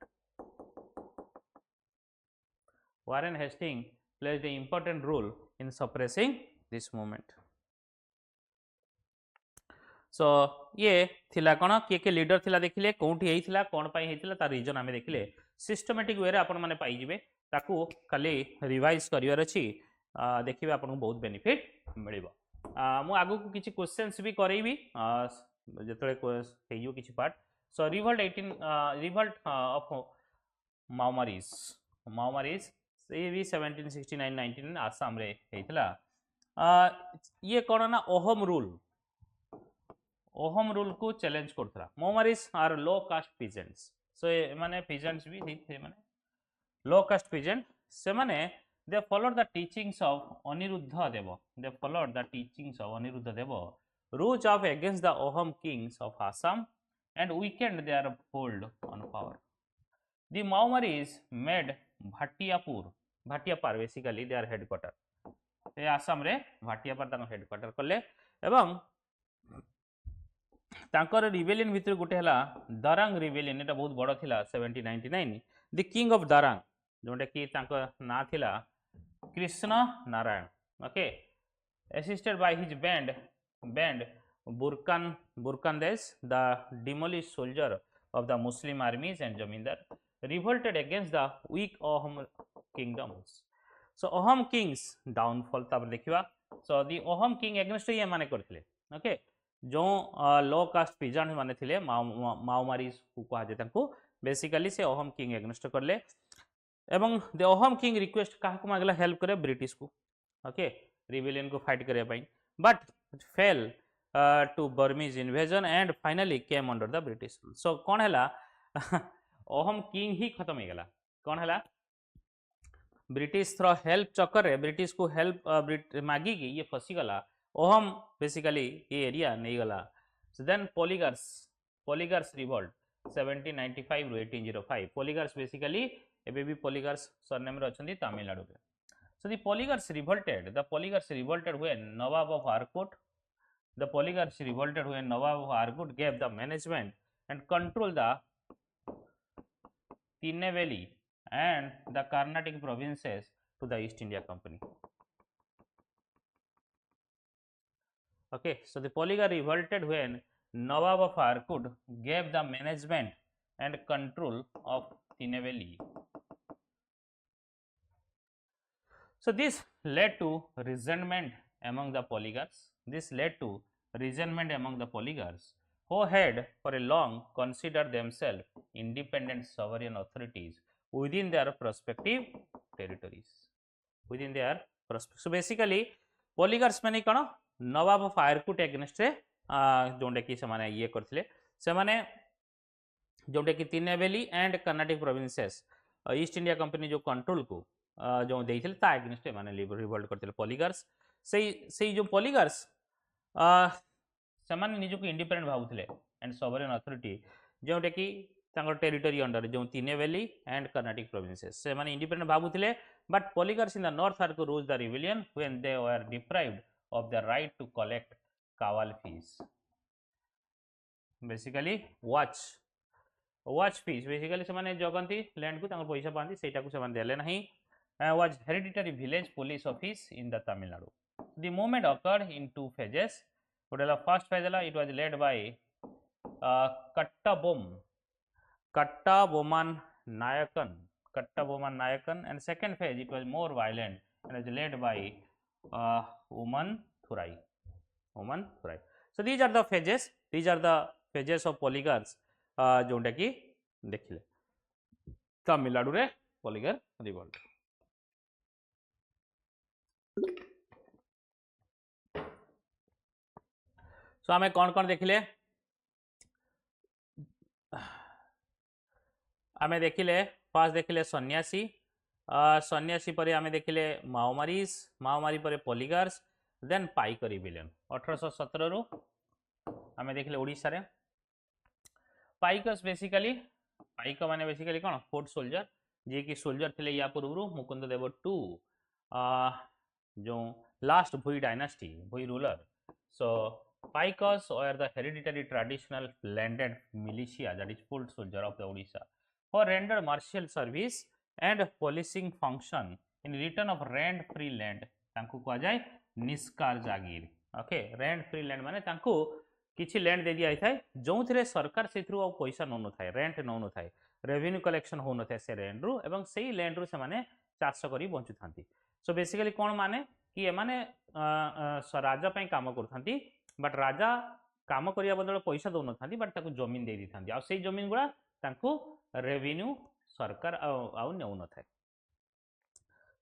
Warren Hastings played an important role in suppressing this movement. सो ये थिला कोन के leader थिला देखिले, कोंठी हेइथिला, कोन पई हेइथिला, ता reason आमे देखिले। Systematic way रे आपण माने पाई जिवे, ताकू खाली रिवाइज करिवार अछि, देखिबे आपण बहुत बेनिफिट मिलिबो। मु आगु को किछि क्वेश्चंस भी करैबी जेतळे हेइयो किछि part. So revolt of Moamarias से भी 1769-19 आसाम रे हेइथिला। ये कोन ना ओहम रूल को चैलेंज करथला। Moamarias are low caste peasants, so माने पीजेंट्स भी थे, माने लो कास्ट पीजेंट से माने they followed the teachings of Aniruddha Deva, rose up against the Oham kings of Assam and weakened their hold on power. The Maomaris made Bhattiapar basically their headquarter. ए आसाम रे भाटियापार तांको headquarter करले एवं तांकर rebellion भितर गोटे हला दरांग रिबेलियन, एटा बहुत बड़ थिला 1799। द किंग ऑफ दरांग जोटा कि तांको ना थिला Krishna Narayan, okay, assisted by his band बुरकानदेश the demolish soldier of the Muslim armies and zamindar revolted against the weak Ahom kingdoms. So Ahom kings downfall तापर देखिबा। So the Ahom king against ये माने करथिले, ओके, जो लो कास्ट पीजेंट माने थिले माओमारीज को कहा जे तांको बेसिकली से ओहम किंग अगेंस्ट करले एवं द ओहम किंग रिक्वेस्ट काहा को मागला हेल्प करे ब्रिटिश को, ओके, रिबेलियन को फाइट करे पई, but fail to Burmese invasion and finally came under the British rule. So कौन हैला ओहम किंग ही खत्म हो गला कौन हैला ब्रिटिश थ्रो हेल्प चक्कर रे ब्रिटिश को हेल्प मागी की ये फसी गला ओहम बेसिकली ये एरिया नहीं गला. So then polygar's revolt 1795 ru 1805 polygar's basically एबे भी polygar's सरनेम रे अछंती तमिलनाडु रे. So the polygars revolted when Nawab of Arcot gave the management and control the Tinnevelly and the Carnatic provinces to the East India Company. Okay, so the polygar revolted when Nawab of Arcot gave the management and control of Tinnevelly. So this led to resentment among the polygars. Who had for a long considered themselves independent sovereign authorities within their prospective territories. So basically polygars माने कौन नवाब of आयरकुट against रे जोंडे की समाने ये करथिले समाने जोंडे की Tinnevelly and Karnataka provinces east India company जो कंट्रोल को जो देइथिले ता एगेंस्ट माने रिवोल्ट करथिले पॉलीगार्स सेई जो पॉलीगार्स समाने निजो को इंडिपेंडेंट भाबुथिले एंड सॉवरेन अथॉरिटी जोंडे की तांगर टेरिटरी अंडर जो तिनेवेली एंड कर्नाटक प्रोविंसेस से माने इंडिपेंडेंट भाबुथिले but poligars in the north are को rouse the rebellion when they were deprived of the right to collect kawal fees. Basically watch fees basically se mane jogandi land ku tango paisa paandi seita ku se mane dele nahi was hereditary village police office in the Tamil Nadu. The movement occurred in two phases. First phase it was led by Kattaboman Nayakan and second phase it was more violent and was led by Uman Thurai. So these are the phases of polygars जोंटा की देखिले तमिलनाडु रे polygar revolt. So आमे कौन देखिले आमे देखिले first देखिले सन्यासी पर आमे देखिले माओमारी पर पॉलीगार्स देन पाइक रिबेलियन 1817 रु आमे देखिले ओडिसा रे पाइकस बेसिकली पाइक माने बेसिकली कोन फोर्ट सोल्जर जे की सोल्जर थिले या पूर्व मुकुंद देव टू जो last Bhoi dynasty Bhoi ruler. So Paikas were the hereditary traditional landed militia that is foot soldier of the Odisha for render martial service and policing function in return of rent free land तांको कह जाय निष्कार जागीर. Okay rent free land माने तांको किछि land दे दिया थाए जो थिरे सरकार सेथरु आ पैसा न न थाए रेंट न न थाए रेवेन्यू कलेक्शन हो न थाए से रेंट रु एवं सेही लैंड रु से माने चाष करी बंचु थांती. सो बेसिकली कोन माने कि ए माने राजा पई काम करथांती बट राजा काम करिया बदल पैसा दो न थांती बट ताको जमीन दे दी थांती आ सेही जमीन गुडा तांको रेवेन्यू सरकार आउ नेउ न थाए.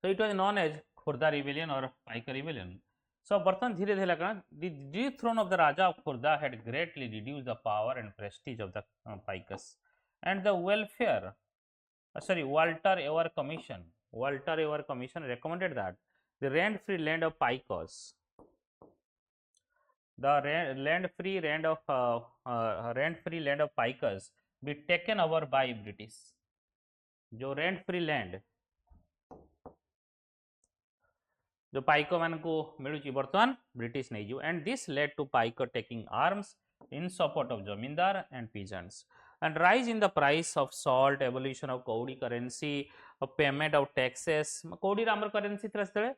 So it was known as Khordha rebellion or Paik rebellion. So बर्तन धीरे धीरे the dethrone of the Raja of Khurda had greatly reduced the power and prestige of the Paikas, and the Walter Ewer Commission recommended that the rent-free land of Paikas, rent-free land of Paikas be taken over by British. जो rent-free land जो पाइको मान को मिलुची बर्तमान British नहीं जो and this led to Paiko taking arms in support of zamindar and peasants and rise in the price of salt evolution of cowrie currency payment of taxes कौड़ी आमर currency थले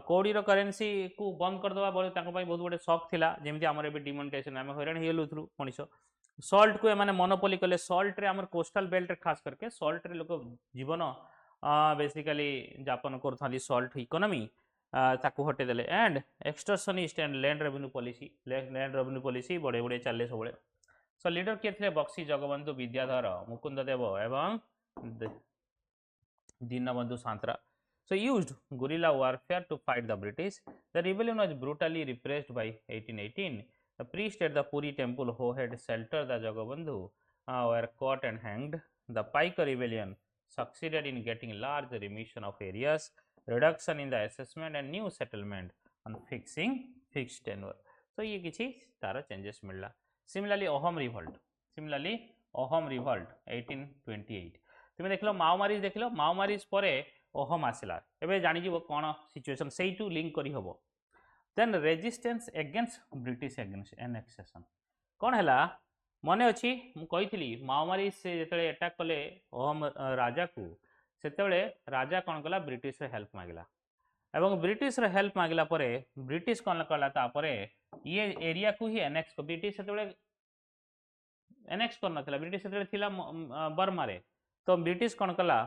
कौड़ी करेंसी को बंद कर दवा बोले ताको बहुत बड़े शॉक थिला जेमती आमर एबे डिमोनेटाइजेशन आम हैरान हेलुथलु मनीष सॉल्ट को एमाने मोनोपोली कले सॉल्ट रे आमर कोस्टल बेल्ट रे खास करके सॉल्ट रे लोक जीवन बेसिकली जापन करथाली सॉल्ट इकोनॉमी ताकू हटे देले and extortionist and land revenue policy बड़े बड़े चले सब. सो लीडर किए थे बक्सी जगबंधु विद्याधर मुकुंद देव एवं Deenbandhu Santra. So used guerrilla warfare to fight the British. The rebellion was brutally repressed by 1818 The priest at the Puri temple who had sheltered the Jagabandhu were caught and hanged. The Paika rebellion succeeded in getting large remission of areas, reduction in the assessment and new settlement on fixing fixed tenure. So ये किसी तारा changes मिलला. Similarly Ahom revolt 1828. तुम देख लो माओमारीज देख लो माओमारीज परे अहोम आसला एबे जानि जीवो कोन सिचुएशन सेइटू लिंक करी हबो. Then resistance against British annexation कौन है मन अच्छी मुझी माओमारी से जो अटैक कले अहोम राजा को से राजा कौन कला ब्रिटिश हेल्प मांगला एवं ब्रिटिश हेल्प मांगला परे ब्रिटिश कौन कला तापरे ये एरिया को ही एनेक्स ब्रिटिश से एनेक्स कर नथिला ब्रिटिश से बर्मा रे तो ब्रिटिश कौन कला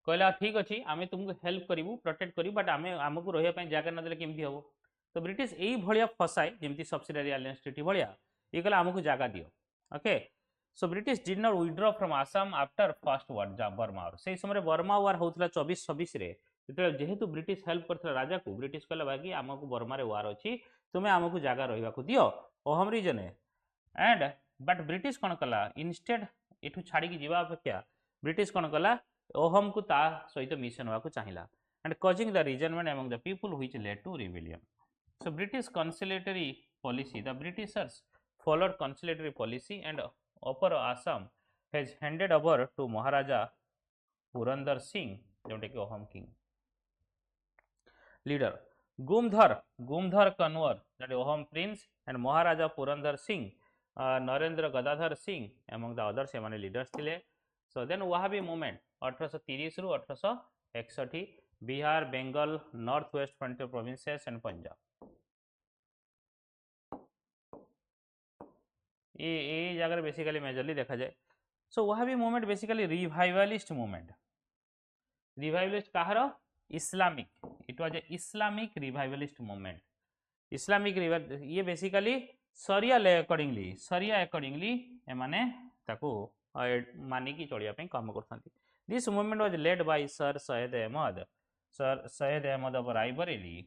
कहला ठीक अच्छे आम तुमको हेल्प करूँ प्रोटेक्ट करूँ बट आम आमको रही जगह नदेले केमती हम तो ब्रिटिश यही भाया फसाए जमी सब्सिडारी आलियंस ट्रिटी भाया ये कहला आमको जगह दियो. Okay so British did not withdraw from Assam after first war Burma war से समय बर्मा वार होता 24-26 जेहेतु ब्रिटिश हेल्प करता राजा को ब्रिटिश कहला बाकी आमको बर्मा वार अच्छी तुम्हें आमको जगह रहा दियो Ahom region and but British कौन कला इनस्टेड एठू छाड़ी जावा अपेक्षा ब्रिटिश कौन कला अहोम को ता सहित मिशन होगा चाहिला and causing the resentment among the people which led to rebellion. So British consolidatory policy the Britishers followed conciliatory policy and Upper Assam has handed over to Maharaja Purandar Singh जोटे कि अहोम किंग. Leader Gumdhar Kanwar that is Ahom prince and Maharaja Purandar Singh Narendra Gadadhar Singh among the others एमाने leaders थिले. So then Wahhabi movement 1830 रु 1861 Bihar Bengal north west frontier provinces and Punjab ये जगह basically majorly देखा जाए. So Wahhabi movement basically revivalist movement कहार Islamic it was a Islamic revivalist movement Islamic ये basically सरिया अकॉर्डिंगली एमाने ताको मानिकी चलिया पे काम करथांती. This movement was led by sir Syed Ahmad of Raebareli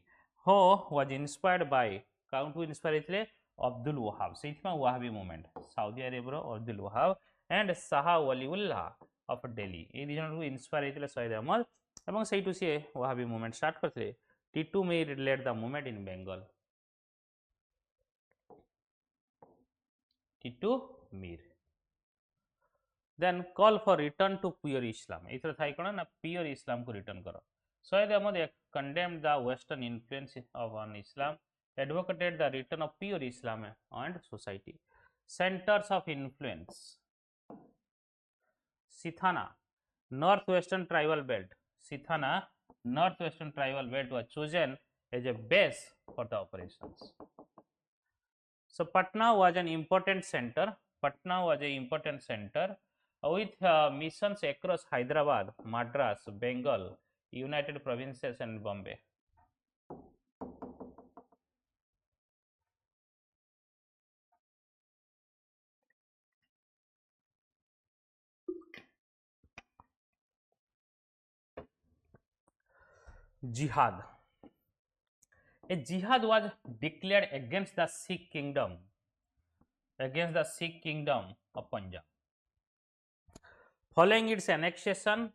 who was inspired by count to inspire थे अब्दुल वहाब से वहाबी मूवमेंट सऊदी अरेबियर Abdul Wahhab and Shah Waliullah of Delhi ये दुजन को इंस्पायर होते सैयद अहमद और से वहाबी मूवमेंट स्टार्ट करते. Titu Mir led the movement in Bengal. Titu Mir then call for return to pure Islam इथर थाई कोन ना प्योर इस्लाम को रिटर्न करो. Syed Ahmad condemned the western influence of on Islam advocated the return of pure Islam and society. Centers of influence Sithana northwestern tribal belt was chosen as a base for the operations. So Patna was an important center with missions across Hyderabad, Madras, Bengal, United Provinces and Bombay. Jihad. A jihad was declared against the Sikh kingdom of Punjab. Following its annexation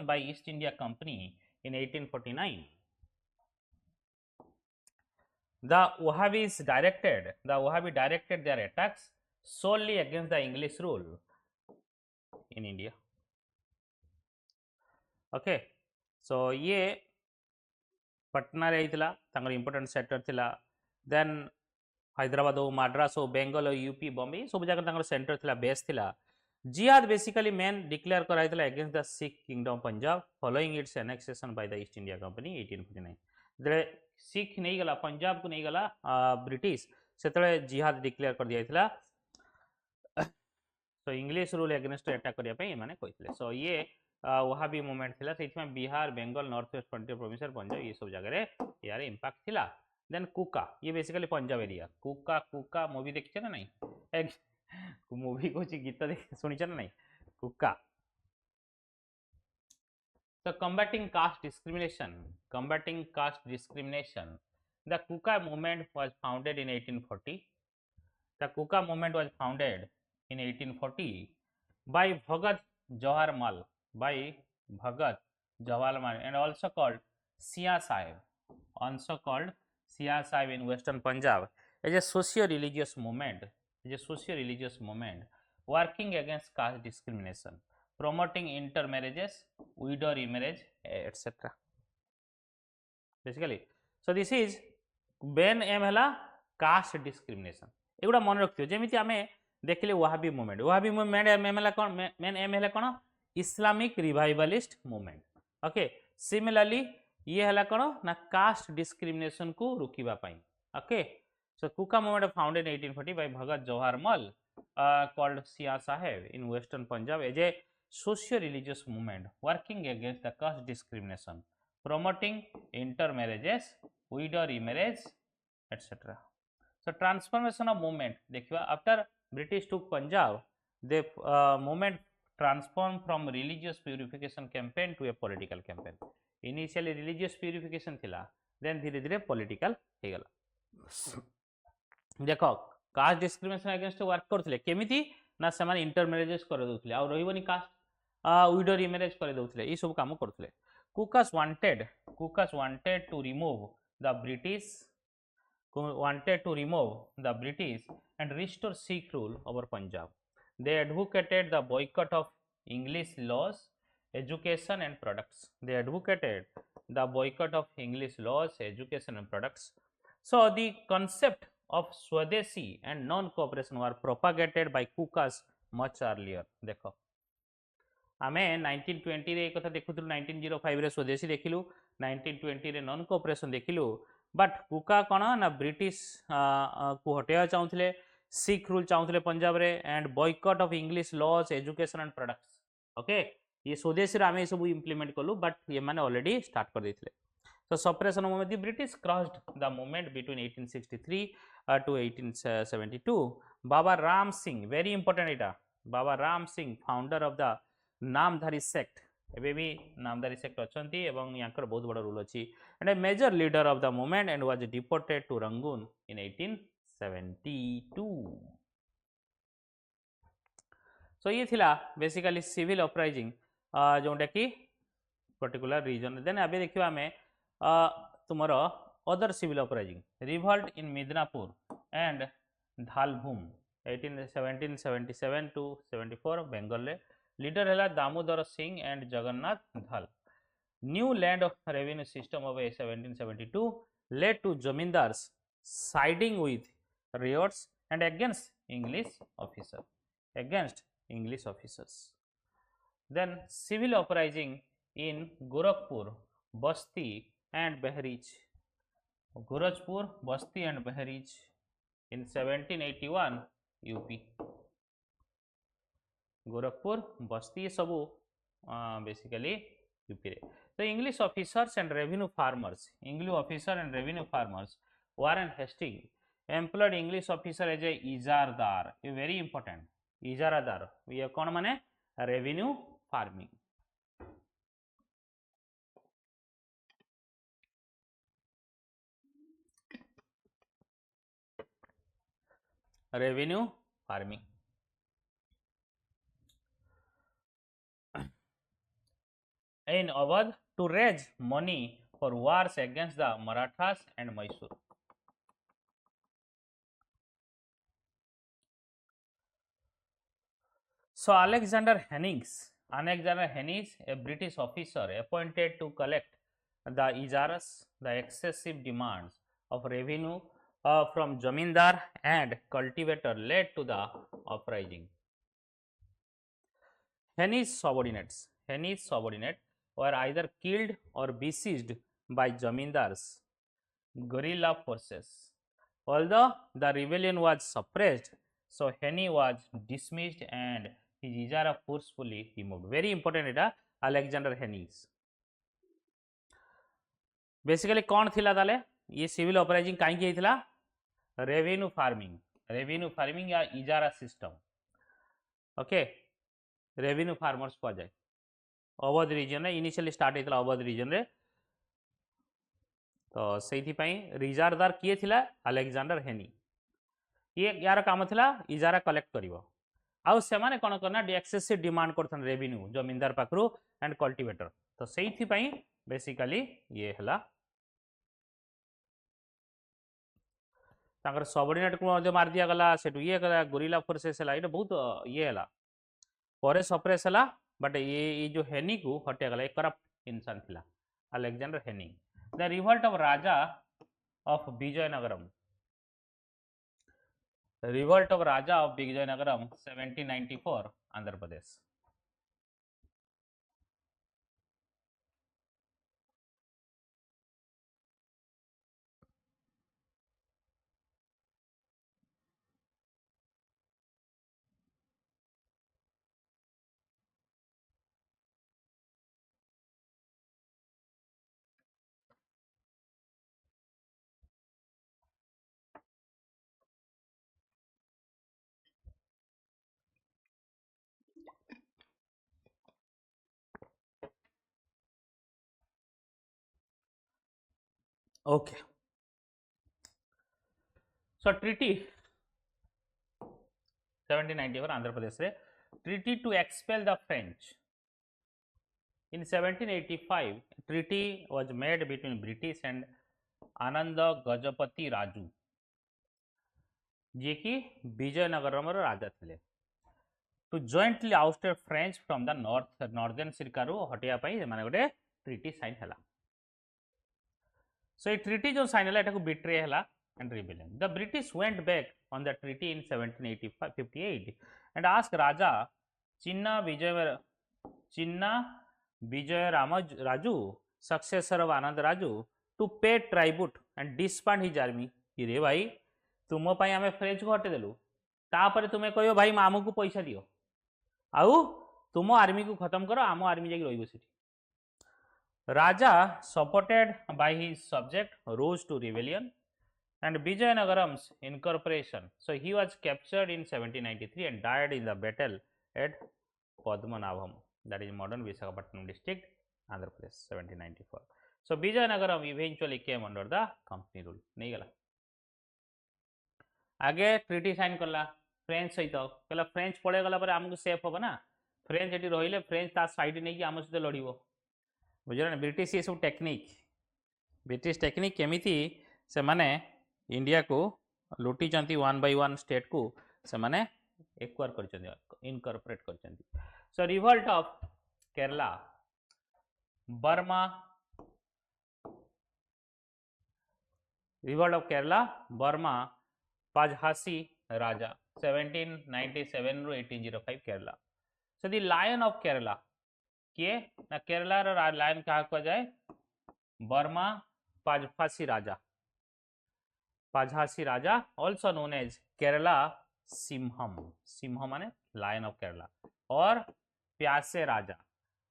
by East India Company in 1849, the Wahhabi directed their attacks solely against the English rule in India. Okay. सो ये पटना रे important sector थिला. Then Hyderabad हो मद्रास हो बेंगल हो UP Bombay सब जगह centre थिला base थिला. जिहाद बेसिकली मेन डिक्लेयर कराइला against the Sikh kingdom Punjab following its annexation by the East India company 1849. जे सिख नहीं गला पंजाब को नहीं गला ब्रिटिश से जिहाद डिक्लेयर कर दिया. So English rule against attack करने कहते. सो ये वहाबी मूवमेंट थिला से Bihar Bengal north west frontier province Punjab ये सब जगह यार इंपैक्ट थिला. देन कुका ये बेसिकली पंजाब एरिया कुका मूवी देखिए ना नहीं मूवी को गीत शुणी ना नहीं कुका. So combating caste discrimination The Kuka movement was founded in 1840. The Kuka movement was founded in 1840 by Bhagat Jawaharlal, by Bhagat Jawaharlal, and also called Sia Sahib, also called Sia Sahib in Western Punjab, as a socio-religious movement, working against caste discrimination, promoting intermarriages, widow remarriage, etc. Basically, so this is main aim hela caste discrimination. एगुड़ा मन रखियो जेमिति आमे देखिले Wahhabi movement M हला कोन main aim हला कोन Islamic revivalist movement. Okay, similarly ये हला कोन ना कास्ट डिस्क्रिमिनेशन को रुकिबा पई. Okay, so Kuka movement founded in 1840 by Bhagat Jawaharlal called Sia Sahib in western Punjab as a socio-religious movement working against the caste discrimination, promoting intermarriages, widow remarriage, etc. So transformation of movement देखिए after British took Punjab, the movement transformed from religious purification campaign to a political campaign. Initially religious purification थिला, then धीरे धीरे political हे गला. देखो caste discrimination against work करथिले केमिति ना समान इंटरमैरेजेस कर दउथिले आ रहिबनी कास्ट विडो रिमैरेज कर दउथिले ई सब काम करथिले. Kukas wanted to remove the British and restore Sikh rule over Punjab. They advocated the boycott of English laws, education and products. So the concept of Swadeshi and non-cooperation were propagated by Kukas much earlier. देखो आमे 1920 रे कथा देखुथुलु, 1905 रे स्वदेशी देखिलु, 1920 रे non cooperation देखिलु. But कुका कौन ना ब्रिटिश को हटेया चाहूले, सिख रूल चाहूले पंजाब रे, and boycott of English laws, education and products. Okay, ये स्वदेशी रे आमे सब इंप्लीमेंट कलु, बट ये माने ऑलरेडी स्टार्ट कर देथिले. So suppression of the British crossed the movement between 1863 to 1872. Baba Ram Singh, very important eta, Baba Ram Singh, founder of the Namdhari sect, एबे भी नामधारी सेक्ट अछंती एवं यांकर बहुत बड़ा रोल अछि, and a major leader of the movement and was deported to Rangoon in 1872. So ये थिला basically civil uprising जोंटा कि particular reason. Then अबे देखिबा हमें तुमरो other civil uprising, revolt in Midnapore and Dhalbhum 1777 to 74 Bengal रे. लीडर है Damodar Singh and Jagannath Dhal. New land of revenue system of 1772 led to zamindars siding with riots and against English officers. Then civil uprising in Gorakhpur, Basti and Behriz. In 1781 UP. Gorakhpur Basti सबू basically UP रे. तो English officers and revenue farmers Warren Hasting employed English officer as a ijaradar. ये very important, ijaradar ये कौन माने revenue farming. in Awadh to raise money for wars against the Marathas and Mysore. So Alexander Hennings, a British officer appointed to collect the ijaras, the excessive demands of revenue from Jamindar and cultivator, led to the uprising. Hennings' subordinates were either killed or besieged by Jamindars' guerrilla forces. Although the rebellion was suppressed, so Henny was dismissed and his ijara forcefully removed. Very important এটা Alexander Hennings. Basically कौन थिला ताले ये civil uprising काई की थिला revenue farming या इजारा system. Okay, revenue farmers को जाए अवध रीजन रे इनिशियली स्टार्ट होता अवध रीजन रे. तो से रिजार्दार किए थिला अलेक्जेंडर हेनी ये यार काम थिला इजारा कलेक्ट करिवो आउ सेमाने कोन करना एक्सेसिव डिमांड करथन रेवेन्यू जमींदार पाखरु एंड कल्टीवेटर तो सेइथि पई बेसिकली ये हला ताकर सबऑर्डिनेट को मध्य मार दिया गला सेटु ये करा गोरिल्ला फोर्सेस हला इटा बहुत ये हला परे सप्रेस हला बट ये जो हेनी को हटिया गला एक करप्ट इंसान थिला Alexander Hannay the revolt of raja of Vizianagaram revolt of raja of Vizianagaram 1794 Andhra Pradesh okay so treaty 1794 Andhra Pradesh रे treaty to expel the French in 1785 treaty was made between British and Anand Gajapati Raju जे कि विजयनगरम राजा थे to jointly ousted French from the northern सिरकारु हटिया माने गोटे treaty sign है सो ये ट्रीटी जो साइन है एटा को बिट्रे है and rebellion the British went back on the treaty in 1758 and asked raja Chinna Vijay Raju successor of Anand Raju to pay tribute and disband his army कि रे भाई तुम पाई आमे फ्रेंच को हटेदेलु तापर तुम कहो भाई आमको पैसा दियो आउ तुम आर्मी को खत्म करो आम आर्मी जाकि रहिबो सेठी raja supported by his subject rose to rebellion and Vijayanagarams incorporation. So he was captured in 1793 and died in the battle at Padmanabham, that is modern Visakhapatnam district, Andhra Pradesh, 1794. So Vijayanagaram eventually came under the company rule. नहीं गला आगे treaty sign करला French सहित कहला French पड़े गला पर हमको सेफ होबा ना फ्रेंच एटी रहिले फ्रेंच ता साइड नहीं कि हम सहित लड़िबो बुझला ना ब्रिटिश ये सब टेक्निक ब्रिटिश टेक्निक केमिति से माने इंडिया को लुटी चंती वन बाय वन स्टेट को से माने एक्वायर कर इनकॉर्पोरेट कर so revolt of Kerala Varma revolt of Kerala Varma Pazhassi Raja 1797 ରୁ 1805 Kerala so the lion of Kerala किए ना केरला रो लायन क्या कह जाए Varma Pazhassi Raja Pazhassi Raja also known as Kerala Simham Simham माने lion of Kerala और प्यासे राजा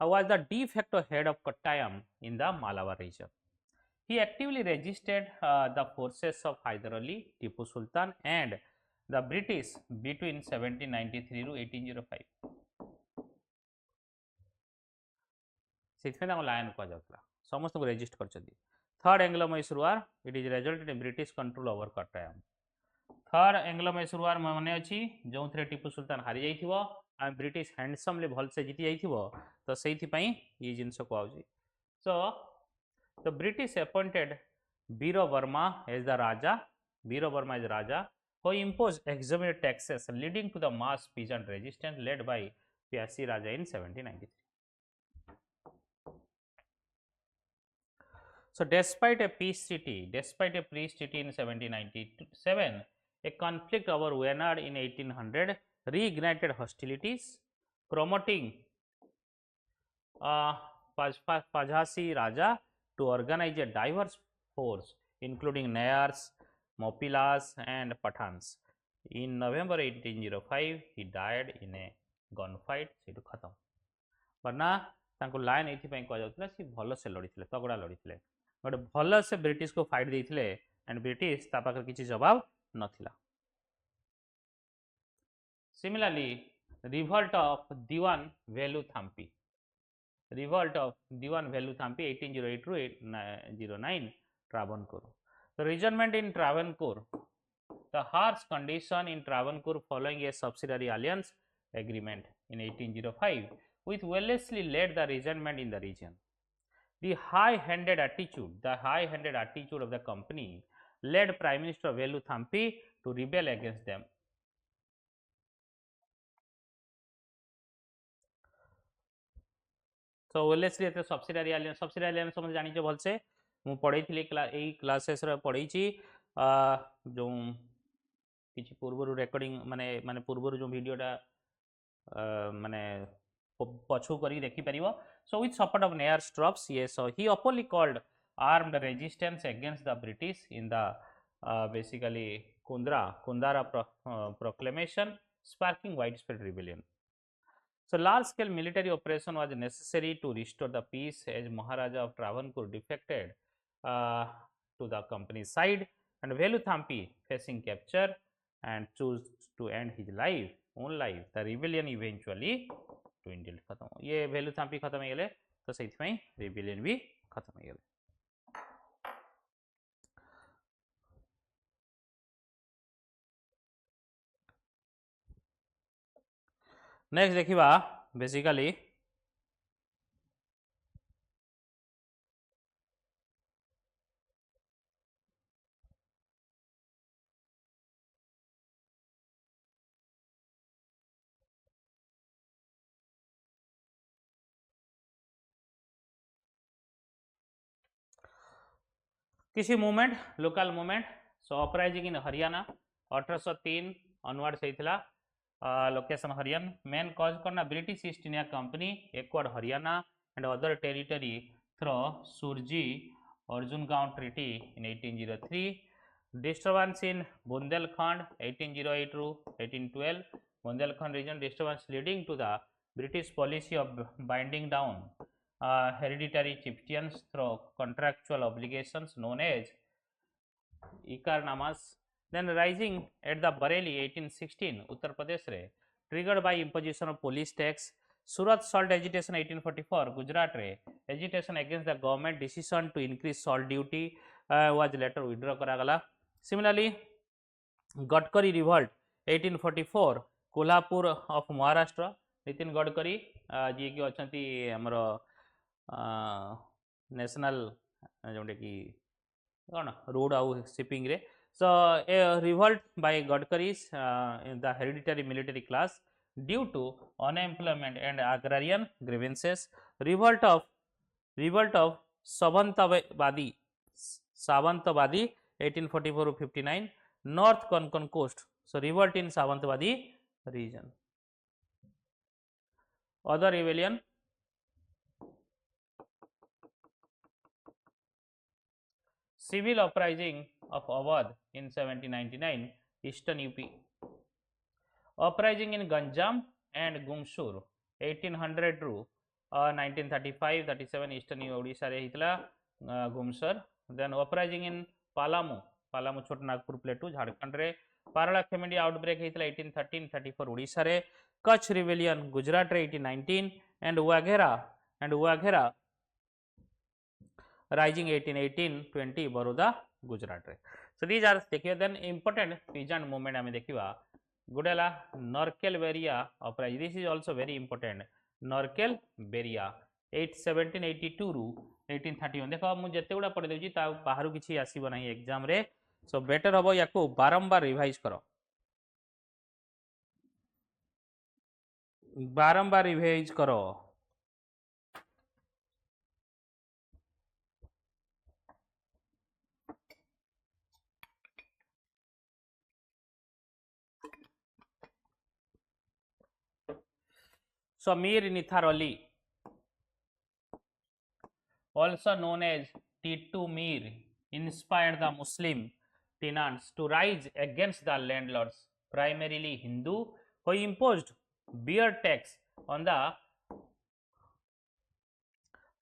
was the de facto head of Kottayam in the Malabar region. He actively resisted the forces of Hyder Ali, Tipu Sultan and the British between 1793 to 1805. ସେଥିପାଇଁ ତାଙ୍କୁ lion କୁହାଯାଉଥିଲା ସମସ୍ତଙ୍କୁ resist କରିଛନ୍ତି third एंग्लो-मैसूर war it is resulted in British control over कट्टायम third एंग्लो-मैसूर वार माने अछि जो थे टीपू सुल्तान हारी जाइथिबो आ ब्रिटिश हैंडसमली भल से जीति जाइथिबो तो सेहि पई ये जिंस को आउची so the British appointed Vira Varma as the raja Vira Varma as raja who imposed exorbitant taxes leading to the mass peasant resistance led by प्यासी राजा in 1793. So despite a peace treaty in 1797, a conflict over Wayanad in 1800 reignited hostilities, promoting Pajhasi Raja to organize a diverse force including Nayars, Mopilas and Pathans. In November 1805, he died in a gunfight. सेठु खत्म वरना तांको line एथि पई कह जाउतला सी भलो से लड़ीथिले तगड़ा लड़ीथिले गोटे भल से ब्रिटिश को फाइट देते एंड ब्रिटिश ता पाखरे किछि जवाब नथिला similarly revolt of Diwan Veluthampi 1808 to 1809 Travancore. The regiment in Travancore, the harsh condition in Travancore following a subsidiary alliance agreement in 1805 with Wellesley led the regiment in the region. The high-handed attitude of the company led Prime Minister Veluthampi to rebel against them. So Wellesley एते subsidiary alliance समझ जानी जो भलसे मु पढ़ई थिली एई classes रे पढ़ई छी जो किछि पूर्वरु recording माने पूर्वरु जो वीडियोटा माने पछु करी देखि परिबो. So with support of Nair's troops, yes, so he openly called armed resistance against the British in the basically Kundara proclamation, sparking widespread rebellion. So large scale military operation was necessary to restore the peace as Maharaja of Travancore defected to the company's side, and Veluthampi facing capture and chose to end his own life. The rebellion eventually dwindled. खत्म ये Veluthampi खत्म हो गए तो सही में rebellion भी खत्म हो गए. नेक्स्ट देखिबा बेसिकली किसी movement local movement. So uprising in Haryana 1803 onwards होइथिला. लोकेशन हरियाणा. मेन कॉज करना British East India company acquired Haryana and other territory through Surji Arjungaon treaty in 1803. Disturbance in Bundelkhand 1808 to 1812. Bundelkhand region disturbance leading to the British policy of binding down hereditary chieftains through contractual obligations known as Ikarnamas. Then rising at the Bareilly 1816 Uttar Pradesh re, triggered by imposition of police tax. Surat salt agitation 1844 Gujarat re, agitation against the government decision to increase salt duty was later withdraw karagala. Similarly, Gadkari revolt 1844 Kolhapur of Maharashtra. Nitin Gadkari जी कि अच्छी आमर national Jote कि कौन road आउ shipping रे. So a revolt by Gadkaris in the hereditary military class due to unemployment and agrarian grievances. Revolt of Savantavadi 1844 to 59 North Konkan coast. So revolt in Savantavadi region. Other rebellion. Civil uprising of Awadh in 1799 Eastern UP. Uprising in Ganjam and Gumsur 1800 to 1935-37 Eastern Odisha re hitla Gumsur. Then uprising in Palamu Chota Nagpur Plateau Jharkhand re. Parala Khemedi outbreak hitla 1813-34 Odisha re. Kutch rebellion Gujarat re 1819 and Waghera rising 1818-20 Baroda Gujarat re. So these are देखिए then important peasant movement हमें देखिवा गुडेला Norkelberia uprising. This is also very important. Norkelberia 1782 ru 1831. देखो मु जते गुडा पढे देउची ता Bahru किछि आसीबो नाही exam रे. सो बेटर हबो याको बारंबार रिवाइज करो. बारंबार रिवाइज करो. So Mir Nithar Ali, also known as Titu Mir, inspired the Muslim tenants to rise against the landlords, primarily Hindu, who imposed beer tax on the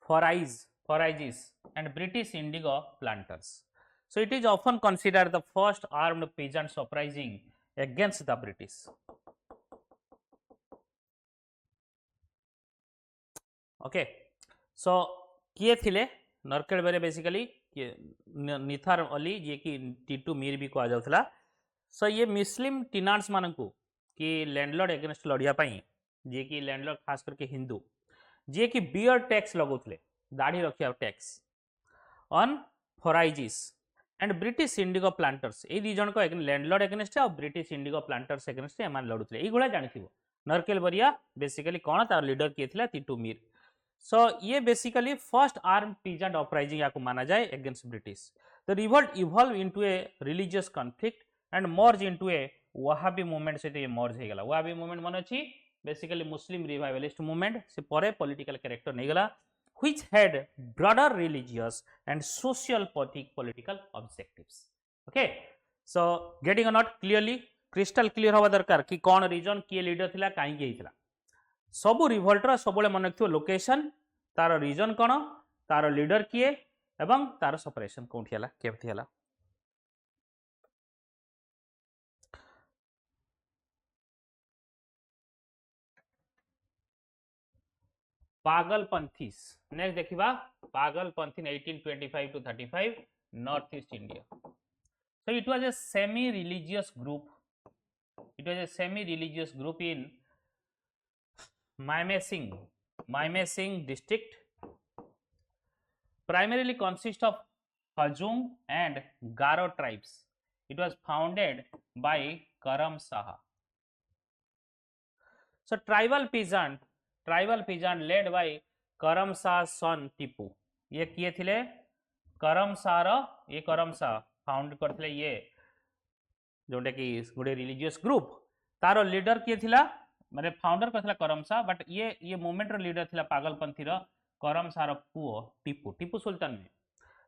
forages and British indigo planters. So it is often considered the first armed peasants uprising against the British. Okay, so किए थिले नरकेलबेरे basically निथार Ali जे कि टीटू मीर भी कह जाउथला। सो ये मुस्लिम टिनार्स मानकू कि landlord against लड़िया पाई जे कि landlord खास करके हिंदू जे कि बियर टैक्स लगौले दाढ़ी रखिया tax on Faraizis and British indigo planters ए दी जन को लैंडलॉर्ड एगेंस्ट और ब्रिटिश इंडिगो प्लांटर्स एगेंस्ट एमान लड़ुले ये गुला जानिथिबो। नरकेल बरिया बेसिकली कौन तार लीडर किए थिला टीटू मीर। सो ये basically first arm peasant uprising याको माना जाए against British. The revolt evolve into a religious conflict and merge into A Wahhabi movement से ये मर्ज हो गला। वहाबी मूवमेंट मन अच्छी बेसिकली मुस्लिम रिवाइवलिस्ट मूवमेंट से परे पॉलिटिकल कैरेक्टर नहीं गला which had broader religious and social political objectives. Okay, so getting a note clearly crystal clear हवा दरकार कि कौन रीजन किए लीडर थिला काई के हितला सबु रिवोल्टर सबले मन रखियो लोकेशन तार रीजन कौन तार लीडर किए एवं तार सेपरेशन कोठी हला केमथि हला। पागलपंथीस नेक्स्ट देखिबा पागलपंथी 1825 to 35 north east India. So it was a semi-religious group. It was a semi-religious group in Mymensingh district. Primarily consist of Hajung and Garo tribes. It was founded by Karam Saha. So tribal peasant led by Karam Shah's son Tipu. ये किए थिले करम शाह ये करम Shah found करथिले ये जोटा कि गोटे रिलीजियस ग्रुप तार लीडर किए थिला माने फाउंडर करथिला करम शाह बट ये मूवमेंट रो लीडर थिला पागलपंथी रो करम शाह पुओ टीपू सुल्तान में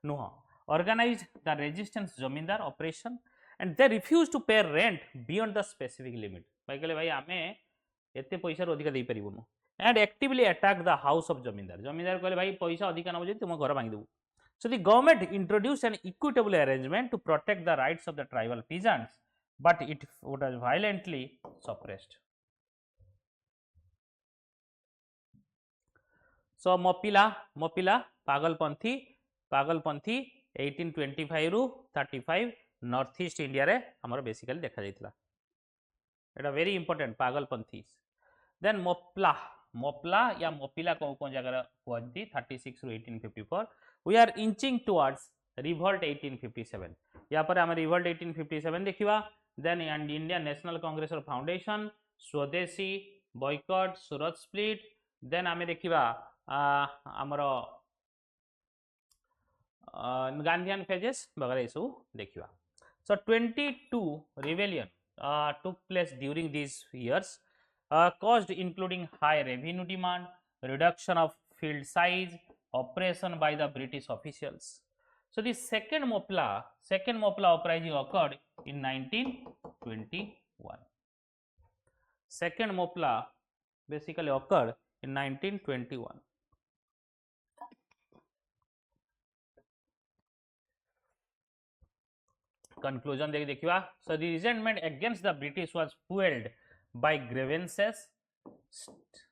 नुह organise the resistance zamindar operation and they refuse to pay rent beyond the specific limit भाई कहले भाई आमे एते पैसा अधिक दे परिबनु and actively attack the house of zamindar कहले भाई पैसा अधिक नबो जे तुम घर भांगी देबू। So the government introduced an equitable arrangement to protect the rights of the tribal peasants, but it was violently suppressed. So Mopila पागलपंथी 1825 रु 35 नॉर्थ ईस्ट इंडिया रे हमर बेसिकली देखा जाइतला एटा वेरी इंपोर्टेंट पागलपंथी। देन मोपला या मोपिला को जगह कहती 36 रु 1854 we are inching towards revolt 1857 यहाँ पर आम रिवोल्ट 1857 देखिबा। Then Indian national Congress foundation swadeshi boycott Surat split then आम देखिबा आमर गांधीयन फेजेस वगैरह ये सब देखिबा। सो 22 rebellion took place during these years caused including high revenue demand, reduction of field size, oppression by the British officials. So the second Mopla uprising occurred in 1921. Second Mopla basically occurred in 1921. Conclusion देखिवा। So the resentment against the British was fueled by grievances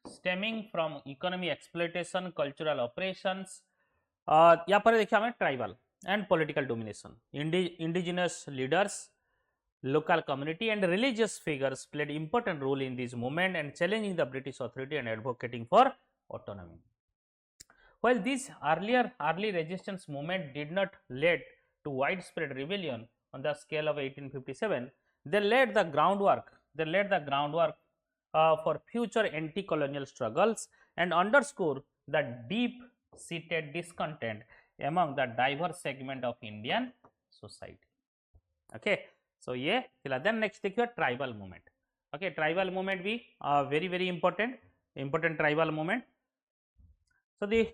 stemming from economic exploitation, cultural operations. यहाँ पर देखिए हमें tribal and political domination, indigenous leaders, local community and religious figures played important role in this movement and challenging the British authority and advocating for autonomy. While this early resistance movement did not lead to widespread rebellion on the scale of 1857, they laid the groundwork for future anti-colonial struggles and underscore the deep-seated discontent among the diverse segment of Indian society. Okay, so ये थिला। Then next देखिए tribal movement. Okay, tribal movement भी very important tribal movement. So the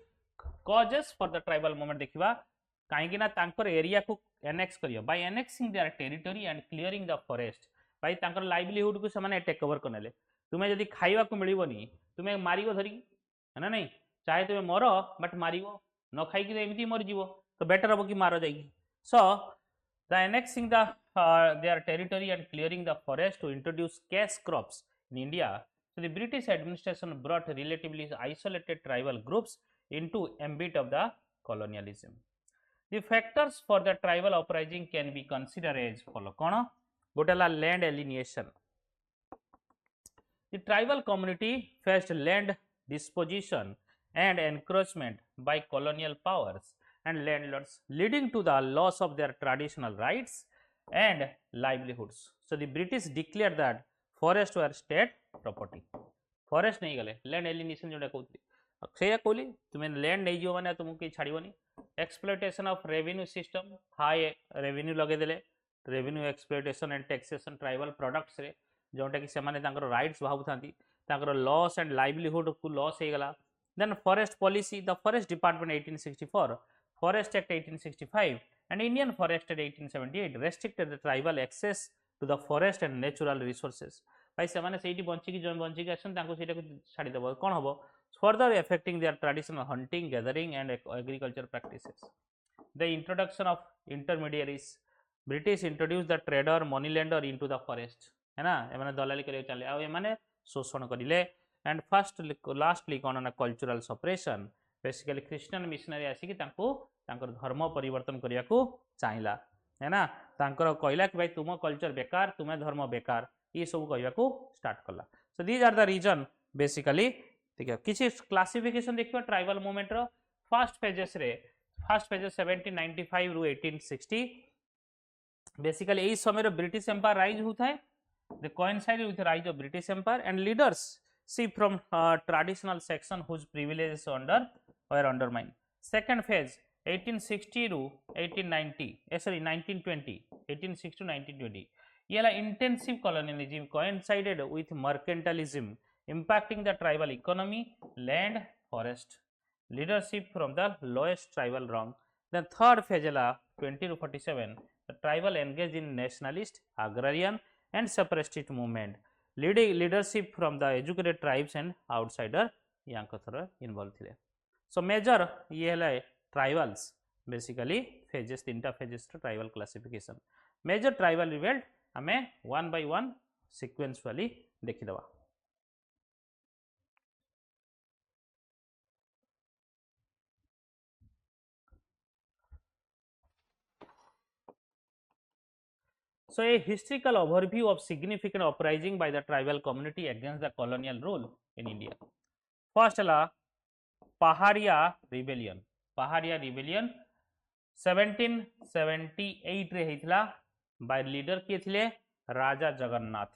causes for the tribal movement देखिबा कहीं ना तांकर area को annex करियो by annexing their territory and clearing the forest भाई तांकर लाइवलीहुड को से टेक ओवर करनेले। तुम्हें जदि खाइबा को मिलबनी तुम्हें मारिबो धरी है ना नहीं, चाहे तुम्हें मर बट मारिबो न खाइकी तो एमती मरजिवो तो बेटर हम कि मार जाइए। So the annexing the their territory and clearing the forest to introduce cash crops in India. So the British administration brought relatively isolated tribal groups into ambit of the colonialism. The factors for the tribal uprising can be considered as follow. कौन गोटे land alienation. The tribal community faced land disposition and encroachment by colonial powers and landlords, leading to the loss of their traditional rights and livelihoods. So the British declared that forests were state property. Forest नहीं गले land alienation जोड़ा कहती है कहली तुम्हें land नहीं जो माने तुमको कहीं छाड़ीबनी. Exploitation of revenue system, high revenue लगे देले, revenue exploitation and taxation tribal products रे जोटा कि सेमाने तांकर rights भावुथांती तांकर loss and livelihood को loss हे गला. Then forest policy, the forest department 1864, forest act 1865 and Indian forest act 1878 restricted the tribal access to the forest and natural resources. भाई सेमाने सेठी bunchy की जन बंची की आछन तांको सेटा को छाडी देबो कोन हबो further affecting their traditional hunting, gathering and agriculture practices. The introduction of intermediaries, British introduced the trader money lender into the forest है ना ए माने दलाली करे चले आ ए माने शोषण करिले. एंड फर्स्ट लास्टली कोन ना cultural separation, basically Christian missionary आसी कि तांको तांकर धर्म परिवर्तन करिया को चाहिला है ना तांकर कहला कि भाई तुम कल्चर बेकार तुमे धर्म बेकार ये सब कहया को स्टार्ट कला. So these are the reason basically ठीक है. किसी क्लासिफिकेशन देखियो ट्राइबल मूवमेंट रो फर्स्ट पेजेस 1795 रु 1860 बेसिकली एई समय रो ब्रिटिश एम्पायर राइज होता है. The coincide with rise of British empire and leaders see from traditional section whose privileges were undermined. Second phase 1860 to 1890 sorry 1920 1860 to 1920 ये intensive colonialism coincided with mercantilism impacting the tribal economy, land, forest. Leadership from the lowest tribal rung. Then third phase 20 to 47 the tribal engaged in nationalist, agrarian and separatist movement. Leadership from the educated tribes and outsider यांक थोड़ा involve थे. So major ये है tribals basically phases तीनटा phases tribal classification. Major tribal revolt आम one by one sequentially देखीदबा. So a historical overview of significant uprising by the tribal community against the colonial rule in India. First है Paharia rebellion. Paharia rebellion 1778 रे हेतला by leader किए थिले राजा जगन्नाथ.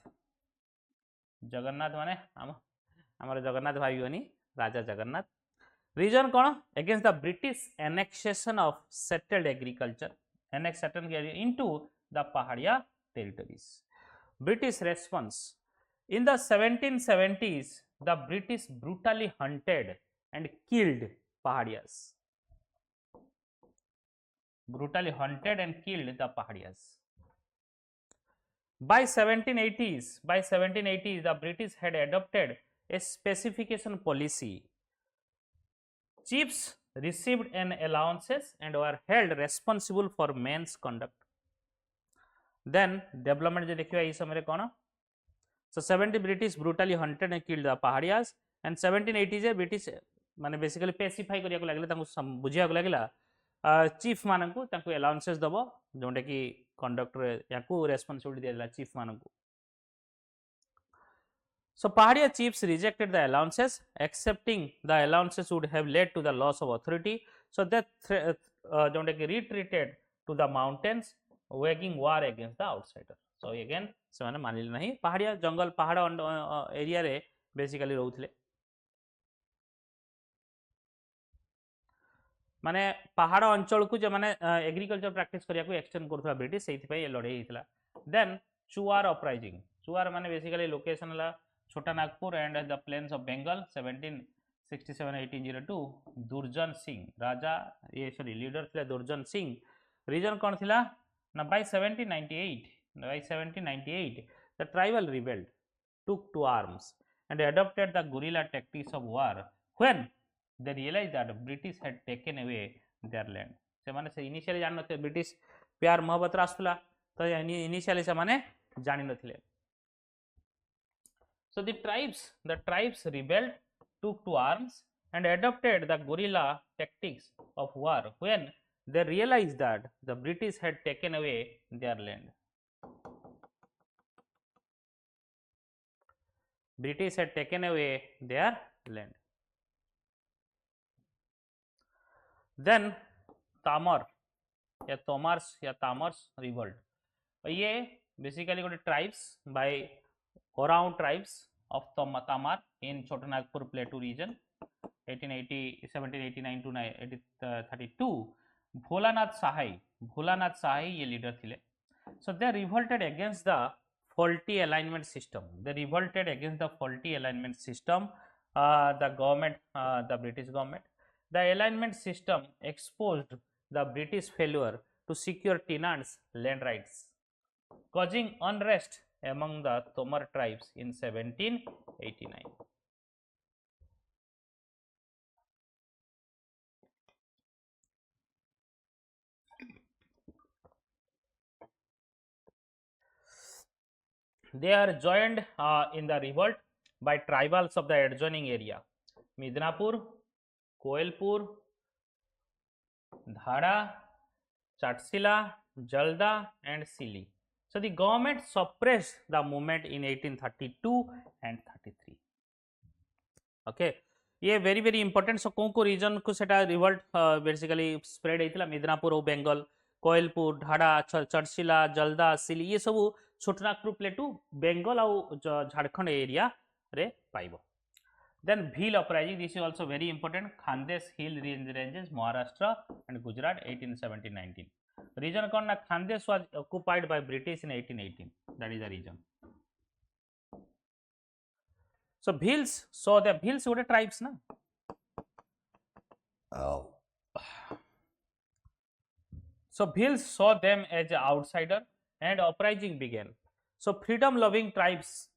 जगन्नाथ माने हमारे जगन्नाथ भाई बनी राजा जगन्नाथ. रीजन कौन against the British annexation of settled agriculture annexation into the Paharia territories. British response in the 1770s the British brutally hunted and killed Paharias. Brutally hunted and killed the Paharias. By 1780s the British had adopted a specification policy. Chiefs received an allowances and were held responsible for men's conduct. Then development जो देखिए इस समय कौन. So 70 British brutally hunted and killed the Paharias and 1780 J British माने basically pacify करिया को लागले तांको बुझिया को लागला चीफ माननकु तांको अलाउंसेस दबो जोंडे कि कंडक्टर याकू रेस्पोंसिबिलिटी देला chief माननकु. So Paharia chiefs rejected the allowances. Accepting the allowances would have led to the loss of authority. So that जोंडे कि retreated to the mountains waging war against the outsider. So again से माने मानिले नहीं पहाड़िया जंगल पहाड़ area रे basically रहउथले माने पहाड़ अंचल को जो माने एग्रीकल्चर प्रैक्टिस करिया को एक्सटेंड करथला ब्रिटिश सेहि पय लड़ाई हितला. Then Chuar uprising. चुआर माने बेसिकली लोकेशन ला Chota Nagpur and the plains of Bengal 1767-1802. Durjan Singh राजा ये सॉरी लीडर थे दुर्जन सिंह. रीजन कौन थिला ना by 1798 the tribal rebelled, took to arms and adopted the guerrilla tactics of war when they realized that British had taken away their land. से माने से initially जान नथे ब्रिटिश प्यार मोहब्बत रासुला तो इनिशियली से माने जानि नथिले. So the tribes rebelled, took to arms and adopted the guerrilla tactics of war when they realized that the British had taken away their land. British had taken away their land. Then Tamar या तोमार्स या Tamars revolt, ये basically गोटे tribes by Oraon tribes of Tamar in Chotanagpur plateau region 1880 1789 to 1832. Bholanath Sahai ये leader थिले. So they revolted against the faulty alignment system. They revolted against the faulty alignment system. The government, the British government, the alignment system exposed the British failure to secure tenants' land rights, causing unrest among the Tomar tribes in 1789. They are joined in the revolt by tribals of the adjoining area: Midnapur, Koelpur, Dhara, Chatsila, Jalda and Sili. So the government suppressed the movement in 1832 and 33. Okay, ये very important. So कौन को region को सेटा revolt basically spread होइतिला? Midnapore और बेंगल, कोइलपुर, ढाडा, चर्चिला, जल्दा, सिली, ये सब छोटनागपुर प्लेटू बेंगल और Jharkhand area रे पाइबो. Then Bhil uprising, this is also very important. Khandes hill ranges, Maharashtra and Gujarat, 1817-19. Region called Khandes was occupied by British in 1818. That is the region. So Bhils, so the Bhils were tribes, na? Oh. So Bhils saw them as an outsider and uprising began. So freedom-loving tribes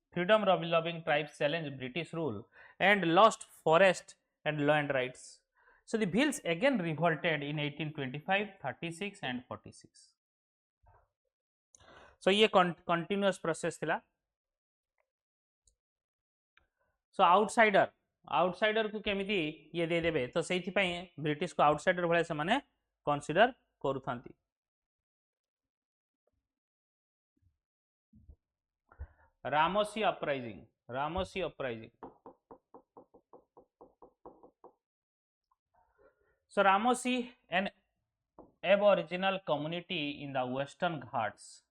challenged British rule and lost forest and land rights. So the Bhils again revolted in 1825, 36 and 46. So ये continuous process थिला. So outsider को केमिति ये दे देबे, तो सेहि पई British को outsider भले से माने consider करूथांती. Ramosi uprising. So Ramosi, an aboriginal community in the Western Ghats,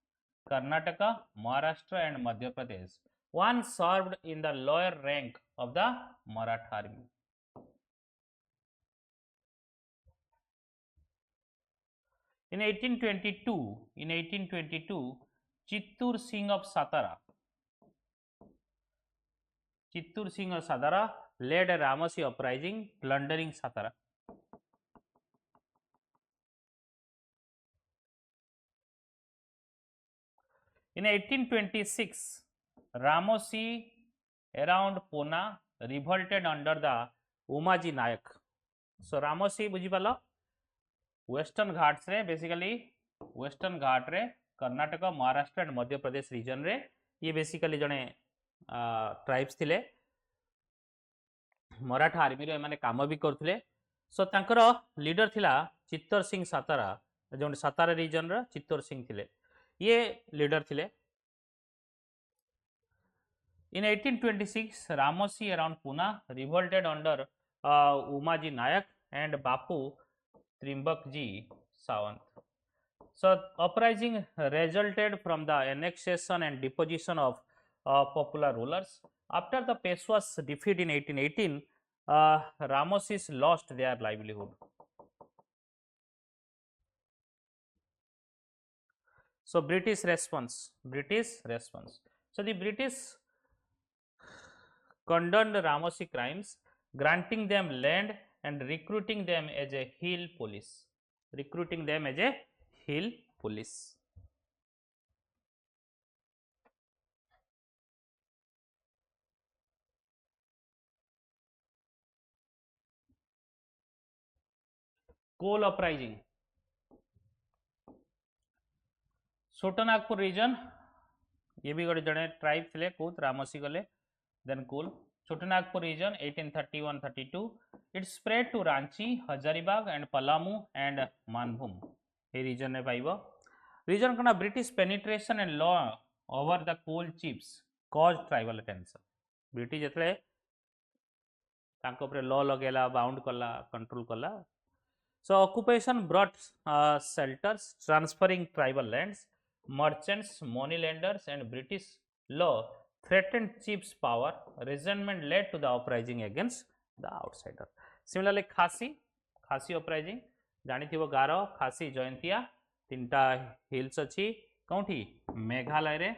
Karnataka, Maharashtra and Madhya Pradesh, once served in the lower rank of the Maratha army. In 1822, Chittur Singh of Satara led a Ramosi uprising, plundering Satara. In 1826, Ramosi around Pune revolted under the Umaji Nayak. So Ramosi बुझीपाल Western Ghats रे, basically Western Ghat रे Karnataka, Maharashtra and Madhya Pradesh region रे ये basically जने tribes थिले. Maratha army रे माने काम भी करथिले. सो तांकर लीडर थिला चित्तर सिंह सातारा, जो सातारा रीजन रे चित्तर सिंह थिले, ये लीडर थिले. In 1826, Ramosi around Pune revolted under Umaji Nayak and Bapu Trimbakji Sawant. So uprising resulted from the annexation and deposition of popular rulers. After the Peshwa's defeat in 1818, Ramosis lost their livelihood. So British response. So the British condoned Ramosi crimes, granting them land and recruiting them as a hill police. Coal uprising. Chotanagpur region, ये भी गोटे जड़े tribe थे, कौत रामसी गले. Then Kol Chotanagpur region 1831-32. It spread to Ranchi, Hazaribagh and Palamu and Manbhum. A region ne paibo. Region kana British penetration and law over the coal chiefs caused tribal tension. British जेतले तांको उपरे law लगेला, bound कला, control कला. So occupation brought shelters, transferring tribal lands. Merchants, money lenders and British law threatened chiefs' power. Resentment led to the uprising against the outsider. Similarly, Khasi uprising. जानिथिबो गारो, खासी, जयंतिया तीनटा hills अछि कोठी मेघालय रे.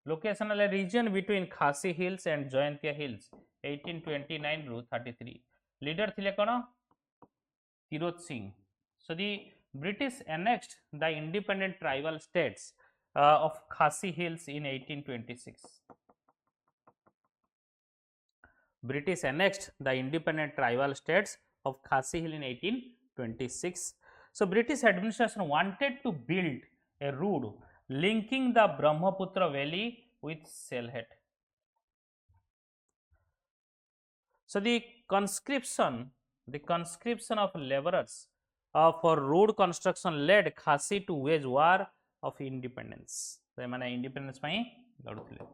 Location is a region between Khasi Hills and Jayantia Hills 1829 to 33. Leader thile kono Tirot Singh. So the British annexed the independent tribal states of Khasi Hills in 1826. British annexed the independent tribal states of Khasi Hill in 1826. So British administration wanted to build a road linking the Brahmaputra valley with Sylhet. So the conscription of laborers for road construction led Khasi to wage war of independence. So एमाने independence ପାଇଁ ଲଢୁଥିଲେ.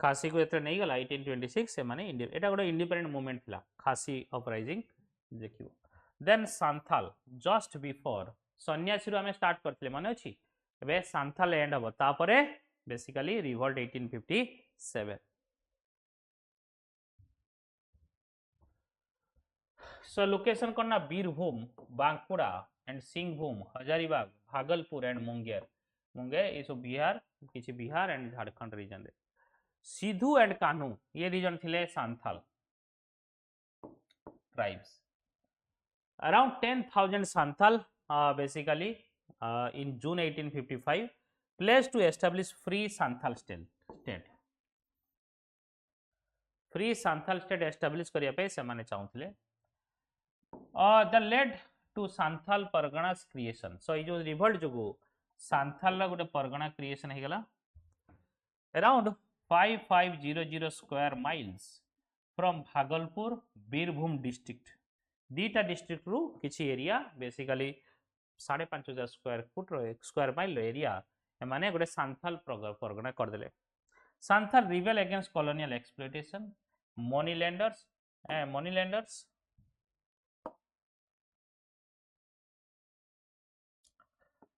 खासी को एतरे नहीं गला 1826 से माने एटा गोटे independent movement थिला खासी अपराइजिंग देखिबो. Then Santhal just before Sanyasi आम स्टार्ट करते माने अच्छी ए सांथाल एंड हम तापरे बेसिकली रिवोल्ट 1857. सो लोकेशन करना बीरभूम, बांकुड़ा एंड सिंहभूम, हजारीबाग, भागलपुर एंड मुंगेर. मुंगेर ये सब बिहार किसी बिहार एंड झारखंड रीजन रे. सिधु एंड कान्हू ये रीजन थिले Santhal tribes. Around 10,000 Santhal basically in June 1855 pledged to establish free Santhal state. Free Santhal state establish करिया पे से माने चाहूँଥିଲେ. The led to Santhal Parganas creation. So ये जो revolt जो Santhal ला गुटे परगना creation है गला. Around 5500 square miles from Bhagalpur, Birbhum district. दीटा डिस्ट्रिक्ट रु किछि एरिया बेसिकली 5,500 स्क्वायर फुट रो स्क्वायर माइल रो एरिया एमाने गोटे सांथाल परगना कर देले. Santhal rebel against colonial exploitation, money lenders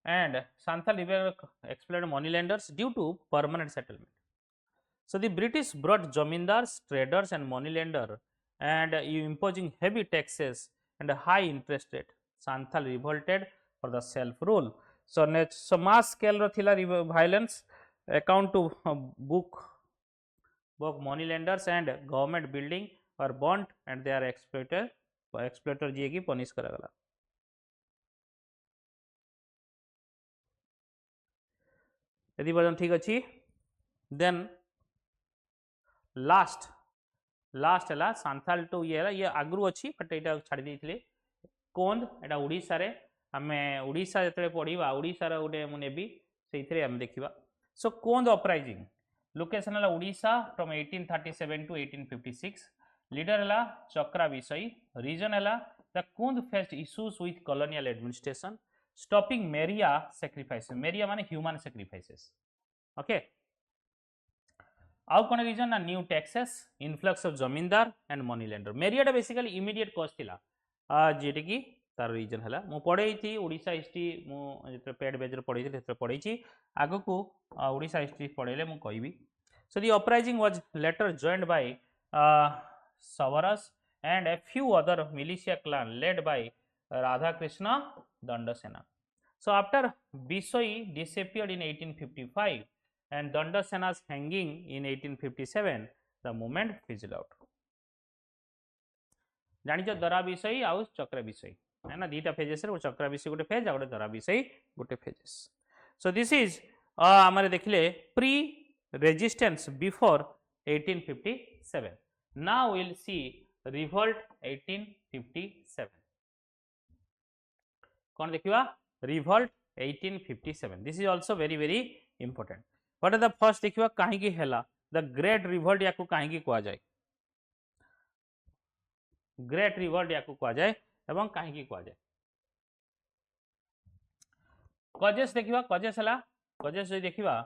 and Santhal river exploited money lenders due to permanent settlement. So the British brought jamindars, traders and money lender and imposing heavy taxes and a high interest rate. Santhal revolted for the self-rule. So mass scale ro thila violence account to book money lenders and government building or bond and they are exploiter जी की punish करागला. यदि पर्यटन ठीक अच्छी then last है Santhal to ये आगु अच्छी but यहाँ छाड़ी देते कोंद एटा उड़ीसा रे आमे उड़ीसा जतरे पढ़ा उड़ीसार गोटे मुझे से आम देखा. सो कोंद अपराइजिंग लोकेशन है उड़ीसा फ्रॉम 1837 टू 1856. लीडर है चक्रा विषय. रीजन है the Khond faced issues with colonial administration. Stopping Meriah sacrifices. Meriah माने ह्यूमन सैक्रिफाइसेस. ओके आउ कौन रीजन ना new taxes, influx of zamindar and money lender. मेरियाटा बेसिकली इमीडिएट कॉज थिला जेटी की तार रीजन है. मु पढ़ई थी ओडिशा हिस्ट्री मु पेड बेज रे पढ़ई थी पढ़ई आगु को ओडिशा हिस्ट्री पढ़ेले मु कहबी. So the uprising was later joined by Savaras and a few other militia clan led by Radhakrishna Dandasena. So after Bisoi disappeared in 1855 and Dandasena's hanging in 1857, the movement fizzled out. जानी जो दरा विषय आउ चक्र विषय है ना दीटा फेजेस रे चक्र विषय गोटे फेज आ गोटे दरा विषय गोटे फेजेस. सो दिस इज हमारे देखले pre resistance before 1857. Now we will see revolt 1857. कौन देखिवा revolt 1857. This is also very important. What is the first देखिबा काहे की हैला द ग्रेट रिवोल्ट याकू काहे की कहा जाए ग्रेट रिवोल्ट याकू कहा जाए एवं काहे की कहा जाए कजेस देखिबा कजेस हला कजेस जो देखिबा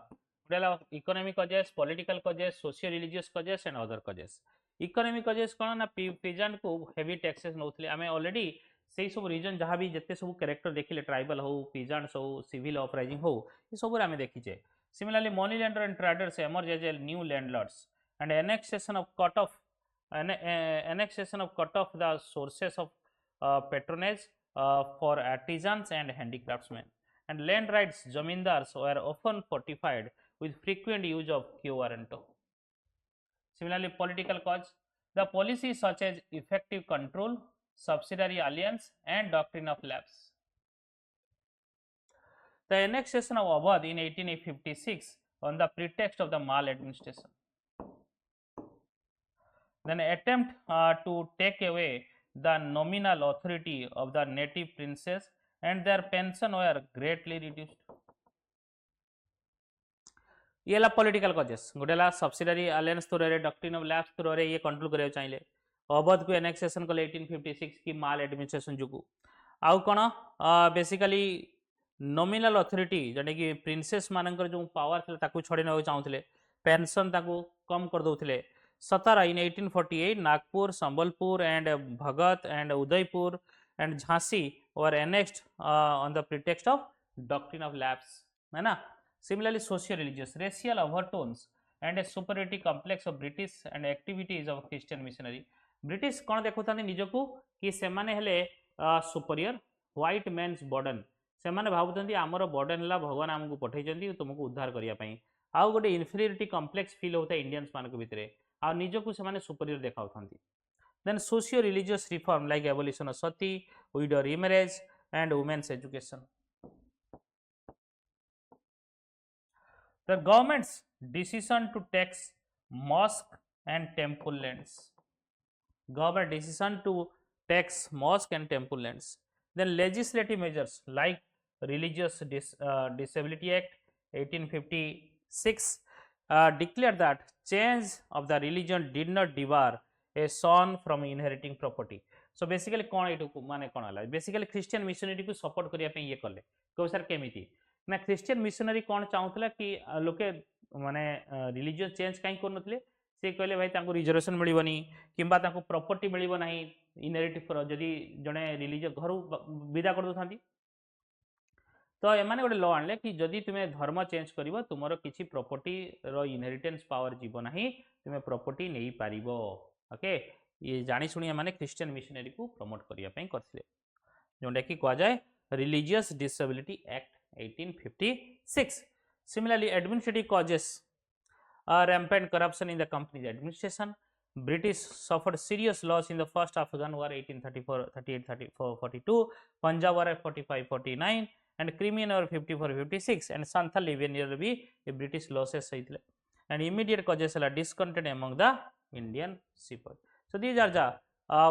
उडेला economic causes political causes socio religious causes and other causes economic causes कोन ना पीजेंट को हेवी टैक्सेस नउथले हमें ऑलरेडी से सब रीजन जहाँ भी जिते सब कैरेक्टर देखिले ट्राइबल हो पीजेंट्स हो सिविल अपराइजिंग हो ये सब आम देखीचे similarly money lender and traders emerge as a new landlords and annexation of cut off the sources of patronage for artisans and handicraftsmen and land rights zamindars were often fortified with frequent use of 𝐒𝐄. Similarly, political cause the policies such as effective control, subsidiary alliance and doctrine of lapse. The annexation of Awadh in 1856 on the pretext of the maladministration. Then attempt to take away the nominal authority of the native princes and their pension were greatly reduced. ये ला political causes गोटेला subsidiary alliance through रे doctrine of lapse through रे ये control करियो चाहिए अवध को annexation कले 1856 की माल एडमिनिस्ट्रेशन जुगु आउ कोन बेसिकली नॉमिनल अथॉरिटी जने कि प्रिंसेस मानकर जो पावर थले ताकू छडे न चाहुतले पेंशन ताकू कम कर दोथले सतारा इन 1848 Nagpur Sambalpur and Bhagat and Udaipur and Jhansi were annexed on the pretext of doctrine of lapse है ना Similarly, socio-religious, racial overtones and a superiority complex of British and activities of Christian missionary. British कौन देखुतांती निजकू कि सेमाने हेले सुपीरियर व्हाइट मेन्स बर्डन सेमाने भाबुतांती आमर burden हला भगवान हमकु पठैचंती तुमको उद्धार करिया पई आउ गोटे इन्फीरियरिटी कॉम्प्लेक्स फील होता इंडियंस मानक भितरे आ निजकू सेमाने superior देखाउथांती. Then socio-religious reform like abolition of sati, widow remarriage and women's education. The government's decision to tax mosque and temple lands. Government decision to tax mosque and temple lands. Then legislative measures like Religious Disability Act 1856 declared that change of the religion did not debar a son from inheriting property. So basically कौन एटू माने कौन हला basically Christian missionary को support करिया पे ये कले को सर केमिति ना क्रिश्चियन मिशनरी कौन चाहूला कि लोके माने रिलीजियस चेंज कहीं कर सी कहले भाई तांको रिजर्वेशन मिलबनी किंबा तांको प्रॉपर्टी मिलबो नाही इनहेरिट जदि जने रिलीजियस घर विदा कर दोथांती तो एमाने गोटे लॉ आणले कि जदि तुमे धर्म चेंज करिवो तुमरो किछि प्रॉपर्टी रो इनहेरिटेंस पावर जीवो नाही तुमे प्रॉपर्टी नै पारिबो ओके ये जानी सुनी एमाने क्रिश्चियन मिशनरी को प्रमोट करिया पई करथिले जोंडा कि कहा जाय religious disability act 1856. Similarly, administrative causes rampant corruption in the company's administration. British suffered serious loss in the first Afghan War 1834-38-42, Punjab War 45-49, and Crimean War 54-56, and Santhal even भी British losses सहित and immediate causes are discontent among the Indian people. So these are the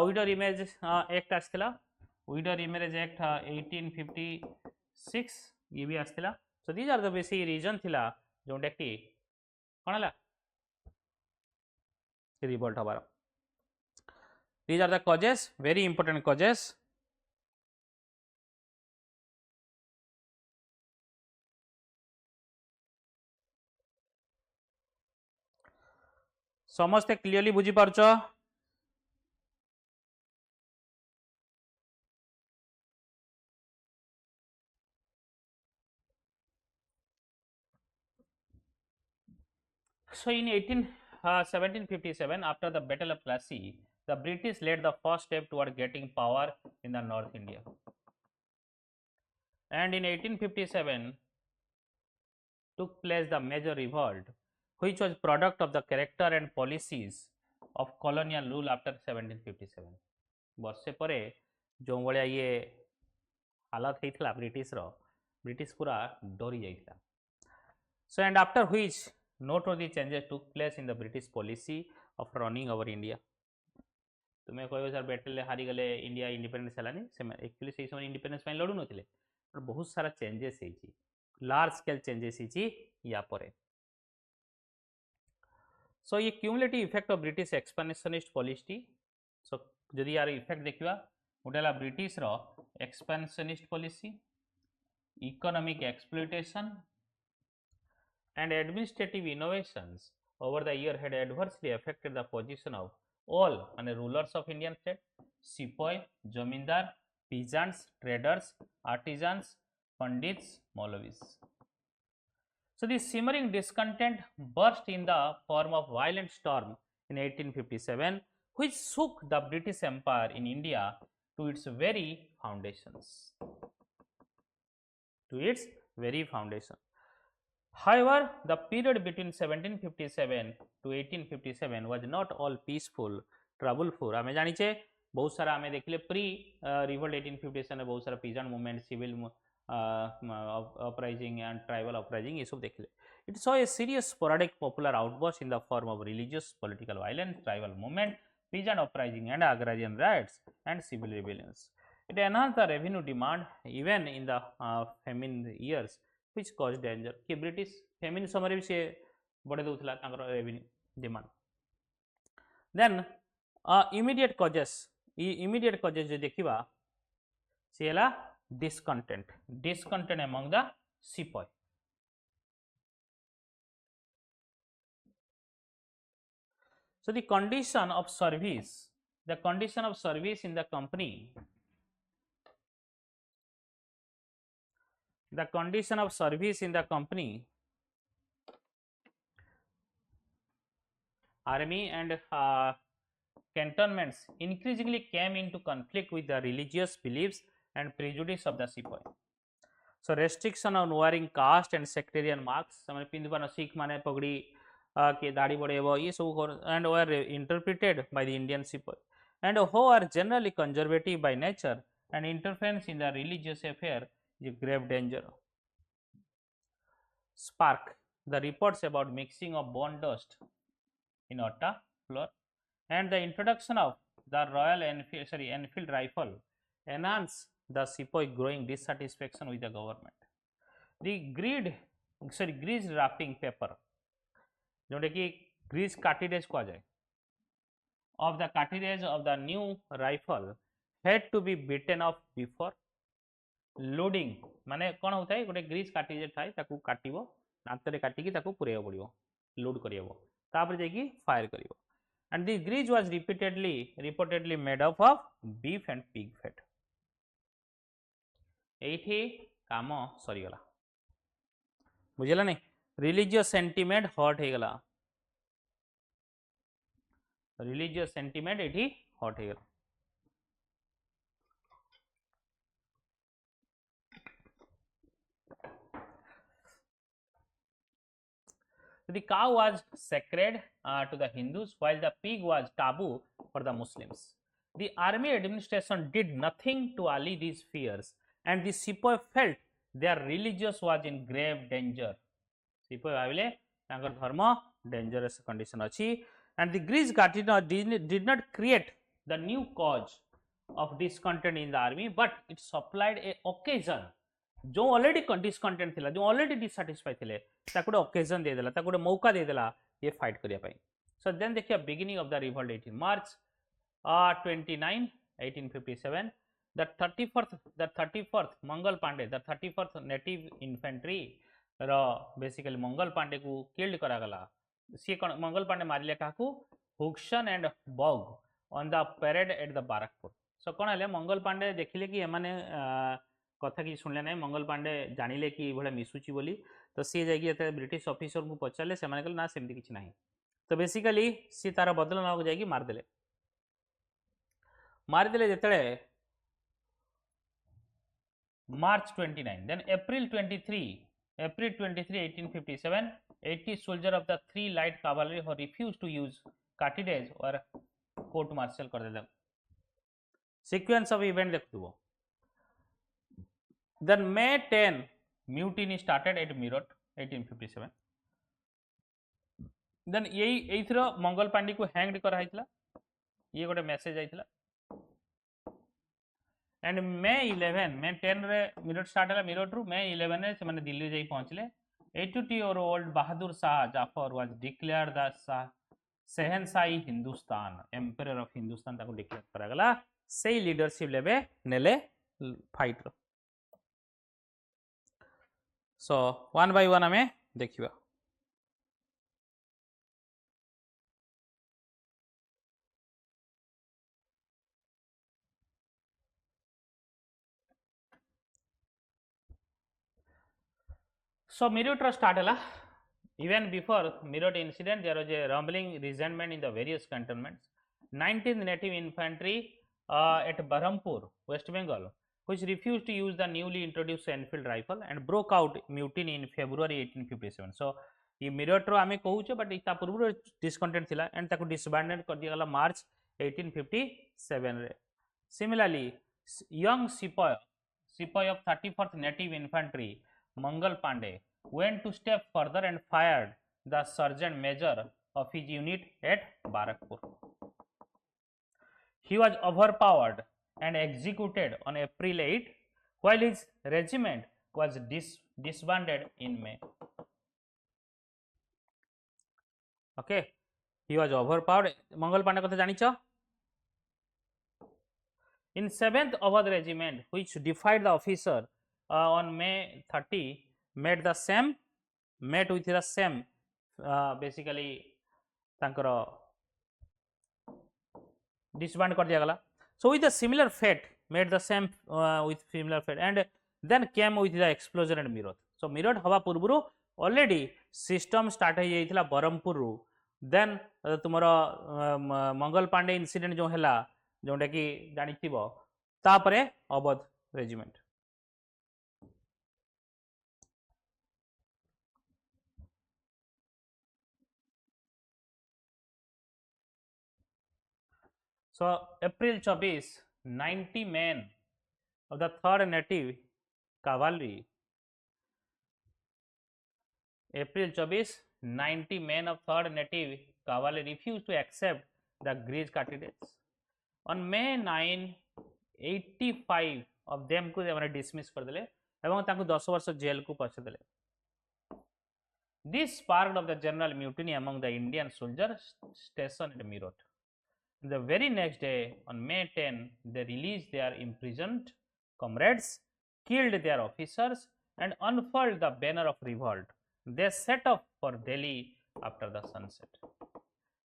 widow remarriage act आस्थिला widow remarriage act 1856 ये भी आस्थिला. So these are the basic reason थिला जोंटा कि कौन हला revolt हबार. These are the causes, very important causes. समस्ते clearly बुझी पारछ. So in 1757, after the Battle of Plassey, the British led the first step toward getting power in the North India. And in 1857 took place the major revolt, which was product of the character and policies of colonial rule after 1757. वर्षे परे जो भाया ये हालत होता British पूरा डरी जाता. So and after which noteworthy changes took place in the British policy of running over India. तुम्हें कह सर बैटल हारी गले इंडिया इंडिपेंडेंस हलानी एक्चुअली से समय इंडिपेंडेंस लड़ू नथिले बहुत सारा चेंजेस होती लार्ज स्केल चेंजेस या परे सो ये cumulative effect of British expansionist policy so जदि यार इफेक्ट देखा गोटे ब्रिटिश रो expansionist policy economic exploitation and administrative innovations over the year had adversely affected the position of all rulers of Indian state, sepoy, zamindar, peasants, traders, artisans, pandits, Maulavis. So this simmering discontent burst in the form of violent storm in 1857, which shook the British Empire in India to its very foundations. However, the period between 1757 to 1857 was not all peaceful, troubleful. आमे जानिचे बहुत सारा आमे देखले pre revolt 1857 में बहुत सारा peasant movement civil uprising and tribal uprising ये सब देखले. It saw a serious sporadic popular outburst in the form of religious political violence, tribal movement, peasant uprising and agrarian riots and civil rebellions. It enhanced the revenue demand even in the famine years, which caused danger. कि British feminine समय भी से बढ़े दूसला तांकर revenue demand. Then immediate causes जो देखिबा से हला discontent among the sepoy. So the condition of service in the company, army and cantonments increasingly came into conflict with the religious beliefs and prejudice of the sepoy. So restriction on wearing caste and sectarian marks, समझ पिंधवाना सिख माने पगड़ी के दाढ़ी बढ़ेबो ये सब and were interpreted by the Indian sepoy and who are generally conservative by nature and interference in the religious affair is a grave danger. Spark, the reports about mixing of bone dust in atta floor and the introduction of the Royal Enfield rifle enhanced the sepoy growing dissatisfaction with the government. The grease wrapping paper, Jote कि grease cartridge कहा जाए, of the cartridge of the new rifle had to be beaten off before loading. माने कौन होता है गोटे grease cartridge थाए ताकू काटिबो दांतरे काटिकी ताकू पुरेया पड़िबो लोड करियबो तापर जाकी fire करिवो. And the grease was reportedly made up of beef and pig fat. एठी काम सरीगला बुझला नहीं. रिलीजियस सेंटिमेंट हॉट हो गला, रिलीजियस सेंटिमेंट एठी हॉट हो गला. The cow was sacred to the Hindus while the pig was taboo for the Muslims. The army administration did nothing to allay these fears and the sepoy felt their religious was in grave danger. Sepoy भाविले तांकर धर्म dangerous condition अछि and the grease cartridge did not create the new cause of discontent in the army but it supplied a occasion. जो already discontent थिला, जो already dissatisfied थिले ताको occasion दे देला, ताको मौका दे देला ये फाइट करिया पई. सो देन देखिए beginning of the revolt 18 March 29 1857 the 34th Mangal Pandey, the 34th native infantry रो बेसिकली मंगल पांडे को किल्ड करा गला. सी मंगल पांडे मारिले काकू Hewson and Baugh on the parade at the Barrackpore. So कोन हले मंगल पांडे देखिले कि एमाने कथा कि सुनले ना मंगल पांडे जानिले कि भले मिसुची बोली तो सी जाइए ब्रिटिश ऑफिसर को पचारे से कहले ना सेमती किछि नाही. तो बेसिकली सी तार बदल ना जाइए मारदेले जेतले मार्च 29 then April 23 1857 80 soldier of the 3 light cavalry who refused to use cartridge or court martial कर देले. सीक्वेंस ऑफ इवेंट देखथुबो. Then May 10 mutiny started at Meerut 1857. Then यही थ्रो मंगल पांडे को हैंग्ड करा हितला, ये गोटे मेसेज आइतला एंड मे 11 मे 10 रे मीरठ स्टार्ट है मीरठ रु मे 11 रे से दिल्ली जाई पहुंचले 82 old Bahadur Shah Zafar was declared the shahanshahi Hindustan emperor of Hindustan ताको डिक्लेयर करा गला से लीडरशिप लेबे नेले फाइट रो सो वन बाय वन हमें देखिबा So Meerut start hela. Even before Meerut incident, there was a rumbling resentment in the various cantonments. 19th Native Infantry at Berhampur, West Bengal, which refused to use the newly introduced Enfield rifle and broke out mutiny in February 1857. So ये Meerut रो आमे कहूचे but इता पूर्व discontent थिला and ताको disbanded कर दिया गला मार्च 1857 रे. Similarly, young Sepoy of 34th Native Infantry Mangal Pandey went to step further and fired the sergeant major of his unit at Barakpur. He was overpowered and executed on April 8, while his regiment was disbanded in May. Okay, he was overpowered. Mangal Pandey kotha janicha? In 7th Awadh Regiment, which defied the officer on May 30, met with the same basically tankara disband कर दिया गला. So with a similar fate, made the same with similar fate, and then came with the explosion at Meerut. So Meerut हवा पूर्वरु already system start हो जाइथिला बरहमपुर रु. Then तुमरो Mangal Pandey incident जो हैला जोंटा कि जानिथिबो तापरे Awadh regiment. So April 24, 90 men of the 3rd Native Cavalry. April 24, 90 men of 3rd Native Cavalry refused to accept the Greece candidates. On May 9, 85 of them को हमने dismiss कर दिले एवं तांको 10 वर्ष जेल को पहुंचा दिले. This sparked of the general mutiny among the Indian soldiers stationed at Meerut. The very next day, on May 10, they released their imprisoned comrades, killed their officers, and unfurled the banner of revolt. They set off for Delhi after the sunset.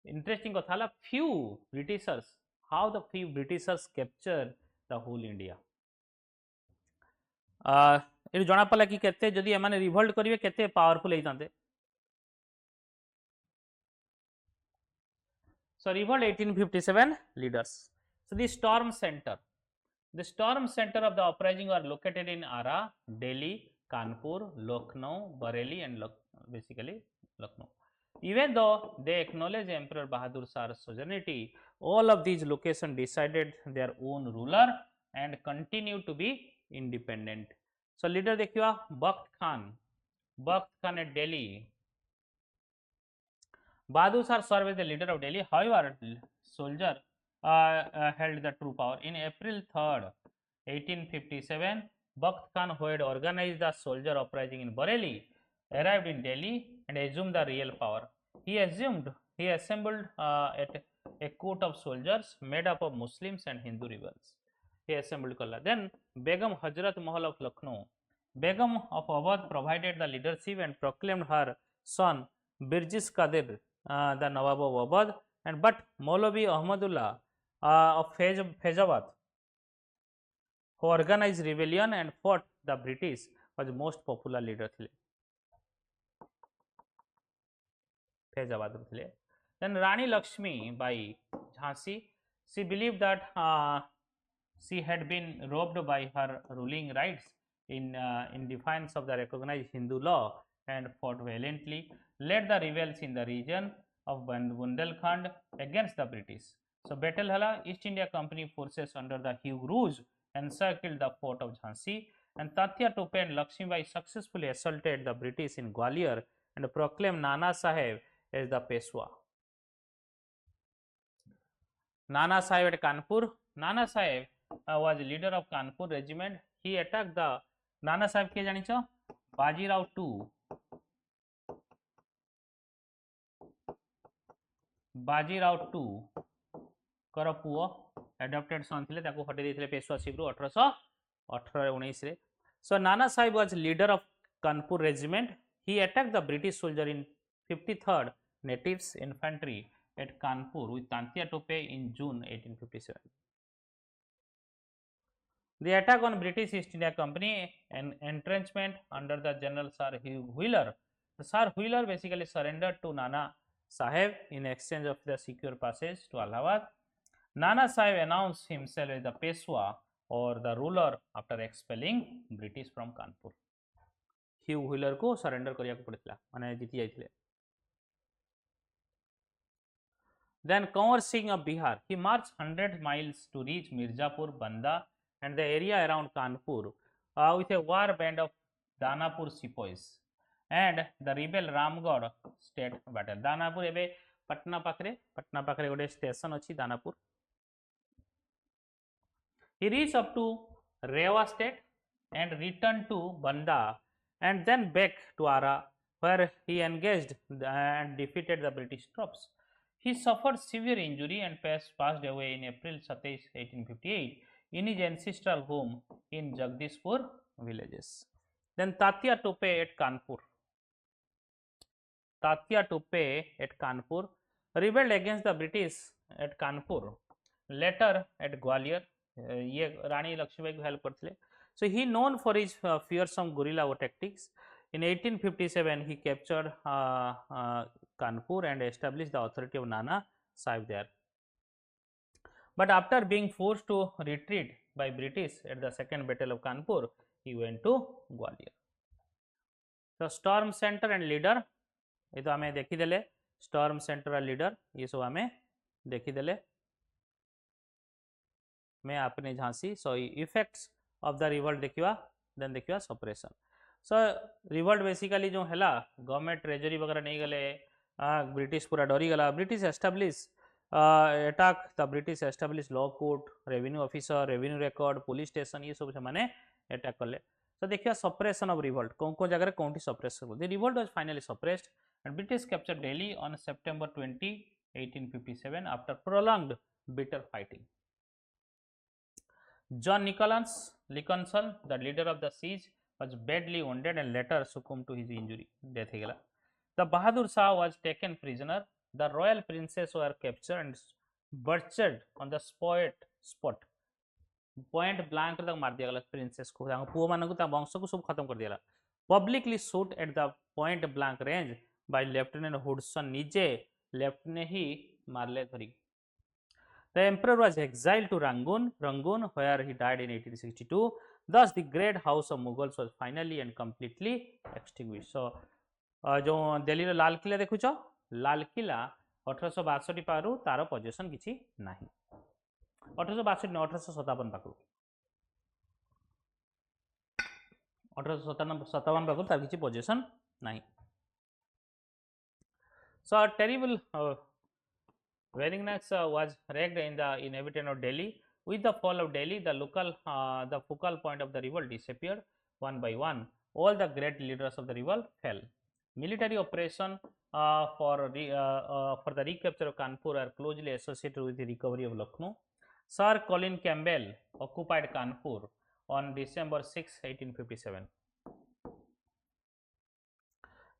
Interesting kothala, few Britishers, how the few Britishers captured the whole India. ये जना पला कि केते जदि एमाने revolt करिवे केते powerful होइतांते. So revolt 1857 leaders. So the storm center of the uprising were located in Ara, Delhi, Kanpur, Lucknow, Bareilly, and basically Lucknow. Even though they acknowledged Emperor Bahadur Shah's sovereignty, all of these locations decided their own ruler and continued to be independent. So leader देखिए Bakht Khan at Delhi. Bahadur Shah served as the leader of Delhi. However, soldier held the true power. In April 3rd, 1857, Bakht Khan, who had organized the soldier uprising in Bareilly, arrived in Delhi and assumed the real power. He assembled at a court of soldiers made up of Muslims and Hindu rebels. He assembled Kalla. Then Begum Hazrat Mahal of Lucknow. Begum of Awadh provided the leadership and proclaimed her son Birjis Qadir the Nawab of Awadh, and but Maulavi Ahmadullah of Faizabad, who organized rebellion and fought the British, was the most popular leader. Faizabad. Then Rani Lakshmi by Jhansi, she believed that she had been robbed by her ruling rights in defiance of the recognized Hindu law and fought valiantly, led the rebels in the region of Bundelkhand against the British. So battle hala, East India Company forces under the 𝐎𝐿 encircled the fort of Jhansi, and Tatya Tope and Lakshmibai successfully assaulted the British in Gwalior and proclaimed Nana Sahib as the Peshwa. Nana Sahib at Kanpur. Nana Sahib was leader of Kanpur regiment. He attacked the Nana Sahib के जानिଛ Bajirao II कर पुओ adopted सन थिले ताको हटे देथिले पेशवाशिप रु 1818 रे 19 रे. So Nana Sahib was leader of Kanpur regiment. He attacked the British soldier in 53rd Natives Infantry at Kanpur with Tantia Tope in June 1857. The attack on British East India Company, an entrenchment under the General Sir Hugh Wheeler. Sir Wheeler basically surrendered to Nana Sahib in exchange of the secure passage to Allahabad. Nana Sahib announced himself as the Peshwa or the ruler after expelling British from Kanpur. Hugh Wheeler को surrender करिया को पड़ितला माने जीति जाइथिले. Then Kanwar Singh of Bihar, he marched 100 miles to reach Mirzapur, Banda and the area around Kanpur with a war band of Danapur sepoys and the rebel Ramgarh state battle. Danapur ebe Patna pakre gote station अछि Danapur. He reached up to Rewa state and returned to Banda and then back to Ara, where he engaged and defeated the British troops. He suffered severe injury and passed away in April 27, 1858 in his ancestral home in Jagdishpur villages. Then Tatia Tope at Kanpur. Tatia Tope at Kanpur rebelled against the British at Kanpur, later at Gwalior. ये रानी लक्ष्मीबाई को help करते. So he known for his fearsome guerrilla tactics. In 1857 he captured Kanpur and established the authority of Nana Sahib there. But after being forced to retreat by British at the second battle of Kanpur, he went to Gwalior. So storm center and leader ये तो हमें देखी देले. Storm center and leader ये सब हमें देखी देले. मैं आपने Jhansi. So effects of the revolt देखिवा, then देखिवा suppression. So revolt basically जो हैला गवर्नमेंट ट्रेजरी वगैरह नहीं गले, ब्रिटिश पूरा डरी गला. British establish attack the British established law court, revenue officer, revenue record, police station ये सब से attack कले. So देखिए suppression of revolt कौन जगह कौन suppression. The revolt was finally suppressed and British captured Delhi on September 20, 1857 after prolonged bitter fighting. John Nicholas Lickinson, the leader of the siege, was badly wounded and later succumbed to his injury. Death हो गया. The Bahadur Shah was taken prisoner. The royal princes were captured and butchered on the spot. Point blank तक मार दिया गया princess को. तांको पुओ मानक ता वंश को सब खत्म कर दिया. Publicly shot at the point blank range by Lieutenant Hudson. निजे लेफ्ट ने ही मारले धरी. The emperor was exiled to Rangoon, where he died in 1862. Thus, the great house of Mughals was finally and completely extinguished. So, जो दिल्ली रो लाल किला देखुछ, लाल किला 1862 पारु तार position किछि नाही. 1862 न 1857 पाकु. 1857 पाकु तार किछि पोजीशन नाही. So, a terrible Varanasi was wrecked in the inhabitant of Delhi. With the fall of Delhi, the focal point of the revolt disappeared one by one. All the great leaders of the revolt fell. Military operation for the recapture of Kanpur are closely associated with the recovery of Lucknow. Sir Colin Campbell occupied Kanpur on December 6, 1857.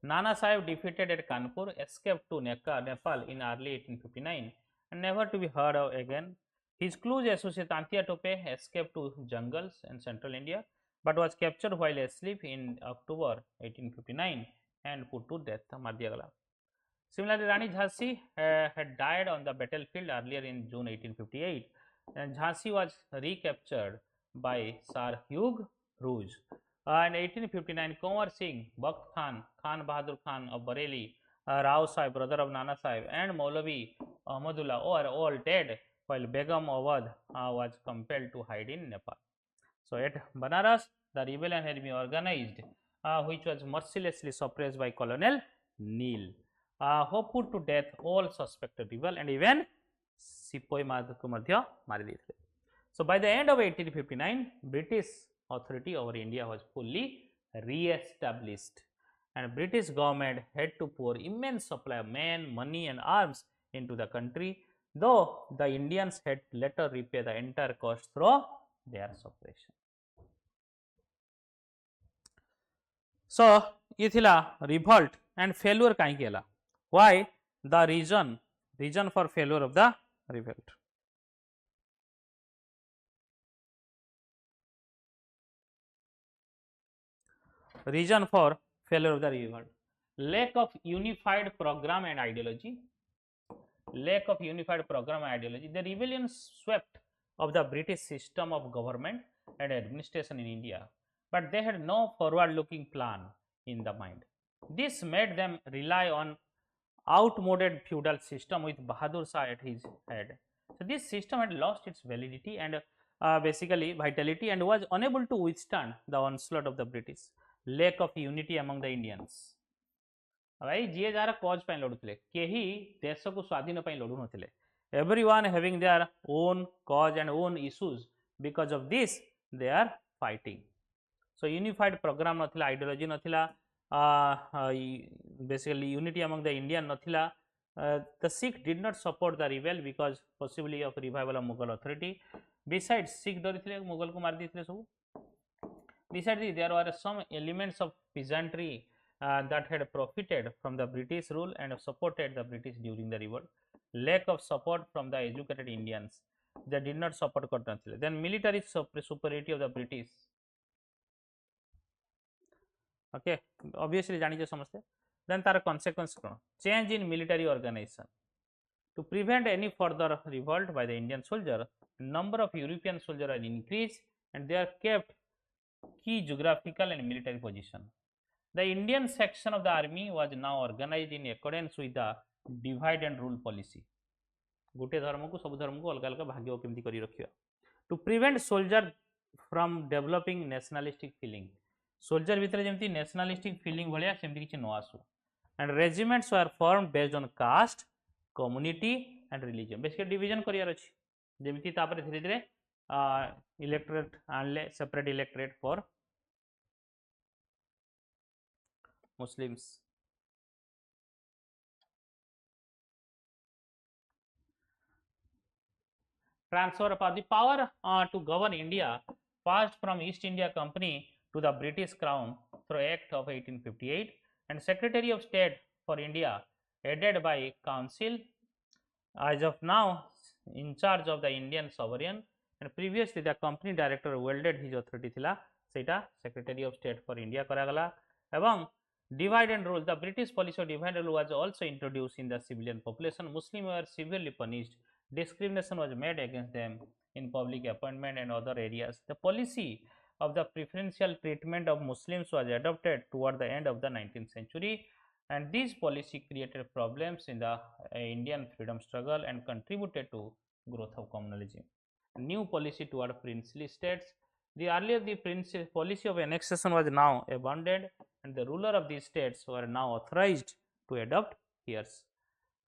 Nana Sahib defeated at Kanpur, escaped to Nepal in early 1859 and never to be heard of again. His close associate Tantia Tope escaped to jungles in central India but was captured while asleep in October 1859 and put to death. Similarly, Rani Jhansi had died on the battlefield earlier in June 1858 and Jhansi was recaptured by Sir Hugh Rouge. In 1859, Kanwar Singh, Bakht Khan, Khan Bahadur Khan of Bareilly, Rao Sahib, brother of Nana Sahib, and Maulavi Ahmadullah were all dead, while Begum Awadh was compelled to hide in Nepal. So, at Banaras, the rebellion had been organized, which was mercilessly suppressed by Colonel Neil, who put to death all suspected rebel and even Sepoy को मध्य मारी देते. So by the end of 1859, British authority over India was fully re-established, and British government had to pour immense supply of men, money and arms into the country, though the Indians had later repay the entire cost through their suppression. So ये थिला revolt and failure कहीं केला. Why? The reason for failure of the revolt. Reason for failure of the revolt: lack of unified program and ideology. Lack of unified program and ideology. The rebellion swept of the British system of government and administration in India, but they had no forward-looking plan in the mind. This made them rely on outmoded feudal system with Bahadur Shah at his head. So this system had lost its validity and basically vitality, and was unable to withstand the onslaught of the British. Lack of unity among the Indians. भाई जी jar cause पे लड़ुले केही देश को स्वाधीन पे लड़ु नथिले. Everyone having their own cause and own issues. Because of this they are fighting. So unified program नथिला, ideology नथिला, basically unity among the Indian नथिला. The Sikh did not support the rebel because possibly of revival of Mughal authority. Besides, Sikh डरिथिले Mughal को मार दिथिले सब. Besides this, there were some elements of peasantry that had profited from the British rule and supported the British during the revolt. Lack of support from the educated Indians. They did not support करते. Then military superiority of the British. Okay, obviously जानिए समझते. Then तार consequence कौन? Change in military organization. To prevent any further revolt by the Indian soldier, number of European soldiers are increased and they are kept key geographical and military position. The Indian section of the army was now organized in accordance with the divide and rule policy. गोटे धर्म को सब धर्म को अलग अलग भाग्य केमती करी रखिया. To prevent soldier from developing nationalistic feeling. Soldier भितर जेमती nationalistic feeling भलिया सेमती किछि न आसु. And regiments were formed based on caste, community and religion. Basically division करियार अछि. जेमती तापर धीरे धीरे electorate आनले separate electorate for Muslims. Transfer of the power to govern India passed from East India Company to the British Crown through Act of 1858, and Secretary of State for India aided by Council as of now in charge of the Indian sovereign, and previously the company director wielded his authority thila सेटा Secretary of State for India करागला. एवं divide and rule. The British policy of divide and rule was also introduced in the civilian population. Muslims were severely punished. Discrimination was made against them in public appointment and other areas. The policy of the preferential treatment of Muslims was adopted toward the end of the 19th century, and this policy created problems in the Indian freedom struggle and contributed to growth of communalism. New policy toward princely states. The earlier the policy of annexation was now abandoned, and the ruler of these states were now authorized to adopt heirs.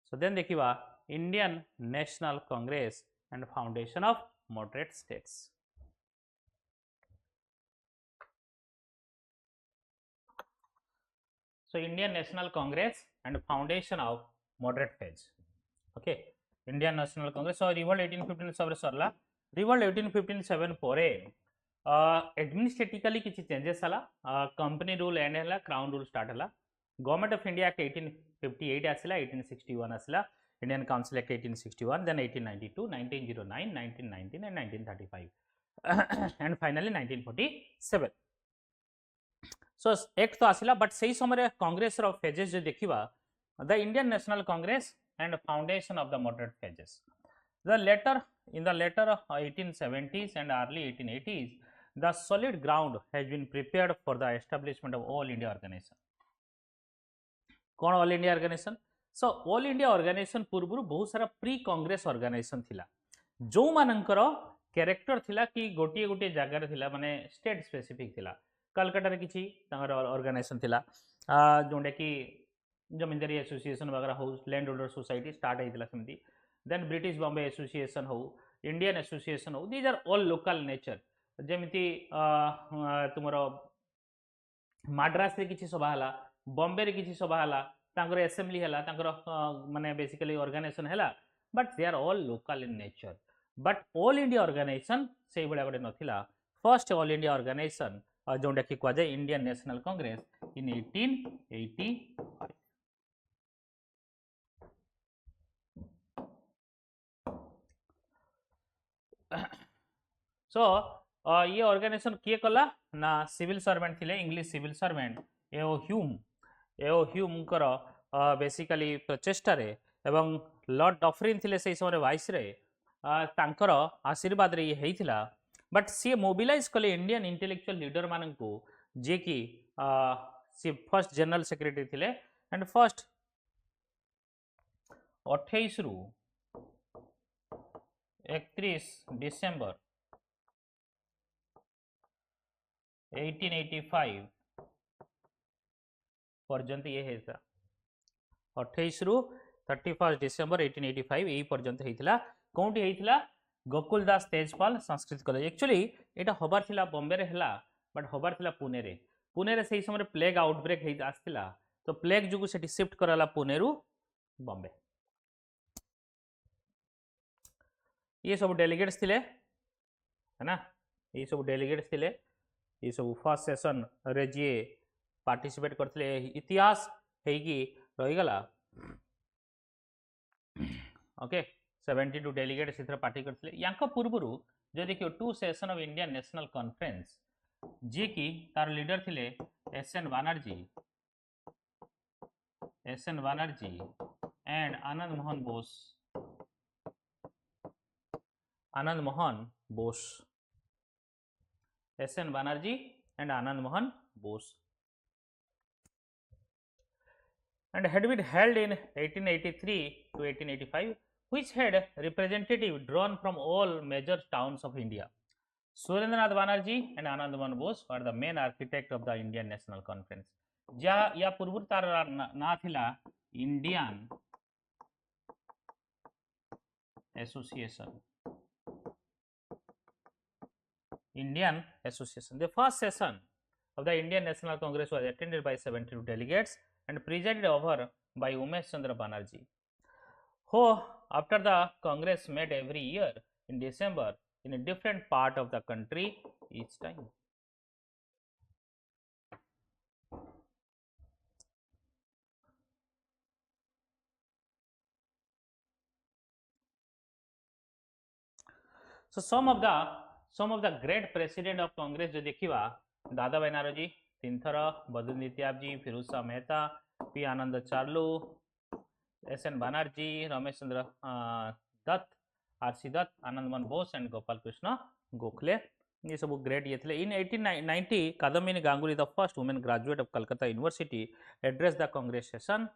So then देखिबा Indian National Congress and foundation of moderate states. So Indian National Congress and foundation of moderate phase. Okay, Indian National Congress. So revolt 1815 सबरे सरला. Revolt 1857 ପରେ एडमिनिस्ट्रेटिकली किछि changes हला. Company rule end हला, crown rule start हला. Government of India act 1858 आसिला, 1861 आसिला, Indian council act 1861, then 1892, 1909, 1919 and 1935 and finally 1947. So act तो आसिला, but सही समय कांग्रेस रो फेजेस जो देखिबा, the Indian national Congress and foundation of the moderate phases. The latter in the later 1870s and early 1880s, the solid ground has been prepared for the establishment of All India Organization. कौन All India Organization? So All India Organization पूर्व बहुत सारा pre Congress organisation थिला, जो मानकर character थिला कि गोटे गोटे जगार थिला, माने स्टेट स्पेसिफिक थिला. कलकत्ता रे किछि तांगर ऑर्गेनाइजेशन थिला, जोंडा कि जमींदारी एसोसिएशन वगैरह हो, लैंड होल्डर सोसाइटी स्टार्ट होइतिला सेमती. देन ब्रिटिश बॉम्बे एसोसिएशन हो, इंडियन एसोसिएशन हो, these are all local nature. जमिति तुमर माड्रास रे किछि सभा हला, बॉम्बे रे किछि सभा हला, तांकर असेंबली हला, तांकर माने बेसिकली ऑर्गेनाइजेशन हला, but they are all local in nature. But all India organisation से बड़ा गोटे नथिला। फर्स्ट ऑल इंडिया ऑर्गेनाइजेशन जोंटा कि कह जाए Indian national Congress in 1885। So ये ऑर्गेनाइजेशन किए कला ना सिविल सर्वेंट थिले, English civil servant A O Hume कर बेसिकली प्रचेष्टा रे एवं लॉर्ड डफरिन थिले से समय वाइस रे तांकर आशीर्वाद रे ये हेइथिला। बट सी मोबिलाइज कले इंडियन इंटेलेक्चुअल लीडर मान को जे कि सी फर्स्ट जनरल सेक्रेटरी थिले एंड फर्स्ट 28 रु 31 डिसेंबर 1885 पर्यंत ये हेता। 28 रु 31 डिसेंबर 1885 यही पर्यंत हेइथिला। कोउटी हेइथिला? गोकुल दास तेजपाल संस्कृत कॉलेज। एक्चुअली एटा हबार थिला बॉम्बे रे हला, बट हबार थिला पुणे रे। पुणे रे सही समय प्लेग आउटब्रेक हे आस्थिला, तो प्लेग जुगु सेठी शिफ्ट कराला पुणे रु बॉम्बे। ये सब डेलीगेट्स थिले है ना, ये सब डेलीगेट्स थिले, ये सब फर्स्ट सेशन रे जे पार्टिसिपेट करथिले। इतिहास हेगी रही गला। ओके 72 डेलीगेट्स इथर पार्टी करथिले। यांको पूर्वरु जो देखियो 2 session of Indian national conference जे कि तार लीडर थिले S N Banerjee and Anand Mohan Bose. S N Banerjee and Anand Mohan Bose, and had been held in 1883 to 1885, which had representative drawn from all major towns of India. Surendranath Banerjee and Anand Mohan Bose were the main architect of the Indian National Conference. या पूर्व तार ना थिला Indian association. The first session of the Indian National Congress was attended by 72 delegates and presided over by Umesh Chandra Banerjee, who after the Congress met every year in December in a different part of the country each time. So some of the great president of Congress जो देखिवा, दादा भाई नारोजी 3 थर, Badruddin Tyabji, Firoz Shah Mehta, P Anand Charlu, S N Banerjee, Ramesh Chandra Dutt, R C Dutt, Anand Mohan Bose and Gopal Krishna Gokhale, ये सब great ये थे। In 1890 Kadambini Ganguly, the first women graduate of Calcutta university, address the Congress session,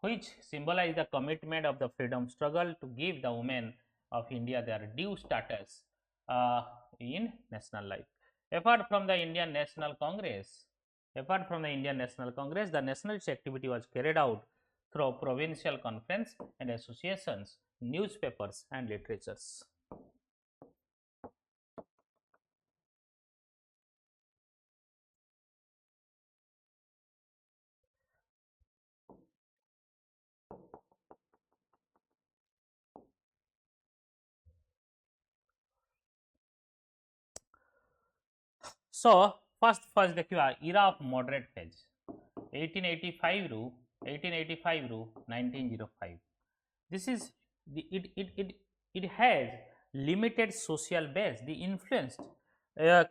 which symbolize the commitment of the freedom struggle to give the women of India their due status in national life. Apart from the Indian National Congress, the nationalist activity was carried out through provincial conference and associations, newspapers and literatures. So first देखिवा era of moderate phase 1885 ru 1905. This is it has limited social base. The influence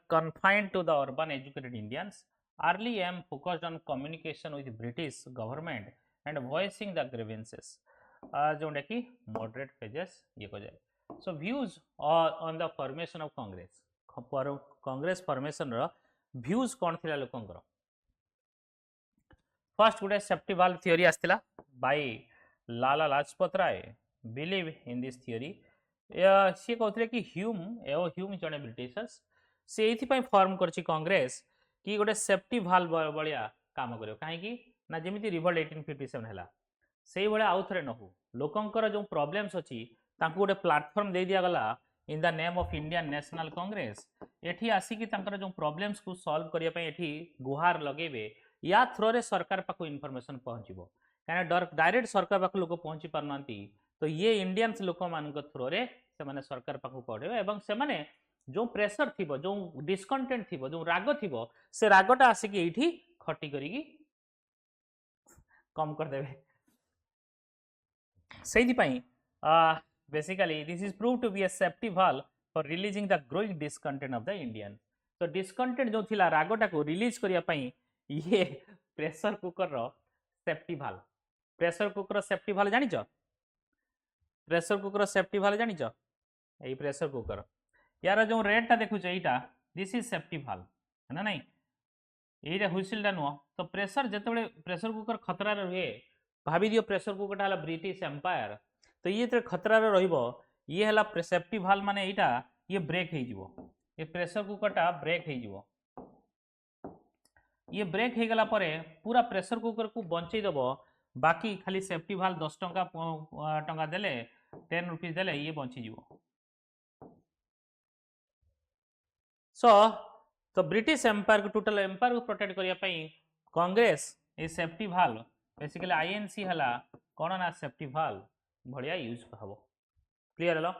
confined to the urban educated Indians. Early aim focused on communication with British government and voicing the grievances. जोंटा कि moderate phases ये को जाए. So views on the formation of Congress. Congress formation रो views कौन थिला लोकंकर? First गुटे safety valve theory आस्तिला by Lala Lajpat Rai. Believe in this theory. सी कहते कि ह्यूम जड़े ब्रिटिशर्स से ये फॉर्म करछि कांग्रेस कि गोटे सेफ्टी वाल्व भाया काम करियो। कहीं ना जमी रिवोल्ट 1857 है से भाया आउ थे न हो लोकंकर जो प्रॉब्लम्स अच्छी तांको गोटे प्लेटफॉर्म दे दिया गला in the name of Indian national Congress एठी आसिकी तांकर जो प्रॉब्लम्स को सॉल्व करिया पई एठी गुहार लगेबे या थ्रो रे सरकार पाखु इन्फॉर्मेशन पहुंचबो काना डायरेक्ट सरकार पाखु लोक पहुंची पारनांती तो ये इंडियंस लोक मान थ्रो रे से माने सरकार पाखु पढ़े एवं से माने जो प्रेशर थिबो जो डिस्कंटेंट थिबो जो राग थिबो से रागटा आसिकी एठी खटी करिकी कम कर देबे सेहि पई basically this is proved to be a safety valve for releasing the growing discontent of the Indian. तो discontent जो थिला रागटा को रिलीज करिया पई ये प्रेशर कुकर रो safety valve pressure cooker safety valve जानि छ प्रेशर कुकर सेफ्टी भाल्व जानि छ एई प्रेशर कुकर यार जो रेड टा देखु छ एटा दिस इज सेफ्टी भाल्व है ना नहीं एटा हुइसिल टा नो तो प्रेशर जेतेबेले प्रेशर कुकर खतरा रहे भाबी दियो प्रेशर कुकर टा ब्रिटिश एम्पायर तो ये तो खतरा रहिबो ये हला सेफ्टी भाल्व माने एटा ये ब्रेक हे जिवो ये प्रेशर कुकरटा ब्रेक हे जिवो ये ब्रेक हे गला परे पूरा प्रेशर कुकर को बंचै दबो बाकी खाली सेफ्टी भाल्व 10 टंका देले 10 रुपीस देले ये बंची जिवो सो तो ब्रिटिश एम्पायर को टोटल एम्पायर को प्रोटेक्ट करिया पई कांग्रेस ए सेफ्टी भाल्व बेसिकली आईएनसी हला कोन ना सेफ्टी भाल्व बढ़िया यूज हम क्लियर है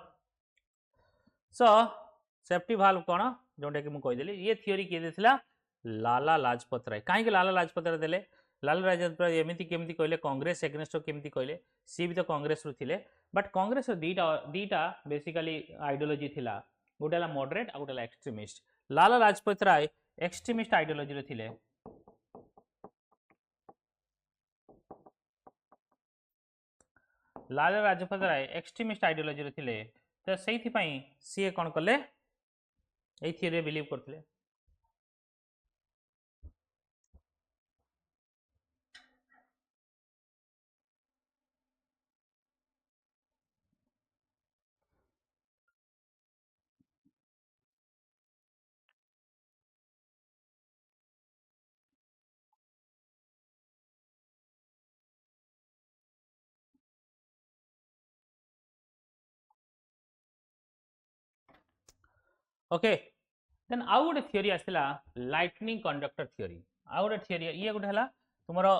सो सेफ्टी भाल्व कौन जोटा कि मुझे ये थियोरी किए देथिला लाला लाजपत राय कहीं लाला लाजपत राय देले लाला लाजपत राय एमती केमती कहले कांग्रेस एग्नेस्ट केमती कहले सी भी तो कांग्रेस रु थिले बट कांग्रेस दीटा बेसिकली आइडियोलॉजी थिला गोटेला मॉडरेट आ गोटेला एक्सट्रीमिस्ट लाला लाजपत राय एक्सट्रीमिस्ट आइडियोलॉजी रे थिले लाला लाजपत राय एक्सट्रीमिस्ट आइडियोलॉजी रे थिले तो सेहि पई सी कोन कले एई थियोरी बिलीव करथिले ओके देन आउ गोटे थियोरी आसला लाइटनिंग कंडक्टर थियोरी आउ गोटे थियोरी ये गोटे हला तुमरो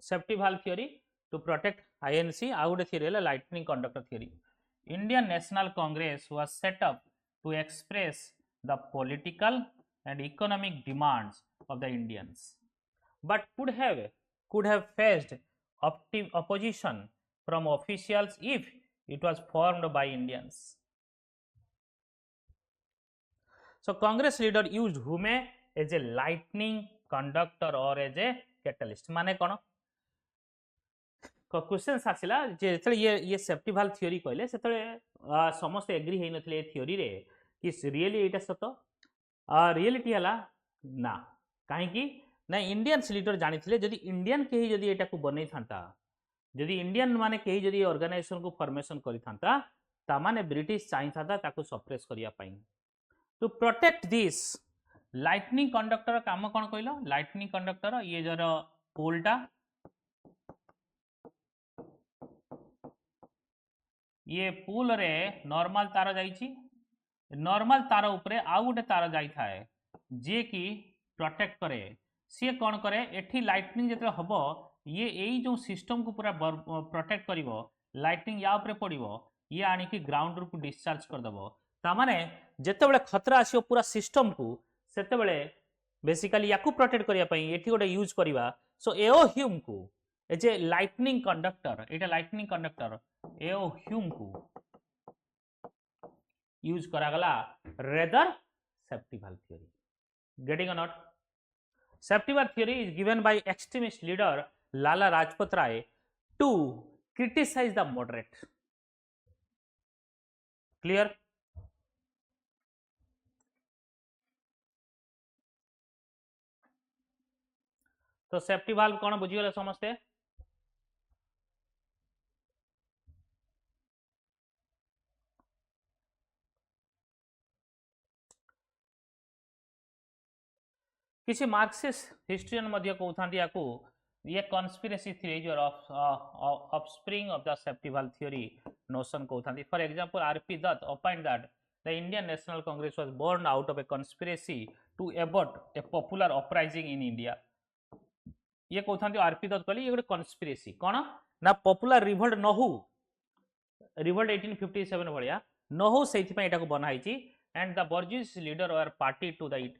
safety valve theory to protect INC आउ गोटे थियोरी हला lightning conductor theory Indian national Congress was set up to express the political and economic demands of the Indians but could have faced opposition from officials if it was formed by Indians. So Congress leader used whom as a lightning conductor or as a catalyst. माने कौन question आसला जे ये safety valve theory कहले से समस्त agree है नथिले theory रे कि रियली एटा सत रियलिटी हला ना कहीं ना इंडियंस लीडर जानी थिले जदि इंडियन केही जदि एटा को बनै थांता जदि इंडियन माने केही जदि ऑर्गेनाइजेशन को फॉर्मेशन करि थांता ता माने ब्रिटिश चाहि थांता ताको सप्रेस करिया पाई to protect this lightning conductor काम कौन कहलो लाइटनिंग कंडक्टर ये जर पोलटा ये पोल रे नॉर्मल तार जाइछि नॉर्मल तार उपरे आउ गोटे तार जाई थाए जे कि प्रोटेक्ट करे सी कौन करे एठी लाइटनिंग जते हबो ये एई जो सिस्टम को पूरा प्रोटेक्ट करिवो लाइटनिंग या ऊपर पड़िवो ये आनी कि ग्राउंड को डिस्चार्ज कर दबो तामाने जेतेबेले खतरा आसियो पूरा सिस्टम को सेतेबेले बेसिकली याकू प्रोटेक्ट करिया पई एठी गोटे यूज करिवा सो एओ ह्यूम को एज ए लाइटनिंग कंडक्टर एटा लाइटनिंग कंडक्टर एओ ह्यूम को यूज करा गला rather safety valve theory getting or not safety valve theory is given by extremist leader Lala Lajpat Rai to criticise the moderate clear तो safety valve कौन बुझीगले समस्ते किसी Marxist historian मध्य कहते याकू ये conspiracy theory your offspring of the Septival theory notion कहते for example R.P. Dutt opined that the Indian National Congress was born out of a conspiracy to abort a popular uprising in India. ये कहते R.P. Dutt कहले ये गोटे conspiracy कौन ना popular revolt न हो revolt 1857 भलिया न हो सेति पय एटा को बना हिची and the bourgeois leader were party to the it.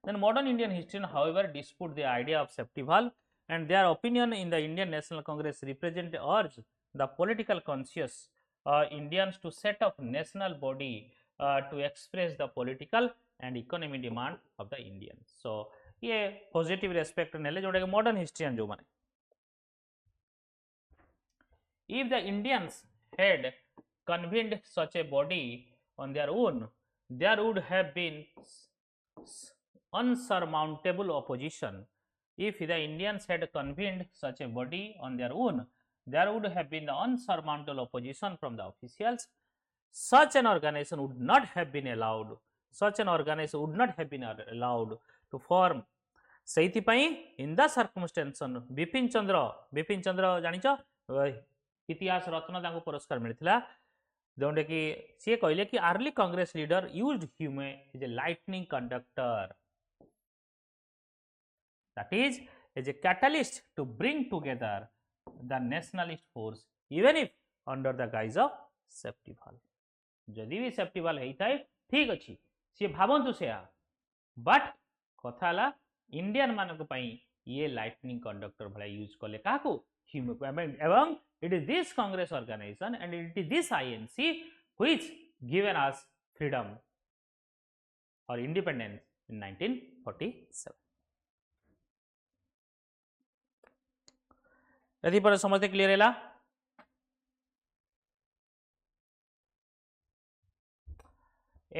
Then modern Indian historians, however, dispute the idea of safety valve, and their opinion in the Indian National Congress represent urge the political conscious Indians to set up national body to express the political and economic demand of the Indians. So, ये positive respect नेले जोड़े modern historian जो माने. If the Indians had convened such a body on their own, there would have been unsurmountable opposition. If the Indians had convened such a body on their own, there would have been unsurmountable opposition from the officials. Such an organization would not have been allowed. Such an organization would not have been allowed to form. सेइथि पई in the circumstance Bipin Chandra जानिछ इतिहास रत्न तांको पुरस्कार मिलथिला जोंडे कि सी कहले कि early Congress leader used Hume as a lightning conductor that is as a catalyst to bring together the nationalist force even if under the guise of safety valve. जदि भी safety valve हेई थाए ठीक अछि सी भाबंतु से बट कथाला इंडियन मानक पई ये lightning conductor भला यूज कले काको एवं it is this congress organization and it is this INC which given us freedom or independence in 1947. यदि पर समझते क्लियर है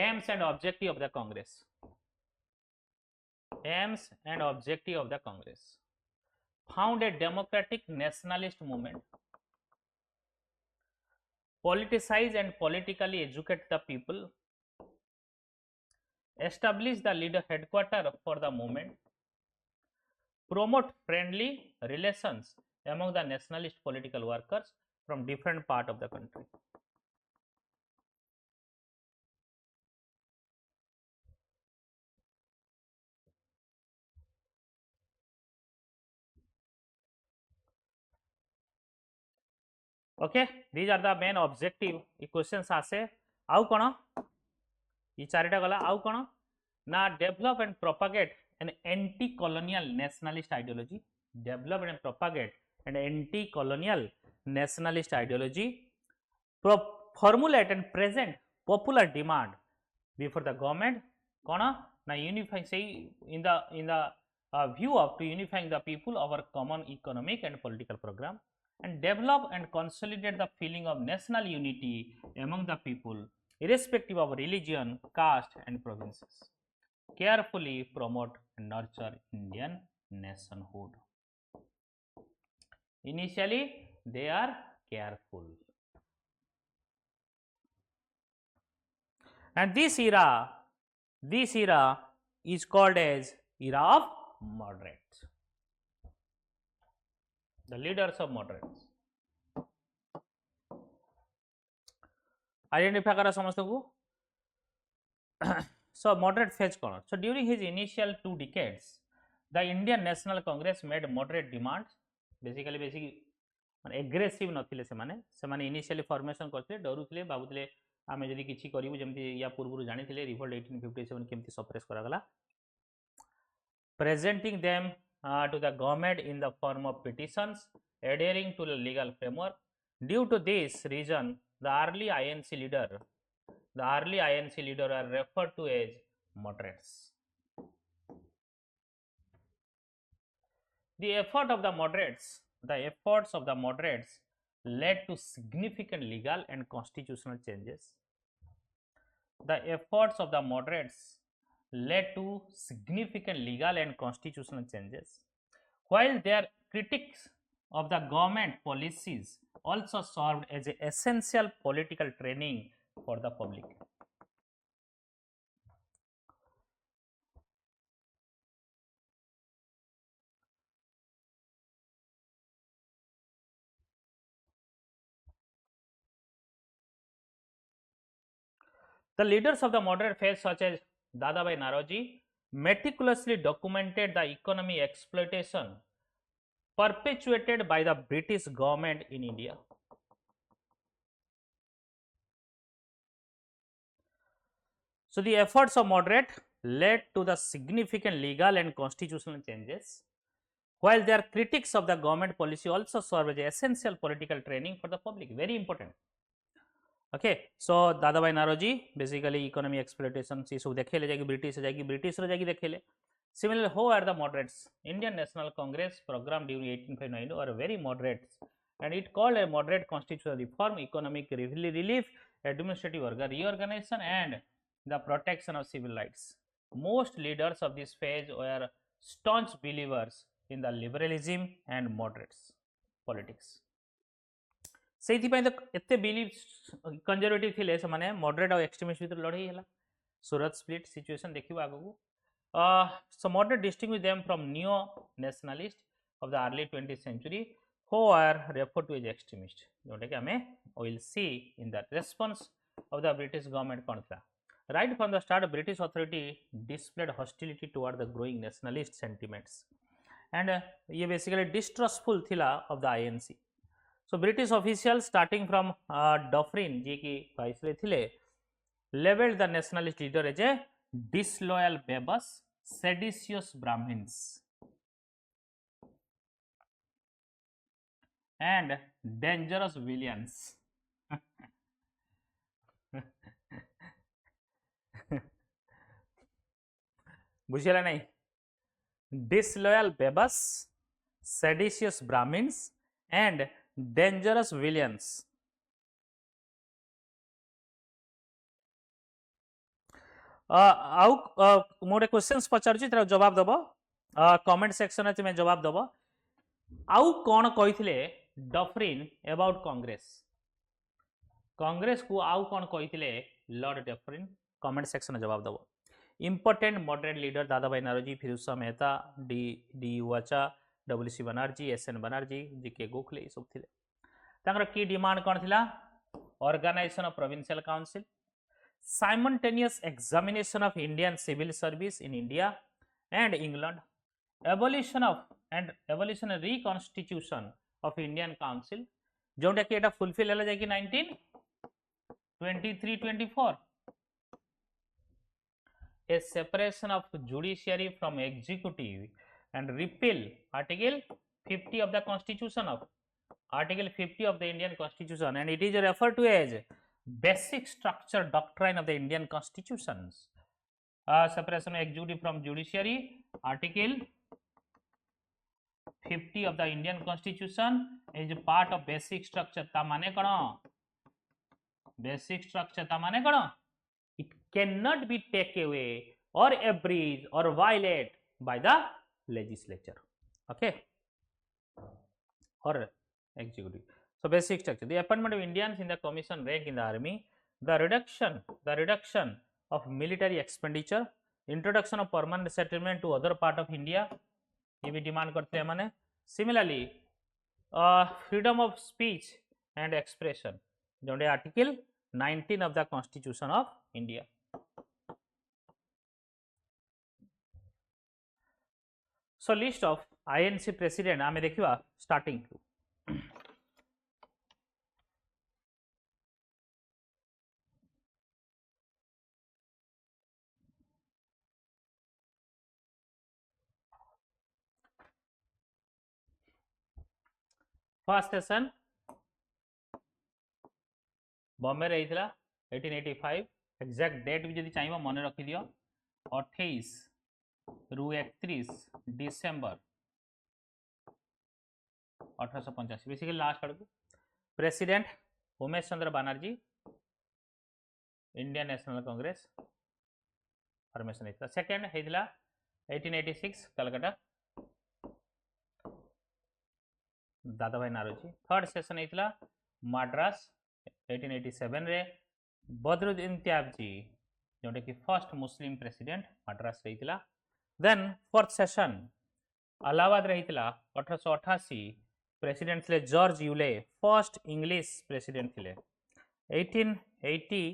aims and objective of the congress. Aims and objective of the congress: found a democratic nationalist movement, politicize and politically educate the people, establish the leader headquarter for the movement, promote friendly relations among the nationalist political workers from different part of the country. Okay, these are the main objective questions आसे आउ कोन ये चारिटा गला आउ कोन ना develop and propagate an anti-colonial nationalist ideology, develop and propagate an anti-colonial nationalist ideology, formulate and present popular demand before the government kona na unify say in the view of to unifying the people our common economic and political program, and develop and consolidate the feeling of national unity among the people irrespective of religion, caste and provinces. Carefully promote and nurture Indian nationhood. Initially they are careful, and this era is called as era of moderates, the leaders of moderates. Identify करा समस्त को. So moderate phase कौन? So during his initial 2 decades, the Indian National Congress made moderate demands. Basically aggressive नथिले से initially formation करते डरुथिले बाबुथिले आमे जदि किछि करिवु जेमति या पूर्वरु जानिथिले रिवोल्ट 1857 केमति सप्रेस करागला, presenting them to the government in the form of petitions adhering to the legal framework. Due to this reason, the early INC leader are referred to as moderates. The efforts of the moderates led to significant legal and constitutional changes. The efforts of the moderates led to significant legal and constitutional changes, while their critics of the government policies also served as an essential political training for the public. The leaders of the moderate phase such as Dadabhai Naoroji meticulously documented the economic exploitation perpetuated by the British government in India. So the efforts of moderate led to the significant legal and constitutional changes, while their critics of the government policy also serve as essential political training for the public. Very important. Okay, so Dadabhai Naoroji basically economic exploitation से सब देखेले जाके British रो जाके देखेले. Similarly, who are the moderates? Indian National Congress program during 1859 were very moderates, and it called a moderate constitutional reform, economic relief, administrative reorganization, and the protection of civil rights. Most leaders of this phase were staunch believers in the liberalism and moderates politics. से एते believe conservative थिले से माने moderate और extremist भीतर लड़ाई हला. सूरत split situation देखिबा आगु. So moderate distinguish them from neo-nationalists of the early 20th century who are referred to as extremists. जोटा कि हमें will see in the response of the British government कौन था. Right from the start, British authority displayed hostility toward the growing nationalist sentiments, and ये basically distrustful थिला of the INC. So British officials starting from Dufferin जी की viceroy थिले labeled the nationalist leader as a disloyal babas, seditious Brahmins, and dangerous villains. बुझेला नहीं? Disloyal babas, seditious Brahmins, and dangerous villains. आउ मोरे questions पचारुची तर जवाब दबो comment section रे में जवाब दबो. आउ कोन कहिथिले डफरिन अबाउट कांग्रेस को आउ कोन कहिथिले लॉर्ड डफरिन. कमेंट सेक्शन रे जवाब दबो. Important moderate leader Dadabhai Naoroji, Firoz Shah Mehta, D Wacha, W C Banerjee, S N Banerjee, G K Gokhale सब थिले. तांकर की डिमांड कोन थिला? Organisation of provincial council, simultaneous examination of Indian civil service in India and England, abolition and reconstitution of Indian Council, जोटा कि एटा फुलफिल होला जाय कि 1923-24, a separation of judiciary from executive, and repeal article 50 of the constitution of the Indian Constitution, and it is referred to as basic structure doctrine of the Indian constitutions. Separation of executive from judiciary, article 50 of the Indian Constitution is part of basic structure. ता माने कण? Basic structure ता माने कण? It cannot be taken away or abridged or violated by the legislature. Okay, or executive. So basic structure, the appointment of Indians in the commission rank in the army, the reduction of military expenditure, introduction of permanent settlement to other part of India, ये भी demand करते हैं माने. Similarly, freedom of speech and expression, जोड़े article 19 of the Constitution of India. So list of INC president आमे देखिबा starting. First session Bombay रही 1885. Exact date भी जदि चाहिए मन रखी दियो 28 रु 31 डिसेंबर 1885. बेसिकली लास्ट आड़ को president Umesh Chandra Banerjee, Indian national Congress formation होता. सेकेंड होता 1886 कलकत्ता दादाभाई नारोजी. थर्ड सेशन होता मद्रास 1887 रे बदरुद्दीन त्याबजी, जोटा कि फर्स्ट मुस्लिम प्रेसिडेंट मद्रास रही. देन फोर्थ सेशन अलाहाबाद रही 1888. प्रेसिडेंट थे George Yule, first English president थे. 1880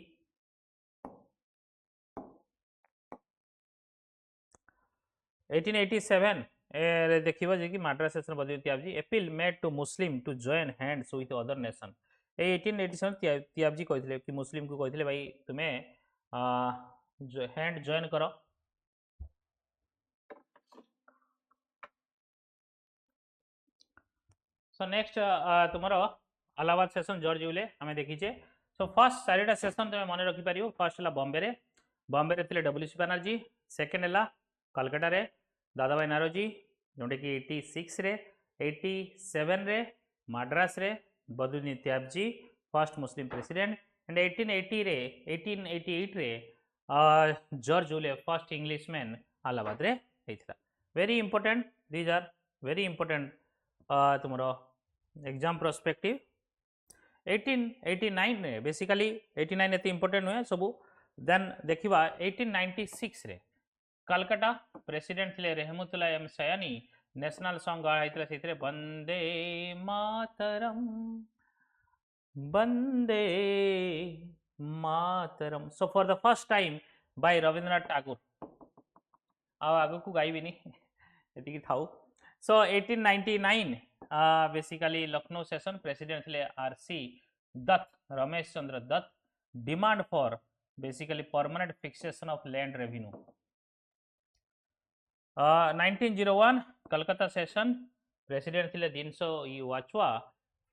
1887 रे देखिबो जे कि माड्रास सेशन बदली Tyabji appeal made to Muslim to join hands with other nation. ए 1887 त्याबजी कहथिले कि मुस्लिम को कहथिले भाई तुमे जो हैंड जॉइन करो। सो नेक्स्ट तुमरो अलाहाबाद सेशन जॉर्ज यूले हमें देखीचे। सो फर्स्ट चारिटा सेशन तुम मन रखी पारियो। फर्स्ट है बॉम्बे रे थिले डब्ल्यूसी बनर्जी। सेकेंड है कलकत्ता रे दादा भाई नारोजी जोटा कि 86 रे। 87 रे माड्रास रे Badruddin Tyabji first Muslim president. And 1888 रे George Yule first Englishman Allahabad रे होइथिला। Very important, these are very important तुमरो एग्जाम पर्सपेक्टिव। 1889 रे बेसिकली 89 एते इंपोर्टेंट हुए सबू। देन देखिबा 1896 रे कलकत्ता प्रेसिडेंट थे Rahimtullah M Sayani. National song गाइतला सेतिरे Vande Mataram Vande Mataram. So for the first time by Rabindranath Tagore. आगो को गाइबिनी एतिकी थाउ। So 1899 basically Lucknow session president थे R C Dutt, Ramesh Chandra Dutt. Demand for basically permanent fixation of land revenue. 1901 Calcutta session president थे Dinshaw E Wacha.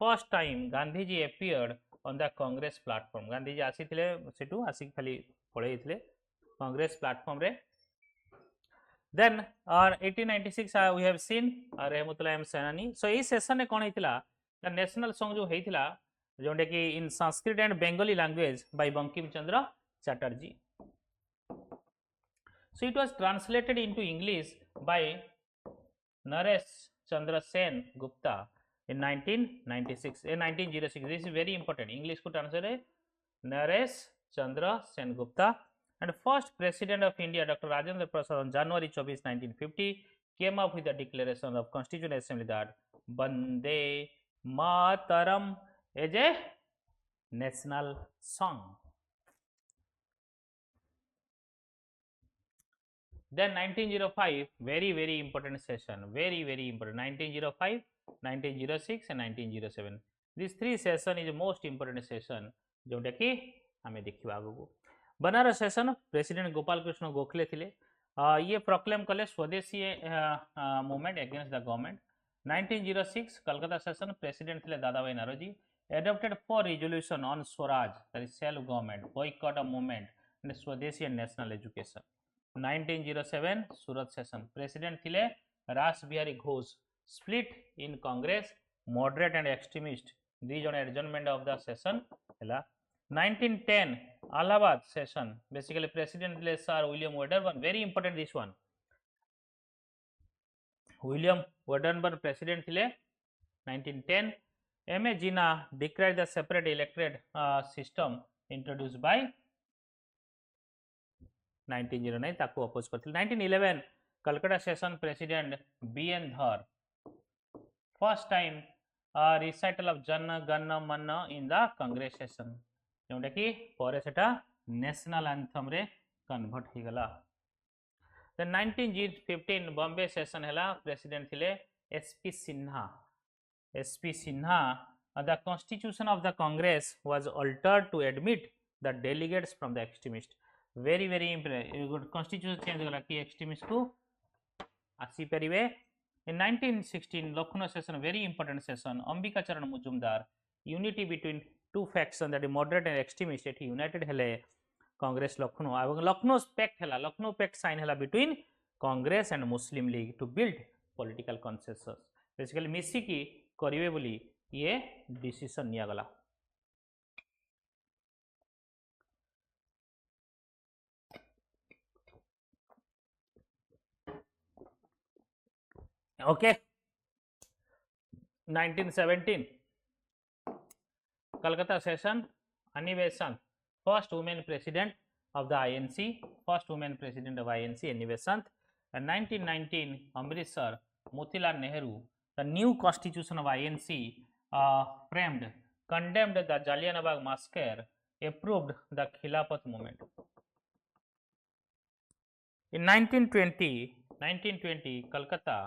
First time Gandhiji appeared on the Congress platform. Gandhiji आसी थे सेटू आसी खाली पड़े कांग्रेस प्लेटफॉर्म रे। देन 1896 we have seen रहमतुल्लाह एम सयानी। सो ये सेशन में कौन होता नेशनल सॉन्ग जो होता जोटा कि in Sanskrit and Bengali language by Bankim Chandra Chatterjee. So it was translated into English by Naresh Chandra Sen Gupta in 1996. In 1906, this is very important. English को translate Naresh Chandra Sen Gupta. And first president of India, Dr. Rajendra Prasad, on January 24, 1950, came up with the declaration of Constituent Assembly that Bande Mataram is a national song. Then 1905, very important session, very important. 1905, 1906 and 1907. These three session is the most important session जोटा कि हमें देखिबा आगु। Banaras session president Gopal Krishna Gokhale थिले। ये proclaim कले swadeshi movement against the government. 1906 Calcutta session president थिले दादा भाई Naoroji. Adopted 4 resolution on swaraj that is self government, boycott of movement and swadeshi and national education. 1907 Surat session president थिले Ras Behari Ghosh. Split in Congress, moderate and extremist दी जण adjournment of the session हैला। 1910 Allahabad session basically president थिले sir William Wedderburn. Very important this one. William Wedderburn president थिले 1910। M A. Jinnah decried the separate elected system introduce by 1909 ताको oppose करथिले। 1911 Calcutta session president B N. Dhar. First time recital of Jana Gana मन इन the Congress session जोटा कि पर सेटा national anthem रे convert हो गला। देन 1915 बॉम्बे सेशन हैला प्रेसिडेंट थिले SP Sinha. SP Sinha the constitution of the Congress was altered to admit the delegates from the extremist. Very important constitution change गला कि एक्सट्रीमिस्ट को आसी परिवे। In 1916 Lucknow session very important session Ambika Charan Majumdar. Unity between two faction that moderate and extremist एठी united हेले Congress Lucknow और Lucknow pact हैला। Lucknow pact sign हैला between Congress and Muslim League to build political consensus. Basically मिसी की करिवे बोली ये डिसीजन निया गला। ओके 1917 कलकत्ता सेशन अन्वेषण first women president of the INC. First women president of INC अन्वेषण। 1919 Amritsar Motilal Nehru the new constitution of INC framed condemned the Jallianwala massacre, approved the Khilafat movement. In 1920 1920 Calcutta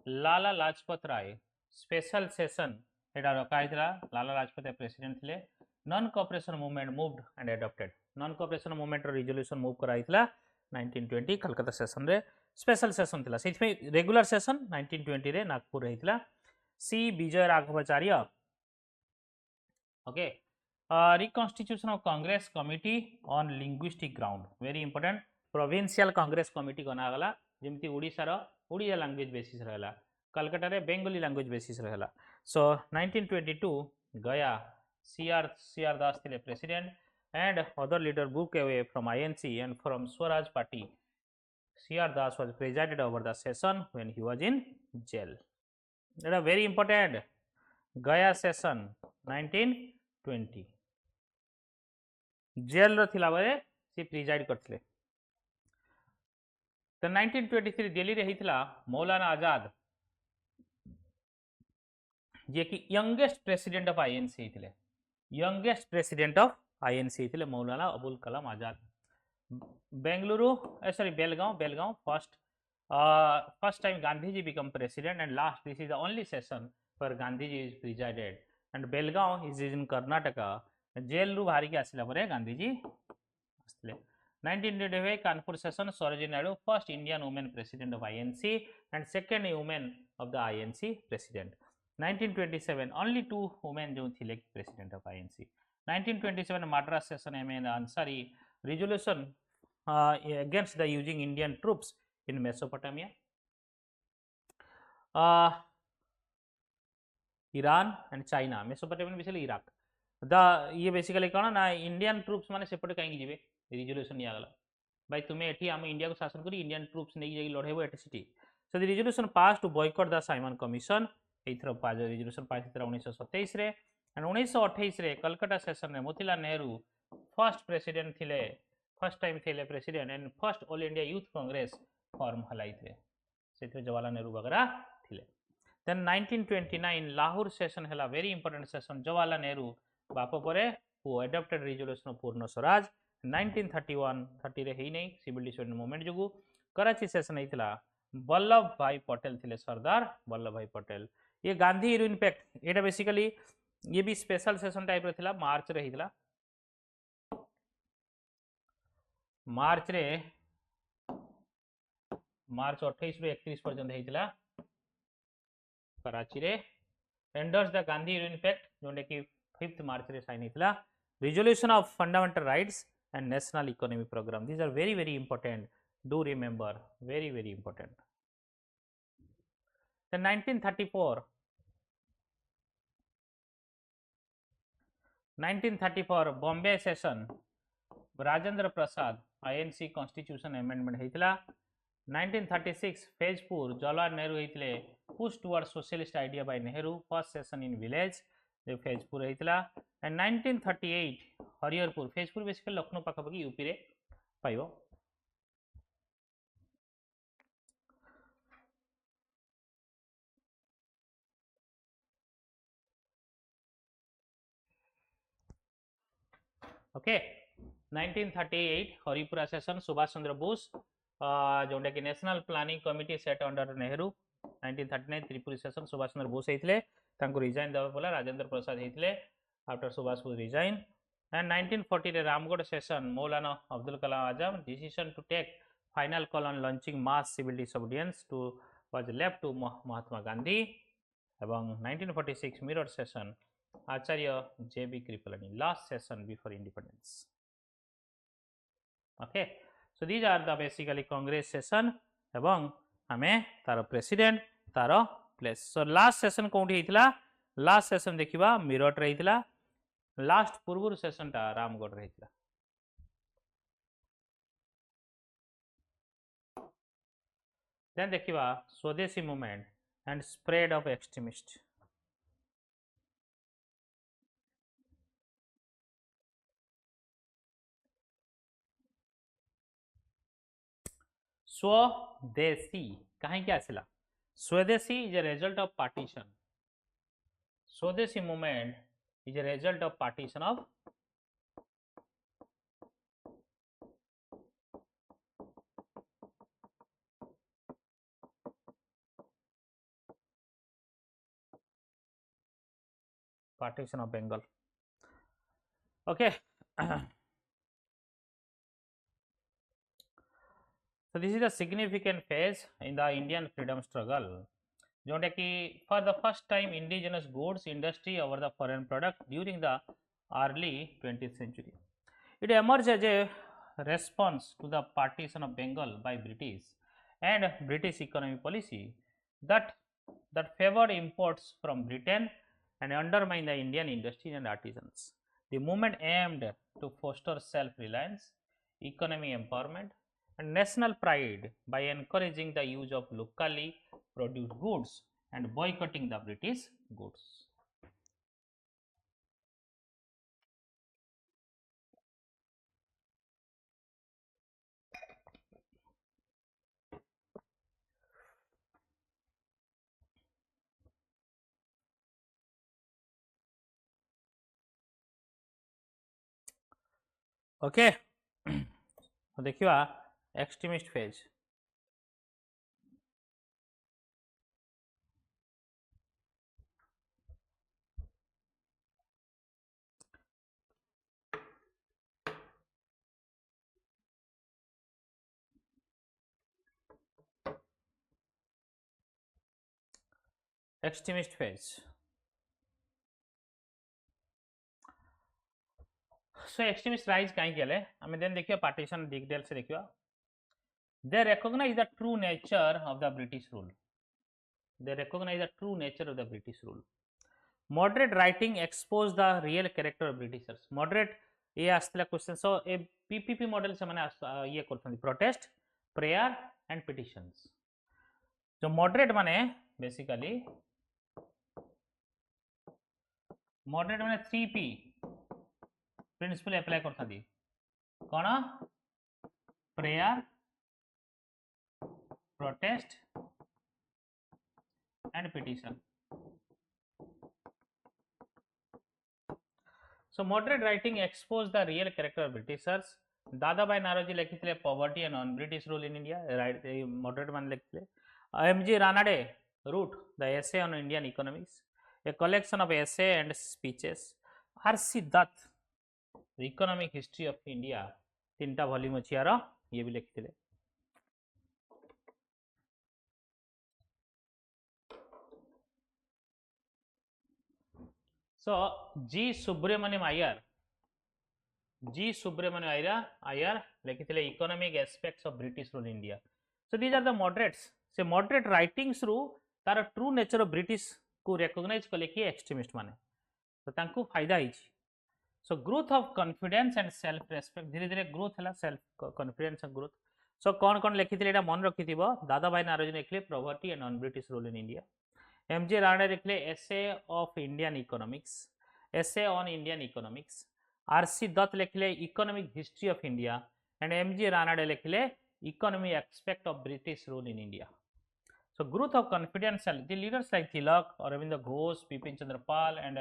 Lala Lajpat Rai special session एटा रखा लाला लाजपत राय प्रेसिडेंट थे non cooperation movement moved and adopted non cooperation movement resolution move कराइला 1920 Calcutta session रे special session थिला सेथि regular session 1920 रे नागपुर रहितला C Vijay Raghavachari okay reconstitution of Congress committee on linguistic ground very important provincial Congress committee गनागला जेमती ओडिशा रो ओडिया लैंग्वेज बेसिस रहला कलकत्ता रे बेंगली लैंग्वेज बेसिस रहला सो 1922 गया सीआर दास थे president and other leader moved away from INC and from Swaraj party. C.R. Das was presided over the session when he was in jail. That is very important. Gaya session 1920. Jail रो थिला बरे से preside करथिले. तो 1923 दिल्ली रे हितला मौलाना आजाद जे कि youngest president of INC हितले youngest president of INC थे Maulana Abul Kalam Azad Bengaluru sorry Belgaum first time Gandhi ji become president and last this is the only session पर Gandhi ji is presided and Belgaum is in Karnataka jail रु बाहर के आसिला परे गांधी जी आसले 1925 Kanpur session Sarojini Naidu first Indian women president of INC and second women of the INC president 1927 only 2 women जो थिले president of INC 1927 Madras session and Ansari resolution against the using Indian troops in Mesopotamia. Iran and China, Mesopotamia basically Iraq. ये basically कौन ना Indian troops माने सेपटे कहीं जीवे resolution नहीं आगला भाई तुम्हें एठी हम इंडिया को शासन करी इंडियन ट्रूप्स नहीं जाई लड़ेबो एटी city so the resolution pass to boycott the Simon commission एथरो पाज रिजोल्यूशन पास 1927 रे एंड 1928 रे कलकत्ता सेशन में मोतीलाल नेहरू फर्स्ट प्रेसिडेंट थिले फर्स्ट टाइम थिले president and first all India youth Congress form हलाई थे सेथरे जवाहरलाल नेहरू वगैरह थिले देन 1929 लाहौर सेशन हला very important session Jawaharlal Nehru बाप परे हु एडॉप्टेड रिजोल्यूशन ऑफ पूर्ण स्वराज 1931 30 रे हेई नै सिविल डिसोर्डर मूवमेंट जोगु कराची सेशन हेइतला वल्लभ भाई पटेल थिले सरदार वल्लभ भाई पटेल ये गांधी हीरो इम्पैक्ट एटा बेसिकली ये भी स्पेशल सेशन टाइप रे थिला मार्च रे हितला मार्च 28 ରୁ 31 पर्यंत हेतिला कराची रे endorse the Gandhi Irwin impact जोंडे कि 5th मार्च रे साइन हितला resolution of fundamental rights and national economy programme these are very very important do remember very very important then 1934 Bombay session Rajendra Prasad INC constitution amendment हेतिला 1936 फेजपुर जवाहरलाल नेहरू हेतिले push toward socialist idea by Nehru first session in village Faizpur हेतिला and 1938 Hariharpur Faizpur basically Lucknow पाखापाखि UP रे पाइबो okay 1938 Haripura session Subhash Chandra Bose जोंडा कि national planning committee set under Nehru 1939 Tripuri session Subhash Chandra Bose हेतिले तांको resign देबा पला राजेंद्र प्रसाद हेतिले after Subhash Bose resign and 1940 रे Ramgarh session Maulana Abdul Kalam Azad decision to take final call on launching mass civil disobedience to was left to Mahatma Gandhi एवं 1946 Meerut session Acharya J B Kripalani last session before independence okay so these are the basically Congress session एवं हमें तार president तार place so last session कोठी हितला last session देखिबा muriate रे हितला last पूर्व session टा रामगढ़ रे हितला देन देखिबा स्वदेशी movement and spread of extremist स्वदेशी कहीं क्या आसिला स्वदेशी is a result of partition स्वदेशी movement is a result of partition of partition of Bengal. Okay. So this is a significant phase in the Indian freedom struggle. जोटा कि for the first time indigenous goods industry over the foreign product during the early 20th century. It emerged as a response to the partition of Bengal by British and British economic policy that favored imports from Britain and undermined the Indian industry and artisans. The movement aimed to foster self-reliance, economic empowerment, and national pride by encouraging the use of locally produced goods and boycotting the British goods. Okay. तो देखिए extremist phase extremist phase so extremist rise कहीं केले हमें then देखियो partition detail से देखियो they recognize the true nature of the British rule. They recognize the true nature of the British rule. Moderate writing expose the real character of Britishers. Moderate ये आस्ते question so ए PPP model से मैंने ये करते हैं protest prayer and petitions जो moderate माने basically moderate माने 3P प्रिंसिपल अप्लाई करता दी कौन prayer protest and petition. So moderate writing exposed the real character of Britishers. Dadabhai Naoroji लिखिथिले poverty and non-British rule in India. Right, moderate मान लिखिथिले. M.G. Ranade wrote the essay on Indian economics, a collection of essay and speeches. R.C. Dutt, the economic history of India, 3टा volume अछि यार ये भी लिखिथिले. So G. Subramaniam Iyer लिखिथिले economic aspects of British rule in India. So these are the moderates. से moderate writings रू तार true nature of British को recognize कले कि extremist माने तो तांको फायदा ही छी. So growth of confidence and self respect धीरे धीरे growth है self confidence and growth. So कौन लिखिथिले एटा मन रखिथिबो Dadabhai Naoroji लिखिले poverty and non British rule in India. M.G. Ranade लिखले essay of Indian economics, essay on Indian economics. R.C. Dutt लिखले economic history of India and M.G. Ranade लिखले economic aspect of British rule in India. So growth of confidence, the leaders like Tilak, Aurobindo Ghosh, Bipin Chandra Pal and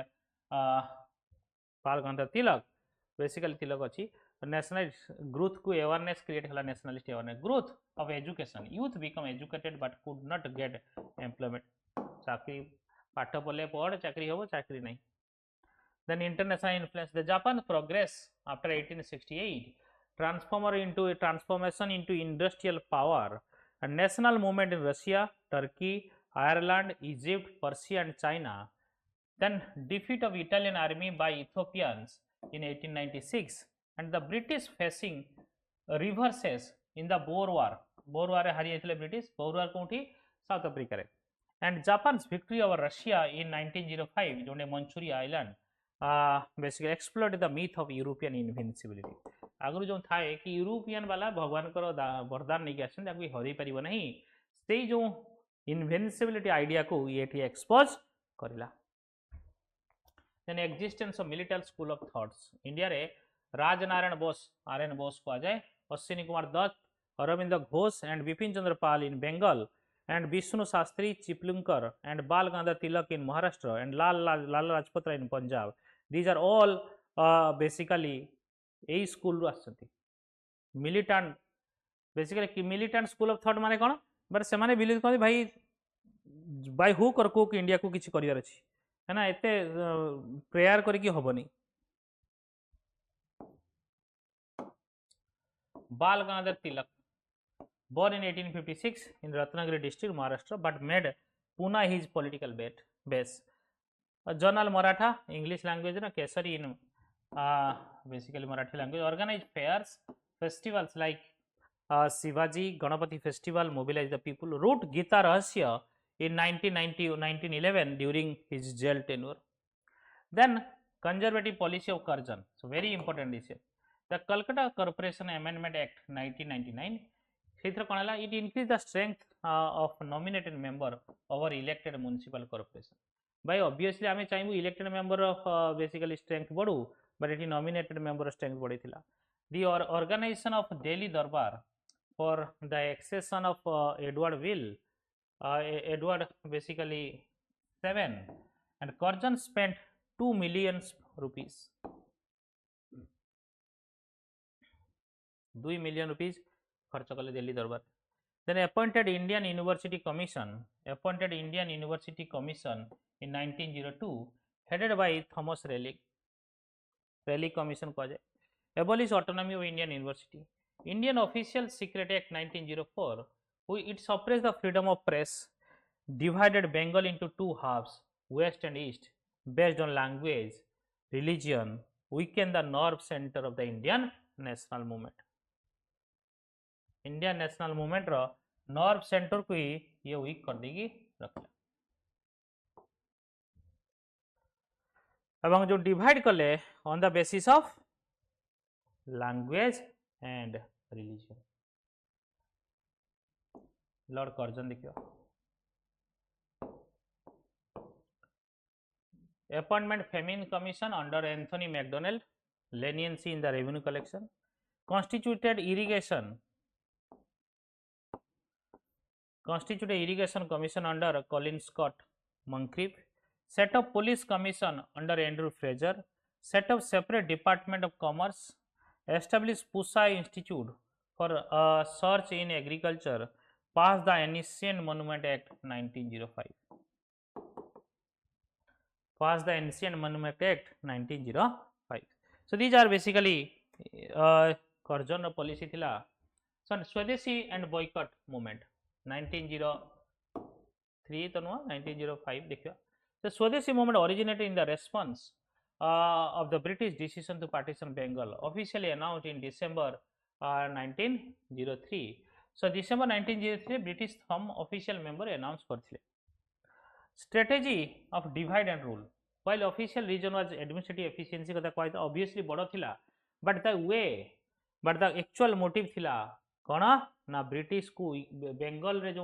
Pal Gandhar Tilak, basically Tilak अच्छी national growth को awareness create हला nationalist awareness. Growth of education, youth become educated but could not get employment. चाकरी पाठ पढ़ले पढ़ चाकरी हो चाकरी नहीं. Then international influence, the Japan progress after 1868 transformation into industrial power, a national movement in Russia, Turkey, Ireland, Egypt, Persia and China. Then defeat of Italian army by Ethiopians in 1896 and the British facing reverses in the Boer War. Boer War हारी जाइथिले British. Boer War कोठी South Africa रे. And Japan's victory over Russia in 1905 जोने Manchuria Island basically exploited the myth of European invincibility. आगु जो था कि European वाला भगवान को वरदान नहीं आछन ताकि हरि परिबो नहीं से जो इनविंसिबिलिटी आइडिया को ये एक्सपोज करला. Then existence of military school of thoughts. India रे राजनारायण बोस RN बोस को आ जाए, Ashwini Kumar Dutt, Arvind Ghosh and Bipin Chandra Pal in Bengal and Vishnu Shastri Chiplunkar and Bal Gandhar Tilak in Maharashtra and Lala Rajput Rai in Punjab. These are all basically a school आछंती. Militant basically militant school of thought माने कोन? But से माने believe करते भाई by hook or crook India को किछि career अछि. है ना एते प्रेयर करके हबनी बाल Gangadhar Tilak born in 1856 in Ratnagiri district Maharashtra but made Pune his political base. Journal Maratha English language na Kesari in basically Marathi language organized fairs festivals like Shivaji Ganapati festival mobilized the people wrote Gita Rahasya in 1911 during his jail tenure. Then conservative policy of Curzon, so very important issue. The Calcutta Corporation Amendment Act 1999 it increased the strength of nominated member over elected municipal corporation. By obviously आमे चाहिए elected member of basically strength बढ़ू but it nominated member strength बढ़ी थिला. The organization of Delhi Darbar for the accession of Edward basically 7 and Curzon spent 2 million rupees. 2 million rupees खर्च कले दिल्ली दरबार. Then appointed Indian University Commission in 1902 headed by Thomas Raleigh Commission कहा जाए. Abolish autonomy of Indian University. Indian Official Secret Act 1904 it suppressed the freedom of press, divided Bengal into two halves west and east based on language, religion, weakened the nerve center of the Indian national movement. Indian national movement रो nerve centre को ही ये week कर देगी रखला. एवं जो divide कले on the basis of language and religion. Lord Curzon देखियो appointment famine commission under Anthony MacDonald leniency in the revenue collection, constituted irrigation commission under Colin Scott Moncrief, set up police commission under Andrew Fraser, set up separate department of commerce, established Pusa Institute for search in agriculture, passed the Ancient Monument Act 1905. Passed the Ancient Monument Act 1905. So these are basically Curzon policy thila. So Swadeshi and boycott movement 1903 तो नुआ 1905 देखियो. The Swadeshi movement originated in the response of the British decision to partition Bengal, officially announced in December 1903. So December 1903 British thumb official member announced करथिले. Strategy of divide and rule. While official reason was administrative efficiency कथा कहै तो obviously बड़ थिला, but the actual motive थिला कौन ना British को बेंगल रे जो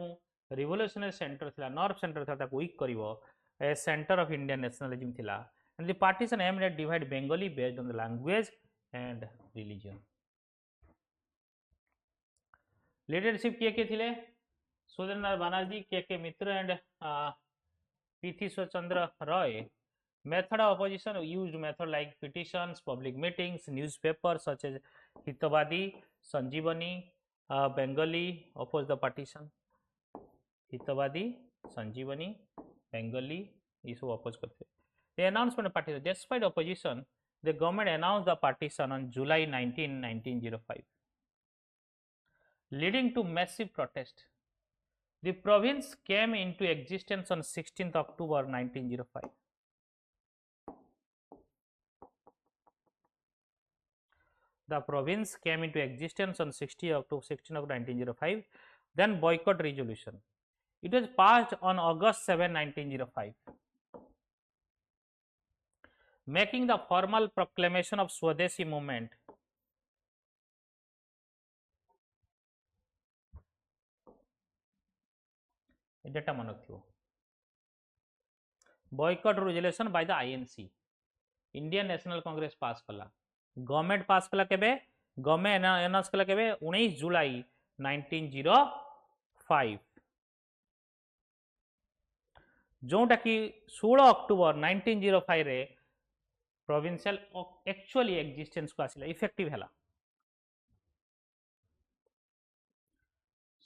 रिवोल्यूशनरी सेंटर थिला नॉर्थ सेंटर था ताको वीक करिवो a centre of Indian nationalism थिला. And the partition aimed at divide Bengali based on the language and religion. Leadership किए थिले Surendranath Banerjee, K Mitra and Prithwis Chandra Roy. Method of opposition used method like petitions, public meetings, newspapers such as Hitabadi, Sanjivani, Bengali opposed the partition. Hitabadi, Sanjivani, Bengali is opposed करते. The announcement of partition. Despite opposition, the government announced the partition on July 19, 1905, leading to massive protest. The province came into existence on 16th October 1905. The province came into existence on 16 October 1905. Then boycott resolution. It was passed on August 7, 1905, making the formal proclamation of Swadeshi movement. Data manokyo. Boycott resolution by the INC. Indian National Congress pass कला. Government पास कला केबे government announce कला केबे 19 जुलाई 1905 जोटा कि 16 October 1905 रे provincial actually existence को आसिला effective हैला.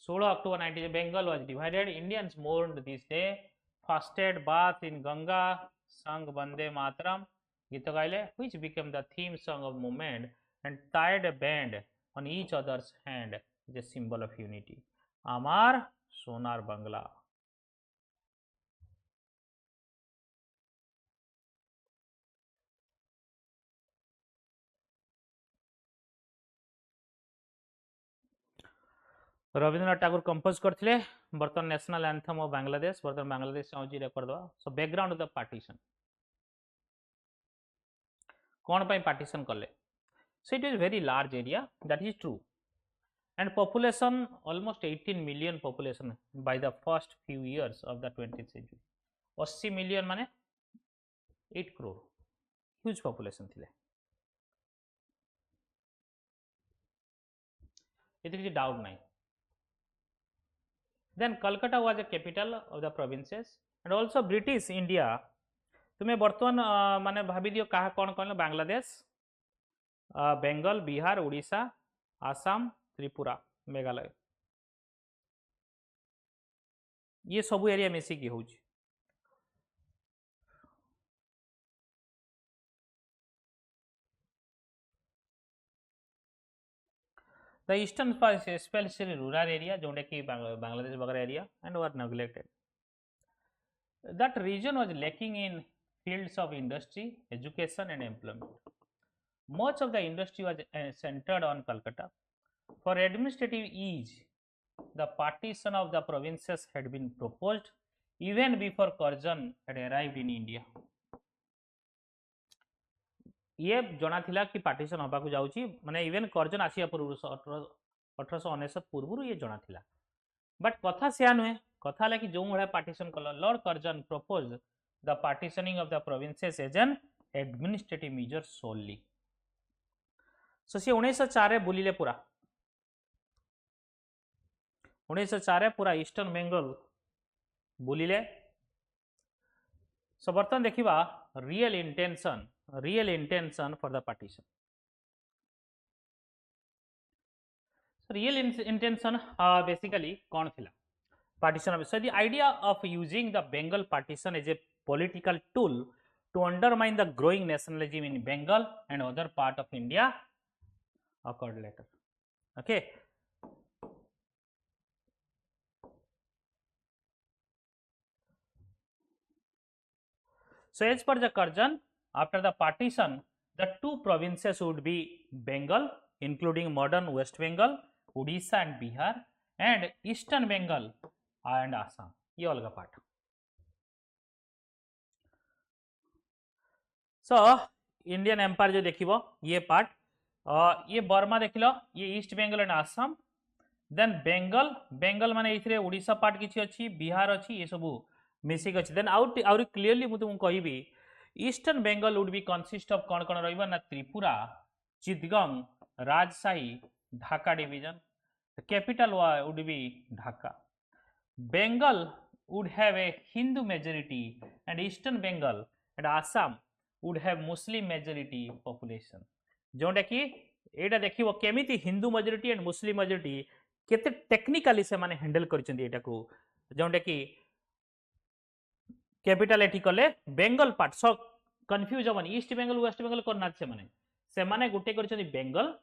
16 October 19 Bengal was divided. Indians mourned this day, fasted, bathed in Ganga, sung Vande Mataram गीत गाइले which became the theme song of movement and tied a band on each other's hand is a symbol of unity. Amar Sonar Bangla. Rabindranath Thakur compose करथिले बर्तन national anthem of Bangladesh बर्तन Bangladesh चाहूची record दवा so background of the partition कौन पाई partition कले so it is very large area that is true and population almost 18 million population by the first few years of the 20th century 80 million माने 8 crore huge population थिले इतने किसी doubt नहीं. Then Calcutta was a capital of the provinces and also British India. तुम्हें बर्तमान माने भाभी दियो कहा कौन कौन बांग्लादेश बेंगल बिहार उड़ीसा आसाम त्रिपुरा मेघालय ये सब एरिया मिसिकी हो. The eastern part is especially rural area जोंडे की बांग्लादेश वगैरह area and were neglected. That region was lacking in fields of industry, education and employment. Much of the industry was centered on Calcutta. For administrative ease, the partition of the provinces had been proposed even before Curzon had arrived in India. ये जना थिला कि partition होबा को जाउची माने even Curzon आसिया पूर्व 1899 पूर्व ये जना थिला बट कथा से नुहे कथा ला कि जो भले पार्टीशन कल lord Curzon propose the partitioning of the provinces as an administrative measure सोली. सो सी 1904 बुलिले पूरा 1904 पूरा ईस्टर्न बेंगल बुलिले. सो बर्तन देखिबा real intention for the partition. So real intention basically कौन थिला partition. So the idea of using the Bengal partition as a political tool to undermine the growing nationalism in Bengal and other part of India occurred later. Okay. So as per the Curzon, after the partition, the two provinces would be Bengal, including modern West Bengal, Odisha and Bihar, and Eastern Bengal and Assam. ये अलग part. So Indian Empire जो देखिबो ये part, ये Burma देखिलो ये east Bengal and Assam. Then Bengal माने इथरे Odisha part किछि अछि बिहार अछि ये सब मिसिक अछि. देन आउट क्लियरली मु तुमको कहिबी eastern Bengal would be consist of कौन कौन रहिबा ना Tripura Chittagong Rajshahi Dhaka division. The capital would be Dhaka. Bengal would have a Hindu majority and Eastern Bengal and Assam would have Muslim majority population. जोंडा कि एटा देखिबो केमिति Hindu majority and Muslim majority केते technically से माने handle करचंदी एटा को जोंडा कि कैपिटल एठी कले बेंगल पार्ट सो कंफ्यूज होबन ईस्ट बेंगल वेस्ट बेंगल करना से माने गुटे करचंदी बेंगल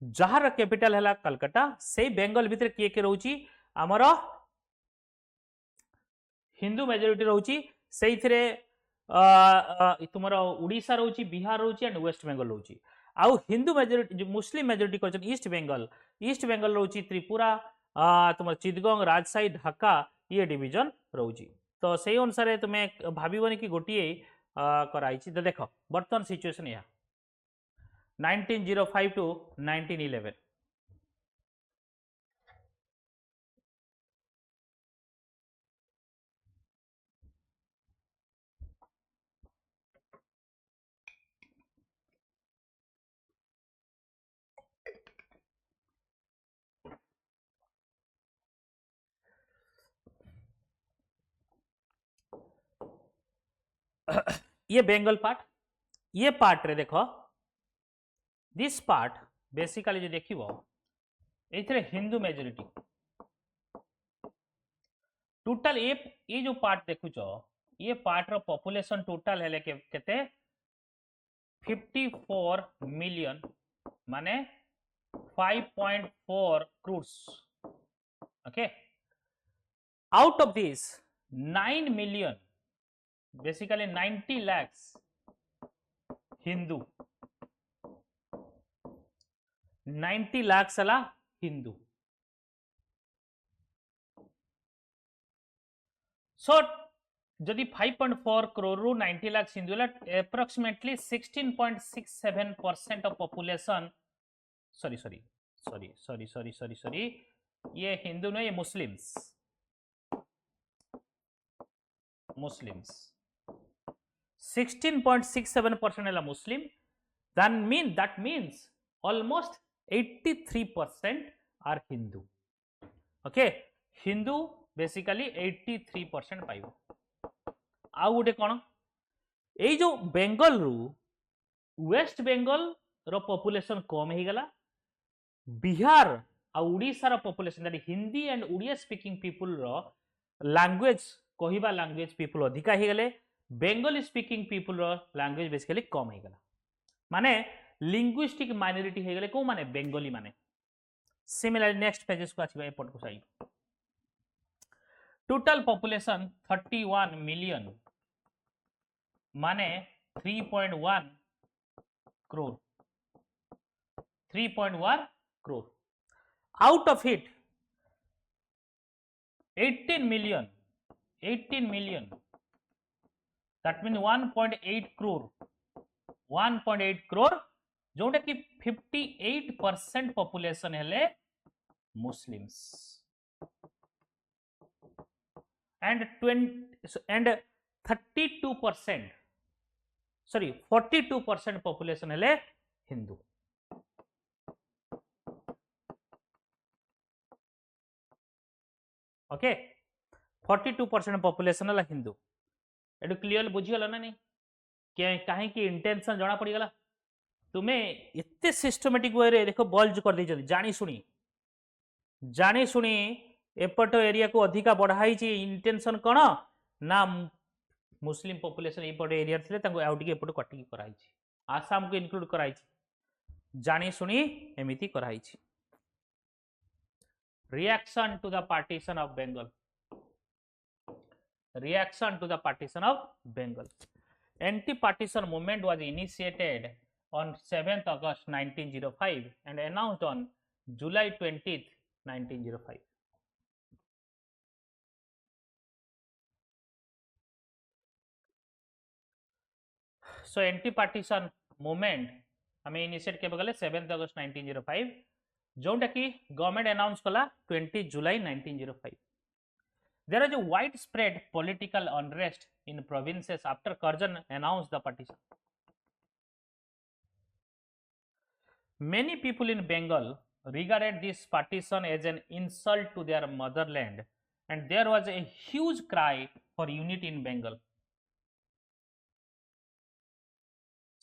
जहार कैपिटल है कलकत्ता से बेंगल भितर किए के रोची आमर हिंदू मेजॉरिटी रोची से तुम उड़ीसा रोची बिहार रोची एंड वेस्ट बेंगल रोची आउ Hindu majority Muslim majority करचन east Bengal रोची Tripura तुम चितगंग राजशाही ढाका ये डिवीजन रोची. तो से अनुसार तुम्हें भावन कि गोटे कराई. तो देख बर्तमान सिचुएशन यह 1905 to 1911. ये बेंगल पार्ट ये पार्ट रे देखो दिस पार्ट बेसिकली जो देखिबो एथरे हिंदू मेजॉरिटी टोटल ये जो पार्ट देखुचो ये पार्ट रो पॉपुलेशन टोटल हेले केते 54 मिलियन माने 5.4 crores. Okay, out of this 9 million, basically 90 lakhs Hindu, 90 lakhs ala Hindu. So जदि 5.4 crore रू 90 lakhs Hindu approximately 16.67% of population, sorry, ये हिंदू नहीं, ये मुस्लिम्स 16.67% है मुस्लिम. that means almost 83% are Hindu. Okay, Hindu basically 83% पाइबो. आउ गोटे कौन ये जो बेंगल रु वेस्ट बेंगल रो पॉपुलेशन कम हो गला, बिहार आ उड़ीसा रो population that Hindi and Oriya speaking people रो लैंग्वेज कहिबा लैंग्वेज पीपल अधिका हो गले, बेंगली स्पीकिंग पीपल रो लैंग्वेज बेसिकली कम हो गला. माने लिंग्विस्टिक माइनॉरिटी हो गले को माने बेंगली माने. सिमिलरली नेक्स्ट पेजेस को आसीबा एपट को साइड. टोटल पॉपुलेशन 31 मिलियन माने 3.1 crore. 3.1 crore. Out of it 18 million, that means 1.8 crore, 1.8 crore जोटा कि 58% पॉपुलेशन हेले मुस्लिम्स and 32%, sorry 42% population हेले हिंदू. ओके 42% पॉपुलेशन है हिंदू. एटू क्लियर बुझीगला ना नहीं कहीं की इंटेंशन जना पड़ीगला. तुम्हें एते सिस्टमेटिक वे रे देखो बल्ज कर दी जानी सुनी एपट एरिया को अधिका बढ़ाई. इंटेंशन कौन ना मुस्लिम पॉपुलेशन एपट एरिया थिले तांको आउ टिके एपट कटिकी कराई. आसाम को इनक्लूड कराई जानी सुनी एमिति कराई. Reaction to the partition of Bengal. Reaction to the partition of Bengal. Anti-partition movement was initiated on 7th August 1905 and announced on July 20th, 1905. So anti-partition movement हमें इनिशिएट केबे गले 7th August 1905 जोटा कि गवर्नमेंट अनाउंस कला 20 जुलाई 1905. There is a widespread political unrest in provinces after Curzon announced the partition. Many people in Bengal regarded this partition as an insult to their motherland, and there was a huge cry for unity in Bengal.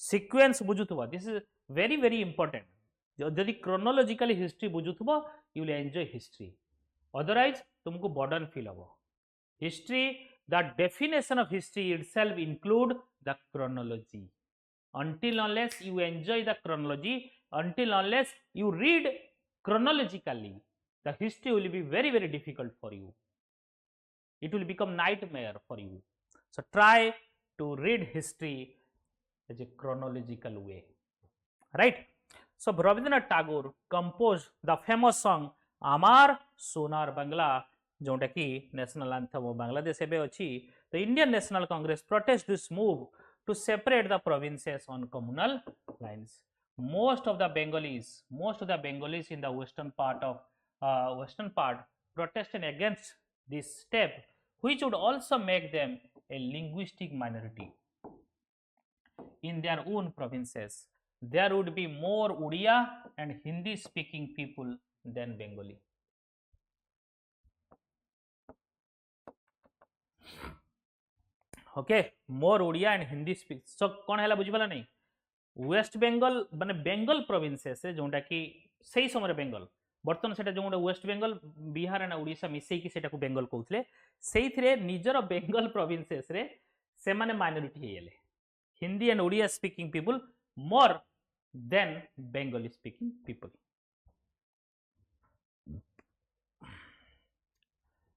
Sequence बुझुथुबा, this is very important. जदि chronologically history बुझुथुबा, you will enjoy history. Otherwise तुमको burden feel होगा. History, the definition of history itself include the chronology. Until unless you enjoy the chronology, until unless you read chronologically, the history will be very difficult for you. It will become nightmare for you. So try to read history as a chronological way, right? So Rabindranath Tagore composed the famous song Amar Sonar Bangla, जोटा कि national anthem of Bangladesh एबे अछि. The Indian national Congress protest this move to separate the provinces on communal lines. most of the Bengalis in the western part protested against this step, which would also make them a linguistic minority in their own provinces. There would be more Odia and Hindi speaking people than Bengali. Okay more Odia and Hindi speak. So कौन है बुझीपाला नहीं waste Bengal माने Bengal provinces जोटा कि सही समय बेंगल बर्तमान से जो वेस्ट बेंगल बिहार एंड ओडिशा मिसेकी से बेंगल कहते से निजर बेंगल प्रोविंसेस रे से माने माइनॉरिटी हे गेले Hindi and Odia speaking people more than Bengali speaking people.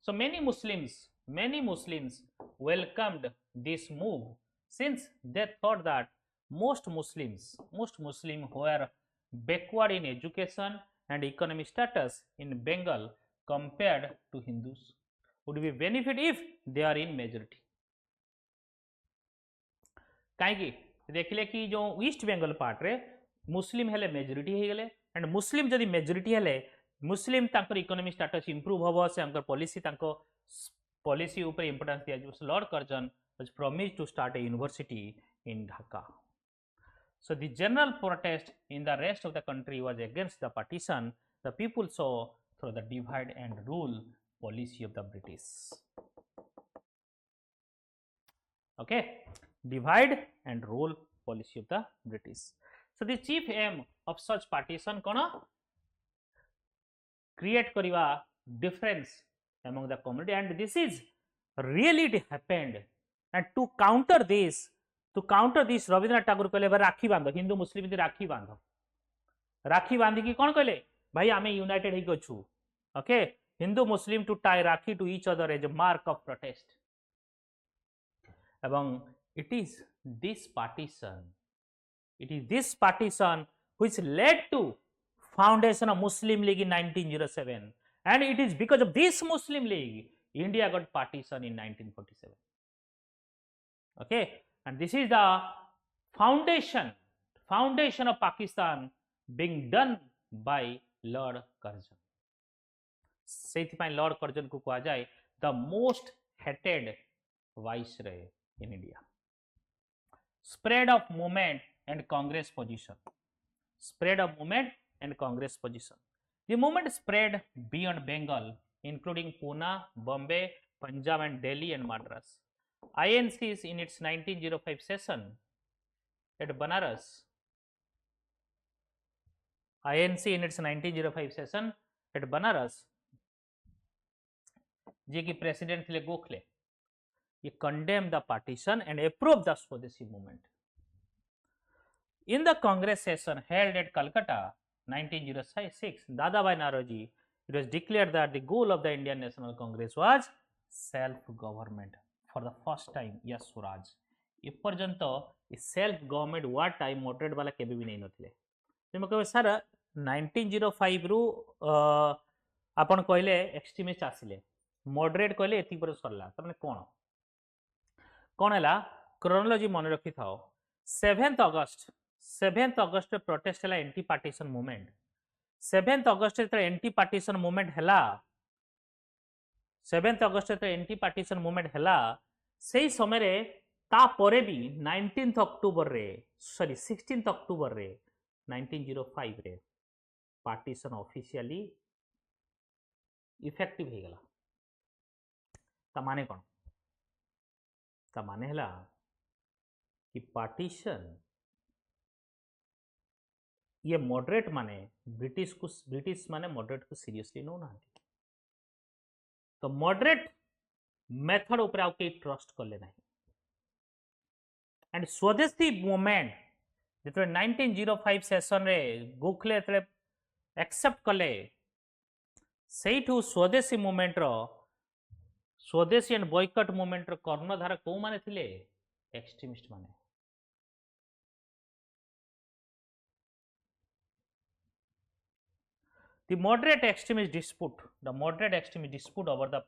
So many Muslims welcomed this move since they thought that most Muslims were backward in education and economic status in Bengal compared to Hindus would be benefit if they are in majority. कहीं देखिले कि जो east Bengal part रे मुस्लिम हेले majority हे गेले and Muslim जदि majority हेले मुस्लिम तांकर इकोनॉमिक स्टेटस इंप्रूव हबो से अंकर पॉलिसी तांको पॉलिसी ऊपर इंपोर्टेंस दिया जो Lord Curzon was promised to start a university in Dhaka. So the general protest in the rest of the country was against the partition the people saw through the divide and rule policy of the British. Okay, divide and rule policy of the British. So the chief aim of such partition kono create kariba difference among the community, and this is really it happened. And to counter this Rabindranath Tagore कहले राखी बांधो हिंदू मुस्लिम राखी बांधो राखी बांधी की कौन कहले भाई आमे united ही गछु. Okay, Hindu Muslim to tie rakhi to each other as a mark of protest. एवं it is this partition which led to foundation of Muslim League in 1907, and it is because of this Muslim League India got partition in 1947. Okay, and this is the foundation of Pakistan being done by Lord Curzon. सेइथिपाई Lord Curzon को कहा जाए the most hated viceroy in India. Spread of movement and Congress position. The movement spread beyond Bengal, including Pune, Bombay, Punjab and Delhi and Madras. INC in its 1905 session at Banaras. जे की president थे गोखले, ये condemned the partition and approved the Swadeshi movement. In the Congress session held at Calcutta 1906, Dadabhai Naoroji, it was declared that the goal of the Indian National Congress was self-government for the first time. Yes, Swaraj. एपर्यंत self government वार्ड time moderate वाला केबे भी नहीं नथिले. तुम कहबे sir 1905 रु आपण कहले एक्सट्रीमिस्ट आसिले मॉडरेट कहले एति पर सरला तने कोन हला क्रोनोलॉजी मन रखि थाओ. 7th अगस्त प्रोटेस्ट हला एंटी पार्टीशन मूवमेंट. 7th अगस्त रे एंटी पार्टीशन मूवमेंट हला 7th अगस्त रे एंटी पार्टीशन मूवमेंट हला सेही समय रे ता परे भी 16th अक्टूबर रे 1905 रे पार्टीशन ऑफिशियली इफेक्टिव हे गला. ता माने कोन ता माने हला कि पार्टीशन ये मॉडरेट माने ब्रिटिश माने मॉडरेट को सीरियसली नो ना. तो मॉडरेट मेथड ऊपर आउ के ट्रस्ट कर लेना. एंड स्वदेशी मूवमेंट जो 1905 सेशन रे गोखले एक्सेप्ट कले सेठू स्वदेशी मूवमेंट रो स्वदेशी एंड बॉयकट मूवमेंट रो कर्णधार को माने थिले एक्सट्रीमिस्ट माने. The moderate extremist dispute over the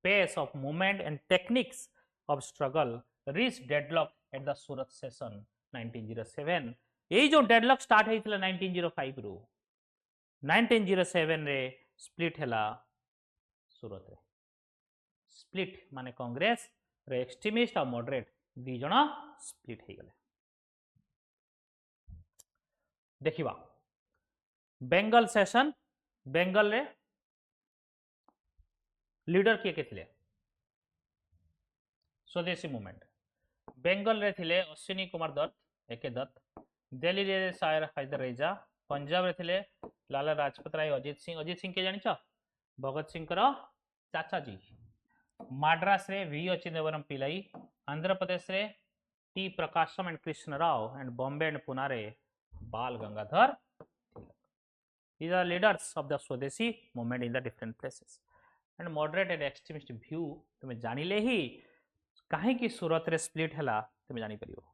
pace of movement and techniques of struggle reached deadlock at the Surat session 1907. ये जो डेडलॉक स्टार्ट होइथिला 1905 रु 1907 रे स्प्लिट हैला सूरत रे. स्प्लिट माने कांग्रेस रे एक्सट्रीमिस्ट और मॉडरेट दी जण स्प्लिट हे गले. देखिबा बेंगल सेशन बेंगल रे लीडर किए थिले स्वदेशी मूवमेंट. बेंगल रे थिले अश्विनी कुमार दत्त एके दत्त. दिल्ली रे शायर हैदर रेजा. पंजाब रे थिले लाला राजपत राय अजित सिंह के जानिछ भगत सिंह करो चाचा जी. मद्रास रे वी चिदंबरम पिलाई आंध्र प्रदेश रे T Prakasam and Krishna Rao and Bombay and Pune रे बाल Gangadhar Tilak. These are leaders of the Swadeshi movement in the different places. And moderate and extremist view तुम जानिले ही कहीं की सूरत रे स्प्लिट हैला तुम जानी परियो.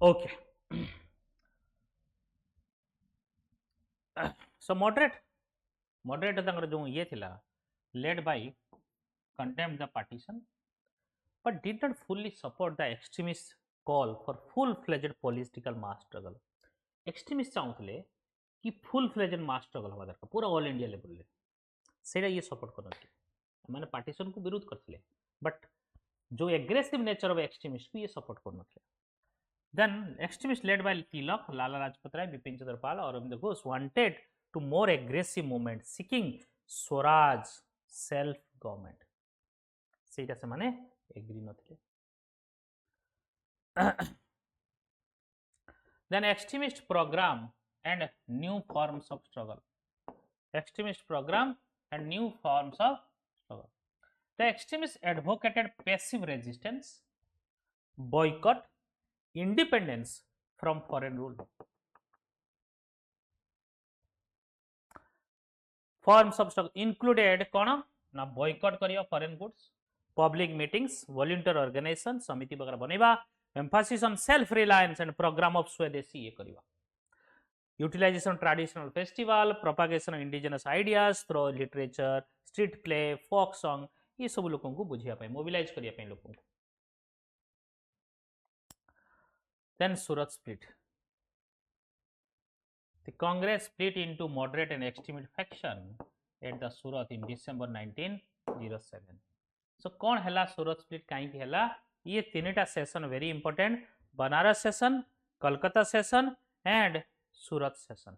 Okay. So moderate तंगर जो ये थिला led by condemned the partition but did not fully support the extremist call for full-fledged political mass struggle. Extremist चाहूले कि full-fledged mass struggle हवा दरकार पूरा ऑल इंडिया लेवल ले सेटा ये सपोर्ट करनथि माने पार्टीशन को विरोध करथिले बट जो एग्रेसिव नेचर ऑफ एक्सट्रीमिस्ट को ये support करनथि. Then extremists led by Tilak, Lala Rajpat Rai, Bipin Chandra Pal, Aurobindo Ghosh wanted to more aggressive movement seeking Swaraj self government. ସେଇଟା ସେମାନେ ଏଗ୍ରି ନଥିଲେ. Then extremist program and new forms of struggle. Extremist program and new forms of struggle. The extremists advocated passive resistance, boycott, independence from foreign rule. Forms of struggle included कौन ना boycott करियो foreign goods, public meetings, volunteer organization, समिति वगैरह बनेवा, emphasis on self reliance and program of Swadeshi ये करिवा. Utilization of traditional festival, propagation of indigenous ideas through literature, street play, folk song ये सब लोगों को बुझिया पाए mobilize करिया पाए लोगों को. Then Surat split. The Congress split into moderate and extremist faction at the Surat in December 1907. So कौन हैला सूरत स्प्लिट कहीं की हैला ये तीनटा session very important Banaras session Calcutta session and Surat session.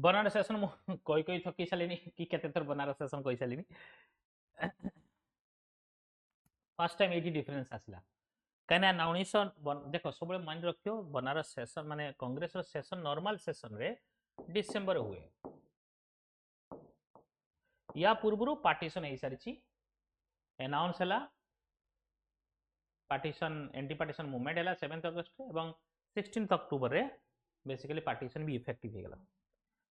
Banaras session कोई कोई थकी सालिनी कि केते थर बनारस सेशन कोई Salini first time eighty difference आसला कहीं 1900 देखो सब मन रखियो बनारस सेशन माने कांग्रेस रो सेशन नॉर्मल सेशन रे डिसेंबर हुए या पूर्व पार्टीशन हो सारी अनाउंस है पार्टीशन एंटी पार्टीशन मूवमेंट है 7 अगस्त एवं 16 अक्टोबर रे बेसिकली पार्टीशन भी इफेक्टिव हो गला.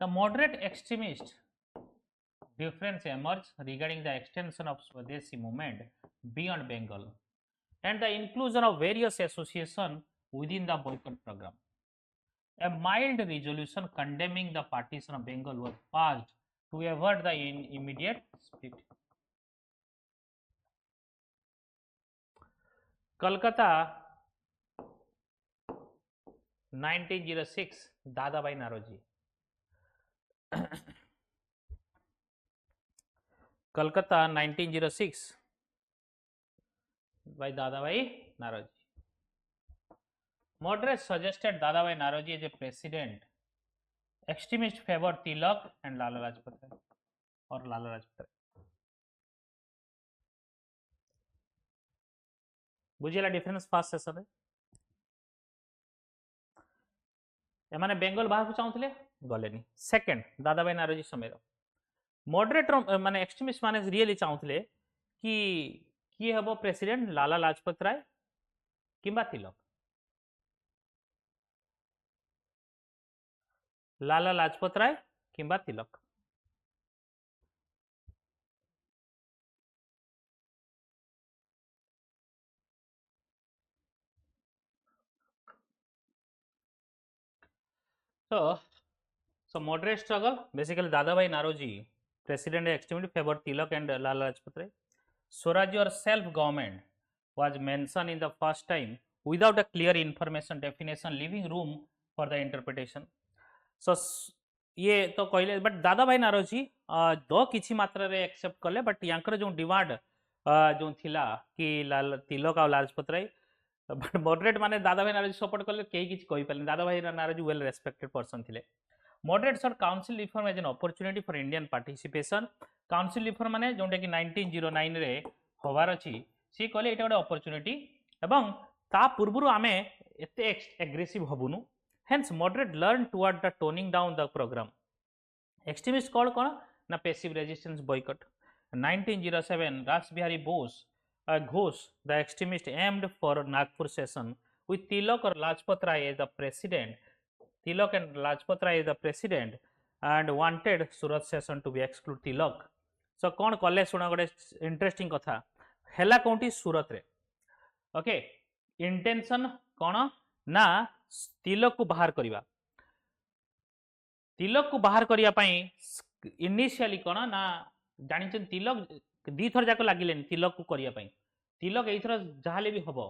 The moderate extremist difference emerged regarding the extension of Swadeshi movement beyond Bengal and the inclusion of various associations within the boycott program. A mild resolution condemning the partition of Bengal was passed to avert the immediate split. Kolkata 1906 Dadabhai Naoroji. Kolkata 1906 by Dadabhai Naoroji. Moderates suggested Dadabhai Naoroji as a president. Extremists favored Tilak and Lala Rajpat Rai or Lala Rajpat Rai. बुझेला difference fast session रे एमाने बेंगल बाहर को चाहूले गलेनी. Second Dadabhai Naoroji समय moderate माने extremist माने really चाहूले कि किए हबो प्रेसिडेंट लाला लाजपत राय किंबा तिलक. लाला लाजपत राय किंबा तिलक. So moderate struggle basically Dadabhai Naoroji president extremely favored Tilak and Lala Lajpat Rai. Swaraj or self government was mentioned in the first time without a clear information definition leaving room for the interpretation. So ये तो कहले but दादा भाई नारोजी दो किछि मात्रा रे accept कले बट यांकर जो डिमांड जो थिला कि लाल तिलक आ लाजपत राय बट मॉडरेट माने दादा भाई नारोजी सपोर्ट कले केही किछि कहि पाले दादा भाई नारोजी वेल रेस्पेक्टेड पर्सन थिले moderate sir council reform as an opportunity for Indian participation council reform माने जोंटा कि 1909 रे होवार अछि सी कहले एटा गोटे अपॉर्चुनिटी एवं ता पूर्वरु आमे एते aggressive हबुनु hence moderate learn toward the toning down the program extremist called kono na passive resistance boycott 1907 Ras Bihari Bose Ghosh the extremist aimed for Nagpur session with Tilak or Lajpat Rai as the president Tilak and Lajpat Rai as the president and wanted Surat session to be exclude Tilak so kon kale suna gote interesting katha hela county Surat रे okay intention कौन ना तिलक को बाहर करिवा तिलक को बाहर करिया पई initially कौन ना जानि छन तिलक दी थर जाक लागिलेन तिलक को करिया पई तिलक एथर जहाले भी हबो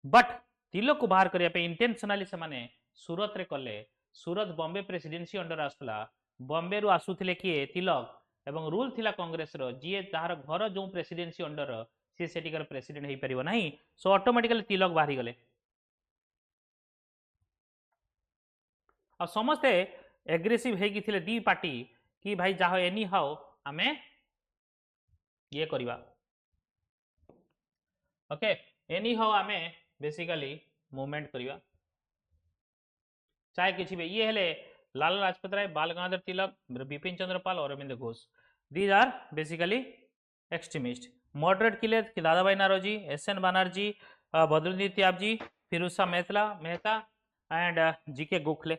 बट तिलक को बाहर करिया पई इंटेंशनली से माने सूरत रे कले सूरत बॉम्बे प्रेसिडेंसी अंडर आसला बॉम्बे रु आसुथिले किए तिलक एवं रूल थिला कांग्रेस रो जिए ताहार घर जो प्रेसिडेंसी अंडर सी सेटिकर प्रेसिडेंट हेई परिबो नाही सो ऑटोमेटिकली तिलक बाहरी गले आ समस्ते एग्रेसिव हेगी थिले दी पार्टी कि भाई जाहो एनी हाउ आमे ये करिबा ओके एनी हाउ आमे बेसिकली मूवमेंट करिबा चाहे किछि भी ये हेले लाला लाजपत राय बाल गंगाधर तिलक बिपिन चंद्र पाल और Aurobindo Ghosh these are basically extremist moderate किले दादा भाई Naoroji S N. Banerjee Badruddin Tyabji Firoz Shah Mehta and G.K. Gokhale.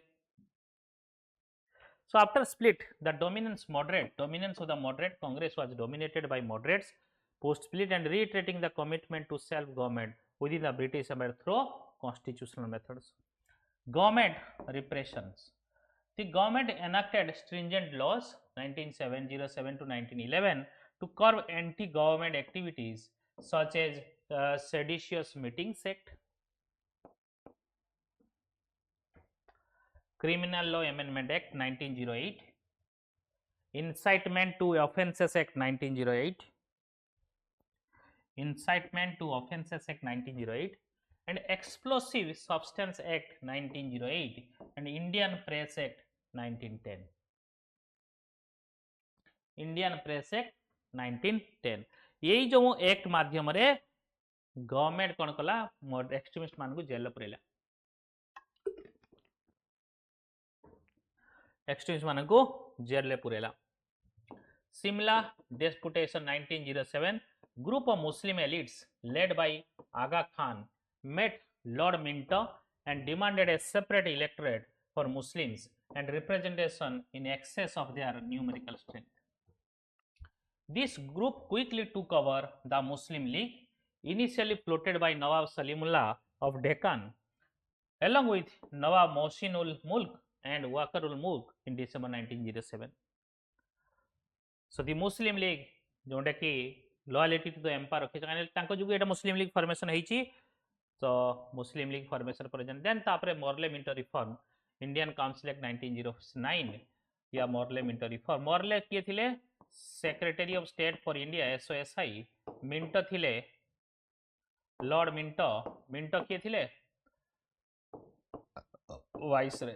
So after split, the dominance of the moderate Congress was dominated by moderates post split and reiterating the commitment to self government within the British Empire through constitutional methods. Government repressions. The government enacted stringent laws 1907 to 1911 to curb anti-government activities such as Seditious Meetings Act, Criminal Law Amendment Act 1908, Incitement to Offences Act 1908, Incitement to Offences Act 1908, and Explosive Substance Act 1908 and Indian Press Act 1910. Indian Press Act 1910 यही जो act माध्यम रे government कोन कला extremist मान को jail पुरेला extremist मान को jail पुरेला Simla Deputation 1907 group of Muslim elites led by Aga Khan met Lord Minto and demanded a separate electorate for Muslims and representation in excess of their numerical strength. This group quickly took over the Muslim League, initially floated by Nawab Salimullah of Deccan, along with Nawab Mohsin ul Mulk and Wakar ul Mulk in December 1907. So the Muslim League, जोंटा कि loyalty to the empire रखी कारण तांको जुगु एटा मुस्लिम league formation हेची तो Muslim league formation present then तापरे Morley Minto reform Indian council act 1909 या Morley Minto reform Morley किए थिले secretary of state for India SOSI Minto थिले लॉर्ड मिंटो मिंटो किए थिले वाइसरे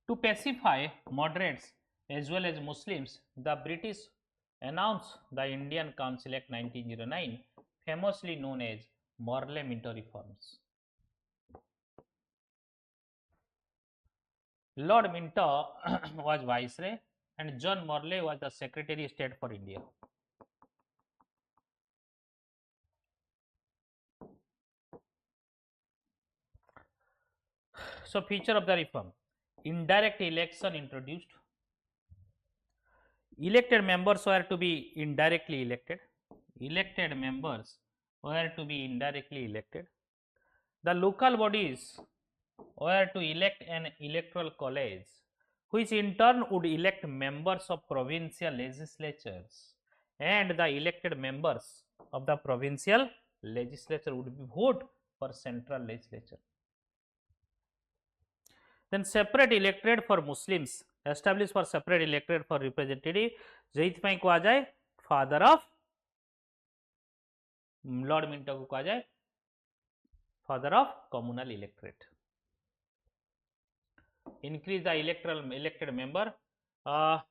To pacify moderates as well as Muslims, the British announced the Indian Council Act 1909, famously known as Morley-minto reforms. Lord Minto was Viceroy and John Morley was the Secretary of State for India. So, feature of the reform. Indirect election introduced. Elected members were to be indirectly elected. Elected members were to be indirectly elected. The local bodies were to elect an electoral college which in turn would elect members of provincial legislatures, and the elected members of the provincial legislature would be vote for central legislature. Then separate electorate for Muslims, established for separate electorate for representative, जेइथपाई को आ जाए father of Lord Minto को आ जाए father of communal electorate. Increase the elected member,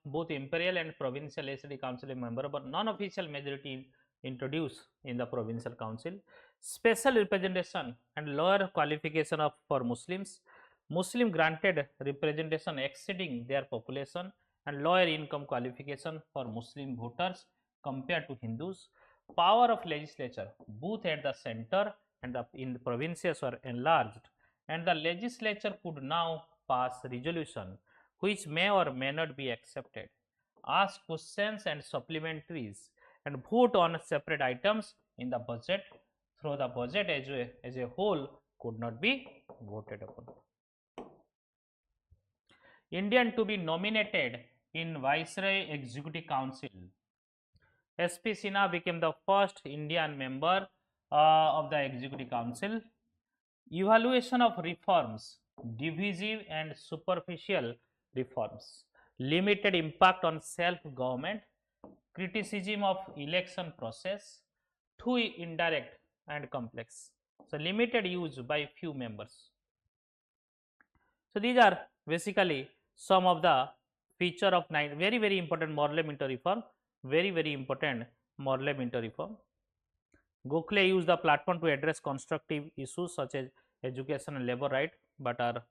both imperial and provincial legislative council member, but non-official majority introduced in the provincial council. Special representation and lower qualification of for Muslims. Muslim granted representation exceeding their population and lower income qualification for Muslim voters compared to Hindus. Power of legislature both at the center and in the provinces were enlarged, and the legislature could now pass resolution which may or may not be accepted, ask questions and supplementaries, and vote on separate items in the budget, through the budget as a whole could not be voted upon. Indian to be nominated in Viceroy Executive Council. SP Sinha became the first Indian member of the Executive Council. Evaluation of reforms, divisive and superficial reforms, limited impact on self-government, criticism of election process, too indirect and complex. So, limited use by few members. So, these are basically some of the feature of very important Morley-minto reform, very important Morley-minto reform. Gokhale used the platform to address constructive issues such as education and labor right, but are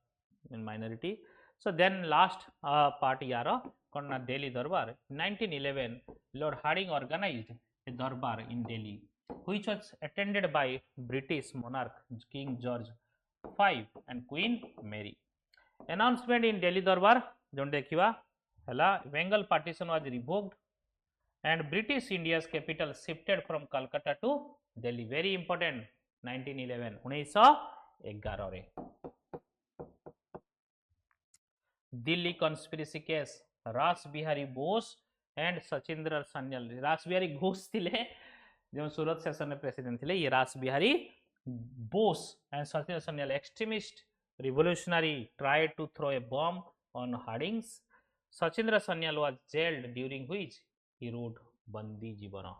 in minority. So, then last part yara konna Delhi Darbar. In 1911, Lord Hardinge organized a Darbar in Delhi, which was attended by British monarch King George V and Queen Mary. Announcement in Delhi Darbar, don't dekhiwa hela, Bengal partition was revoked and British India's capital shifted from Calcutta to Delhi. Very important, 1911, 1911 re. Delhi conspiracy case, Ras Bihari Bose and Sachindra Sanyal. Ras Bihari Bose thile जो सूरत session में president थे, ये रास Bihari Bose and Sachindra Sanyal extremist revolutionary tried to throw a bomb on Hardinge. Sachindra Sanyal was jailed, during which he wrote Bandi Jivana.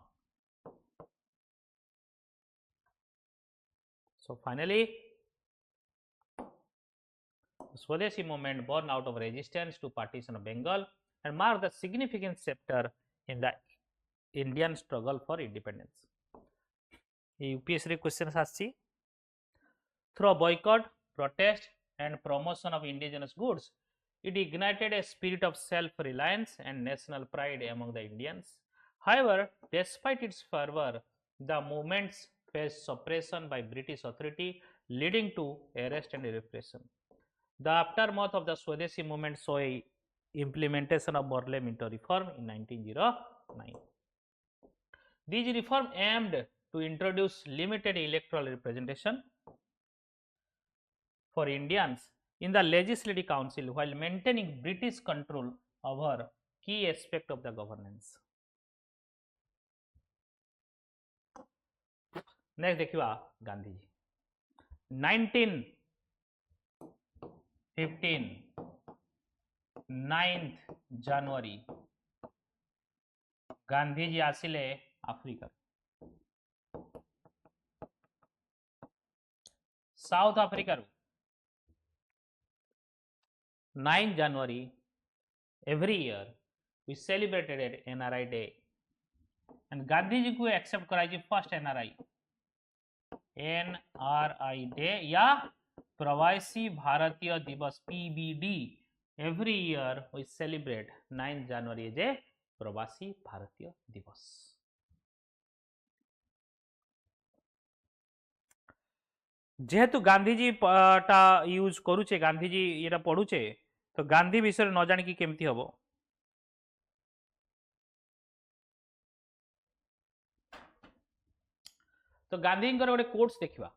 So finally, Swadeshi movement born out of resistance to partition of Bengal and marked the significant chapter in the Indian struggle for independence. UPSC question aschi. Through a boycott, protest and promotion of indigenous goods, it ignited a spirit of self-reliance and national pride among the Indians. However, despite its fervor, the movements faced suppression by British authority, leading to arrest and repression. The aftermath of the Swadeshi movement saw a implementation of Morley-minto reform in 1909. These reforms aimed to introduce limited electoral representation for Indians in the Legislative Council while maintaining British control over key aspects of the governance. Next देखिए Gandhi ji 1915 9th January Gandhi ji आसिले Africa South Africa 9 January every year we celebrated at NRI day and Gandhi ji को accept कराई first NRI day या प्रवासी भारतीय दिवस PBD. Every year we celebrate 9 January as a प्रवासी भारतीय दिवस. जेहेतु गांधीजी टा यूज करूचे गांधीजी ये पढ़ुचे तो गांधी विषय न जान कि केमती हबो. तो गांधी गोटे कोट्स देखा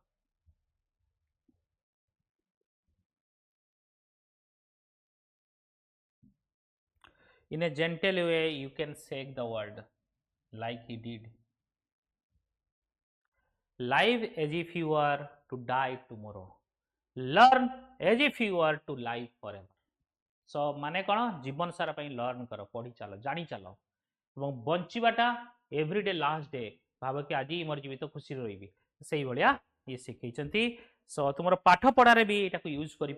In a gentle way you can shake the world like he did. Live as if you are to die tomorrow. Learn as if you are to live forever. So माने कौन जीवन सारा पई लर्न करो पढ़ी चलो जानी चलो এবং বঞ্চিবাটা এভরিডে লাস্ট ডে ভাব कि आज मरजी तो खुशी रही से भाया ये शिखई सो तुम पाठ पढ़ारे भी ये यूज कर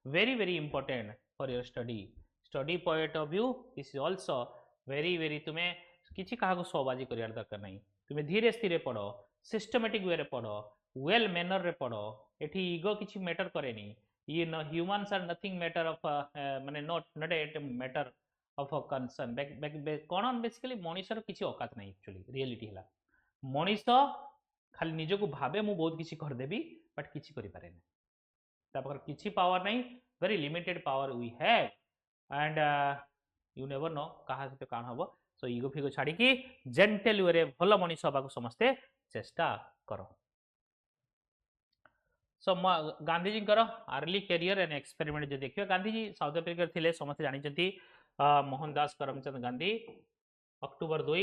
very very important for your study point of view this is also very very तुम्हें किसी क्या शोबाजी कर दरकार नहीं तुम्हें धीरे स्थिर पढ़ सिस्टमेटिक वे पढ़ वेल मैनर रे पढ़ ये इगो किसी मैटर करे ये humans are nothing matter of माने not a matter of a concern कौन बेसिकली मनीषर किसी औकात नहीं एक्चुअली रियलिटी है मनीष खाली निजक भावे मु बहुत किसी करदेवी बट किसी करि पारे ना किसी पावर नहीं very limited power we have and you never know कहा सहित काण हम सो इगो फिगो छाड़ी की जेंटल वे भल मनीष हवा समस्ते चेष्टा करो so Gandhiji early career and experiment जो देखिए गांधीजी साउथ अफ्रिका थे समस्त जानते मोहनदास करमचंद गांधी अक्टोबर 2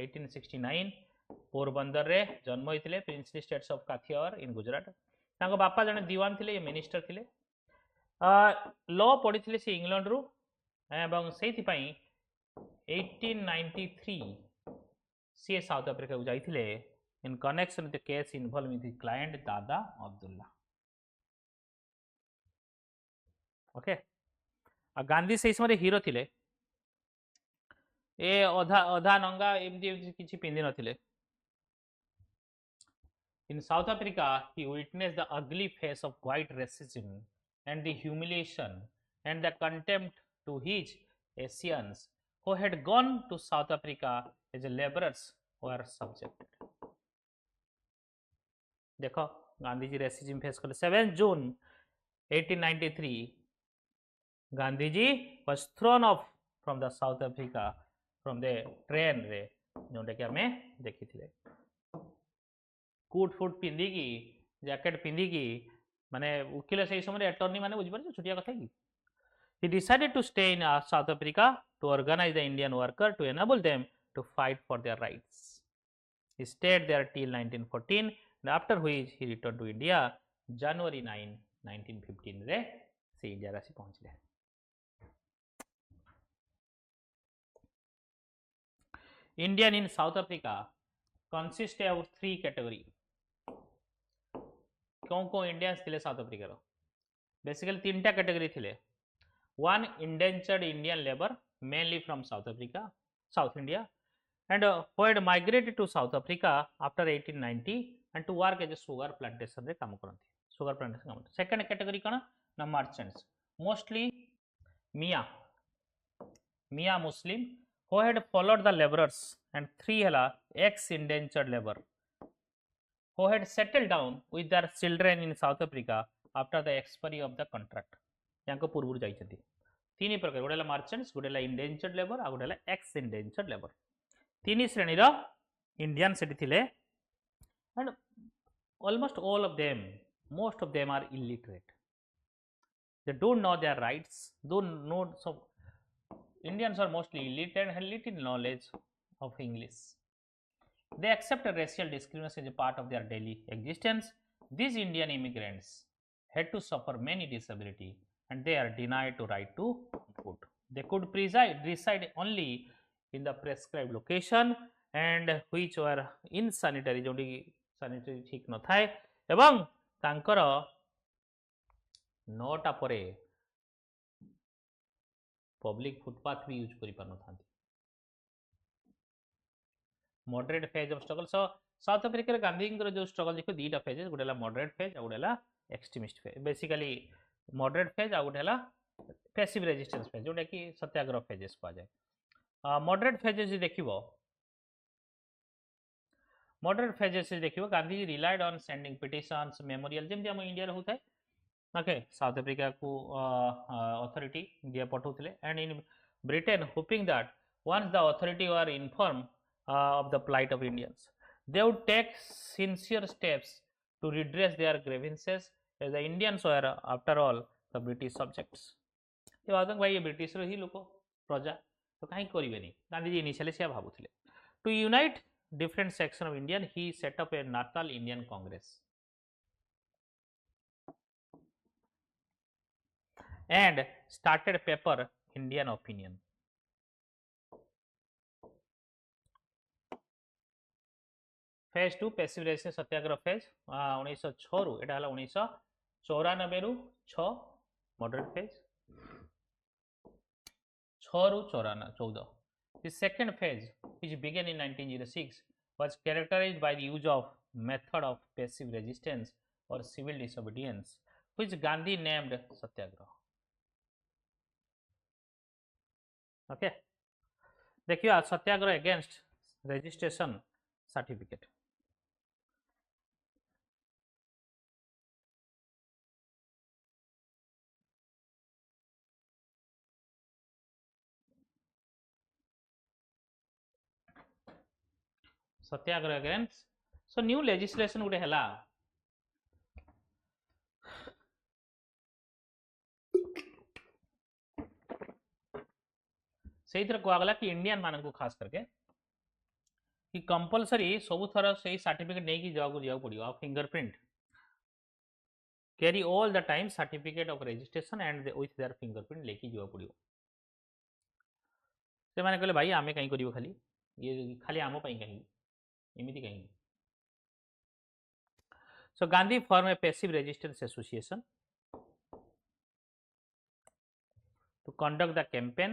1869 पोरबंदर रे जन्म होते princely states of Kathiawar in Gujarat बापा जने दीवान थे मिनिस्टर थे लॉ पढ़ी से इंग्लैंड रु एवं से 1893 सी साउथ अफ्रिका को जाइए in connection with case involve with client दादा अब्दुल्ला ओके गांधी से समय हीरो थिले ए अधा अधा नंगा एमती किसी पिंधि नथिले in South Africa he witnessed the ugly face of white racism and the humiliation and the contempt to his Asians who had gone to South Africa as laborers were subjected देखो Gandhi ji racism face कले 7 जून 1893 Gandhi ji was thrown off from the South Africa from the train रे जोटा कि आम देखी थे coat foot पिंधिकी jacket पिंधिकी माने वकिल से समय अटर्नी माने बुझिपार छुटिया कथा कि he decided to stay in South Africa to organize the Indian worker to enable them to fight for their rights. He stayed there till 1914 and after which he returned to India January 9 1915 रे से India राशि पहुंचले Indian in South Africa consist of 3 category कौन Indians थे south Africa basically 3टा category थे 1 indentured Indian labour mainly from south Africa south India and who had migrated to South Africa after 1890 and to work as a sugar plantation रे काम करती sugar plantation काम second category कौन ना merchants mostly मिया Muslim who had followed the laborers and 3 hela ex indentured labor who had settled down with their children in South Africa after the expiry of the contract यांको पूर्व जाइछथि 3 प्रकार गोटे merchants गोटे indentured labour आ गोटे x indentured labour 3 श्रेणी रो Indian सेठी थिले and almost all of them most of them are illiterate they don't know their rights don't know so Indians are mostly illiterate and have little knowledge of English. They accept racial discrimination as a part of their daily existence. These Indian immigrants had to suffer many disability and they are denied to right to food. They could reside only in the prescribed location and which were insanitary जोटी sanitary ठीक न थाए एवं तांकर 9टा परे public footpath भी use करि पार न थांती moderate phase of struggle so South Africa Gandhi जो स्ट्रगल देखो 2टा फेजेस गोटे मॉडरेट फेज आ गोटे extremist phase basically moderate phase आ गोटे पैसिव रेजिस्टेंस फेज जोटा कि सत्याग्रह फेजेस कह जाए मॉडरेट फेजेस देखिबो मॉडरेट फेजेस देखिबो Gandhi relied on sending petitions memorial जेमति हम इंडिया होता है ओके साउथ अफ्रीका को अथॉरिटी दिया पठाउथिले and in Britain hoping that once the authority were informed of the plight of Indians they would take sincere steps to redress their grievances as the Indians were after all the British subjects ये बात भाई ये British ही लोग प्रजा तो कहीं करेंगे Gandhiji initially से भावुले to unite different section of Indian he set up a Natal Indian Congress and started paper Indian opinion. Phase 2 passive resistance satyagraha phase 1906 रु एटा हला 1994 रु 6 मॉडरेट फेज 6 रु 14. The second phase which began in 1906 was characterized by the use of method of passive resistance or civil disobedience which Gandhi named satyagraha. Okay, देखिए सत्याग्रह against registration certificate सत्याग्रह against so new legislation गोटे है से कहगला कि Indian मान को खास करके कि कंपलसरी सब थर से सर्टिफिकेट नहीं जाओ पड़ो fingerprint carry all the time certificate of registration and with their fingerprint लेके जाओ पड़ो से मैंने कहले भाई आमे कहीं करियो खाली ये खाली आम कहीं एमती कहीं so Gandhi form a passive resistance association to conduct the campaign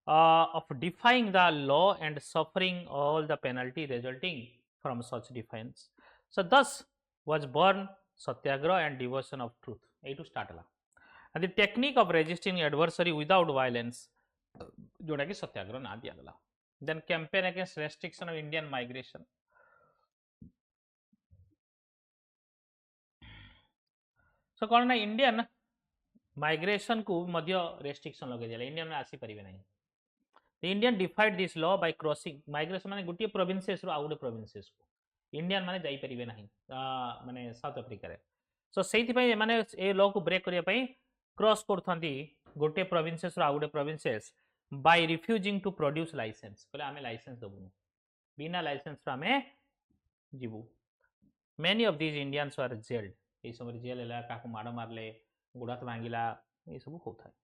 of defying the law and suffering all the penalty resulting from such defiance. So thus was born satyagraha and devotion of truth. A to start la. And the technique of resisting adversary without violence, जोड़ा कि सत्याग्रह ना दिया गला. Then campaign against restriction of Indian migration. So कौन ना Indian migration को मध्य restriction लगे दिया. Indian में आसी परिवे नहीं. The Indian defied this law by crossing migration माने गोटे प्रोविंसेस रो आ गोटे प्रोविंसेस को इंडियन माने जाई परिवे नहीं माने साउथ अफ्रीका रे सो सेति पई माने ए लॉ को ब्रेक करिया पई क्रॉस करथंती गोटे प्रोविंसेस रो आ गोटे provinces by refusing to produce license कहले आमे लाइसेंस दबुनु बिना लाइसेंस रो आमे जीवु many of these Indians are jailed ए समय जेल हला काको माड मारले गुडात भांगिला ए सब होता है.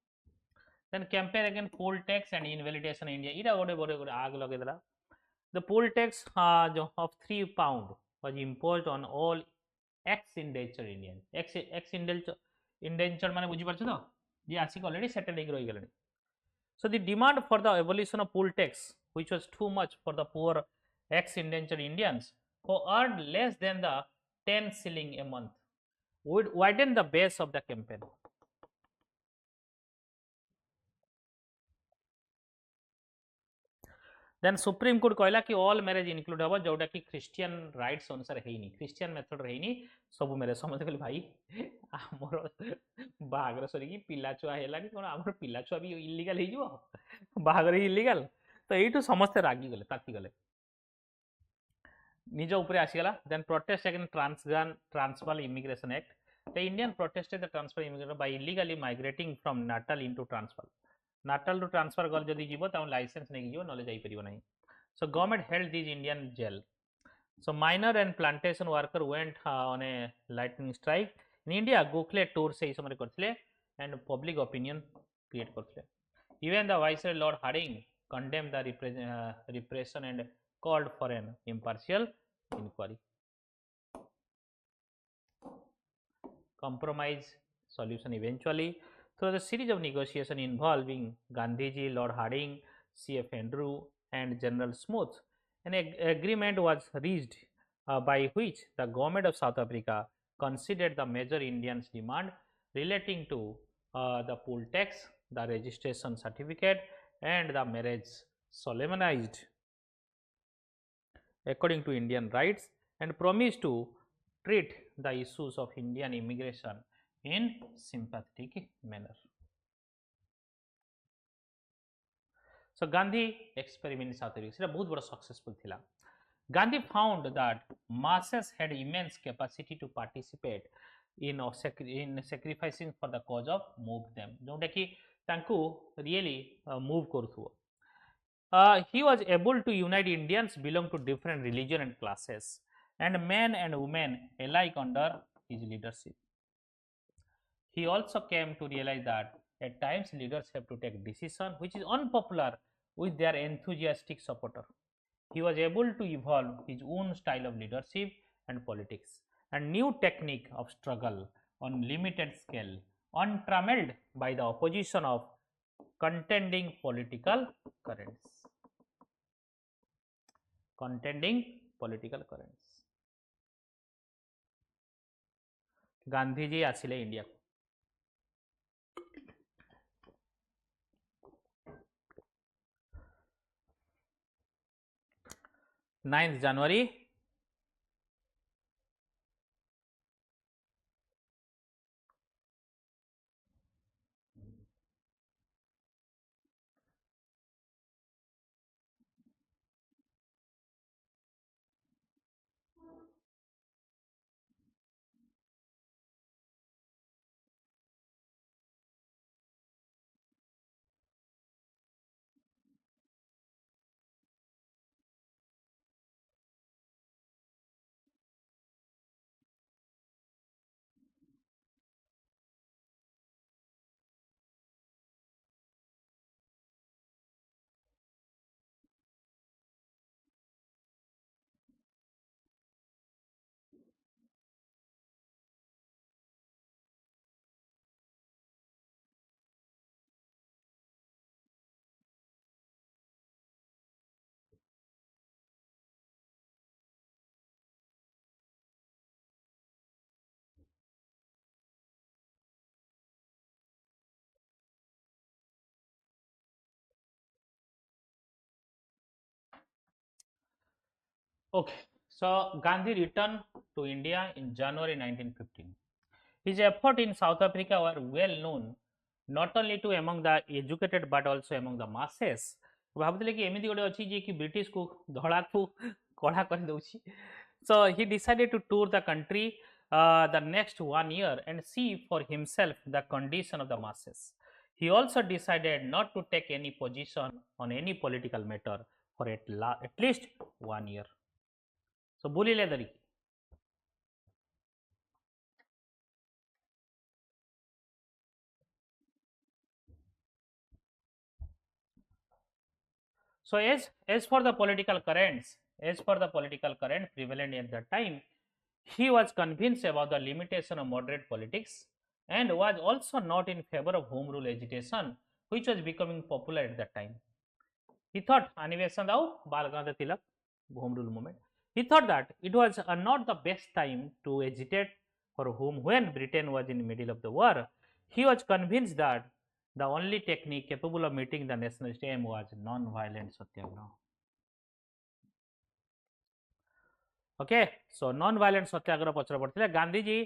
Then campaign against poll tax and invalidation in India. इरा गोटे बड़े आग लगे दला. The poll tax of £3 was imposed on all ex-indentured Indians. Ex-indentured माने बुझी पारछ तो जे आसिक ऑलरेडी सेटल हो रही गलनी. So the demand for the abolition of poll tax, which was too much for the poor ex-indentured Indians who earned less than the 10 shilling a month, would widen the base of the campaign. Then supreme court कहला कि all marriage include हम जोटा कि Christian rights अनुसार है Christian method है सब marriage समझे कहले भाई आमर बाहागर सरी पिला छुआ है कि कौन आम पिला छुआ भी इलिगाल हो बाहागर इलिगाल तो यू समस्ते रागी गले ताती गले निज ऊपर आसीगला. Then protest against Transvaal immigration act the Indian protested the transfer immigration by illegally migrating from Natal into Transvaal. Natal to transfer गल जदि जीवो त लाइसेंस नहीं जीवो नले जाई परिबो नहीं. So government held these Indian jail. So miner and plantation worker went on a lightning strike in India. Gokhale tour से इस समय करथिले and public opinion create करथिले. Even the Viceroy Lord Hardinge condemned the repression and called for an impartial inquiry. Compromise solution eventually through the series of negotiation involving Gandhiji, Lord Hardinge, C.F. Andrew and General Smoot, an agreement was reached by which the government of South Africa considered the major Indians' demand relating to the poll tax, the registration certificate and the marriage solemnized according to Indian rights and promised to treat the issues of Indian immigration in sympathetic manner. So Gandhi experiment in South Africa बहुत बड़ा successful थिला. Gandhi found that masses had immense capacity to participate in sacrificing for the cause of move them जोटा कि तांको really move करूथुओ. He was able to unite Indians belong to different religion and classes, and men and women alike under his leadership. He also came to realize that at times leaders have to take decision which is unpopular with their enthusiastic supporter. He was able to evolve his own style of leadership and politics and new technique of struggle on limited scale, untrammeled by the opposition of contending political currents. Contending political currents. Gandhiji आसिले India को 9th January okay, so Gandhi returned to India in January 1915. His efforts in South Africa were well known not only to among the educated but also among the masses. भाबुले कि एमिति गोटे अछि जे कि British को धड़ा को कड़ा कर दउछि. So he decided to tour the country the next 1 year and see for himself the condition of the masses. He also decided not to take any position on any political matter for at least 1 year. So बुलिले धरिकी. So as for the political currents, prevalent at that time, he was convinced about the limitation of moderate politics and was also not in favor of home rule agitation, which was becoming popular at that time. He thought Animation Rao, Bal Gandhi Tilak, home rule movement. He thought that it was not the best time to agitate for whom when Britain was in the middle of the war. He was convinced that the only technique capable of meeting the nationalist aim was non-violent satyagraha. Okay, so non-violent satyagraha पचर पड़ते गांधी जी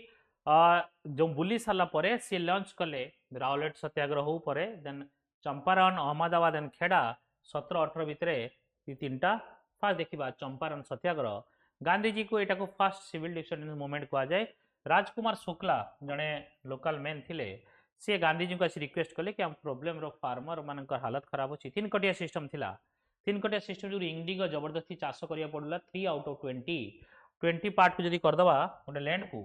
जो बुली सारा परे सी launch कले Rowlatt सत्याग्रह हो परे then Champaran Ahmedabad and Kheda 17-18 भितर तीनटा फास्ट देखा चंपारण सत्याग्रह गांधी जी को यहाँ फास्ट सिविल डिसोबेडिएंस मूवमेंट कह जाए. राजकुमार शुक्ला जड़े लोकल मैन थिले सी गांधी जी को रिक्वेस्ट कले कि प्रोब्लेम रो फार्मर मान हालत खराब अच्छी 3 कटिया सिस्टम थिला 3 कटिया सिस्टम जो इंडिगो जबरदस्ती चाष करिया पड़ला 3 आउट ऑफ 20 पार्ट को जदी करदबा गोटे लैंड को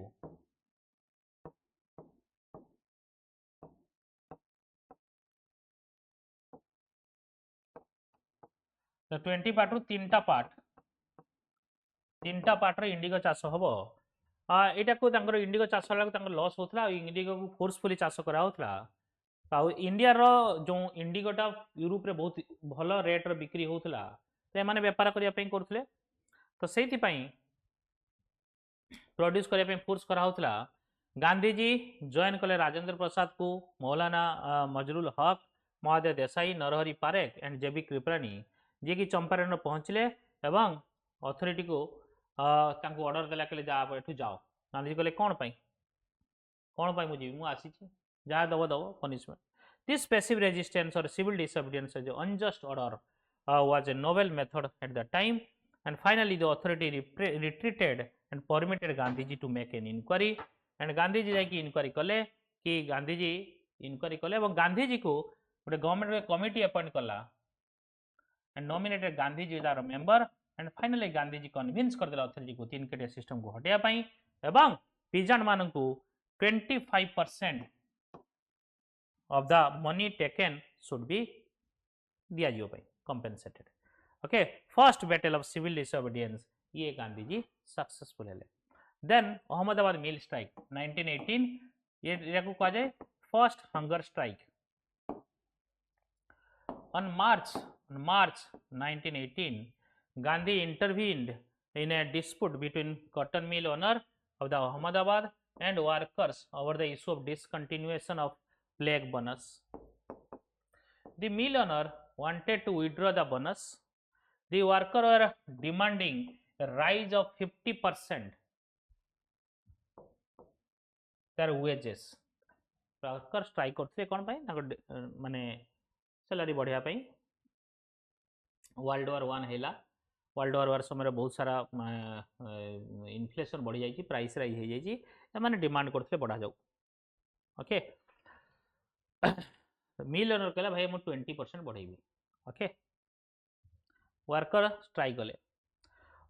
तो 20 पार्ट रु 3टा पार्ट रो इंडिगो चाष हबो. एटा को तांकर इंडिगो चाष वाला तांकर लॉस होतला इंडिगो को फोर्सफुली चाष करा होतला. इंडिया रो जो इंडिगोटा यूरोप रे बहुत भल रेट रो बिक्री होतला तो एमाने व्यापार करिया पई करथले तो सेति पई प्रोड्यूस करिया पई फोर्स करा होतला. गांधी जी जॉइन कले राजेंद्र प्रसाद को, मौलाना मजरुल हक, महादेव देसाई, नरहरि पारेख एंड जेबी कृपलानी जे कि चंपारण पहुंचले एवं अथॉरिटी को तांको ऑर्डर देला के जा एठू जाओ. गांधी जी कहले कोन पई मु जीवी मु आसी छी जहाँ दब punishment. This passive resistance or civil disobedience as an unjust order was a novel method at the time, and finally the authority retreated and permitted Gandhiji to make an inquiry. And Gandhiji जाकि inquiry कले कि Gandhiji inquiry कले और गांधीजी को गोटे government committee appoint कला and nominated Gandhiji as a member, and finally Gandhiji convince कर देला authority को 3 कैटे सिस्टम को हटिया पाई एवं peasant मान को 25% of the money taken should be दिया जियो पाई compensated. Okay, first battle of civil disobedience ये गांधी जी सक्सेसफुल हेले. देन अहमदाबाद मिल स्ट्राइक 1918 ये को कहा जाए first hunger strike. on March 1918 Gandhi intervened in a dispute between cotton mill owner of the Ahmedabad and workers over the issue of discontinuation of plague bonus. The mill owner wanted to withdraw the bonus. The worker were demanding a rise of 50% their wages. worker strike करते कौन पाई माने salary बढ़िया पाई. World war 1 हैला. World war समय बहुत सारा inflation बढ़ी जाइए, प्राइस राइज हो जाइए, माने डिमांड करते बढ़ा जाऊ. ओके, मिल ओनर कहला भाई मु 20% बढ़ेबी. ओके, वर्कर स्ट्राइक कले.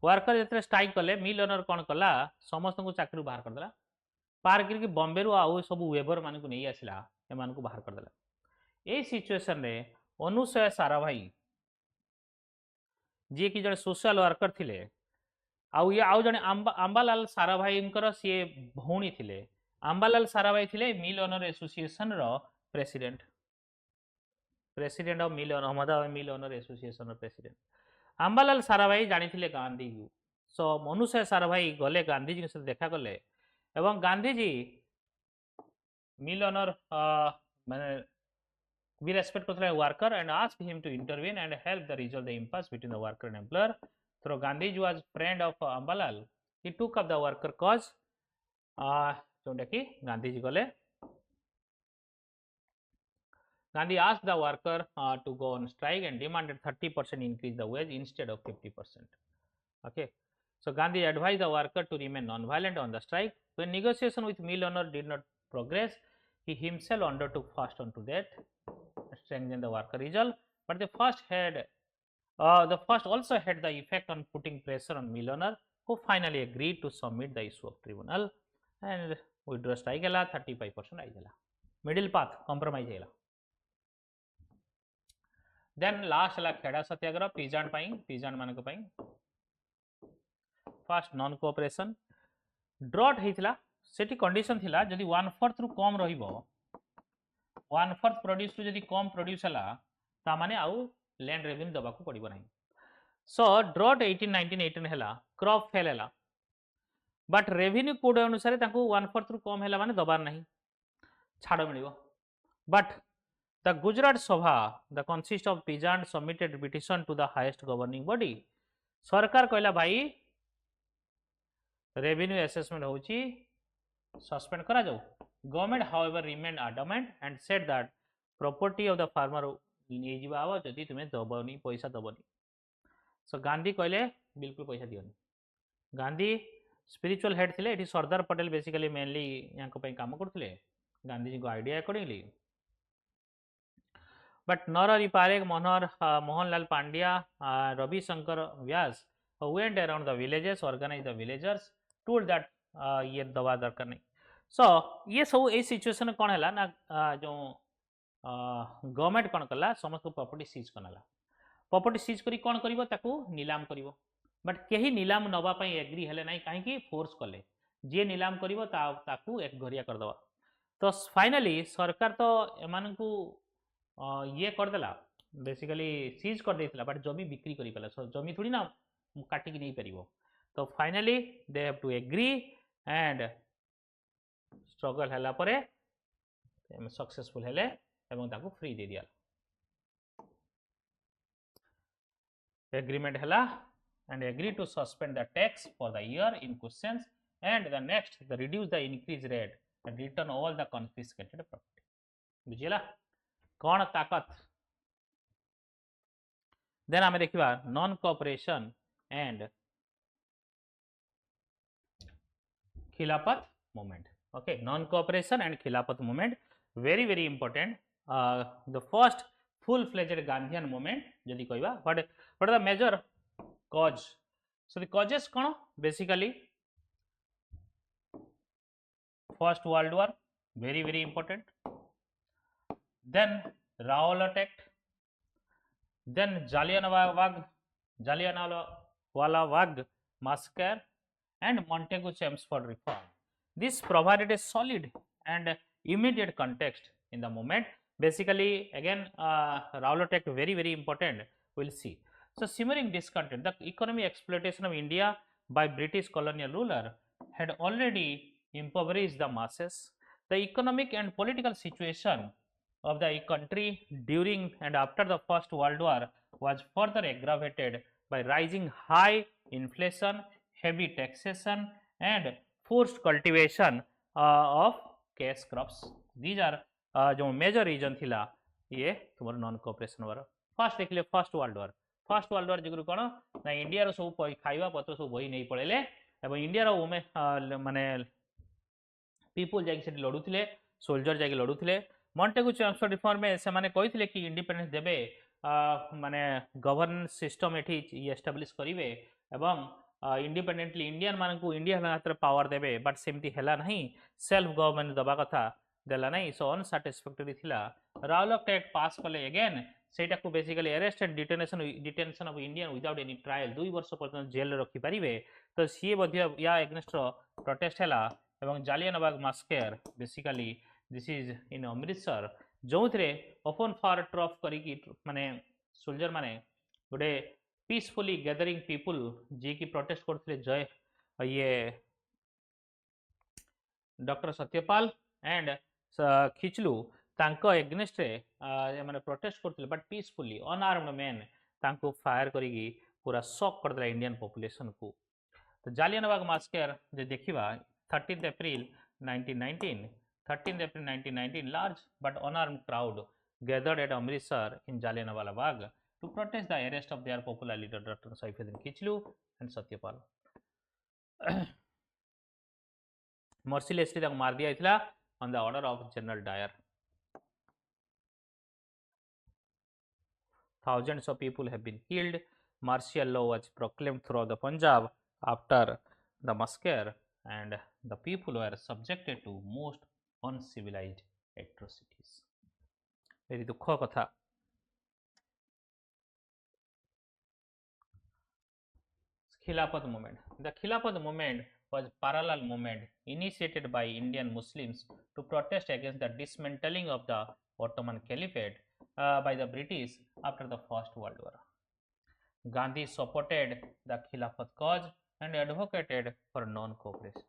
वर्कर जिते स्ट्राइक कले मिल ओनर कौन कला समस्त को चाकरी बाहर करदेला. बाहर करके बॉम्बे रु आउ सब वेबर मान को नहीं आसला एमान को बाहर करदेला. ए सिचुएशन रे अनुसय साराभाई जी कि जड़े सोशल वर्कर थिले आउ ये आउ जने अंबालाल साराभाई सी भौणी थिले. अंबालाल साराभाई थिले मिल ओनर एसोसिएशन रो president of mill owner Ahmedabad mill owner association रो प्रेसिडेंट. अंबालाल साराभाई जानी थिले गांधी जी. सो अनुसय साराभाई गले गांधी जी से देखा कले एवं गांधी जी मिल ओनर माने we respect the worker and asked him to intervene and help the resolve the impasse between the worker and employer. Through Gandhiji was friend of Ambalal, he took up the worker cause. जोटा कि गांधीजी गले. Gandhi asked the worker to go on strike and demanded 30% increase the wage instead of 50%. Okay, so Gandhi advised the worker to remain non-violent on the strike. When negotiation with mill owner did not progress, he himself undertook fast onto that. Strengthen the worker resolve, but the first also had the effect on putting pressure on mill owner, who finally agreed to submit the issue of tribunal and withdraw strike gala 35% Ayla. Middle path compromise Ayla. then last La Kheda Satyagraha peasant pi peasant मान को पाई. first non cooperation drought हेतिला सेठी condition थिला जदी 1/4 रु कम रहिबो 1/4 produce जदि कम produce है ता माने आउ लैंड रेवेन्यू दबा को पड़िबो नहीं. सो ड्रॉट 1918 हैला क्रॉप फेल हैला बट रेवेन्यू कोड अनुसार ताको 1/4 रु कम हैला माने दबार नहीं छाड़ मिलिबो. But the Gujarat Sabha the consist of peasant submitted petition to the highest governing body. सरकार कहला भाई रेवेन्यू असेसमेंट होची सस्पेंड करा जाऊ. Government however remained adamant and said that property of the farmer नहीं जीवा आवा जदि तुम्हें दबनी पैसा दबनी. सो गांधी कहले बिल्कुल पैसा दियोनी. गांधी स्पिरिचुअल हेड थिले. एठी सरदार पटेल बेसिकली मेनली यांको पई काम करथिले गांधी जी को idea accordingly. But Narhari Parikh Mohanlal Pandya Ravi Shankar Vyas went around the villages, organized the villagers, told that ये दवा दरकार नहीं. सो ये सब ए सिचुएशन कौन है ना जो गवर्नमेंट कौन कला समस्त प्रॉपर्टी सीज करला. प्रॉपर्टी सीज करी कौन करिवो ताकू नीलाम करिवो. बट केही नीलाम नबा पई एग्री हेले नाही काहे कि फोर्स कले जे नीलाम करिवो ताकू एक घरिया कर दवा. तो फाइनली सरकार तो एमान को ये कर देला बेसिकली सीज कर देथिला बट जमी बिक्री करी पला. सो जमी थोड़ी ना काटी कि नहीं परिवो. तो finally they have to agree and struggle हैला परे सक्सेसफुल हेले एवं ताको फ्री दे दिया. एग्रीमेंट हैला and agree to suspend the tax for the year in questions and the next the reduce the increase rate and return all the confiscated property. बुझिला कौन ताकत. Then आमे देखिबा नॉन कोऑपरेशन एंड खिलाफत movement. Okay, non-cooperation and Khilafat movement very important. The first full fledged Gandhian movement जदि कहवा what are the major cause. So the causes कौन basically first world war very important, then Rowlatt Act, then Jallianwala Bagh massacre and Montagu Chelmsford reform. This provided a solid and immediate context in the movement. Basically again Rowlatt Act very important, we'll see. So simmering discontent, the economic exploitation of India by British colonial ruler had already impoverished the masses. The economic and political situation of the country during and after the First World War was further aggravated by rising high inflation, heavy taxation and forced cultivation of cash crops. These are जो major reason थिला ये तुम non cooperation वाला. First देखिले first world war जो कौन ना India सब खाଇବା पत्र सब बही नहीं पड़े एवं इंडिया वुमे माने पीपुल जाकि लड़ुले सोल्जर जाकि लड़ुले. मॉन्टेगु चेम्सफोर्ड रिफॉर्म में से माने कही कि इंडिपेंडेंस देबे माने गवर्नेंस सिस्टम एठी एस्टाब्लिश करिवे एवं इंडिपेंडेंटली इंडियन मान को इंडिया हाथ पावर देबे, बट सेमती हैला नहीं, सेल्फ गवर्नमेंट दबा कथा देला नहीं. सो अनसाटिस्फैक्टरी थिला. राउलट एक्ट पास कले अगेन सेटा को basically arrest and detention of Indian without any trial 2 वर्ष पर्यंत जेल रखि पारिबे. तो सी बध्य या एग्नेस्ट प्रोटेस्ट हैला एवं Jallianwala Bagh massacre basically this is in Amritsar जो थे ओपन फायर ट्रफ करी माने सोल्जर माने गोटे पीसफुली गैदरिंग पीपुल जी की प्रोटेस्ट करते जय ये डॉक्टर सत्यपाल एंड खिचलू तांको एग्नेस्ट माने प्रोटेस्ट करते बट पीसफुली अनआर्म्ड मैन तांको फायर करी पूरा शॉक कर दिला इंडियन पॉपुलेशन को. तो जालियानवाग मास्कर जो देखिबा 13th April 1919 large but unarmed crowd gathered at Amritsar in Jallianwala Bagh to protest the arrest of their popular leader Dr. Saifuddin Kichlu and Satyapal. Mercilessly मार दिया इतला on the order of General Dyer. Thousands of people have been killed. Martial law was proclaimed throughout the Punjab after the massacre and the people were subjected to most uncivilized atrocities. Very दुख कथा. Khilafat movement. The Khilafat movement was parallel movement initiated by Indian Muslims to protest against the dismantling of the Ottoman Caliphate by the British after the First World War. Gandhi supported the Khilafat cause and advocated for non-cooperation.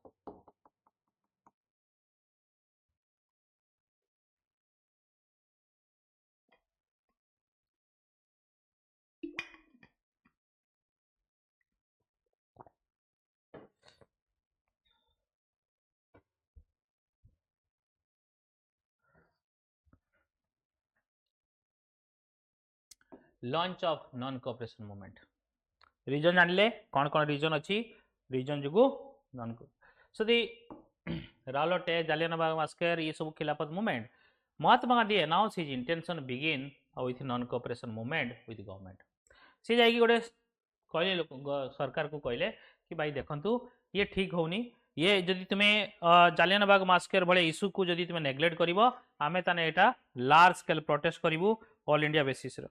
Launch of non cooperation movement reason जानले कौन कौन reason अच्छी reason जो non. So the Rowlatt act Jallianwala massacre ये सब Khilafat movement Mahatma Gandhi announce his intention begin with non cooperation movement with government. सी जाइए गोटे कहले सरकार को कहले कि भाई देखंतु ये ठीक होनी, ये जदि तुम्हें जालियानवाला मास्कर भले इश्यू को जदि तुम्हें नेग्लेक्ट करिवो आमे ताने एटा लार्ज स्केल प्रोटेस्ट करिवु ऑल इंडिया बेसिस रे.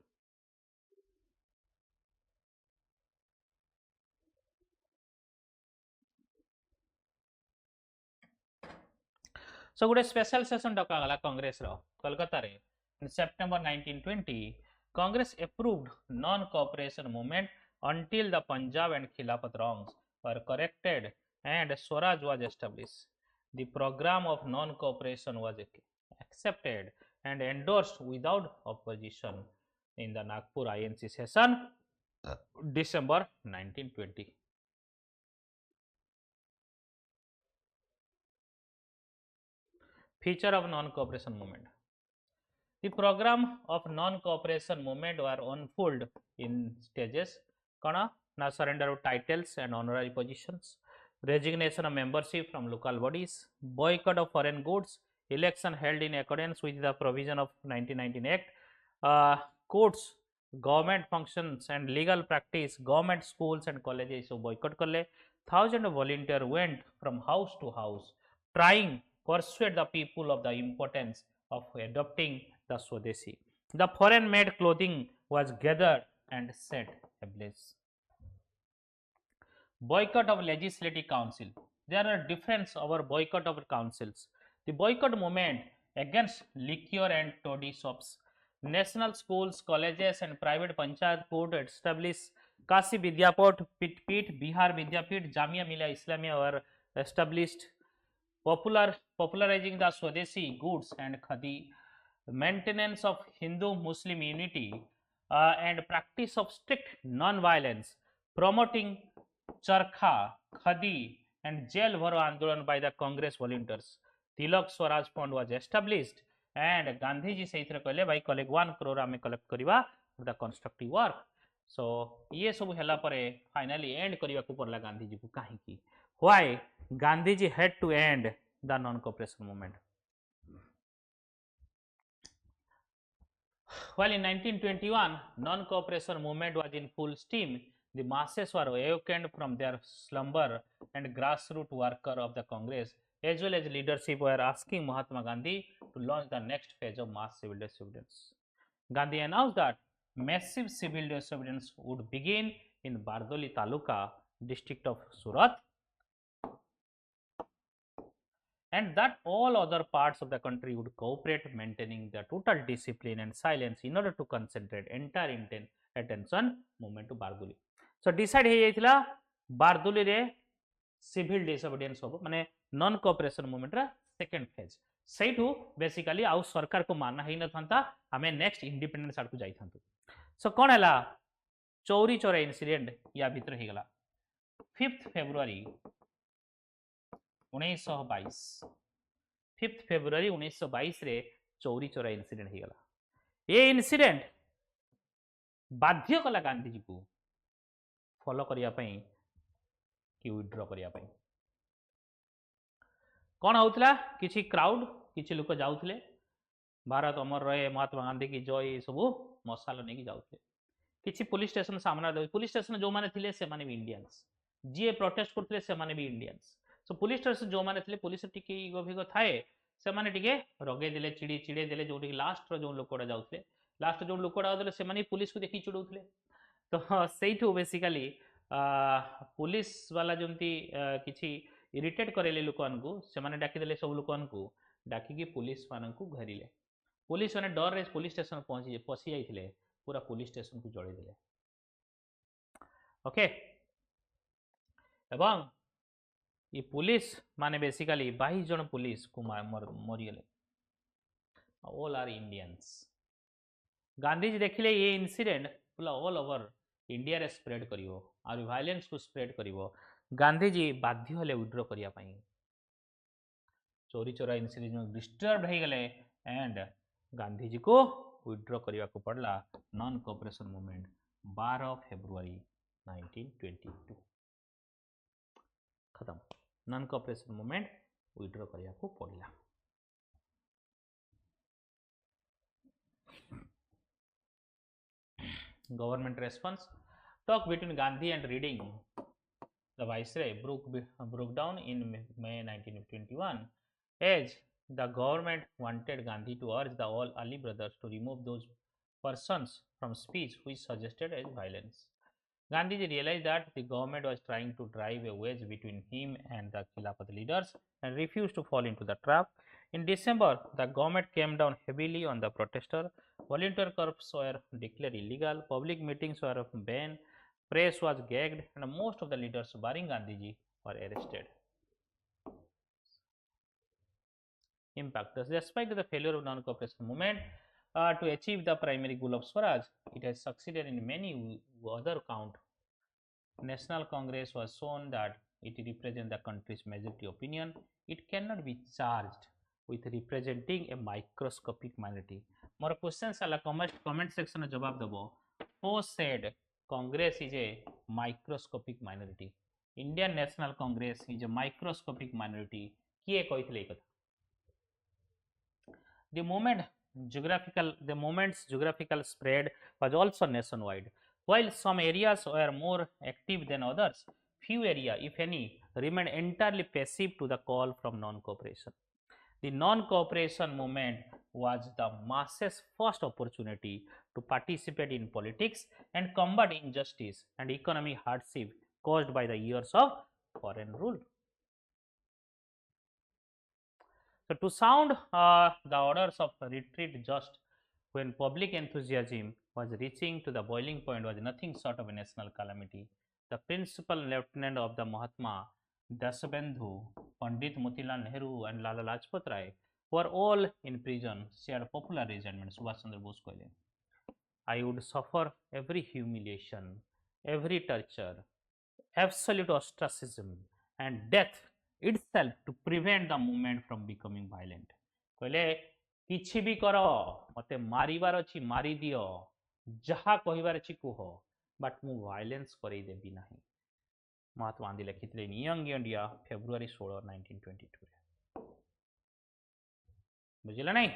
सो गोटे स्पेशल सेशन डकागला कांग्रेस कोलकाता रे in September 1920. Congress approved non cooperation movement until the Punjab and Khilafat wrongs were corrected and Swaraj was established. The program of non-cooperation was accepted and endorsed without opposition in the Nagpur INC session December 1920. Feature of non-cooperation movement. The program of non-cooperation movement were unfolded in stages. Kana na surrender of titles and honorary positions, resignation of membership from local bodies, boycott of foreign goods, election held in accordance with the provision of 1919 Act, courts, government functions and legal practice, government schools and colleges सब boycott कले. Thousands of volunteers went from house to house trying persuade the people of the importance of adopting the Swadeshi. The foreign made clothing was gathered and set ablaze. Boycott of legislative council. There are difference over boycott of councils. The boycott movement against liquor and toddy shops. National schools, colleges and private panchayat could establish Kashi Vidyapit, Pit, Bihar Vidyapit, Jamia Millia Islamia were established. Popularizing the Swadeshi goods and khadi. Maintenance of Hindu-Muslim unity and practice of strict non-violence. Promoting Charkha, Khadi and jail bharo Andolan by the Congress volunteers. Tilak Swaraj Fund was established and Gandhiji seithre कहले भाई collect 1 crore आमे collect करिवा for the constructive work. So ये सब हला परे finally end करिवा को पड़ला गांधीजी को काहे की why Gandhiji had to end the non-cooperation movement. While in 1921 non-cooperation movement was in full steam, the masses were awakened from their slumber and grassroots worker of the Congress as well as leadership were asking Mahatma Gandhi to launch the next phase of mass civil disobedience. Gandhi announced that massive civil disobedience would begin in Bardoli Taluka, district of Surat, and that all other parts of the country would cooperate, maintaining the total discipline and silence in order to concentrate entire attention movement to Bardoli. So decide हे जाइथिला बारदोली रे civil disobedience हो माने non cooperation movement रा second phase Sethu basically आउ सरकार को मानना हे न थांता हमें नेक्स्ट इंडिपेंडेंस आड़ को जाई थांतु. सो कोन हला चौरी चौरा इंसिडेंट या भीतर हे गला 5th February 1922 5th February 1922 रे चौरी चौरा इंसिडेंट हे गला. ये इंसिडेंट बाध्य कला गांधी जी को फॉलो करिया पई कि विथड्रॉ करिया पई. कौन होउतला किछि क्राउड किछि लोक जाउथले भारत अमर रहे महात्मा गांधी की जय सब मसाला नहीं की जाउथले. किछि पुलिस स्टेशन सामना पुलिस स्टेशन जो माने थिले से माने भी इंडियंस जे प्रोटेस्ट करथिले से माने भी इंडियंस. सो पुलिस स्टेशन जो माने थिले पुलिस टिके इगो भिगो थाए से माने टिके रगे देले चिड़ी चिड़े देले जोटी लास्ट रो जो लोकड़ा जाउथले लास्ट जो लोकड़ा देले से माने पुलिस को देखि चिड़ौथले. तो सेठू बेसिकली पुलिस वाला जमती किछि इरिटेट करेले लोकन को से माने डाकी देले सब लोकन को डाकी की पुलिस मान को घरिले. पुलिस माने डर रे पुलिस स्टेशन पहुंची पसी जाइथिले पूरा पुलिस स्टेशन को जळै देले. ओके एवं ये पुलिस माने बेसिकली 22 जन पुलिस को मरी गले. All are Indians. Gandhi ji देखिले ये इंसिडेंट पूरा ऑल ओवर इंडिया रे स्प्रेड करिवो और वायलेंस को स्प्रेड करिवो. गांधी जी बाध्य हले विथड्रॉ करिया पई. चोरी चोरा इंसिडेंट डिस्टर्ब हे गले एंड गांधी जी को विथड्रॉ करिया को पड़ला नॉन कोऑपरेशन मूवमेंट 12 फरवरी 1922 खत्म. नॉन कोऑपरेशन मूवमेंट विथड्रॉ करिया को पड़ला. Government response. Talk between Gandhi and reading the Viceroy broke down in May 1921 as the government wanted Gandhi to urge the all Ali brothers to remove those persons from speech which suggested as violence. Gandhiji realized that the government was trying to drive a wedge between him and the Khilafat leaders and refused to fall into the trap. In December, the government came down heavily on the protester. Volunteer corps were declared illegal, public meetings were banned, press was gagged, and most of the leaders barring Gandhiji were arrested. Impact. Despite the failure of non-cooperation movement to achieve the primary goal of Swaraj, it has succeeded in many other counts. National Congress was shown that it represents the country's majority opinion. It cannot be charged with representing a microscopic minority. More questions ala comment section में जवाब दबो. Who said Congress is a microscopic minority? Indian National Congress is a microscopic minority. किए कहिथिले ए कथा? The movement the movement's geographical spread was also nationwide. While some areas were more active than others, few areas, if any, remained entirely passive to the call from non-cooperation. The non-cooperation movement was the masses' first opportunity to participate in politics and combat injustice and economic hardship caused by the years of foreign rule. So, to sound the orders of retreat just when public enthusiasm was reaching to the boiling point was nothing short of a national calamity. The principal lieutenant of the Mahatma, Dasbandhu, Pandit Motilal Nehru and Lala Lajpat Rai were all in prison, shared popular resentment. Subhash Chandra Bose कहले, I would suffer every humiliation, every torture, absolute ostracism and death itself to prevent the movement from becoming violent. कहले किछि भी कर मते मारिबार अछि मारी दियो जहा कहिबार अछि कुह बट मु वायलेंस करई देबी नाही. महात्मा गांधी लिखिथिले इन यंग इंडिया फेब्रुआरी 16 1922 रे. बुझिला नहीं.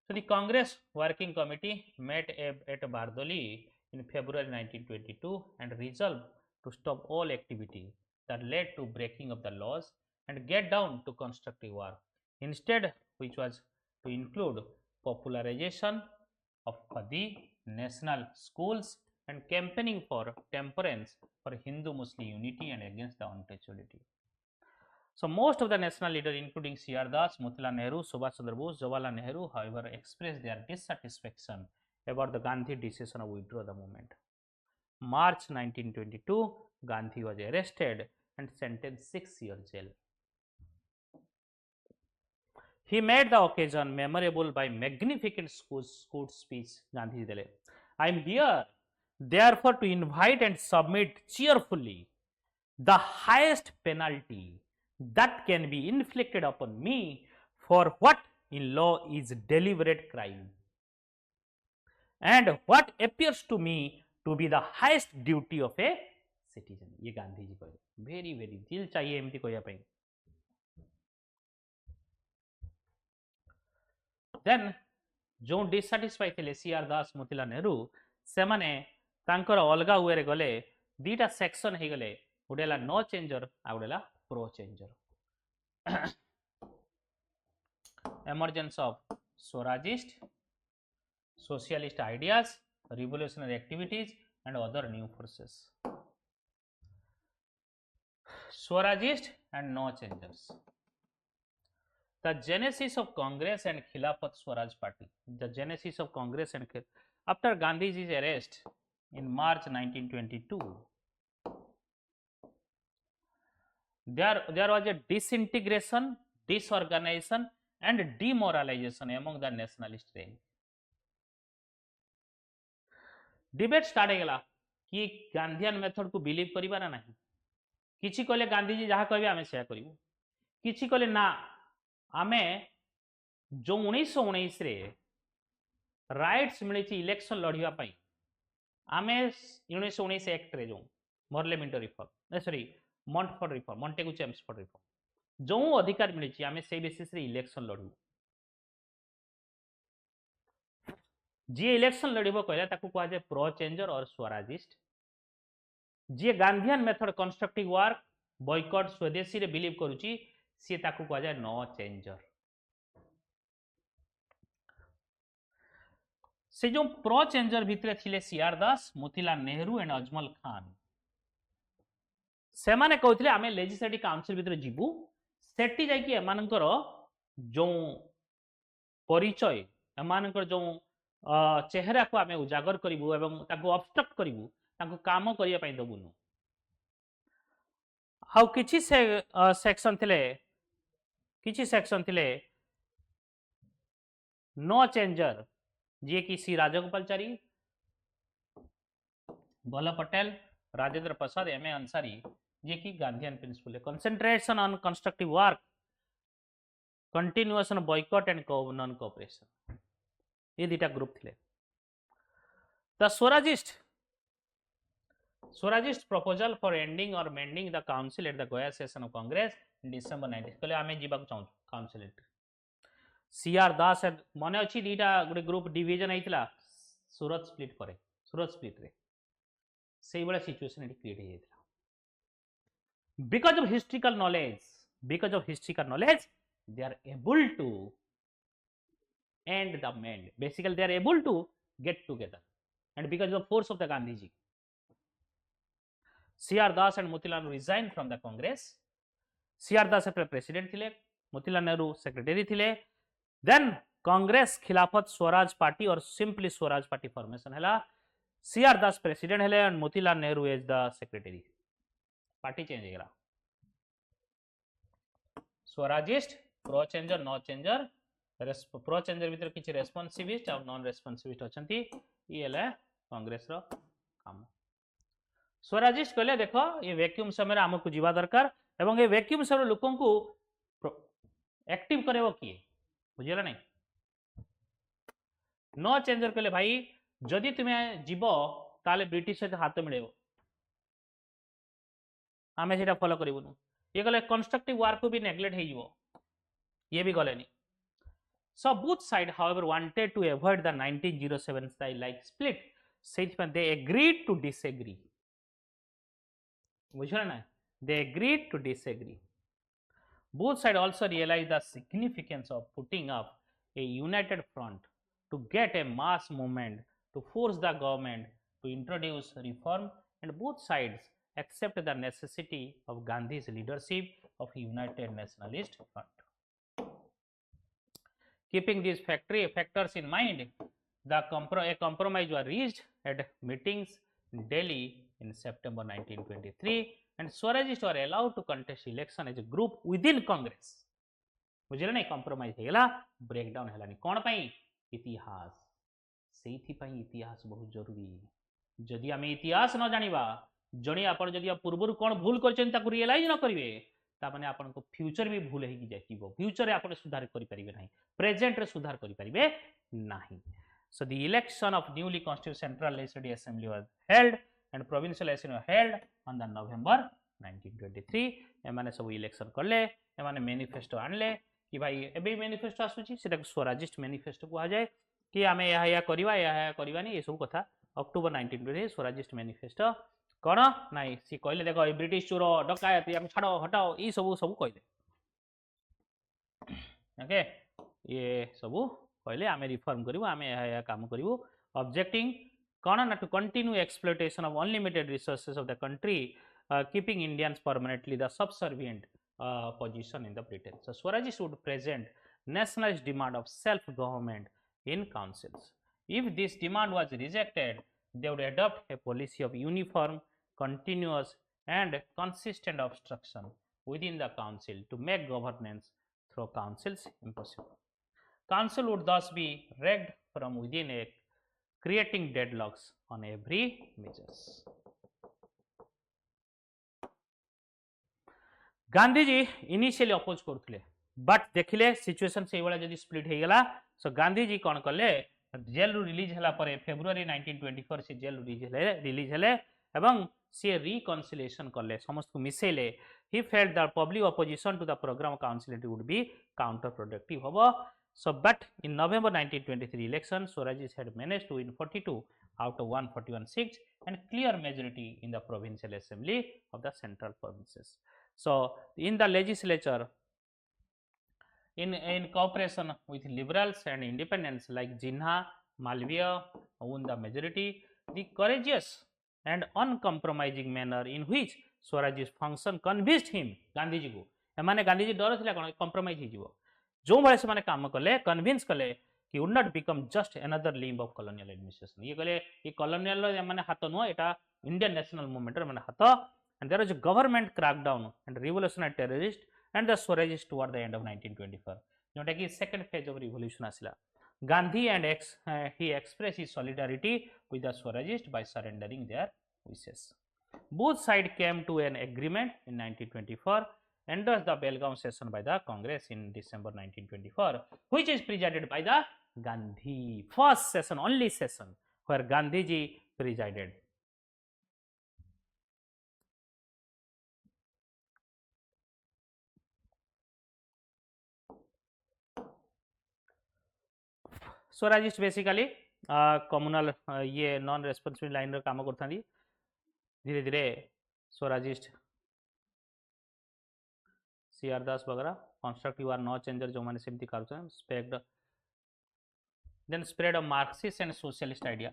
So the Congress Working Committee met at Bardoli in February 1922 and resolved to stop all activity that led to breaking of the laws and get down to constructive work. Instead, which was to include popularization of Khadi, national schools and campaigning for temperance, for Hindu-Muslim unity and against the untouchability. So, most of the national leaders including C.R. Das, Motilal Nehru, Subhash Chandra Bose, Jawaharlal Nehru however expressed their dissatisfaction about the Gandhi decision of withdraw the movement. March 1922, Gandhi was arrested and sentenced 6 years jail. He made the occasion memorable by magnificent school speech. Gandhi dele, I am here therefore to invite and submit cheerfully the highest penalty that can be inflicted upon me for what in law is deliberate crime and what appears to me to be the highest duty of a citizen. ये गांधी जी कहे very very दिल चाहिए एमती कहया ପାଇଁ. Then जो डिससाटिस्फाई थे C.R. दास मोतीलाल नेहरू से माने तांकर अलगा वे रे गले दीटा सेक्शन हे गले उडेला नो चेंजर आ उडेला pro changer. Emergence of Swarajist, socialist ideas, revolutionary activities and other new forces. Swarajist and no changers. The genesis of Congress and Khilafat Swaraj Party. The genesis of Congress and after Gandhiji's arrest in March 1922, there was a disintegration, disorganization and demoralization among the nationalist range. Debate start ହେଇଗଲା कि Gandhian method को believe करिबा ना नहीं. किछि कहले गांधीजी जहाँ कहबे आमे सेया करिवु, किछि कहले ना आमे जो 1919 रे राइट्स मिलिछि इलेक्शन लढिबा पई आमे 1919 एक्ट रे जो Morley-Minto reform sorry Montford reform Montagu Chelmsford reform जो अधिकार मिलिछि आमे से बेसिस रे इलेक्शन लढु. जी इलेक्शन लड़ब कहला ताकू कहा जाए प्रो चेंजर और स्वराजिस्ट. जी Gandhian method constructive work boycott swadeshi रे बिलीव करूची सी ताकू कहा जाए नो चेंजर. से जो प्रो चेंजर भितरे थिले C.R. Das, Motilal Nehru and Ajmal Khan से माने कहथिले आमे लेजिस्लेटिव काउंसिल भितरे जीवु सेठी जाय कि एमानकर जो परिचय एमानकर जो चेहरा को आमे उजागर करिवु एवं ताको ऑब्स्ट्रक्ट करिवु ताको काम करिया पई दबुनु. हाउ किछि सेक्शन थिले नो चेंजर जे कि C Rajagopalachari, Vallabh Patel, Rajendra Prasad, M A Ansari जे कि Gandhian principle concentration on constructive work, continuation boycott and non cooperation, ये दुटा ग्रुप थे. The Swarajist proposal for ending or mending the council at the Gaya session of Congress in December 19 कहले आमे जीवा चाहू काउंसिल सीआर दास मन अच्छी दीटा गोटे ग्रुप डिवीजन होता सूरत स्प्लिट पर सूरत स्प्लिट रे से भाया सिचुएशन क्रिएट हो जाता because of historical knowledge they are able to end the men basically they are able to get together and because of the force of the Gandhiji CR Das and Motilal Nehru resigned from the Congress CR Das president thile Motilal Nehru secretary thile then Congress Khilafat Swaraj party or simply Swaraj party formation hela CR Das president hele and Motilal Nehru is the secretary party change ହେଇଗଲା Swarajist pro changer no changer pro changer भीतर किछि रेस्पोंसिबिस्ट और non रेस्पोंसिबिस्ट अछंती ई हेले कांग्रेस रो काम Swarajist कहले देखो ये vacuum समय हमको जीवा दरकार एवं ये वैक्यूम समय लोकों को एक्टिव करेबो किए बुझिला नहीं नो चेंजर कहले भाई जदि तुमे जीवो ताले ब्रिटिश सहित हाथ मिलेबो आमे सेटा फॉलो करिवनु ये गले कंस्ट्रक्टिव वार को भी नेग्लेक्ट हो ये भी गले नहीं so both side however wanted to avoid the 1907 style like split सेइथपन they agreed to disagree बुझला ना they agreed to disagree both side also realized the significance of putting up a united front to get a mass movement to force the government to introduce reform and both sides accept the necessity of Gandhi's leadership of United Nationalist Front. Keeping these factors in mind, a compromise was reached at meetings in Delhi in September 1923 and Swarajists were allowed to contest election as a group within Congress. बुझिले नहीं compromise हेला breakdown हेलानी कौन पाई इतिहास सेइथि पाई इतिहास बहुत जरूरी जदि आमे इतिहास न जानिबा जणी आपण जदि पूर्व कौन भूल कर रियलाइज न करेंगे ताने आपण को फ्यूचर भी भूल हो जाइए फ्यूचर आप सुधार करेंगे ना प्रेजेंट रे सुधार करेंगे ना so the election of newly constituted central legislative assembly was held and provincial election was held on the November 1923 एमाने सब इलेक्शन करले एमाने मैनिफेस्टो आणले कि भाई एबे मैनिफेस्टो आसुची सेटा स्वराजिस्ट मैनिफेस्टो कहा जाए कि आमे या करवानी ये सब कथा अक्टोबर 1923 स्वराजिस्ट मैनिफेस्टो कौन नाई सी कहले देखो ब्रिटिश चोर डकायत या छाड़ हटाओ ये सब सब कहले ओके ये सब कहले आमे रिफॉर्म करिवो आमे या काम करिवो ऑब्जेक्टिंग कौन ना to continue exploitation of unlimited resources of the country keeping Indians permanently the subservient position in the Britain. So Swarajis would present nationalist demand of self-government in councils. If this demand was rejected, they would adopt a policy of uniform, continuous and consistent obstruction within the council to make governance through councils impossible. Council would thus be rigged from within it, creating deadlocks on every measures. Gandhiji initially oppose करते but देखिले situation से भाया जब split हो गला सो गांधीजी कौन कले jail release है फेब्रुआरी 1924 से जेल रिलीज हेले एवं सी रिकनसिलिएशन कले समस्त को मिसेले he felt the public opposition to the programme council entry would be counter productive हम so but in November 1923 election Swarajists had managed to win 42 out of 141 seats and clear majority in the provincial assembly of the central provinces. So in the legislature, in cooperation with liberals and independents like Jinnah, Malviya won the majority. The courageous and uncompromising manner in which Swaraj's function convinced him, Gandhi ji को एमाने गांधी जी डर थिला कोन compromise ही जीवो जो बळे से माने काम कले कन्विंस कले कि would not become just another limb of colonial administration. ये कले ये colonial माने हाथ नुह एटा Indian national movement माने हाथ and there was a government crackdown and revolutionary terrorist and the Swarajists toward the end of 1924. जोटा कि second phase of revolution आसिला. Gandhi and he expressed his solidarity with the Swarajists by surrendering their wishes. Both sides came to an agreement in 1924, endorsed the Belgaum session by the Congress in December 1924, which is presided by the Gandhi. First session, only session where Gandhiji presided. Swarajist basically communal ये non responsible line रे काम करथांदी धीरे धीरे Swarajist CR दास वगैरह constructive are no changer जो माने सेमती करछन specs then spread of Marxist and socialist idea.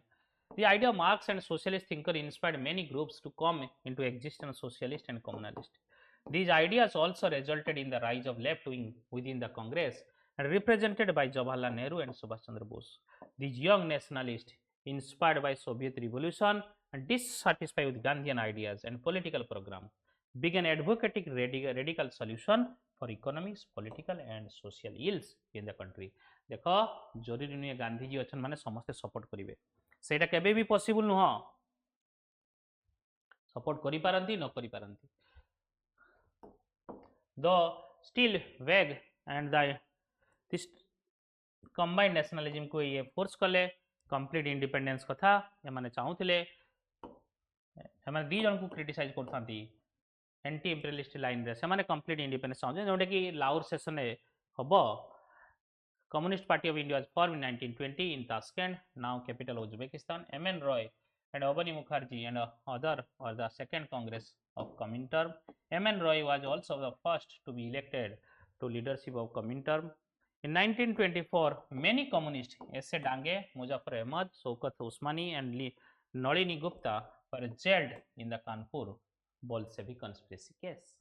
The idea of Marx and socialist thinker inspired many groups to come into existence, socialist and communalist. These ideas also resulted in the rise of left wing within the Congress and represented by Jawaharlal Nehru and Subhash Chandra Bose. These young nationalists, inspired by Soviet revolution and dissatisfied with Gandhian ideas and political program, began advocating radical solution for economics, political and social ills in the country. देख जरूरी नुहे गांधीजी अच्छा माने समस्ते support करेंगे सेटा केबे भी पॉसिबल नुह सपोर्ट करि पारंती न करि पारंती द स्टिल वेग एंड दिस कंबाइंड नेशनलिज्म को ये फोर्स कले कंप्लीट इंडिपेंडेंस कथा ये माने चाहूथिले ये माने दी जन को क्रिटिसाइज करथांती एंटी इंपीरियलिस्ट लाइन रे से माने कंप्लीट इंडिपेंडेंस चाहू जोटा कि लाहौर सेशन में हबो Communist Party of India was formed in 1920 in Tashkent, now capital Uzbekistan. M.N. Roy and Abani Mukherjee and other or the second Congress of Comintern. M.N. Roy was also the first to be elected to leadership of Comintern. In 1924, many communists, S.A. Dange, Muzaffar Ahmad, Shaukat Usmani and Nalini Gupta were jailed in the Kanpur Bolshevik conspiracy case.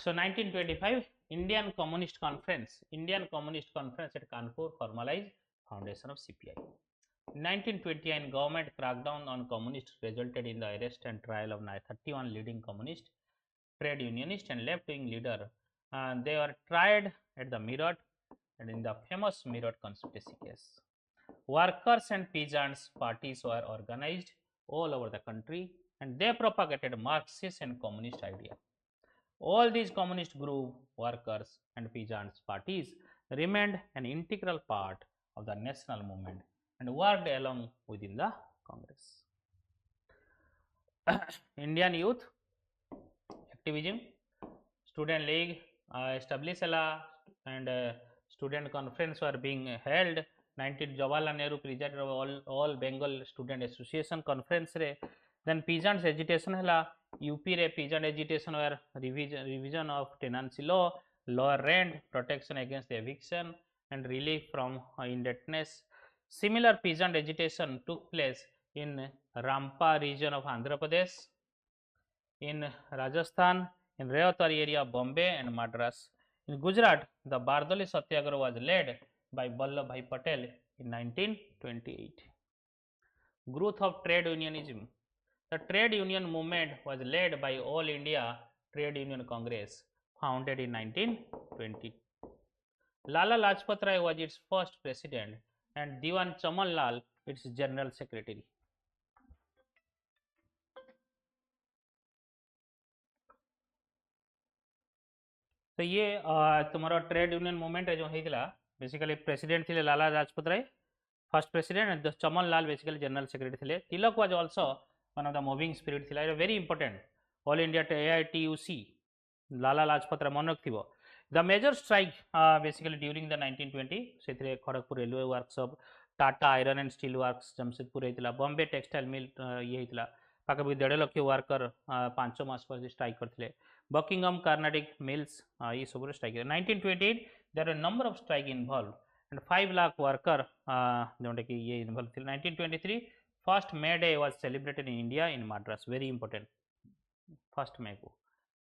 So 1925 Indian Communist Conference at Kanpur formalized foundation of CPI. In 1929 government crackdown on communists resulted in the arrest and trial of 31 leading communist, trade unionist and left-wing leader. They were tried at the Meerut and in the famous Meerut conspiracy case. Workers and peasants parties were organized all over the country and they propagated Marxist and communist ideas. All these communist group, workers and peasants parties remained an integral part of the national movement and worked along within the Congress. Indian youth activism, student league established and student conference were being held. 19 Jawaharlal Nehru presided all Bengal student association conference re. Then peasants agitation hela. UP रे peasant agitation were revision of tenancy law, lower rent, protection against eviction and relief from indebtedness. Similar peasant agitation took place in Rampa region of Andhra Pradesh, in Rajasthan, in Rewatari area of Bombay and Madras. In Gujarat, the Bardoli Satyagraha was led by Vallabhbhai Patel in 1928. Growth of trade unionism. The trade union movement was led by All India Trade Union Congress, founded in 1920. Lala Lajpat Rai was its first president and Diwan Chaman Lal its general secretary. तो ये तुम्हारा trade union movement जो होता basically president थे Lala Lajpat Rai first president and Chaman Lal basically general secretary थे. Tilak was also one of the moving spirit थिला very important all India AITUC Lala Lajpat Rai मन रखिबो. The major strike basically during the 1920 से Kharagpur railway workshop Tata iron and steel works Jamshedpur होता Bombay textile mill ये होता पाखापाखि 1.5 lakh worker 5 मास पर strike करते. बकिंगम कार्नाटिक मिल्स ये सब strike. 1928 there are number of strike involve and 5 lakh worker जोटा कि ये इन्वॉल्व थे. 1923 first May day was celebrated in India in Madras very important first May को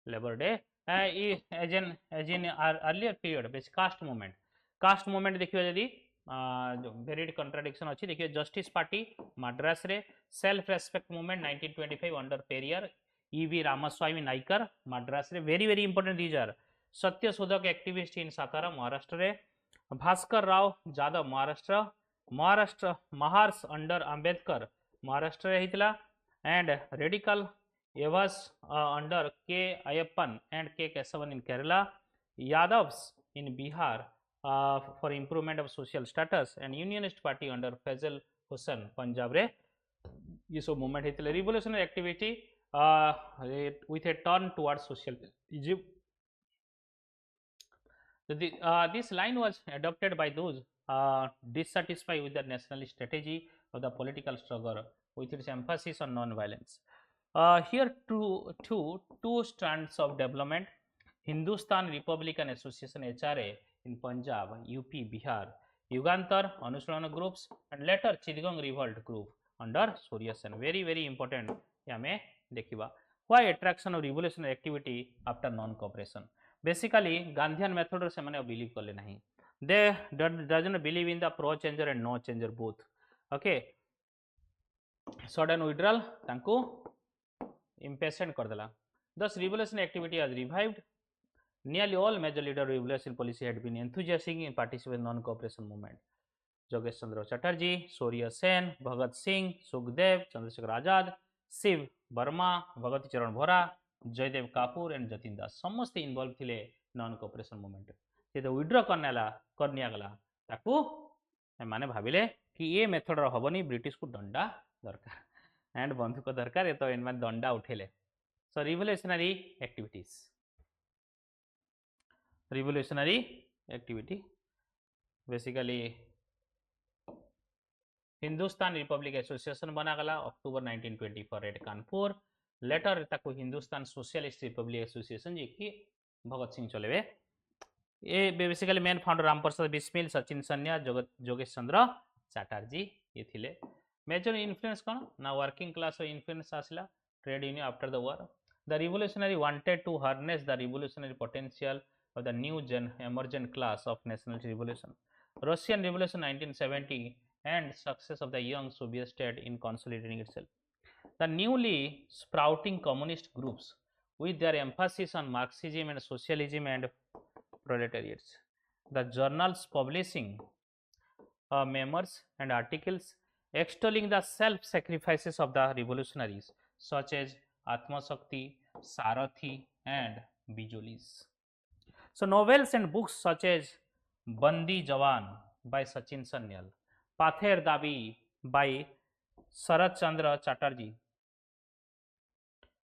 labour day as in earlier period base caste movement देखिए जदि very contradiction अच्छी देखिए justice party Madras रे self respect movement 1925 under Periyar EV Ramaswamy Naicker Madras रे very important these are. सत्य शोधक activist इन सातारा महाराष्ट्र रे. भास्कर राव जादव महाराष्ट्र महार्स अंडर अंबेडकर महाराष्ट्र रे हितला एंड रेडिकल एवस अंडर के अयप्पन एंड के केशवन इन केरला. यादव्स इन Bihar for improvement of social status and unionist party under Fazal Hussain Punjab re ये सब मूवमेंट होते revolutionary activity with a turn towards socialism. This line was adopted by those dissatisfied with the nationalist strategy of the political struggle with its emphasis on non-violence. Here two strands of development: Hindustan Republican Association (HRA) in Punjab, UP, Bihar, Yugantar Anushalana groups, and later Chittagong Revolt group under Surya Sen. Very important. हमें देखिबा why attraction of revolutionary activity after non-cooperation. Basically, Gandhian method से मैंने believe कर लेना ही. They doesn't believe in the pro changer and no changer both. Okay. Sudden withdrawal तांको impatient कर देला. Thus, revolutionary activity has revived. Nearly all major leaders of revolutionary policy had been enthusiastic in participating in non-cooperation movement. Jogesh Chandra Chatterjee, Surya Sen, Bhagat Singh, Sukhdev, Chandrasekhar Azad, Shiv Burma, Bhagati Charan Bhora, Jaydev Kapoor and Jatin Das समस्त involve थिले non cooperation movement से तो withdraw करनिया गला ताकू माने भाबिले कि ये method हबनी British को दंडा दरकार एंड बंधुक दरकार तो इन दंडा उठेले so revolutionary activity basically Hindustan republic association बनागला अक्टोबर 1924 एट कानपुर लेटर ताको हिंदुस्तान सोशलिस्ट रिपब्लिक एसोसिएशन जी की भगत सिंह चलेबे ये basically main founder Ramprasad Bismil Sachin Sanyal जोगेश चंद्र चैटर्जी ये थिले मेजर इन्फ्लुएंस कौन ना वर्किंग क्लास इन्फ्लुएंस आसला trade union after the war the revolutionary wanted to harness the revolutionary potential of the new emergent class of national revolution. Russian Revolution 1970 and success of the young Soviet state in consolidating itself. The newly sprouting communist groups with their emphasis on Marxism and socialism and proletariats. The journals publishing memoirs and articles extolling the self-sacrifices of the revolutionaries such as Atma Shakti, Sarathi and Bijolis. So novels and books such as Bandi Jawan by Sachin Sanyal, Pather Dabi by Sarat Chandra Chatterjee,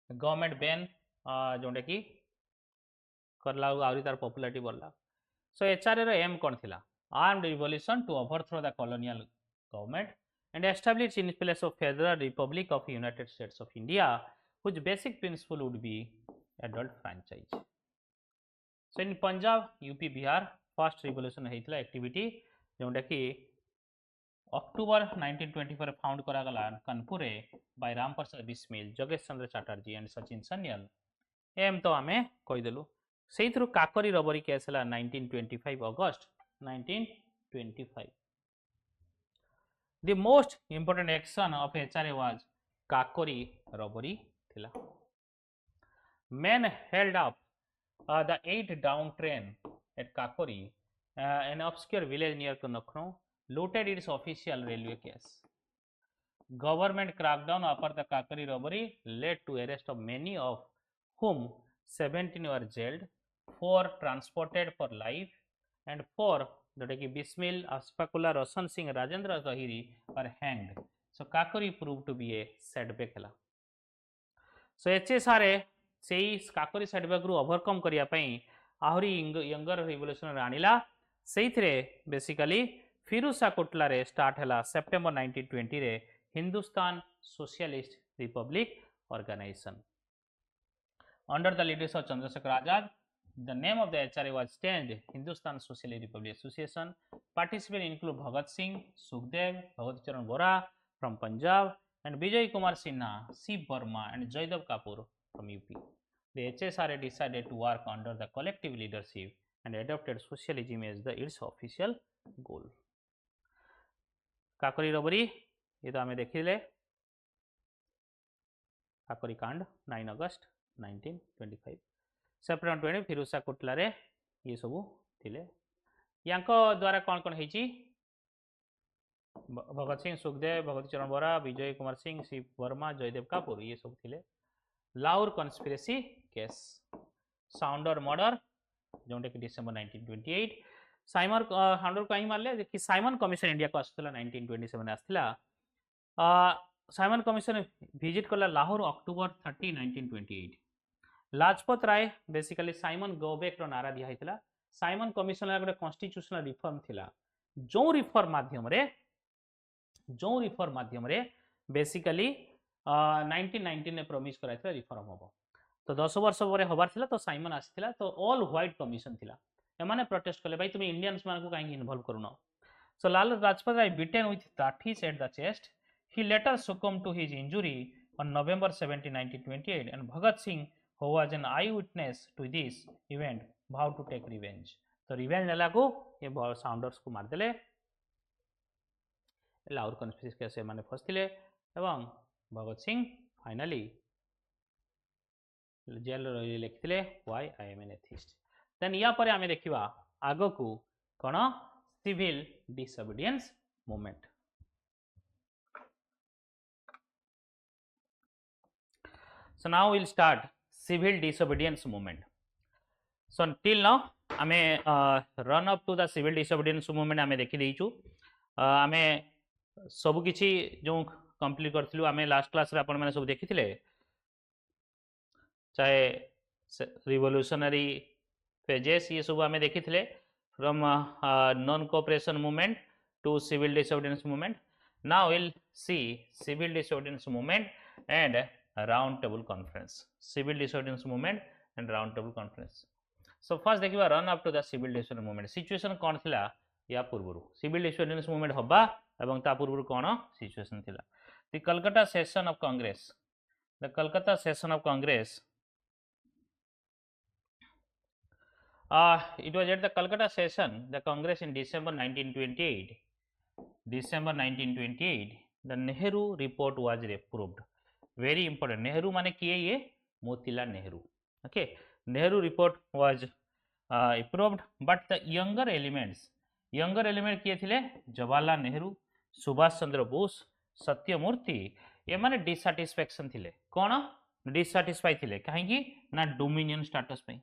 government ban जोटा कि करला आउरी तार popularity बढ़ला सो HRA रो aim कोन थिला armed revolution to overthrow the colonial government and establish in place of federal republic of United States of India which basic principle would be adult franchise so in Punjab UP Bihar first revolution होइतला activity जोटा कि October 1924 found करा गला Kanpur by Ramprasad Bismil जोगेश Chandra Chatterjee and Sachin Sanyal एम तो आमे कहि देलु सेहि थ्रु काकरी रबरी केस हला 1925 August 1925 the most important action of HRA was Kakori robbery थिला men held up the 8 down train at Kakori, an obscure village near Lucknow, looted its official railway case. Government crackdown after the Kakari robbery led to arrest of many of whom 17 were jailed, 4 transported for life, and 4 Bismil, Aspakula, Roshan Singh, Rajendra Zahiri were hanged. So Kakari proved to be a setback. So HSRA से काकरी setback रु overcome करिया पई आहुरी younger revolution आनिला सेइथरे basically Firoza Kotla रे start हला September 1920 रे Hindustan socialist republic organisation under the leadership of Chandrashekhar Azad the name of the HRA was changed Hindustan Socialist Republic Association. Participants include Bhagat Singh, Sukhdev, Bhagat Charan Bhora from Punjab and Vijay Kumar Sinha, Shiv Burma and Jaydev Kapoor from UP. The HSRA decided to work under the collective leadership and adopted socialism as its official goal. काकरी रबरी ये तो हमें देखिले काकरी कांड 9 अगस्त 1925 September 20 फिरोजा कोटला रे ये सबू थिले यांको द्वारा कौन कौन हेची भगत सिंह सुखदेव भगत चरण बोरा विजय कुमार सिंह शिव वर्मा जयदेव कापुर ये सब थिले लाहौर कन्स्पिरेसी केस साउंडर मर्डर जोटा कि डिसेंबर 1928 साइमन हाउंडर कहीं मारले कि साइमन कमिशन इंडिया को आसला 1927 आसला साइमन कमिशन विजिट कला Lahore October 30 1928 Lajpat Rai basically Simon गोबेक नारा दिया होता साइमन कमिशन गोटे कन्स्टिट्यूशनल रिफॉर्म थिला जो रिफॉर्म माध्यम रे बेसिकली 1919 प्रॉमिस कराइଥିଲା रिफॉर्म हम तो 10 वर्ष पर हबार थिला तो साइमन आसीथिला तो ऑल व्हाइट कमिशन थिला एमाने प्रोटेस्ट कले भाई तुम इंडियंस मान को काहे involve करूनो so Lala Rajpat Rai beaten with lathis at the chest. He later succumbed to his injury on November 17, 1928, and Bhagat Singh, who was an eyewitness to this event, vowed to take revenge. तो revenge नेला को ये sounders को मारदेले Lahore conspiracy case माने फसथिले एवं Bhagat Singh finally jail रही लिखिले why I am an atheist then या पर आमे देखिबा आगो को कोन civil disobedience movement. So now we'll start civil disobedience movement. So until now आमे run up to the civil disobedience movement आमे देखि देइछु आमे सब किछि जो कंप्लीट करथिलु आमे लास्ट क्लास रे अपन माने सब देखिथिले चाहे रिवोल्यूशनरी फेजेस ये सब आमे देखिथिले from non-cooperation movement to civil disobedience movement. Now we'll see civil disobedience movement and round table conference. Civil disobedience movement and round table conference. So first देखिबा run up to the civil disobedience movement. Situation कौन थिला या पूर्वरु civil disobedience movement हबा एवं ता पूर्वरु कौन situation थिला. The Calcutta session of Congress. The Calcutta session of Congress. It was at the Calcutta session, the Congress in December 1928. December 1928, the Nehru report was approved. Very important. Nehru माने किए ये Motilal Nehru. Okay, Nehru report was approved, but the younger element किए थिले जवाहरलाल नेहरू, सुभाष चंद्र बोस, सत्यमूर्ति ये माने dissatisfaction थिले. कौन डिससैटिस्फाई थिले कहीं ना डोमिनियन स्टेटस पे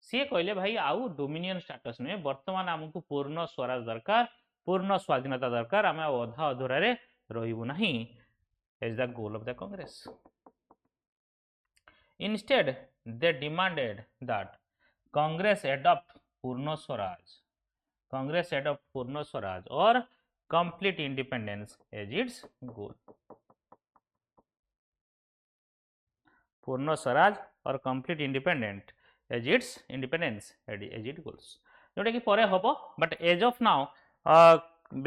सी कहले भाई आउ डोमिनियन स्टेटस नुहे बर्तमान आमको पूर्ण स्वराज दरकार पूर्ण स्वाधीनता दरकार आम अधा अधूरा रही as the goal of the Congress instead they demanded that Congress adopt Purna Swaraj और complete independence as its goal. Purna Swaraj और complete independent as its independence as it goals जोटा कि परे हबो but as of now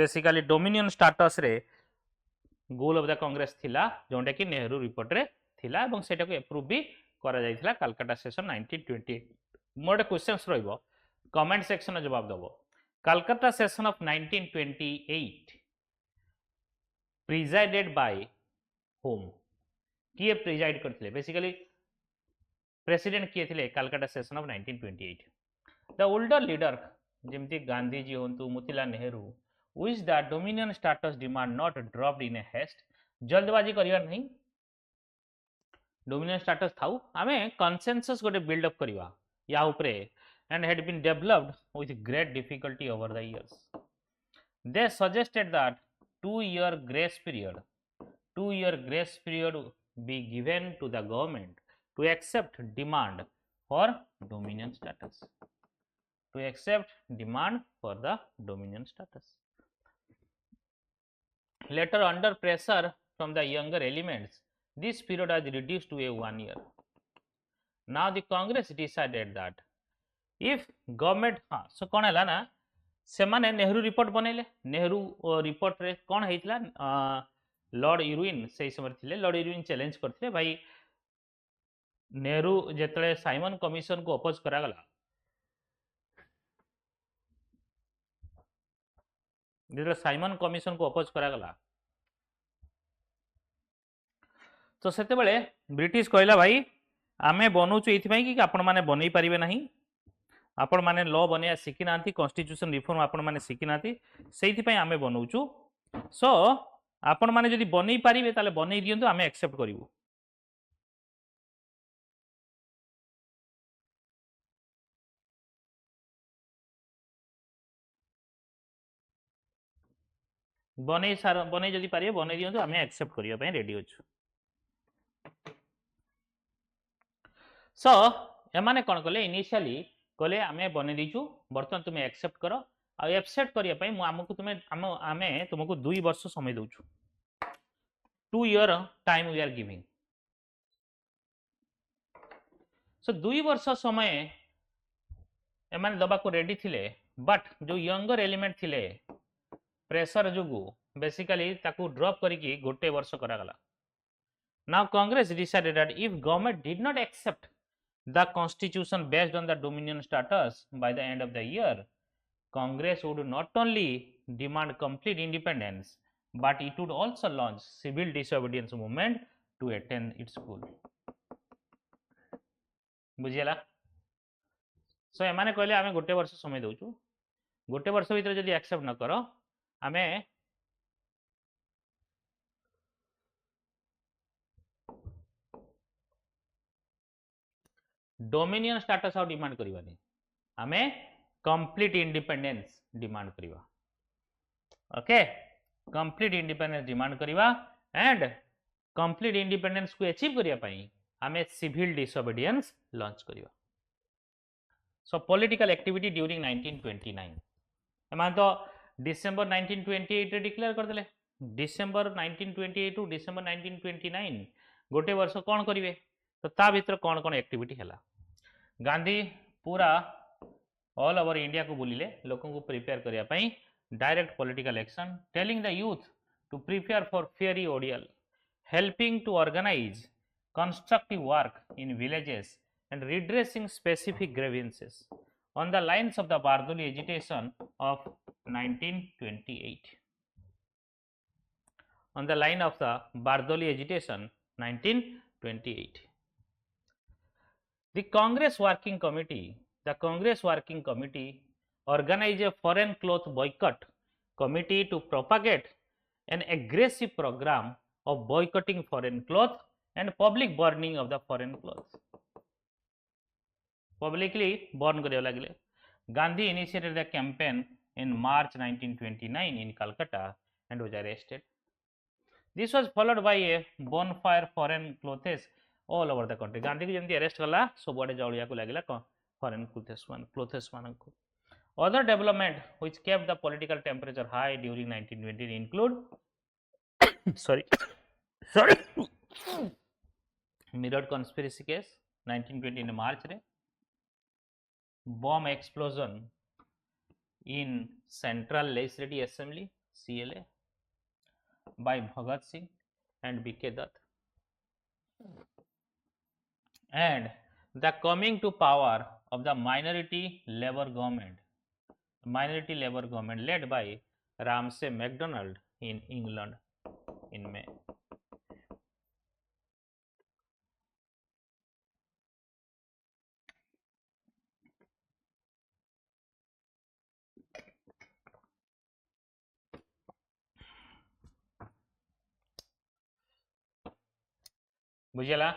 basically dominion status रे गोल ऑफ द कांग्रेस थिला जोटा कि नेहरू रिपोर्ट रे थिला एवं सेटा को अप्रूव भी करा जायथिला कलकत्ता सेशन 1928. मोर क्वेश्चंस रहइबो कमेंट सेक्शन में जवाब दबो. Calcutta session of 1928 presided by होम किए प्रिजाइड करथिले बेसिकली प्रेसिडेंट किए थे Calcutta session of 1928. The older leader जमती गांधी जी हूँ Motilal Nehru which the dominion status demand not dropped in a haste जल्दबाजी करिवार नहीं डोमिनियन स्टेटस थाउ आमे कंसेंसस गोटे बिल्डअप करवा या उपरे and had been developed with great difficulty over the years. They suggested that 2-year grace period be given to the government to accept demand for dominion status. Later, under pressure from the younger elements, this period was reduced to a 1 year. Now the Congress decided that if government so कौन है ना से माने Nehru report बनैले Nehru report रे कौन हेइतला Lord Irwin से समय थिले लॉर्ड इरविन चैलेंज करथिले भाई नेहरू जेतले साइमन कमिशन को अपोज करागला जेतले साइमन कमिशन को अपोज करागला तो सेते बेले ब्रिटिश कहला भाई आमे बनौछु एथि भाई कि आपण माने बनै परिबे नाही आपण माने लॉ बनिया शिखि नांती कॉन्स्टिट्यूशन रिफॉर्म आपण माने शिखि नांती सेथि पई आमे बनौछु सो आपण माने जदि बनै परिबे ताले बनै दियंतु आमे एक्सेप्ट करिवु. बनै जदि पारे बनै दियंतु आमे एक्सेप्ट करिया पय रेडी अछु। सो एमाने कोन कले इनिशियली कले आमे बनै दिचु बर्तन तुमे एक्सेप्ट करो आ एक्सेप्ट करिया पय मु हमकु तुमे आमे तुमको 2 वर्ष समय दउछु 2 year time we are giving. सो 2 वर्ष समय एमाने दबा को रेडी थिले बट जो यंगर एलिमेंट थिले प्रेशर जुगु बेसिकली ताकू ड्रॉप करिकी गोटे वर्ष करा गला। Now Congress decided that if government did not accept the constitution based on the dominion status by the end of the year, Congress would not only demand complete independence but it would also launch civil disobedience movement to attend its school. बुझियला। सो एमाने कहले आमे गोटे वर्ष समय दउछु गोटे वर्ष भीतर जदि एक्सेप्ट न करो आमे डोमिनियन स्टेटस आउ डिमांड करबानी आमे कंप्लीट इंडिपेंडेंस डिमांड करबा। ओके कंप्लीट इंडिपेंडेंस डिमांड करबा एंड कंप्लीट इंडिपेंडेंस को अचीव करिया पई आमे सिविल डिसोबीडियंस लॉन्च करबा। सो पॉलिटिकल एक्टिविटी ड्यूरिंग 1929 एमान तो डिसेंबर 1928 रे डिक्लेयर कर देले डिसेंबर 1928 टू डिसेंबर 1929 गोटे वर्ष कोन करिवे तो ता भीतर कोन कोन एक्टिविटी हला। गांधी पूरा ऑल ओवर इंडिया को बुलिले लोकों को प्रिपेयर करिया पई direct political action telling the youth to prepare for fiery ordeal helping to organise constructive work in villages and redressing specific grievances on the lines of the Bardoli agitation of 1928. On the line of the Bardoli agitation 1928. The Congress Working Committee organized a foreign cloth boycott committee to propagate an aggressive program of boycotting foreign cloth and public burning of the foreign clothes. Publicly burn kariya lagile. Gandhi initiated the campaign in March 1929 in Calcutta and was arrested. This was followed by a bonfire foreign clothes all over the country. Gandhi ki jemti arrest kala सबुआडे जलिया को लागला foreign clothes mananku. Other development which kept the political temperature high during 1920 include sorry mirror conspiracy case 1920 in March रे bomb explosion in Central Legislative Assembly CLA by Bhagat Singh and B.K. Dutt and the coming to power of the minority Labour government led by Ramsay MacDonald in England in May. बुझेला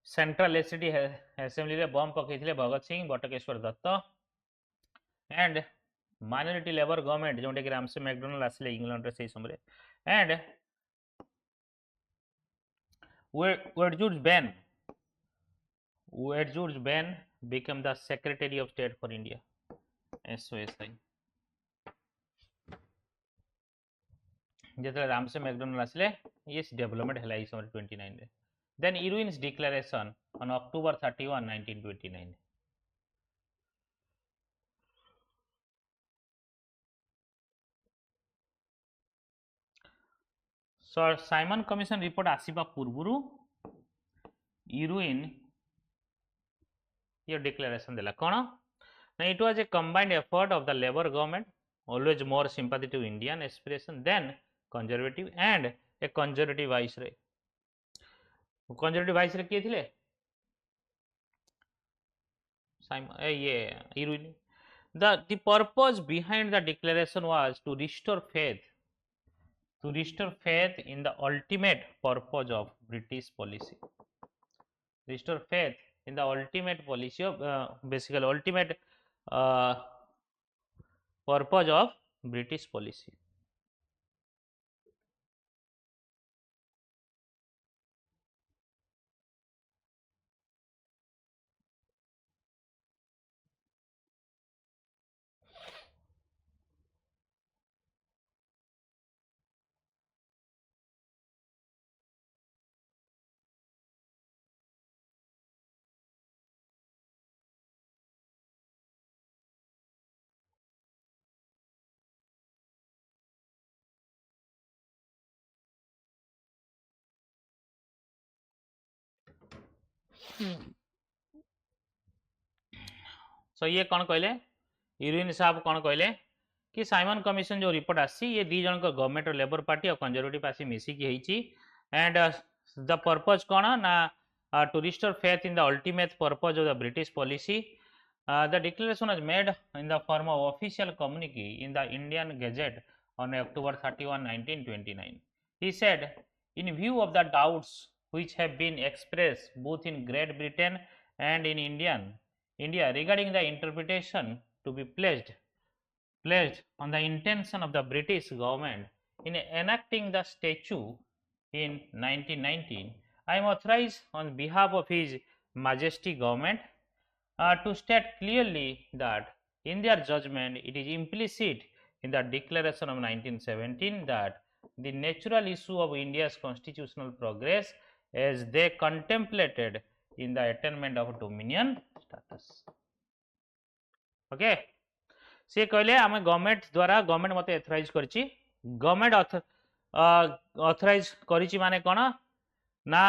central legislative assembly रे bomb पकईथिले Bhagat Singh Batukeshwar Dutt and minority labour government जोंटे कि Ramsay MacDonald आसिले England रे सेही समय एंड Wedgwood Ben became the Secretary of State for India SOSI जेतले रामसे मैकडोनाल्ड आसिले ये डेवलपमेंट हला इस समय 29 रे then Irwin's declaration on October 31 1929 so Simon Commission report आसीबा पूर्वरु Irwin ये declaration देला कोन ना it was a combined effort of the labor government always more sympathy to Indian aspiration than conservative and a conservative viceroy किए थिले ये Irwin the purpose behind the declaration was to restore faith in the ultimate purpose of British policy restore faith in the ultimate policy of basically ultimate purpose of British policy सो ये कौन कहले Irwin साहब कौन कहले कि Simon commission जो report आसी ये दी जन गवर्नमेंट और लेबर पार्टी और कंजर्वेटिव आसी मिसिकी हेची एंड द पर्पज कौन ना to restore faith in the ultimate purpose of the British policy the declaration was made in the form of official communique in the Indian Gazette on October 31, 1929. He said, in view of the doubts which have been expressed both in Great Britain and in India regarding the interpretation to be placed on the intention of the British government in enacting the statute in 1919, I am authorized on behalf of His Majesty Government to state clearly that in their judgment it is implicit in the declaration of 1917 that the natural issue of India's constitutional progress as they contemplated in the attainment of dominion status. Okay, से कहले आम government द्वारा government मत एथराइज करछि government authorise करिछि माने कोन ना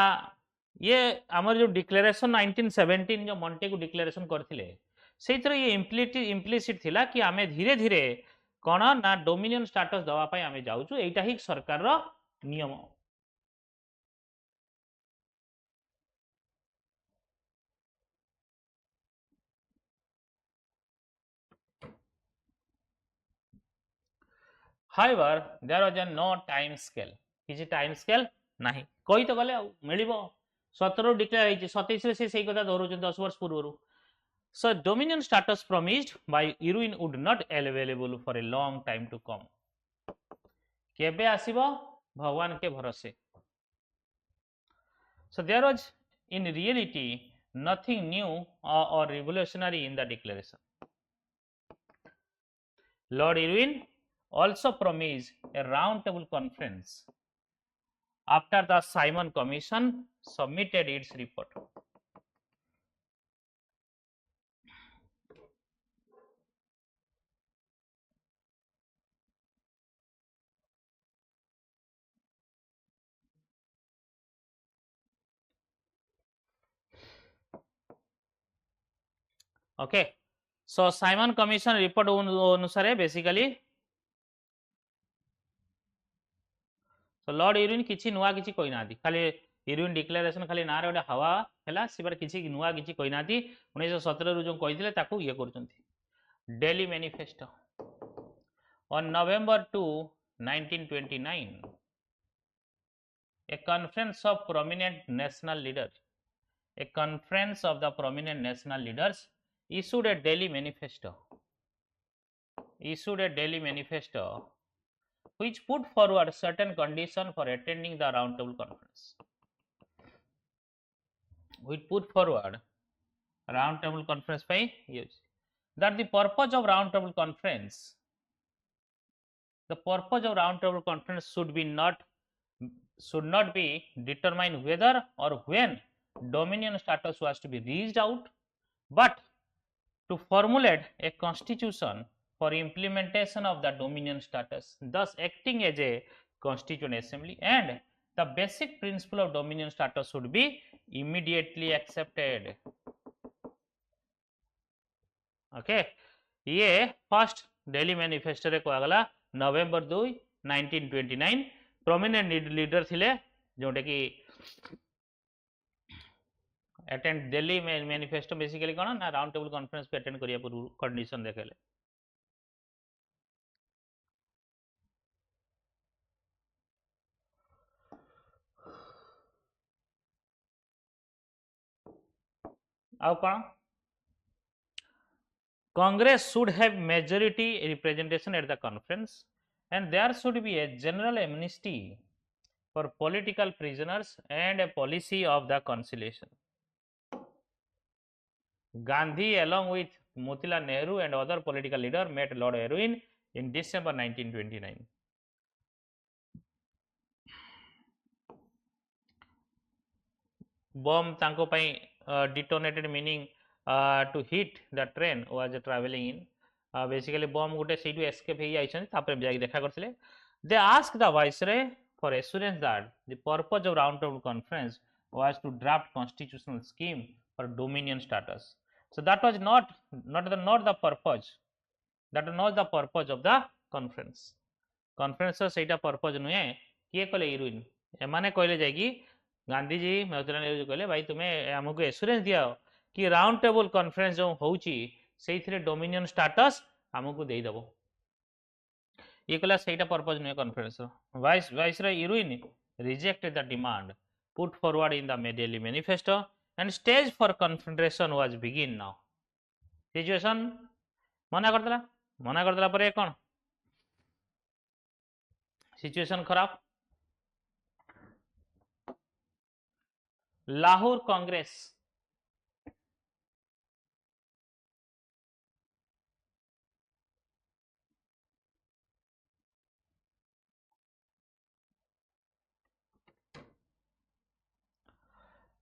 ये आमर जो डिक्लेरेशन 1917 जो मॉन्टेगु डिक्लेरेशन करथिले सेइथरे ये इम्प्लिसिट थिला कि आमे धीरे धीरे कोन ना डोमिनियन स्टेटस दवा पई आमे जाउछु एटा ही सरकार रो नियम. However, there was no time scale. किसी टाइम स्केल नहीं कही तो गले मिल 17 डिक्लेयर होइछि 27 रे से सही कथा धरुछन 10 वर्ष पूर्व. So dominion status promised by Irwin would not available for a long time to come. केबे आसीबो भगवान के भरोसे. So there was in reality nothing new or revolutionary in the declaration. Lord Irwin also promised a round table conference after the Simon Commission submitted its report. Okay, so Simon Commission report अनुसार basically so Lord Irwin किछि नुआ किछि कोइ नादी खाली Irwin declaration खाली ना रे ओडा हवा हैला सिबार किछि नुआ किछि कोइ नादी 1917 रु जो कहिथिले ताकू ये करचंती. Delhi manifesto on November 2, 1929 a conference of the prominent national leaders issued a daily manifesto which put forward certain conditions for attending the round table conference. By use that the purpose of round table conference should not be determined whether or when dominion status was to be reached out, but to formulate a constitution for implementation of the dominion status, thus acting as a constituent assembly, and the basic principle of dominion status should be immediately accepted. Okay, ये first daily manifesto रे कहगला नवेम्बर 2, 1929 prominent leader थिले जोटे कि attend Delhi manifesto basically कोन ना round table conference पे attend करिया पूर्व condition देखेले. आउ कोन Congress should have majority representation at the conference and there should be a general amnesty for political prisoners and a policy of the Consolidation. Gandhi along with Motilal Nehru and other political leaders met Lord Irwin in December 1929. Bomb तांको पई detonated meaning to hit the train was traveling in. Basically bomb गोटे situ escape हेई आइछन तापर जाई देखा करथिले. They asked the viceroy for assurance that the purpose of round table conference was to draft constitutional scheme for dominion status. So that was not the purpose. That was not the purpose of the conference. Conference सेटा purpose नुहे किए कले heroine एमाने कहले जाय कि गांधी जी मोतीलाल नेहरू कहले भाई तुम्हें हमको एश्योरेंस दिया कि राउंड टेबल कॉन्फ्रेंस जो होउची सेइथिरे डोमिनियन स्टेटस हमको देई दबो ये कहला सेटा पर्पस नुहे conference viceroy heroine rejected the demand put forward in the Delhi manifesto and stage for confederation was begin now. Situation मना करदला परे कोन सिचुएशन खराब Lahore Congress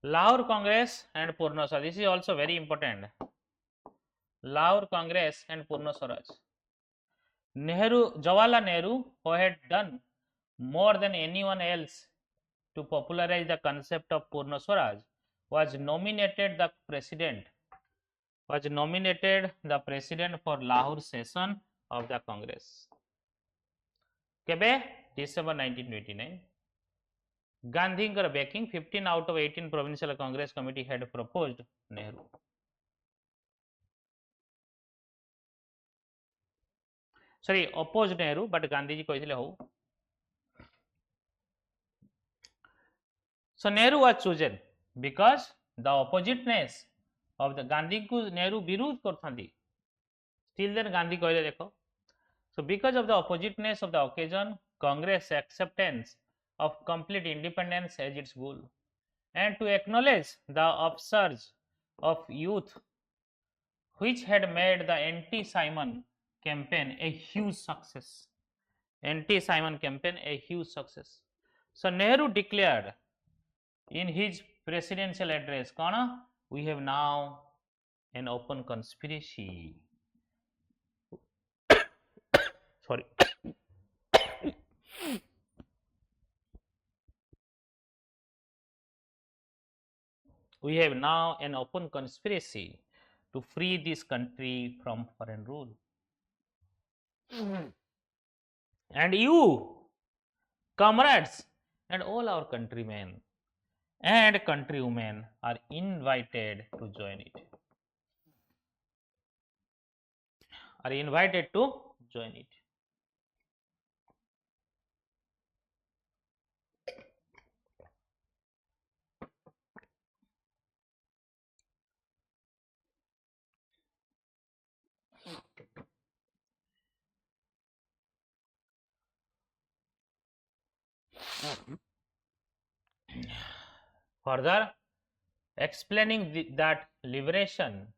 Lahore Congress and Purna Swaraj. This is also very important. Lahore Congress and Purna Swaraj. Jawaharlal Nehru, who had done more than anyone else to popularize the concept of Purna Swaraj, was nominated the president for Lahore session of the Congress. Kebe? December 1929. Gandhi backing 15 out of 18 provincial Congress committee had proposed Nehru. Sorry, opposed Nehru, but Gandhi ji कहले हो. So Nehru was chosen because the oppositeness of the Gandhi को Nehru विरोध करथांदी. Still then Gandhi कहले देखो. So because of the oppositeness of the occasion, Congress acceptance of complete independence as its goal, and to acknowledge the upsurge of youth which had made the anti-Simon campaign a huge success. So Nehru declared in his presidential address, we have now an open conspiracy. Sorry. We have now an open conspiracy to free this country from foreign rule. And you, comrades, and all our countrymen and countrywomen are invited to join it. Further, explaining that liberation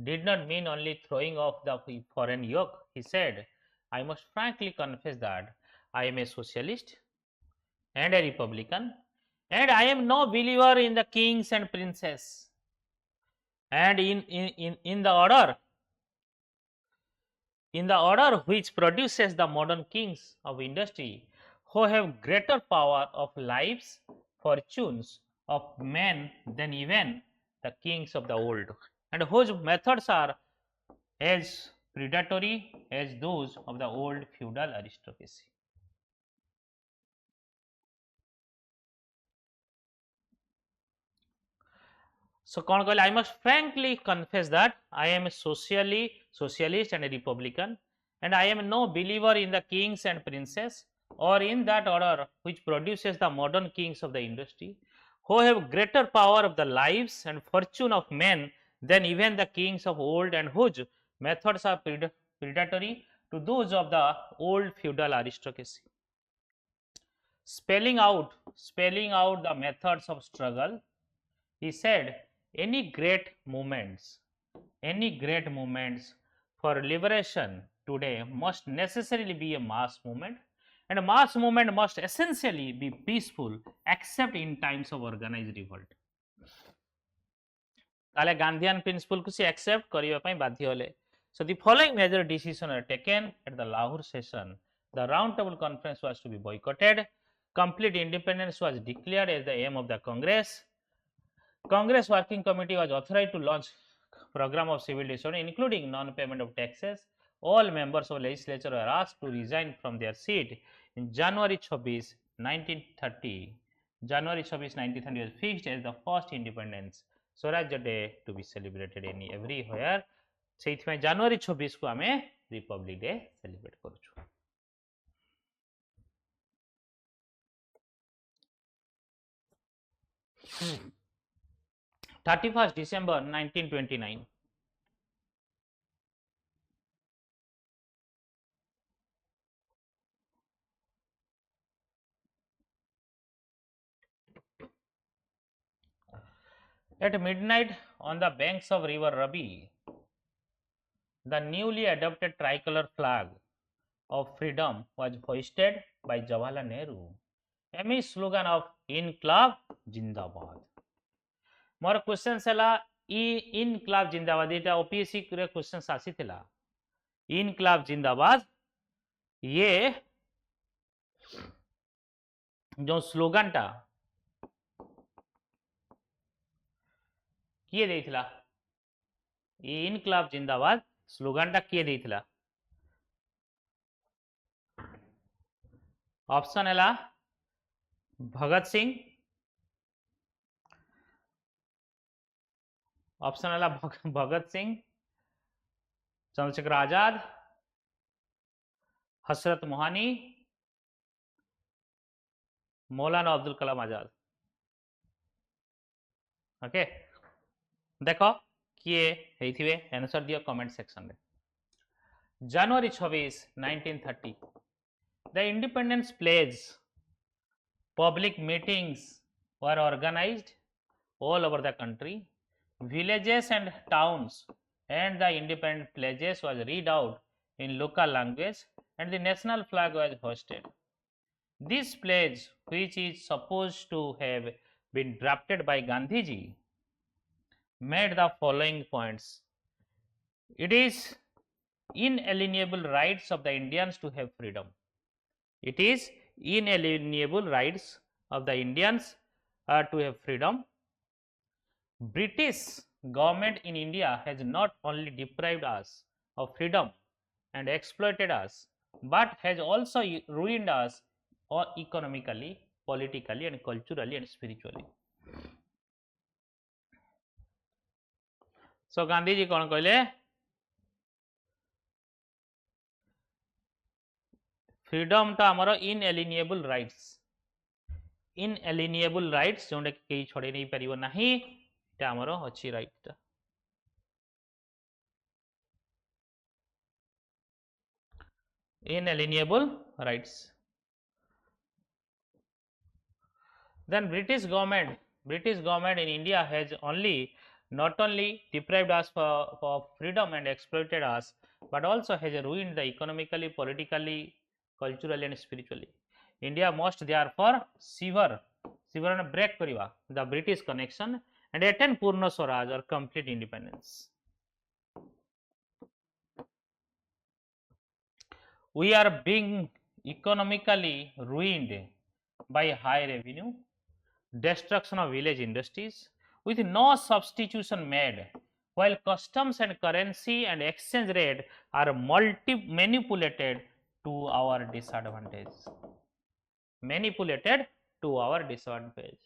did not mean only throwing off the foreign yoke, he said, I must frankly confess that I am a socialist and a republican, and I am no believer in the kings and princes, and in the order which produces the modern kings of industry, who have greater power of lives, fortunes of men than even the kings of the old, and whose methods are as predatory as those of the old feudal aristocracy. So I must frankly confess that I am a socialist and a republican, and I am no believer in the kings and princes, or in that order which produces the modern kings of the industry, who have greater power of the lives and fortune of men than even the kings of old, and whose methods are predatory to those of the old feudal aristocracy. Spelling out the methods of struggle, he said, any great movements for liberation today must necessarily be a mass movement, and a mass movement must essentially be peaceful except in times of organized revolt. ताले Gandhian principle को से accept करिवा पई बाध्य होले. So the following major decisions are taken at the Lahore session. The round table conference was to be boycotted. Complete independence was declared as the aim of the Congress. Congress Working Committee was authorized to launch program of civil disobedience, including non-payment of taxes. All members of legislature were asked to resign from their seat in January 26, 1930. January 26, 1930 was fixed as the first independence Swaraj Day to be celebrated in everywhere. ସେଇଥିପାଇଁ ଜାନୁଆରୀ 26 को आमे republic day celebrate करूछु. 31st December 1929. At midnight on the banks of river Ravi, the newly adopted tricolor flag of freedom was hoisted by Jawaharlal Nehru amid slogan of Inqilab Jindabad. More question है इनक्लाब जिंदाबाद ये OPSC question आसीला इनक्लाब जिंदाबाद ये जो slogan टा किए देथिला ये इनक्लाब जिंदाबाद स्लोगान टा किए देथिला ऑप्शन है भगत सिंह ऑप्शन है भगत सिंह चंद्रशेखर आजाद हसरत मोहानी मौलाना अब्दुल कलाम आजाद. ओके देखो किए हेइथिबे आंसर दियो कमेंट सेक्शन रे. January 26 1930 the independence pledge public meetings were organized all over the country. Villages and towns and the independent pledges was read out in local language and the national flag was hoisted. This pledge, which is supposed to have been drafted by Gandhiji, made the following points. It is inalienable rights of the Indians to have freedom. It is inalienable rights of the Indians to have freedom. British government in India has not only deprived us of freedom and exploited us, but has also ruined us economically, politically and culturally and spiritually. So Gandhi ji कौन कहले freedom टा आमर इनएलिनिएबल rights जोंडा कि छड़े नहीं परिबो नाही टा आमर अछि राइट टा inalienable rights. Then British government in India has not only deprived us for freedom and exploited us, but also has ruined the economically, politically, culturally and spiritually. India must therefore sever and break kariba the British connection and attain Purna Swaraj or complete independence. We are being economically ruined by high revenue, destruction of village industries with no substitution made, while customs and currency and exchange rate are manipulated to our disadvantage. Manipulated to our disadvantage.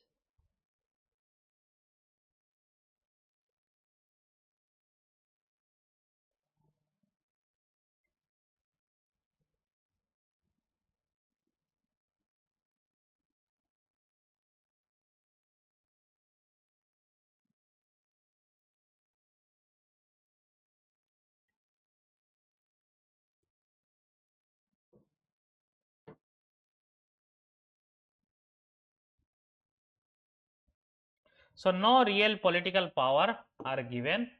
So no real political power are given,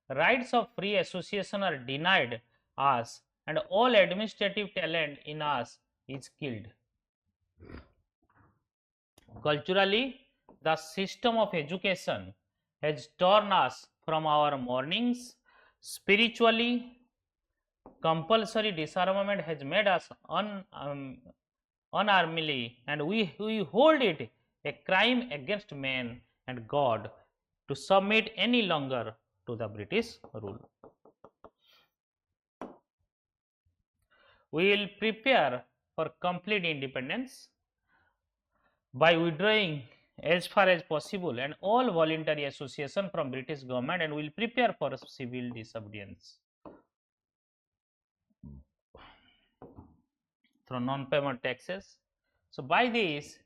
rights of free association are denied us, and all administrative talent in us is killed. Culturally, the system of education has torn us from our mournings. Spiritually, compulsory disarmament has made us unarmly, and we hold it a crime against man and God to submit any longer to the British rule. We will prepare for complete independence by withdrawing as far as possible and all voluntary association from British government, and will prepare for civil disobedience through non-payment taxes. So by this,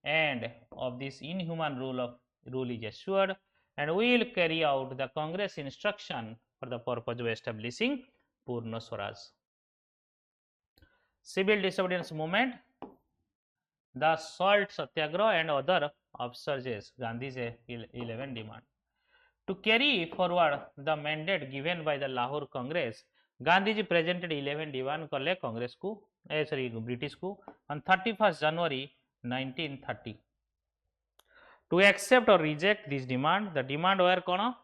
end of this inhuman rule is assured, and we will carry out the Congress instruction for the purpose of establishing Purna Swaraj. Civil disobedience movement, the salt satyagraha and other upsurges, Gandhi's 11 demand. To carry forward the mandate given by the Lahore Congress, Gandhiji presented 11 demand kale Congress ku, British ku on 31st January 1930. To accept or reject this demand, the demand were kona?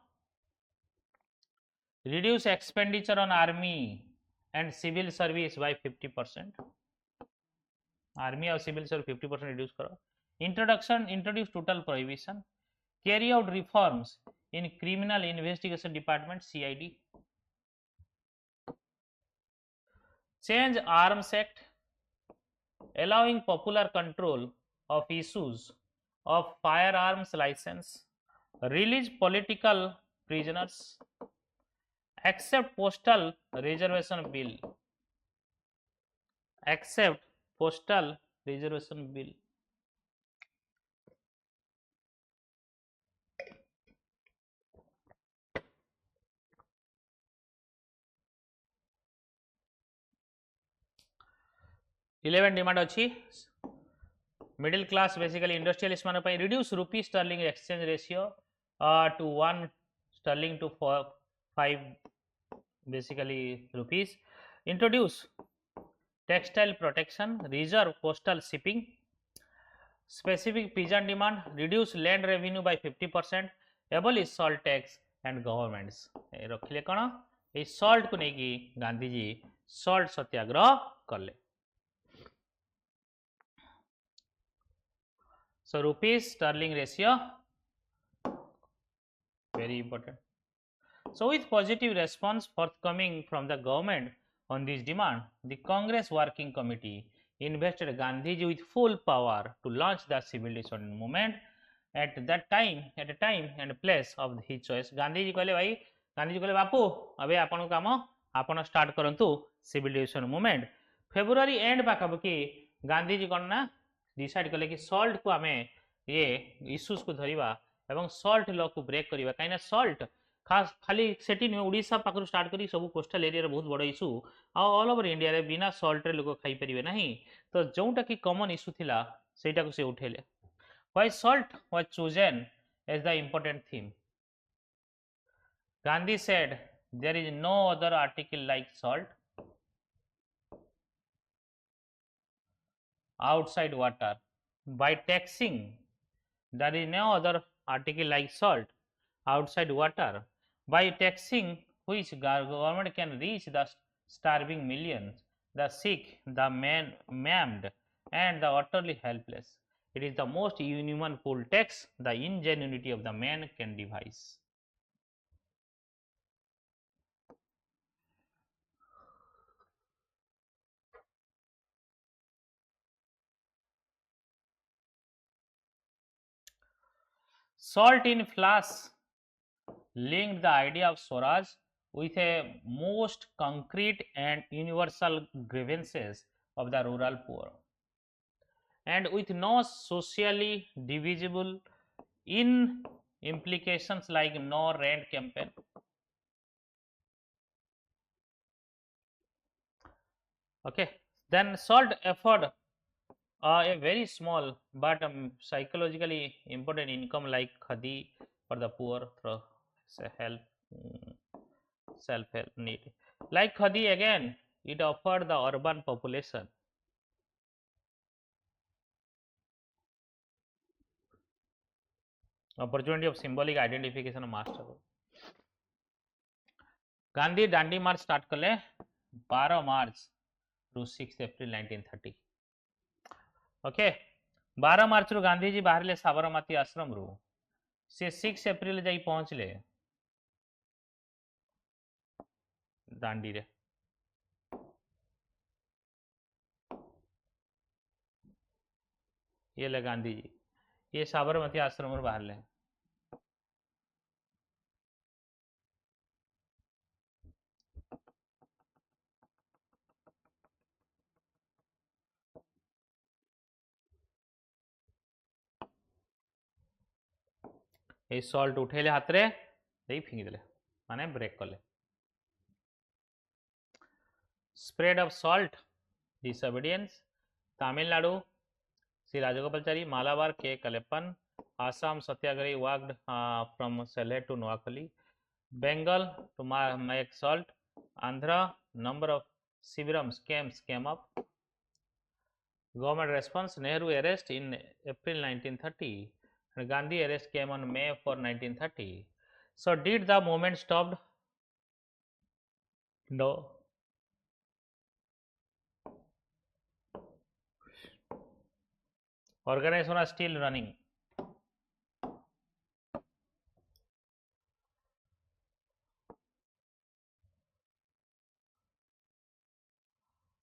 Reduce expenditure on army and civil service by 50%. Army or civil service 50% reduce karo. Introduce total prohibition. Carry out reforms in criminal investigation department CID. Change Arms Act, allowing popular control of issues of firearms license. Release political prisoners. Accept postal reservation bill. Accept postal reservation bill. Eleven demand अच्छी middle class basically industrialist मान reduce rupee sterling exchange ratio to 1 sterling to 5 basically rupees. Introduce textile protection, reserve postal shipping. Specific pigeon demand, reduce land revenue by 50%, abolish salt tax and governments. रखिले कौन ये salt को नेकी Gandhi ji salt सत्याग्रह करले. So rupees sterling ratio very important. So with positive response forthcoming from the government on this demand, the Congress Working Committee invested Gandhiji with full power to launch the civil disobedience movement at a time and place of his choice. Gandhiji कहले भाई गांधीजी कहले बापू अबे आपण काम आपण start करंतु civil disobedience movement. February end पाखापाखि गांधीजी कौन ना डिसाइड कले कि सल्ट को आमे ये इश्यूज को धरिबा एवं सल्ट लॉ को ब्रेक करिबा काइना सल्ट खास खाली सेठी नुहे ओडिशा पाखरु स्टार्ट करी सब कोस्टल एरिया रे बहुत बड़ इश्यू आ ऑल ओवर इंडिया रे बिना सल्ट रे लोक खाई परिबे नहीं. तो जोटा कि कॉमन इश्यू थिला सेटा को से उठेले. Why salt was chosen as the important theme. Gandhi said there is no other article like salt outside water. By taxing, there is no other article like salt outside water. By taxing which government can reach the starving millions, the sick, the maimed and the utterly helpless. It is the most inhuman poll tax the ingenuity of the man can devise. Salt in flash linked the idea of Swaraj with a most concrete and universal grievances of the rural poor, and with no socially divisible implications like no rent campaign. Okay, then salt afford a very small but psychologically important income like khadi for the poor through self-help need. Like khadi again, it offered the urban population opportunity of symbolic identification of master. Gandhi Dandi March start कले 12 March two 6 April 1930. Okay 12 मार्च रु गांधीजी बाहर साबरमती आश्रम रु से 6 April जाई पहुँचले दांडी रे। ये ले गांधी जी, ये साबरमती आश्रम बाहर ले। ये सॉल्ट उठेले हाथ रे देई फिंगी देले माने ब्रेक कले। Spread of salt disobedience Tamil Nadu Shri Rajagopalachari, Malabar के कलेपन, आसाम सत्याग्रही walked from Saleh to Noakhali, Bengal to make salt, Andhra number of Shivram's camps came up. Government response: Nehru arrest in April 1930 and Gandhi arrest came on May 4, 1930. So did the movement stopped? No. Organization are still running.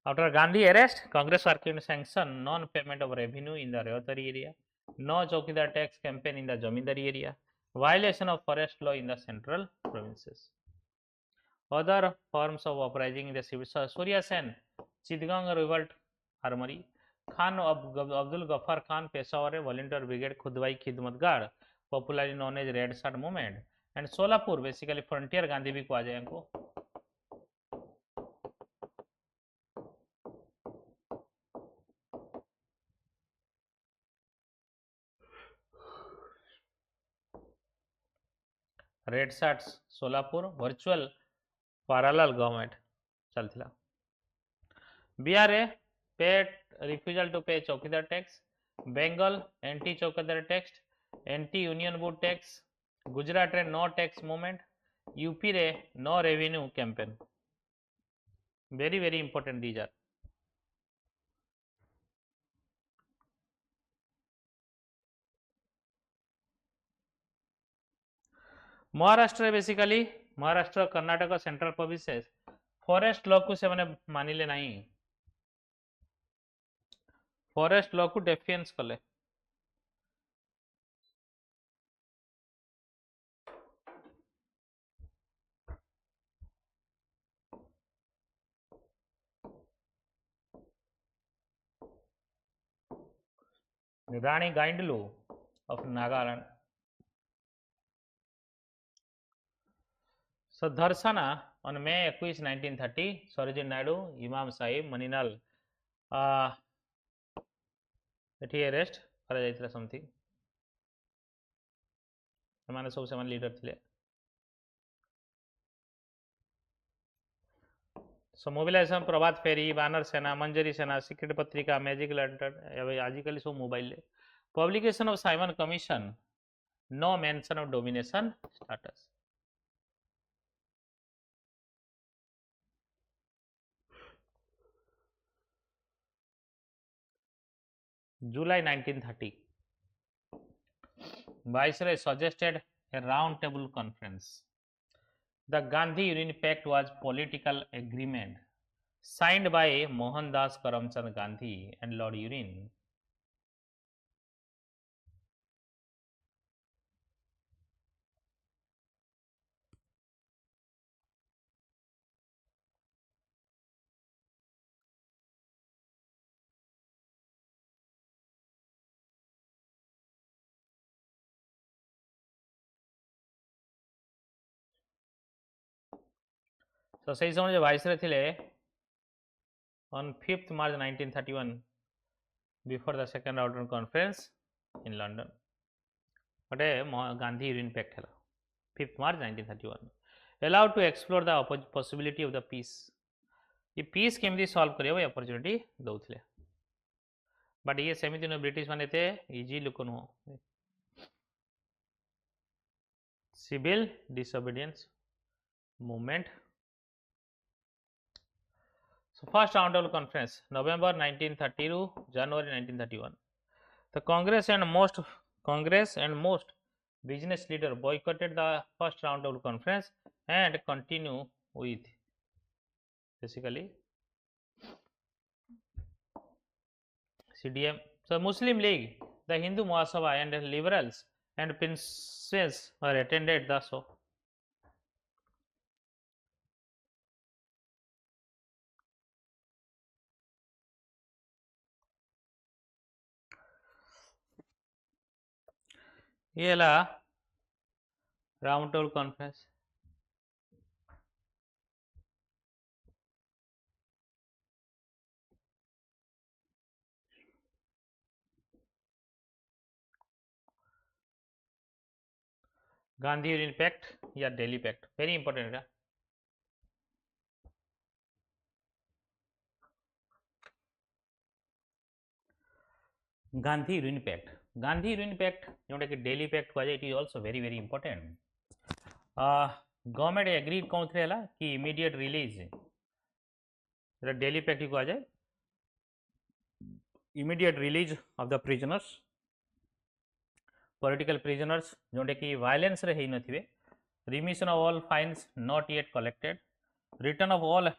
After Gandhi arrest, Congress working sanction non-payment of revenue in the Rivalry area, no Chowkidar tax campaign in the Jamindari area, violation of forest law in the central provinces. Other forms of uprising in the civil Surya Sen, Chitgang revolt armory, Khan Abdul Ghaffar Khan Peshawar volunteer brigade Khudwai Khidmat Guard, popularly known as Red Shirt movement, and Solapur basically frontier Gandhi भी कहा जाए इनको. Red shirts Solapur virtual parallel government चलता. बिहार पे refusal to pay chowkidar tax, Bengal anti chowkidar tax, anti union board tax, Gujarat रे no tax movement, UP रे no revenue campaign. Very very important these are. Maharashtra basically Maharashtra Karnataka central provinces forest law को से माने मानिले नहीं, forest law को defiance कले. Rani Gaidinliu of Nagaland. So Dharsana on May 21, 1930, Sarojini Naidu, Imam Sahib, Maninal एठी arrest करा जायतिला something. एमाने सब सेमान लीडर थिले. सो मोबिलाइजेशन प्रभात फेरी, बानर सेना, मंजरी सेना, सीक्रेट पत्रिका, मैजिक लैंटर्न आजिकल सब मोबाइल ले. Publication of Simon commission, no mention of domination status. July 1930, Viceroy suggested a round table conference. The Gandhi Union Pact was political agreement signed by Mohandas Karamchand Gandhi and Lord Union. तो सही समय वाइसरय थिले on 5th March 1931 before the second Round Conference in London. गोटे Gandhi union pact है 5th March 1931. Allowed to explore the possibility of the peace. ये peace केमती solve करियो opportunity दउथिले. बट ये सेमिति न ब्रिटिश माने थे इजी लोक नुह. Civil disobedience movement. So first round of conference November 1930 to January 1931. The Congress and most business leader boycotted the first round table conference and continue with basically CDM. So Muslim League, the Hindu Mahasabha and liberals and princes were attended the show. ये ला round table conference Gandhi union pact या Delhi pact very important है Gandhi union pact जोटा कि Delhi pact कह जाए it is also very very important government agreed कौन थे हला कि इमीडिएट रिलीज दिल्ली पैक्ट कह जाए immediate release of the prisoners political prisoners जोटा कि वायलेंस रे ही नथिबे remission of all fines not yet collected return of all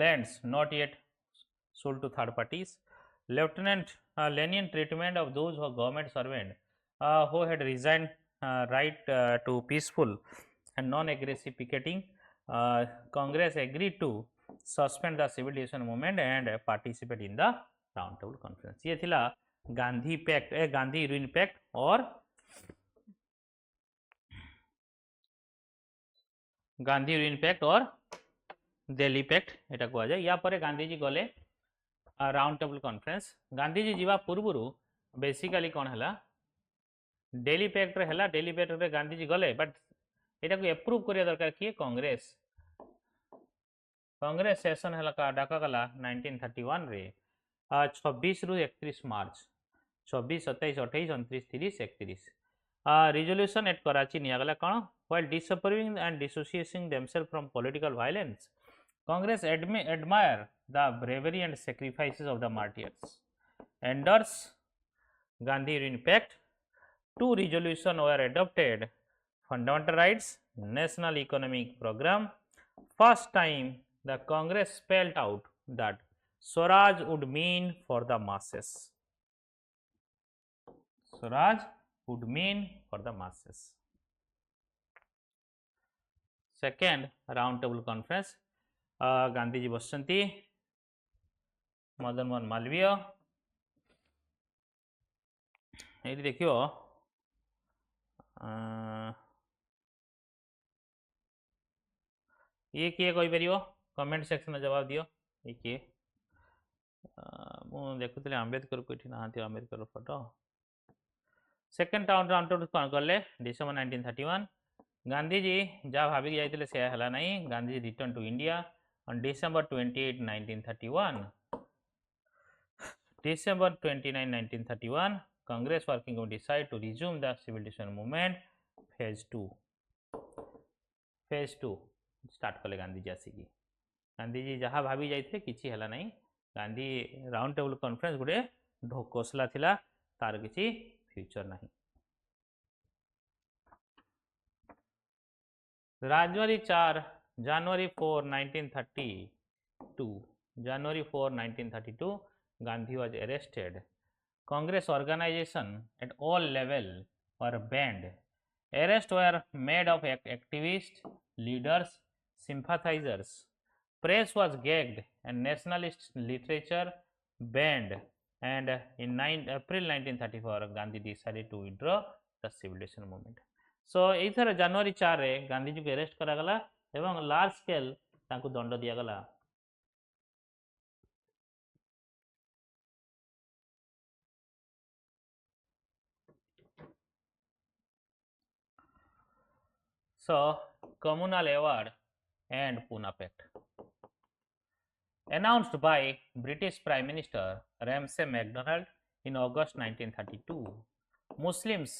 lands not yet sold to third parties lenient treatment of those who are government servant who had resigned right to peaceful and non-aggressive picketing. Congress agreed to suspend the civil disobedience movement and participate in the round table conference. ये थिला Gandhi pact Gandhi union pact और Gandhi union pact और Delhi pact एटा कह जाए या पर गांधी जी गले round table conference Gandhi ji जीवा पूर्व बेसिकली कौन है दिल्ली पैक्ट है दिल्ली पैक्ट रे गांधी जी गले बट एटा को एप्रूव करिया दरकार किए कांग्रेस कांग्रेस सेशन है डाका गला 1931 रे 26 रु 31 मार्च 26 27 28 29 30 31 रिजोल्यूशन एट कराची नियागला कौन while disapproving and dissociating themselves from political violence Congress admire the bravery and sacrifices of the martyrs. Endorse Gandhi Union Pact. 2 resolutions were adopted. Fundamental rights, national economic program. First time the Congress spelled out that Swaraj would mean for the masses. Swaraj would mean for the masses. Second round table conference. Gandhi ji बसंती मदन मोहन मालवीय ये देखियो ये किए कही पार comment section में जवाब दियो ये किए मु देखुली आंबेडकर को ना आंबेडकर फोटो सेकेंड राउंड कौन कले डिसेम्बर 1931 गांधी जी जहाँ भाविक जाते से है ना Gandhi ji return to India on December 28, 1931. December 29, 1931, Congress Working Committee decided to resume the civil disobedience movement phase 2. Phase 2 start कले गांधी जी आसिकी गांधी जी जहाँ भाभी जाते किसी है ना गांधी राउंड टेबल कॉन्फ्रेंस गोटे ढोकसला थिला तार किसी फ्यूचर नहीं राजवारी 4 January 4, 1932. January 4, 1932, Gandhi was arrested. Congress organization at all level were banned. Arrests were made of activists, leaders, sympathizers. Press was gagged and nationalist literature banned. And in April 1934, Gandhi decided to withdraw the civil disobedience movement. So, इधर January 4 रे गांधी जी को arrest करागला एवं large scale तांको दंड दियागला so communal award and Pune Pact announced by British Prime Minister Ramsay MacDonald in August 1932 Muslims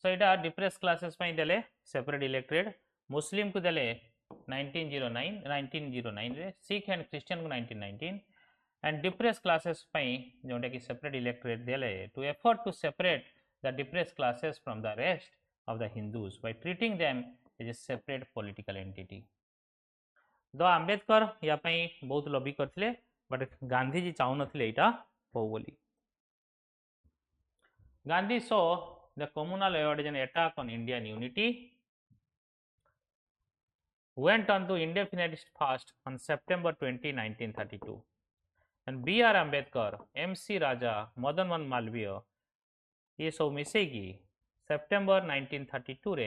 so इटा depress classes पे देले separate elected मुस्लिम को देले 1909 रे सिख एंड क्रिश्चियन को 1919 एंड डिप्रेस क्लासेस पे जोटा कि सेपरेट इलेक्टोरेट देले to effort to separate the depressed classes from the rest of the Hindus by treating them as a separate political entity. The Ambedkar या बहुत लबी करते बट गांधीजी चाहू नथिले एटा हो बोली. Gandhi saw the communal effort as an attack on Indian unity, went on to indefinite fast on September 20, 1932. And B.R. Ambedkar, M.C. Raja, Madan Mohan Malviya ये सब मिसेगी September 1932 रे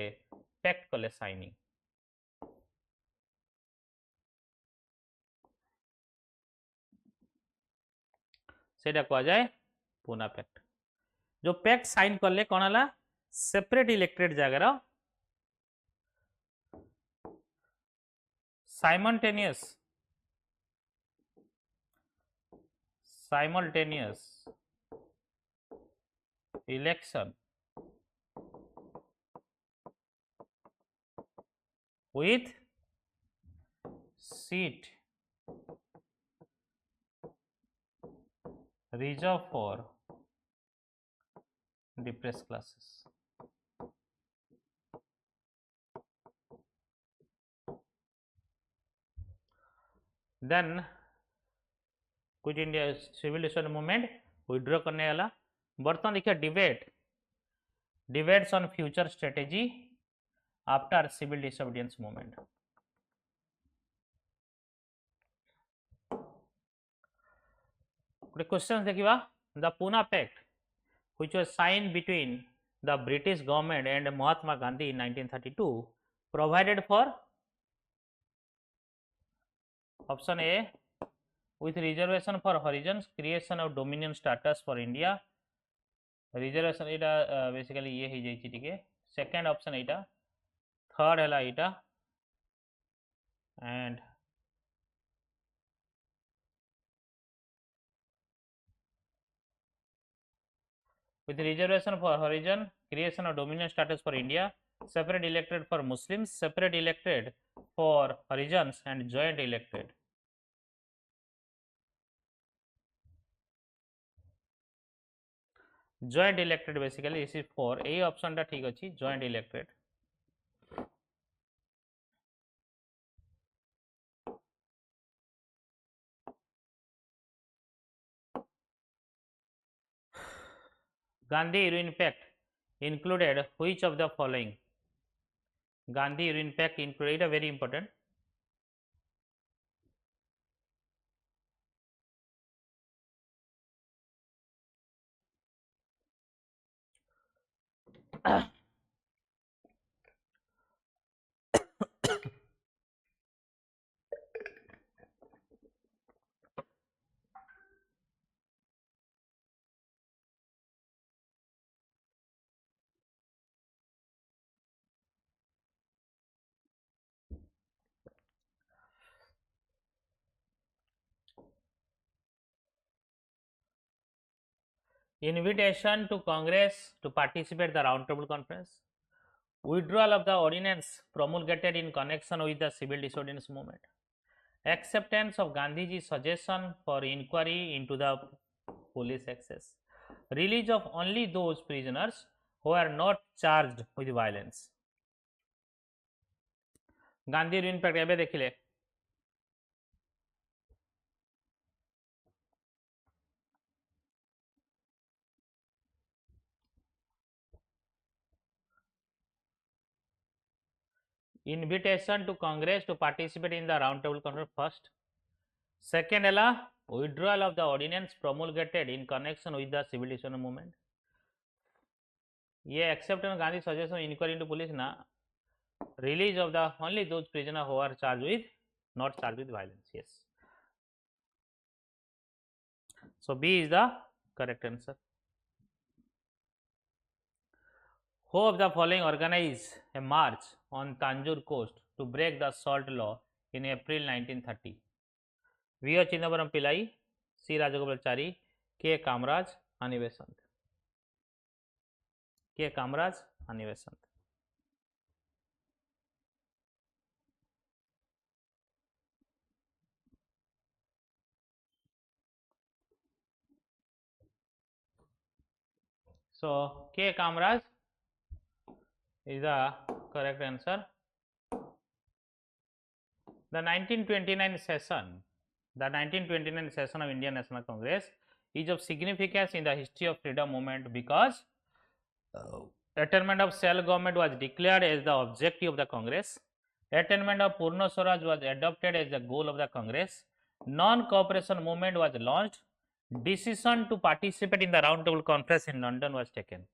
pact कले साइनिंग. सेटा कह जाए पूना पैक्ट. जो पैक्ट साइन कले कौन हला सेपरेट इलेक्टेड जगार simultaneous election with seat reserved for depressed classes. Then quit India civil disorder movement withdraw करने वाला. बर्तमान देखिए debates on future strategy after civil disobedience movement. Question देखिबा. The Poona pact which was signed between the British government and Mahatma Gandhi in 1932 provided for option a with reservation for horizons, creation of dominion status for India. Reservation Etah basically ये ही जाइछि टिके. Second option एटा, third हला एटा, and with reservation for horizon, creation of dominion status for India, separate elected for Muslims, separate elected for horizons, and joint elected. Joint elected basically इसी four A option टा ठीक अच्छी joint elected. Gandhi Irwin Pact included which of the following? Gandhi Irwin Pact included a very important. Invitation to Congress to participate the Round Table Conference, withdrawal of the ordinance promulgated in connection with the civil disobedience movement, acceptance of Gandhiji's suggestion for inquiry into the police excess, release of only those prisoners who are not charged with violence. Gandhi Irwin Pact एबे देखिले. Invitation to Congress to participate in the Round Table Conference first. Second है withdrawal of the ordinance promulgated in connection with the civil disobedience movement. ये acceptance Gandhi suggestion inquiry into police ना, release of the only those prisoners who are charged with not charged with violence. Yes. So B is the correct answer. Who of the following organized a march on Tanjore coast to break the salt law in April 1930? V. Chinnavaram Pillai, C. Rajagopalachari, K. Kamaraj, Ani Besant. K. Kamaraj, Ani Besant. So K. Kamraj is the correct answer. The 1929 session, of Indian National Congress is of significance in the history of freedom movement because attainment of self-government was declared as the objective of the Congress. Attainment of Purna Swaraj was adopted as the goal of the Congress. Non-cooperation movement was launched. Decision to participate in the Round Table Conference in London was taken.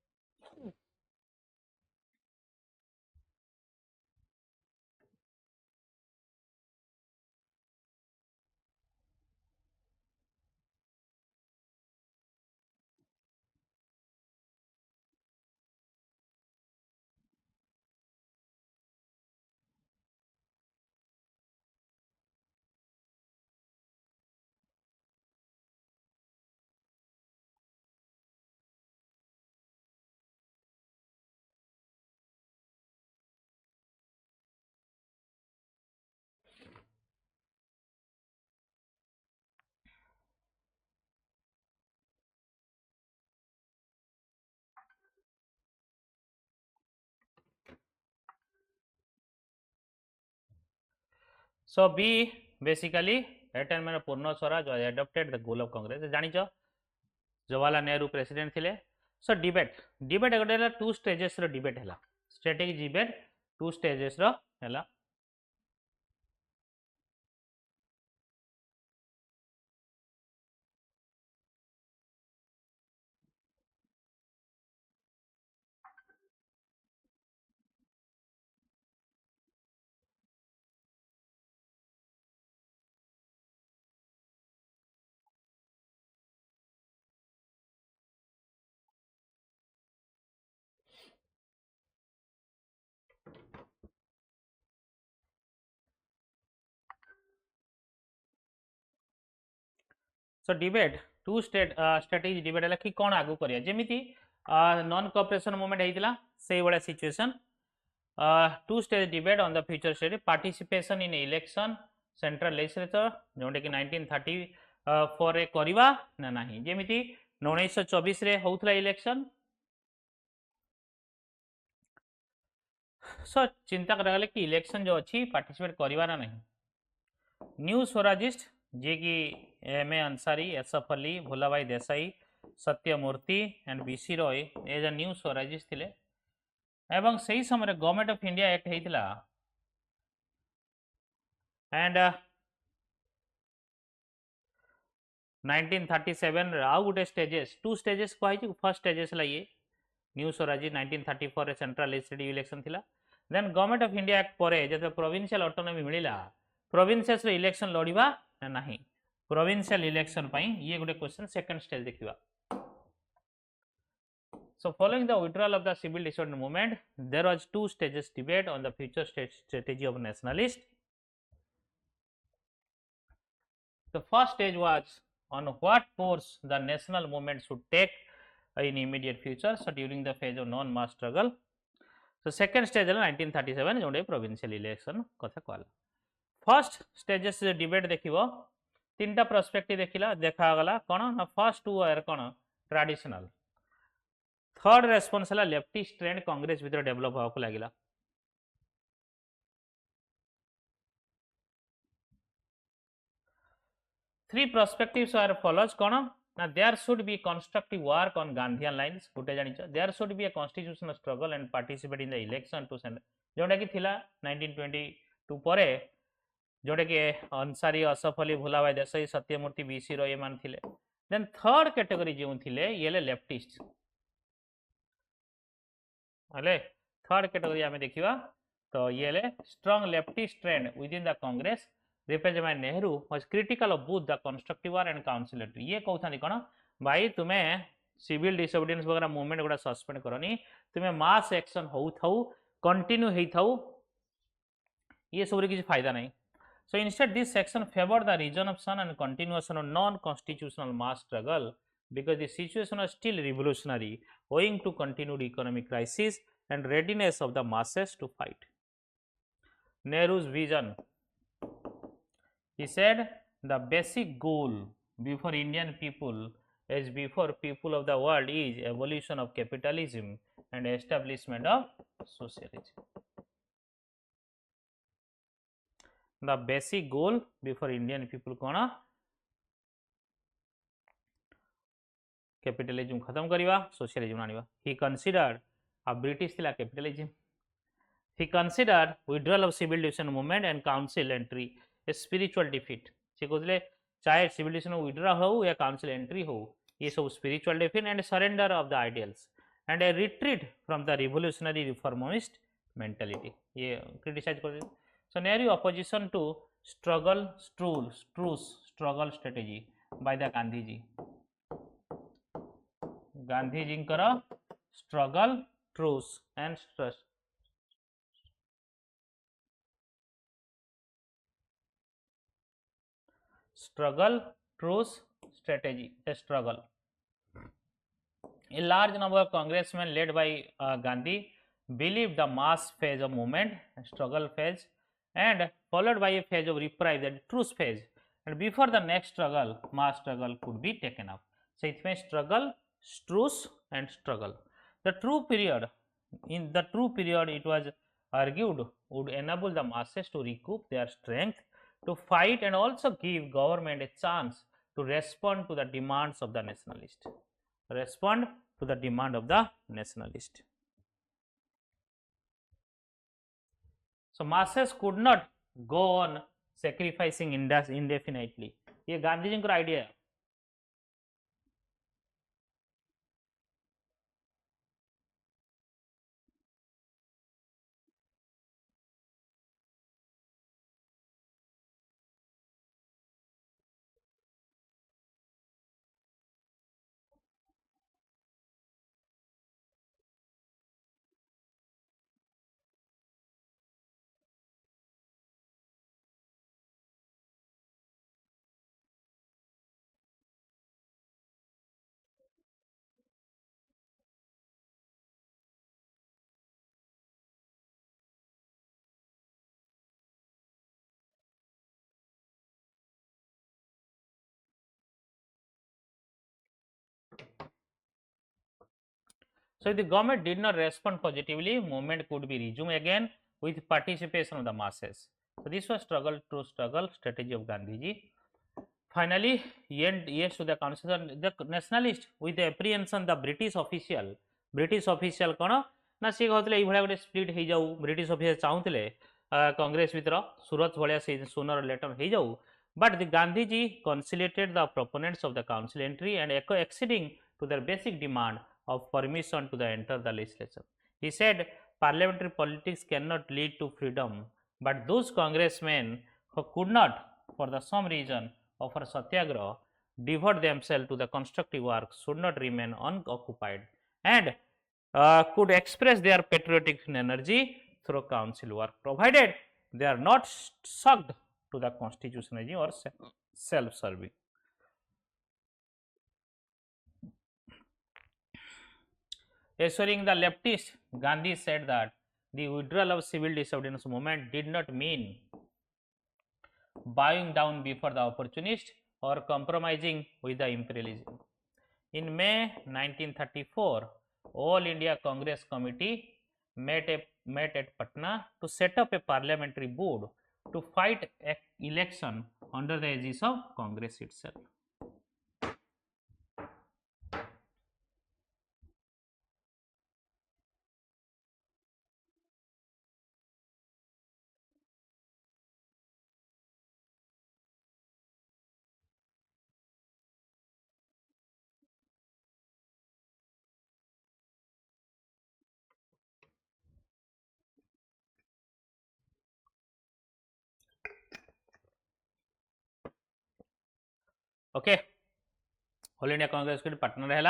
So B basically attainment of Purna Swaraj was adopted the goal of Congress. जानिଛ Jawaharlal Nehru president थिले. So debate गोटे two stages रो debate हैला. Strategic debate two stages रो हैला. So debate two strategy debate है कि कौन आगु करिया जेमिति नॉन कोऑपरेशन मूवमेंट हेइतिला सेही बडा situation. Two stage debate on the future state participation in election central legislature जोंटे कि 1934 रे करिवा ना नाही जेमिति 1924 रे होउथला इलेक्शन. सो चिंता करागले कि इलेक्शन जो अच्छी पार्टिसिपेट करिवा ना नहीं. न्यू स्वराजिस्ट जे कि M A Ansari, SF Ali, Bhulabhai Desai, Satyamurti and BC Roy as a new Swarajist थिले. एवं सही समय गवर्नमेंट ऑफ इंडिया एक्ट हेइतिला एंड 1937 आउ गोटे स्टेजेस टू स्टेजेस कहै छी. फर्स्ट स्टेजेस ला ये न्यू स्वराजी 1934 रे सेंट्रल लेजिस्लेटिव इलेक्शन थिला. Then government of India act परे जते प्रोविंशियल ऑटोनॉमी मिलिला प्रोविंसेस रे इलेक्शन लड़िबा ना नाही. प्रोविंशियल इलेक्शन पई ये गोटे क्वेश्चन सेकंड स्टेज देखिबा. So following the withdrawal of the civil disobedience movement, there was two stages debate on the future strategy of nationalist. The first stage was on what course the national movement should take in immediate future. So during the phase of non-mass struggle. So second stage is 1937 जोंडे provincial election कथा कहला. First stages debate देखिबो तीनटा perspective देखिला देखा गला कोन ना first two are कोन traditional. Third response है लेफ्टिस्ट ट्रेंड कांग्रेस भीतर डेवलप होगा लगिला. थ्री पर्सपेक्टिव्स आर फॉलोज कोन ना there should be constructive work on Gandhian lines गुटे जानिछ. There should be a constitutional struggle and participate in the election to send जोटा कि थिला 1922 परे जोटा कि अंसारी, असफ अली, भोलाभाई देसाई, सत्यमूर्ति, बीसी रॉय मान थिले. देन थर्ड कैटेगरी जो थिले ये लेफ्टिस्ट हेले. थर्ड कैटेगरी आम देखा तो ये strong leftist trend within the Congress represented by Nehru was critical of both the constructive war and conciliatory. ये कहते कौन भाई तुम्हें सिविल डिसोबीडियंस वगैरह मूवमेंट गुड़ा सस्पेंड करनी तुम्हें मास एक्शन हो कंटिन्यू हो ये सब किसी फायदा नहीं. So instead this section favored the resumption and continuation of non-constitutional mass struggle because the situation was still revolutionary owing to continued economic crisis and readiness of the masses to fight. Nehru's vision. He said the basic goal before Indian people as before people of the world is evolution of capitalism and establishment of socialism. The basic goal before Indian people कौन capitalism खत्म करिवा socialism आनिवा. He considered a British थिला capitalism. He considered withdrawal of civil division movement and council entry a spiritual defeat. से कहले चाहे civil division withdraw हो या council entry हो ये सब spiritual defeat and surrender of the ideals and a retreat from the revolutionary reformist mentality. ये criticize कर दिया. So narrow opposition to truce struggle strategy by the Gandhiji. गांधीजींकर struggle truce and struggle truce strategy. The struggle. A large number of congressmen led by Gandhi believed the mass phase of movement, struggle phase, and followed by a phase of reprise, the truce phase. And before the next struggle, mass struggle could be taken up. So it means struggle, truce, and struggle. The true period, in the true period, it was argued would enable the masses to recoup their strength to fight and also give government a chance to respond to the demands of the nationalist. Respond to the demand of the nationalist. So masses could not go on sacrificing indefinitely. ये गांधी जी का idea है. So if the government did not respond positively, movement could be resumed again with participation of the masses. So this was struggle to struggle strategy of Gandhiji. Finally, yes to the constitution, the nationalist with the apprehension the British official कौन ना सी कहते ये गोटे split हो जाऊ. British officer चाहूले Congress भीतर सूरत भाया सोनर letter हो जाऊ. But the Gandhiji conciliated the proponents of the council entry and acceding to their basic demand of permission to enter the legislature. He said parliamentary politics cannot lead to freedom, but those congressmen who could not, for the some reason, offer satyagraha, devote themselves to the constructive work should not remain unoccupied and could express their patriotic energy through council work, provided they are not sucked to the constitutionalism or self-serving. Assuring the leftists, Gandhi said that the withdrawal of civil disobedience movement did not mean bowing down before the opportunist or compromising with the imperialism. In May 1934, All India Congress Committee met at Patna to set up a parliamentary board to fight election under the aegis of Congress itself. Okay all India Congress को partner है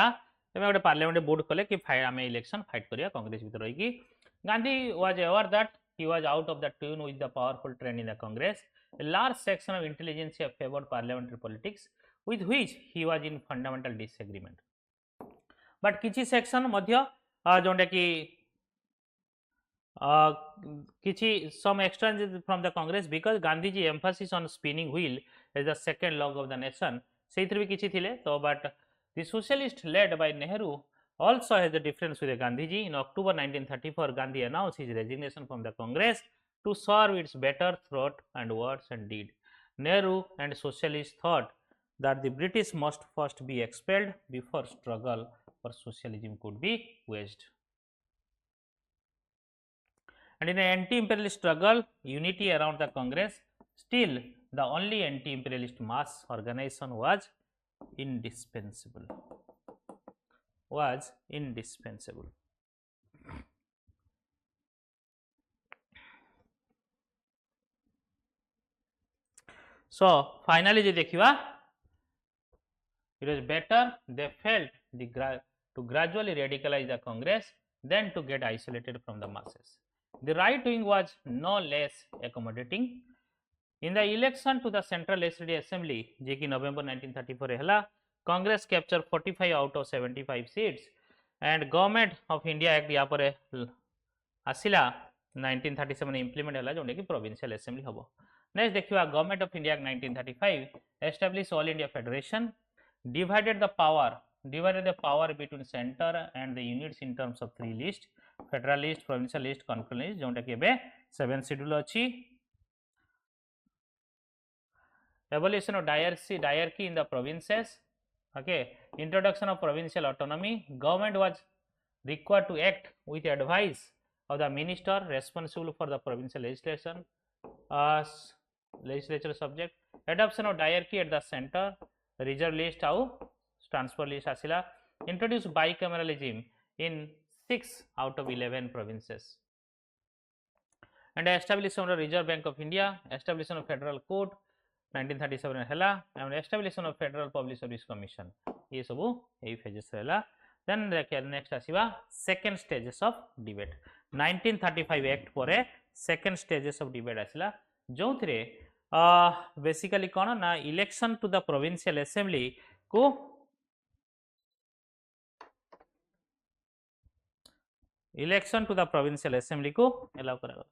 गोटे parliament board कले कि आम election fight करिया कांग्रेस भीतर रही. Gandhi was aware that he was out of the tune with the powerful trend in the Congress. A large section of intelligentsia favored parliamentary politics with which he was in fundamental disagreement. But किछि section मध्य जोंटा कि किछि some external from the Congress because Gandhiji emphasis on spinning wheel as the second log of the nation. से भी किछि थिले तो but The socialist led by Nehru also has a difference with Gandhiji. In October 1934, Gandhi announced his resignation from the Congress to serve its better thought and words and deed. Nehru and socialists thought that the British must first be expelled before struggle for socialism could be waged. And in an anti-imperialist struggle, unity around the Congress, still the only anti-imperialist mass organization was indispensable. So finally जो देखिवा, it was better they felt to gradually radicalize the Congress than to get isolated from the masses. The right wing was no less accommodating. In the election to the Central Legislative Assembly, जे कि November 1934 रे हला, Congress captured 45 out of 75 seats and Government of India Act या पर आसिला 1937 implement हला जोंडे कि Provincial Assembly हबो. Next देखिवा Government of India Act 1935 established All India Federation, divided the power between center and the units in terms of three lists: federal list, provincial list, conference list, जोंटा कि एबे 7 schedule अछि. Abolition of diarchy in the provinces. Okay, introduction of provincial autonomy. Government was required to act with advice of the minister responsible for the provincial legislation, legislature subject. Adoption of diarchy at the center. Reserve list out, transfer list asila. Introduced bicameralism in 6 out of 11 provinces. And establishment of Reserve Bank of India. Establishment of Federal Court 1937 hela, and establishment of Federal Public Service Commission. ये सबू यही phases रहला. Then next आसीबा second stages of debate. 1935 Act परे second stages of debate आसिला, जोंथिरे basically कौन ना election to the provincial assembly को allow करेगा.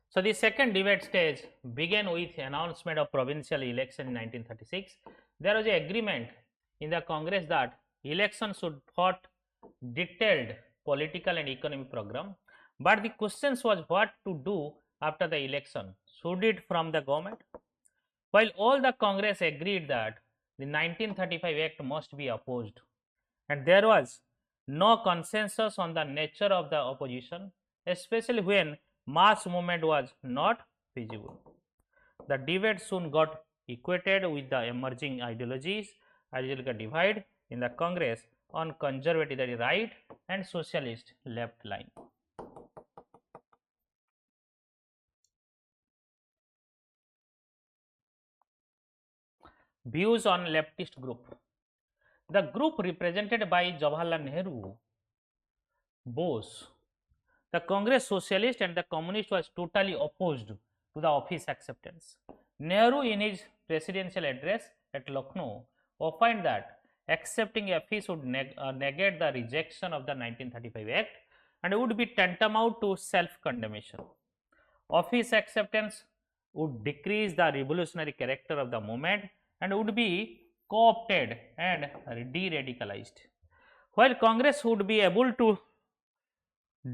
So the second debate stage began with announcement of provincial election in 1936. There was an agreement in the Congress that elections should fought detailed political and economic program, but the question was what to do after the election. Should it from the government? While all the Congress agreed that the 1935 Act must be opposed, and there was no consensus on the nature of the opposition, especially when mass movement was not feasible. The debate soon got equated with the emerging ideological divide in the Congress on conservative right and socialist left line. Views on leftist group. The group represented by Jawaharlal Nehru, Bose, the Congress Socialist and the Communist was totally opposed to the office acceptance. Nehru in his presidential address at Lucknow opined that accepting office would negate the rejection of the 1935 Act and would be tantamount to self-condemnation. Office acceptance would decrease the revolutionary character of the movement and would be co-opted and de-radicalized. While Congress would be able to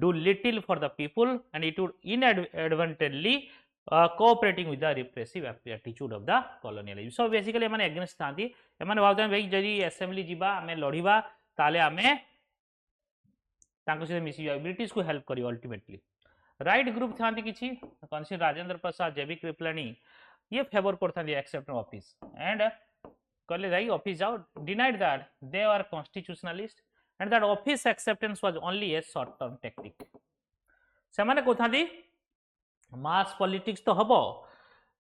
do little for the people and it would inadvertently cooperating with the repressive attitude of the colonialism. So basically एमाने against थांती, एमाने भावते हैं भाई जदी assembly जीबा आमे लड़ीबा ताले आमे तांको से मिसी ब्रिटिश को हेल्प करी ultimately. राइट ग्रुप थांती किछि कौनसी राजेंद्र प्रसाद जेबी कृपलानी ये फेवर करथांती एक्सेप्ट ऑफिस एंड कहले जाई ऑफिस जाओ, denied that they were constitutionalist and that office acceptance was only a short term tactic. सेमाने कोथांती mass politics तो हबो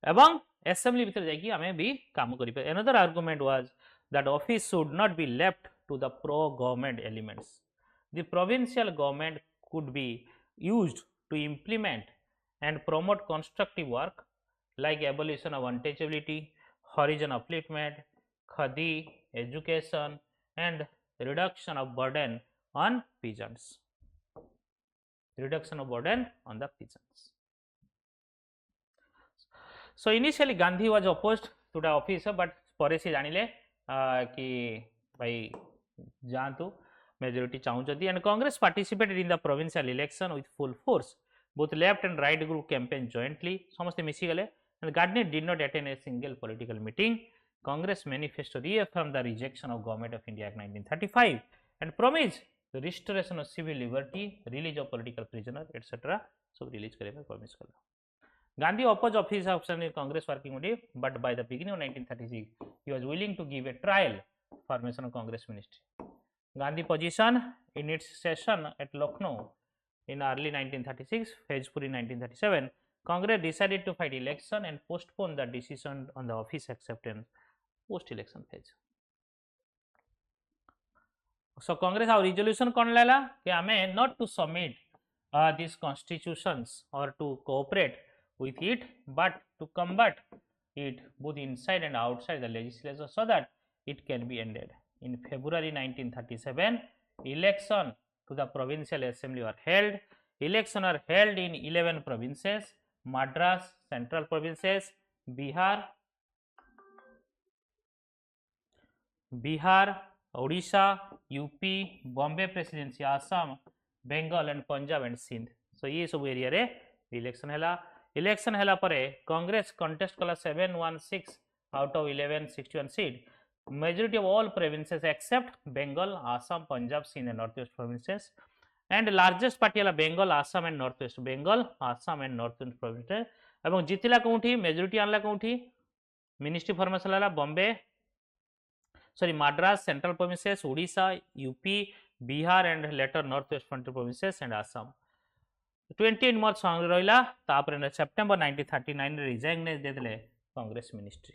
एवं assembly भीतर जाई कि आमे भी काम करि पे. Another argument was that office should not be left to the pro government elements. The provincial government could be used to implement and promote constructive work like abolition of untouchability, horizon upliftment, khadi, education and reduction of burden on peasants. reduction of burden on the peasants. So initially Gandhi was opposed to the office, but ପରେ ସେ ଜାଣିଲେ कि भाई जातु majority चाहूँगी, and Congress participated in the provincial election with full force. Both left and right group campaigned jointly. समस्ते मिसी गले, and Gandhi did not attend a single political meeting. Congress manifesto reaffirmed the rejection of Government of India Act 1935 and promised the restoration of civil liberty, release of political prisoners, etc. So release करेगा promise कर. Gandhi opposed office option in Congress working body, but by the beginning of 1936, he was willing to give a trial formation of Congress ministry. Gandhi position in its session at Lucknow in early 1936, Fezpur in 1937, Congress decided to fight election and postpone the decision on the office acceptance post-election phase. So Congress our resolution kon lala कि हमें not to submit these constitutions or to cooperate with it, but to combat it both inside and outside the legislature so that it can be ended. In February 1937, election to the provincial assembly were held. Elections are held in 11 provinces: Madras, Central Provinces, Bihar, Odisha, UP, Bombay Presidency, Assam, Bengal and Punjab and Sindh. So ये सब area रे election हैला. Election हैला परे Congress contest कला 716 out of 1161 seat. Majority of all provinces except Bengal, Assam, Punjab, Sindh and Northwest provinces. And largest party हैला Bengal, Assam and Northwest. Bengal, Assam and Northwest provinces. एवं जितिला कोठी majority आनला कोठी ministry formation हैला Bombay Madras, Central Provinces, Odisha, UP, Bihar and later Northwest Frontier Provinces and Assam. 28 March रहा तापर September 1939 resign दे Congress ministry.